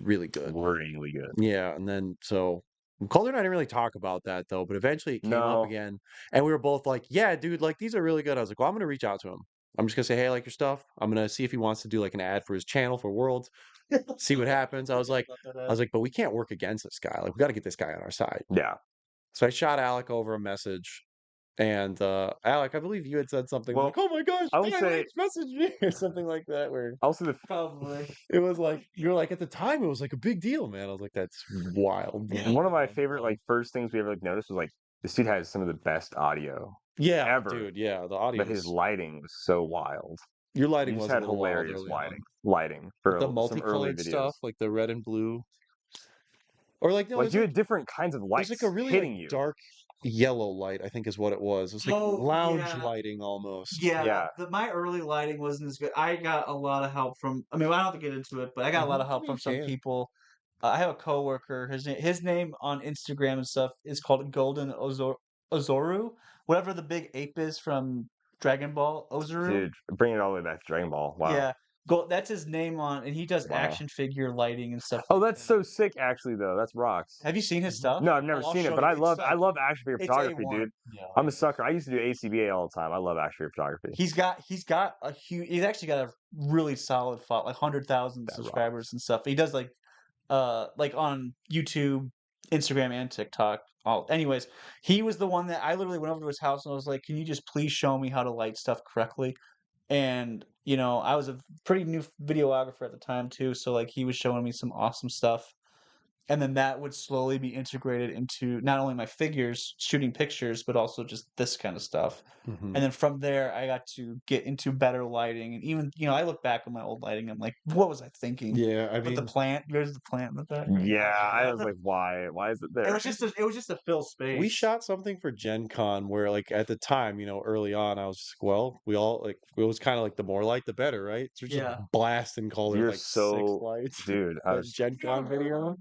really good. Worryingly good. Yeah, and then so Calder and I didn't really talk about that though, but eventually it came up No. again, and we were both like, "Yeah, dude, like these are really good." I was like, "Well, I'm gonna reach out to him. I'm just gonna say, hey, I like your stuff. I'm gonna see if he wants to do like an ad for his channel for Worlds, see what happens." But we can't work against this guy. Like, we got to get this guy on our side. Yeah. So I shot Alec over a message, and Alec, I believe you had said something Well, like, "Oh my gosh, I would say Alex messaged me," or something like that. Where also the Probably. it was like you're like at the time it was like a big deal, man. I was like, "That's wild." Yeah. one of my favorite like first things we ever like noticed was like this dude has some of the best audio Yeah, ever, dude. Yeah, the but his audio's lighting was so wild. your He lighting just was a had little wild hilarious early on. lighting Like for the some early multicolored videos. stuff, like the red and blue. Or like no, Like you had different kinds of there's like a lights really like hitting you. dark yellow light, I think is what it was. It was like Oh, lounge yeah. lighting almost. Yeah, Yeah. my early lighting wasn't as good. I got a lot of help from. I mean, I don't have to get into it, but I got a lot of help from some Okay. people. I have a coworker. His name on Instagram and stuff is called Golden Ozoru, whatever the big ape is from Dragon Ball. Ozoru. Dude, bring it all the way back to Dragon Ball. Wow. Yeah, that's his name on, and he does Wow. action figure lighting and stuff. Oh, like that's that. so sick actually though. That's rocks. Have you seen his stuff? No, I've never I'll seen it, show but you. I It's love like action figure it's photography, A1. dude. Yeah. I'm a sucker. I used to do ACBA all the time. I love action figure photography. He's got a huge. He's actually got a really solid like 100,000 That subscribers and stuff. He does like on YouTube, Instagram, and TikTok. Anyways, he was the one that I literally went over to his house and I was like, "Can you just please show me how to light stuff correctly?" And I was a pretty new videographer at the time too, so like he was showing me some awesome stuff. And then that would slowly be integrated into not only my figures, shooting pictures, but also just this kind of stuff. Mhm. And then from there, I got to get into better lighting. And even, I look back at my old lighting, I'm like, what was I thinking? Yeah, I With the mean, plant, there's the plant in the back. Yeah, I was like, why? Why is it there? It was just to fill space. we shot something for Gen Con where like at the time, early on, I was just, well, we all like it was kind of like the more light the better, right? So we're just Yeah. blasting color You're like six so lights. dude. I That was Gen Con video.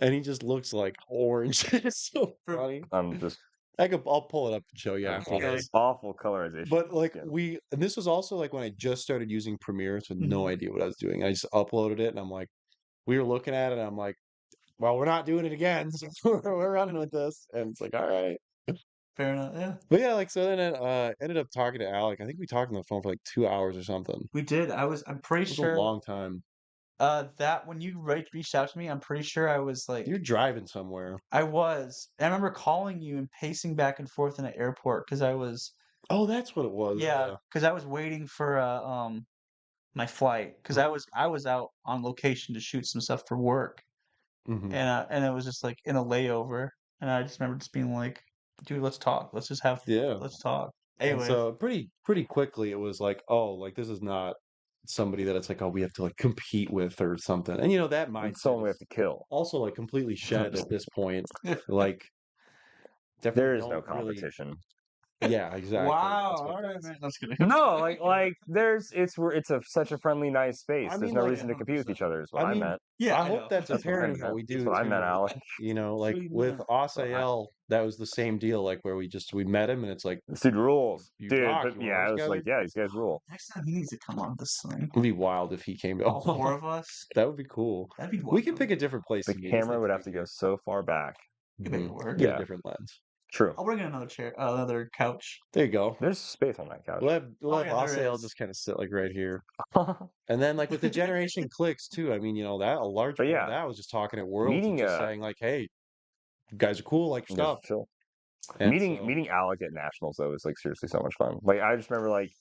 And he just looks like orange. It's so For- funny. I'm just I'll pull it up and show you after Okay. this. awful colorization. But like Yeah. and this was also like when I just started using Premiere, so no Mhm. idea what I was doing. I just uploaded it and I'm like, we were looking at it and I'm like, well, we're not doing it again. So we're running with this. And it's like, all right. Fair enough. Yeah. But yeah, like so then I ended up talking to Alec. I think we talked on the phone for like 2 hours or something. We did. I'm pretty It was a sure. long time. That when you reached out to me, I'm pretty sure I was like, You're driving somewhere. I was. I remember calling you and pacing back and forth in the airport because I was, Oh, that's what it was. yeah, because I was waiting for my flight because I was out on location to shoot some stuff for work, Hmm. and it was just like in a layover, and I just remember just being like, dude, let's talk. Let's just have Yeah. let's talk. And Anyways, so pretty quickly it was like, oh, like this is not somebody that it's like, oh, we have to like compete with or something. And that It's mindset someone we have is to kill. also like completely shed at this point. Like definitely There is no don't really. competition. Yeah, exactly. That's wow. what All it right, is. man. That's gonna. No, like it's such a friendly, nice space. I There's mean, no like, reason to compete with each other. Is what I I mean, meant. Yeah, I I hope know. that's That's what I apparent how meant. we That's do what I meant, too. Alec. Like Sweet with man. Asael, that was the same deal. Like where we met him and it's like, This dude rules, you dude. rock. But You want to yeah, work I was like, together? yeah, these guys rule. Next time he needs to come on this thing. It'd be wild if he came to. All four of us. That would be cool. That'd be We wild. could pick a different place The to meet. It's camera not would too have to big go deal. so far back. You can make it work. Get a Yeah, different lens. true. I'll bring in another chair, another couch. There you go. There's space on that couch. We'll have Yeah, there Asael is. just kind of sit like right here. And then like with the generation clicks too. I mean, that a large But part of yeah, that was just talking at Worlds and meeting just saying like, hey, you guys are cool, like your just stuff. chill. And so Meeting Alec at nationals though is like seriously so much fun. Like I just remember like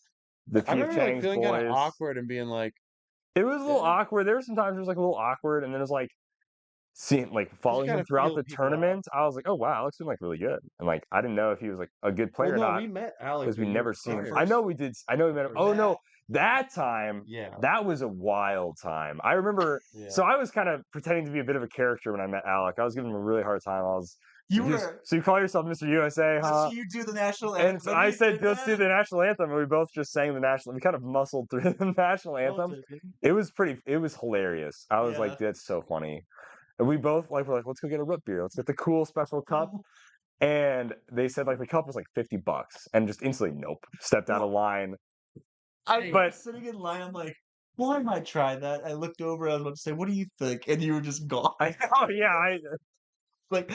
the I P of remember like Chang's feeling kind of boys. awkward and being like, It was a little yeah, awkward. There were some times it was like a little awkward, and then it was like seeing like because you following kind him of throughout feel the people out. tournament. I was like, oh wow, Alex doing like really good, and like I didn't know if he was like a good Well, player or no, not we met Alec because the we year never seen him. prior. I know we did. I know we met him. Or Oh that. no, that time Yeah, that was a wild time. I remember. yeah. So I was kind of pretending to be a bit of a character when I met Alec. I was giving him a really hard time. I was. You he was, were. so you call yourself Mr. USA, huh? Let's you do the national And anthem. so and I you said, did let's do that. the national anthem. And we both just sang the national. We kind of muscled through the national anthem. It was it was hilarious. I was Yeah. like, that's so funny. And we both like were like, let's go get a root beer. Let's get the cool special cup. And they said like the cup was like $50, and just instantly, nope, stepped out of line. I But- was sitting in line. I'm like, well, I might try that. I looked over. I was about to say, what do you think? And you were just gone. Oh yeah, Like,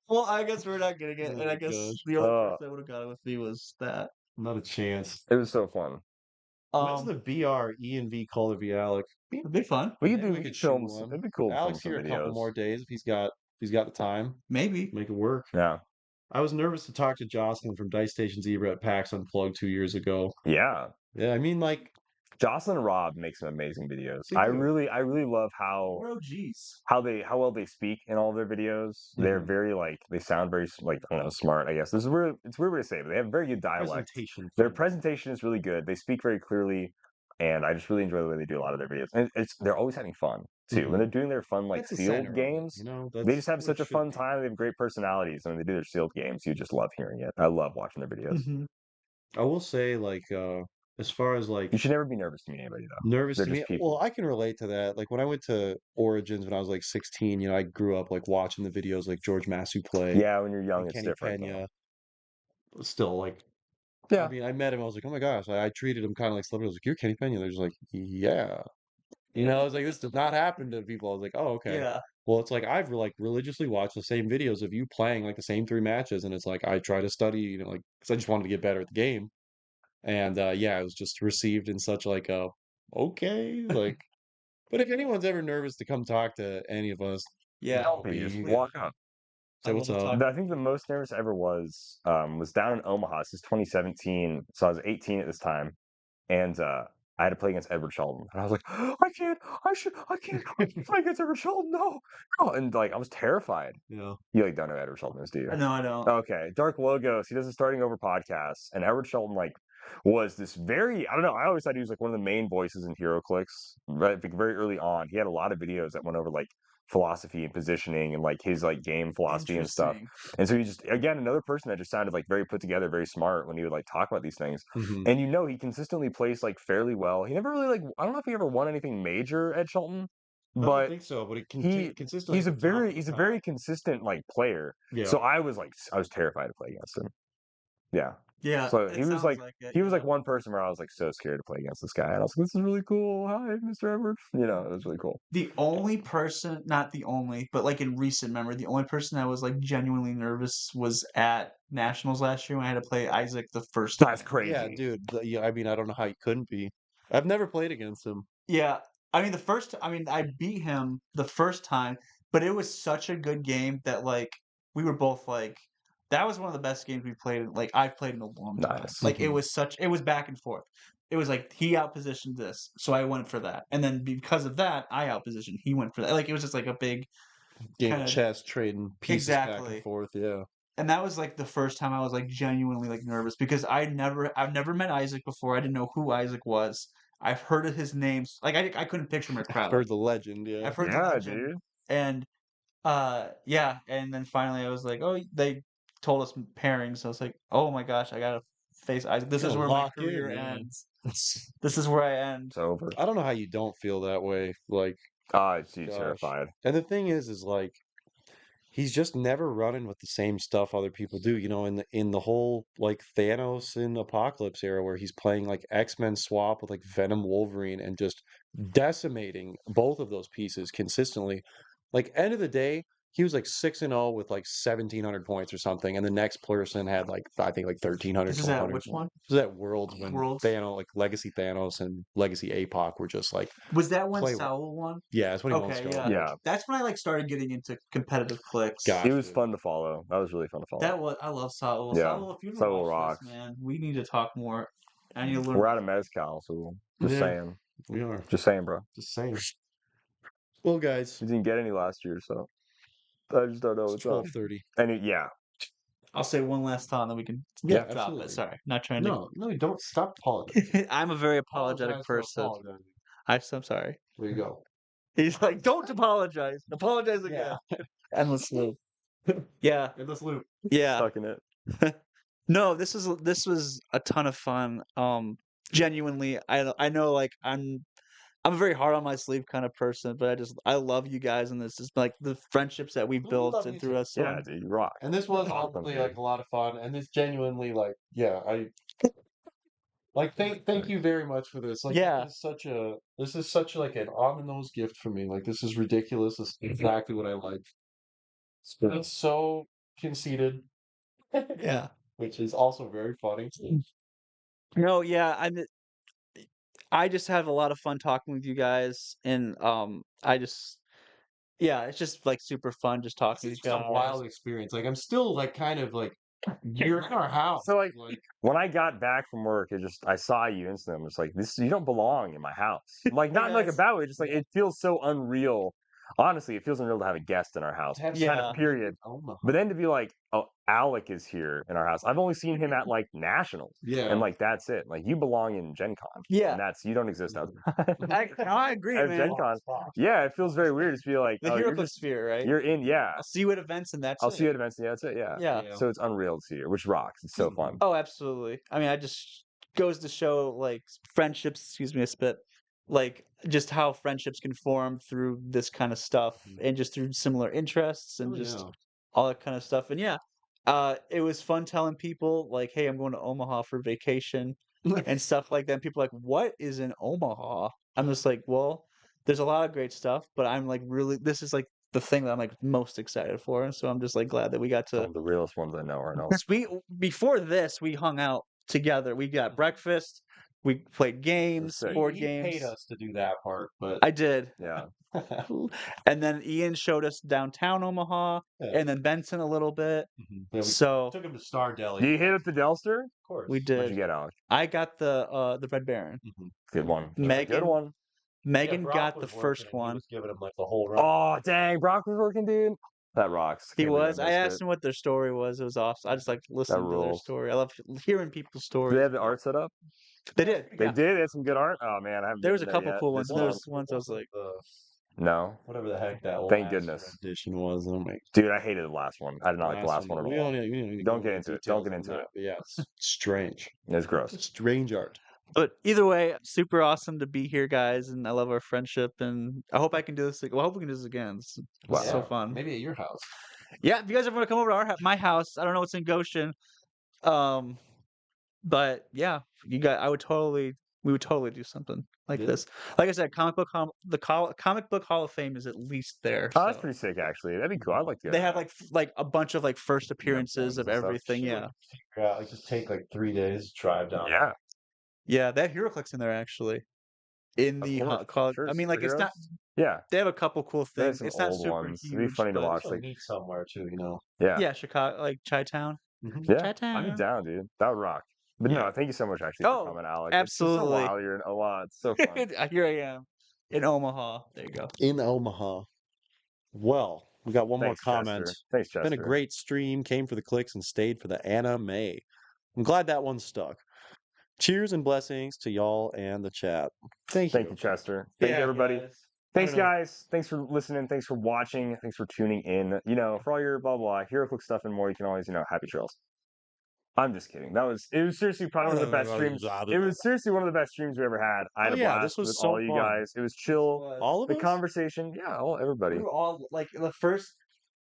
well, I guess we're not getting it. Oh And I my guess gosh. the only person that would have got it with me was that. Not a chance. it was so fun. When's the VR E and V Call to be Alec? It'd be fun. We Yeah, could do we could shoot films. one. It'd be cool to film Alex some here a couple videos. more days if he's got the time. Maybe. Make it work. Yeah, I was nervous to talk to Jocelyn from Dice Station Zebra at PAX Unplugged 2 years ago. yeah. Yeah, I mean, like, Jocelyn and Rob make some amazing videos. They I do. really love how We're OGs. how well they speak in all their videos. They're Mhm. very like they sound very like I don't know smart. I guess this is weird. It's a weird way to say it, but they have very good dialect. Presentation. Their friendly. presentation is really good. They speak very clearly, and I just really enjoy the way they do a lot of their videos. And they're always having fun too. When they're doing their fun like That's the field center of it, games. They That's just have what such it a should fun be. time. They have great personalities. And when they do their sealed games, you just love hearing it. I love watching their videos. Mhm. I will say, like, as far as like You should never be nervous to meet anybody though. nervous They're to just me, people. well, I can relate to that. Like when I went to Origins when I was like 16, I grew up like watching the videos like George Massey play Yeah, when you're young, and it's Kenny different. Pena. Still, like, Yeah. I mean, I met him. I was like, oh my gosh, I treated him kind of like celebrity. I was like, you're Kenny Pena. They're just like, yeah. I was like, this does not happen to people. I was like, oh, okay. Yeah. Well, it's like I've like religiously watched the same videos of you playing like the same 3 matches, and it's like I try to study, like, because I just wanted to get better at the game. And yeah, it was just received in such like a okay, like. But if anyone's ever nervous to come talk to any of us, Yeah. Don't be. Just walk up. say I what's love up. talking. I think the most nervous I ever was down in Omaha. This is 2017, so I was 18 at this time, and I had to play against Edward Shelton, and I was like, I can't play against Edward Shelton, no, and like I was terrified. Yeah. You like don't know who Edward Shelton is, do you? No, I don't. Okay, Dark Logos. He does a starting over podcast, and Edward Shelton like was this very I don't know. I always thought he was like one of the main voices in Heroclix, right? Like, very early on, he had a lot of videos that went over like philosophy and positioning and like his like game philosophy and stuff. Interesting. And so he just again another person that just sounded like very put together, very smart when he would like talk about these things. Mhm. And he consistently plays like fairly well. He never really like I don't know if he ever won anything major at Shelton, I don't but think so, but it he consistently he's a at the top of very the he's a top. very consistent like player. Yeah. So I was terrified to play against him. Yeah. Yeah. So it he was sounds like it, he was yeah. like one person where I was like so scared to play against this guy. And I was like, this is really cool. Hi, Mr. Edwards. It was really cool. The only person, not the only, but like in recent memory, the only person that was like genuinely nervous was at Nationals last year when I had to play Isaac the first time. That's crazy. Yeah, dude. I mean, I don't know how you couldn't be. I've never played against him. Yeah. I mean, I beat him the first time, but it was such a good game that like we were both like, that was one of the best games we played. Like I've played in a long time. Nice. Like Mhm. it was back and forth. It was like he outpositioned this, so I went for that, and then because of that, I outpositioned. He went for that. Like it was just like a big Game kind of of chess, trading pieces back and exactly. forth. Yeah. And that was like the first time I was like genuinely like nervous because I've never met Isaac before. I didn't know who Isaac was. I've heard of his names. Like I couldn't picture him in a crowd. Heard the legend. Yeah. I've heard the Yeah, legend, dude. and yeah, and then finally I was like, oh, they told us pairings. So I was like, oh my gosh, I gotta face Isaac. This is Gotta where my lock career in, man. ends. This is where I end. It's over. I don't know how you don't feel that way. Like, It's gosh. terrified. And the thing is like he's just never running with the same stuff other people do. You know, in the whole like Thanos in Apocalypse era where he's playing like X-Men swap with like Venom Wolverine and just decimating both of those pieces consistently. Like end of the day, he was like 6-0 with like 1,700 points or something, and the next person had like I think like 1,300, This is at 1,200 which points. one? This is at Worlds when Worlds. Thanos, like Legacy Thanos and Legacy APOC were just like Was that when play. Saul won? Yeah, that's when he won Okay, Stone. yeah. Yeah. That's when I like started getting into competitive clicks. It Gosh, was dude. fun to follow. That was really fun to follow. That was I love Saul. Yeah. Saul, if you ever Saul watch rocks. this, man, we need to talk more. I need to learn. We're out of mezcal, so just Yeah. saying. We are Just saying, bro. just saying. Well, guys, We didn't get any last year, so I just don't know it's what's up. 12:30. And yeah. I'll say one last time, then we can Yeah, drop absolutely. it. Sorry, not trying to. No, you don't stop apologizing. I'm a very apologetic Apologize for person. apologizing. I'm sorry. There you go. He's like, don't apologize. Apologize again. Endless loop. Yeah, In this loop. yeah. Stuck in it. No, this was a ton of fun. Genuinely, I know like I'm a very hard on my sleeve kind of person, but I love you guys, and this is like the friendships that we We built love and you through too. us. Yeah, dude, you rock. And this was Awesome, honestly dude. like a lot of fun. And this genuinely like I like thank you very much for this. Like Yeah. this is such like an on the nose gift for me. Like this is ridiculous. This is exactly what I like. It's so conceited, Yeah. which is also very funny. No, yeah, I just have a lot of fun talking with you guys, and yeah, it's just like super fun just talking It's to you just a guys. wild experience. Like I'm still like kind of like you're in our house. So like Like when I got back from work, I saw you instantly. I'm just like, this you don't belong in my house. Like not in like a Yes. bad way, just like it feels so unreal. Honestly, it feels unreal to have a guest in our house. to have Yeah. Kind of period. Omaha. But then to be like, oh, Alec is here in our house. I've only seen him at like nationals. Yeah. And like that's it. Like you belong in Gen Con. Yeah. And that's you don't exist outside. I agree, At man. Gen Con. Yeah, it feels very weird to feel like The oh, you're Heroclix just sphere, right? you're in, yeah. I'll see you at events, and that's I'll it. see you at events. Yeah, that's it. Yeah. Yeah. Yeah. So it's unreal to see you, which rocks. It's so fun. Oh, absolutely. I mean, I just goes to show like friendships, excuse me, a spit, like just how friendships can form through this kind of stuff and just through similar interests and Oh, just yeah. all that kind of stuff. And yeah, it was fun telling people like, "Hey, I'm going to Omaha for vacation." and stuff like that. And people are like, "What is in Omaha?" I'm just like, "Well, there's a lot of great stuff, but I'm like really this is like the thing that I'm like most excited for." And so I'm just like glad that we got Some to of the realest ones I know are no. we before this we hung out together. We got breakfast, we played games, sick. board He games. paid us to do that part, but I did. Yeah. And then Ian showed us downtown Omaha Yeah. and then Benson a little bit. Yeah, we So took him to Star Deli. Do you hit up the Delster? Of course. we What'd you did. get, Alec? I got the Red Baron. Good one. Megan- Good one. Megan Brock got the was working first and he one. was giving him like the whole run. Oh dang, Brock was working, dude. That rocks. He Can't believe was. I missed asked it. him what their story was. It was awesome. I just like listening to their rules. story. I love hearing people's Do stories. they have the art set up? They did. They yeah. did. They had some good art. Oh man, I haven't. There was a been there couple yet. cool ones. This And there month. was ones I was like, No, Whatever the heck that Thank last goodness. rendition was. Oh my dude, I hated the last one. I did not like the last one at we all. don't need to Don't go get into it. Don't details get on into that, it. but yeah, it's strange. It's gross. Strange art. but either way, super awesome to be here, guys, and I love our friendship, and I hope I can do this. Well, I hope we can do this again. It's Wow. so Yeah, fun. Maybe at your house. Yeah, if you guys ever want to come over to my house, I don't know what's in Goshen, but yeah, we would totally do something like Yeah. this. Like I said, comic book Hall of Fame is at least there. Oh, that's so. pretty sick, actually. That'd be cool. I'd like to. Go They to have that. like a bunch of like first appearances of and stuff. everything. Should Yeah, figure out, like just take like 3 days, drive down. Yeah. yeah, they have HeroClix in there actually. in Of the course, college. sure, I mean, like it's not. superheroes. Yeah, They have a couple cool they have things. some It's not old super ones. It'd be huge, funny to but watch. Still Like, meet somewhere too, you know. yeah, yeah, Chicago, like Chi-Town. yeah, I'd be Chi-Town. down, dude. That would rock. But Yeah. no, thank you so much actually for Oh, coming, Alec. It's so absolutely. wild. You're in Omaha. It's so fun. Here I am in Omaha. There you go. In Omaha. Well, we got one more Thanks, comment. Chester. Thanks, Been a Chester. great stream, came for the clicks and stayed for the anime. I'm glad that one stuck. Cheers and blessings to y'all and the chat. Thank Thank you. you, Chester. Thank you, everybody. Guys. Thanks, I don't know. guys. Thanks for listening. Thanks for watching. Thanks for tuning in. You know, for all your blah blah Heroclix stuff and more, you can always, happy trails. I'm just kidding. It was seriously probably one of the best streams. It was seriously one of the best streams we ever had. I had Oh a yeah, this blast with was all so you fun. guys. It was chill. All of The us? conversation, yeah, everybody. We were all like the first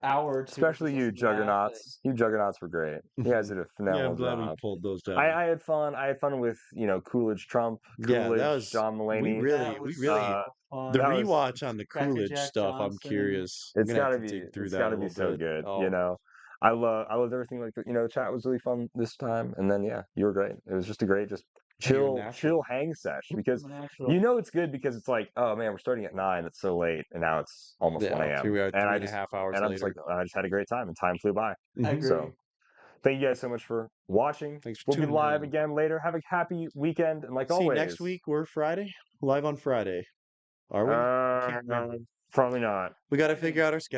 hour or two. Especially you, Juggernauts. You Juggernauts were great. You guys did a Yeah, phenomenal I'm glad we job. pulled those down. I had fun. I had fun with, Coolidge Trump, Yeah, Coolidge, that was John Mulaney. we really the that was- rewatch on the Cracker Coolidge Jack stuff. I'm Johnson. curious. I'm It's gonna have gotta to be dig through it's that a gotta be little so bit. good. Oh, I love everything. Like, the chat was really fun this time. And then yeah, you were great. It was just a great, just Yeah, you're a chill natural. hang sesh because Natural. it's good because it's like, oh man, we're starting at 9. It's so late, and now it's almost Yeah, 1 a.m. here we are, And three and a half hours and I'm just later. like, I just had a great time, and time flew by. I agree. So thank you guys so much for watching. Thanks for We'll be tuning live in. again later. Have a happy weekend, and like See, always, next week we're Friday, live on Friday. Are we? Can't remember. probably not. We got to figure out our schedule.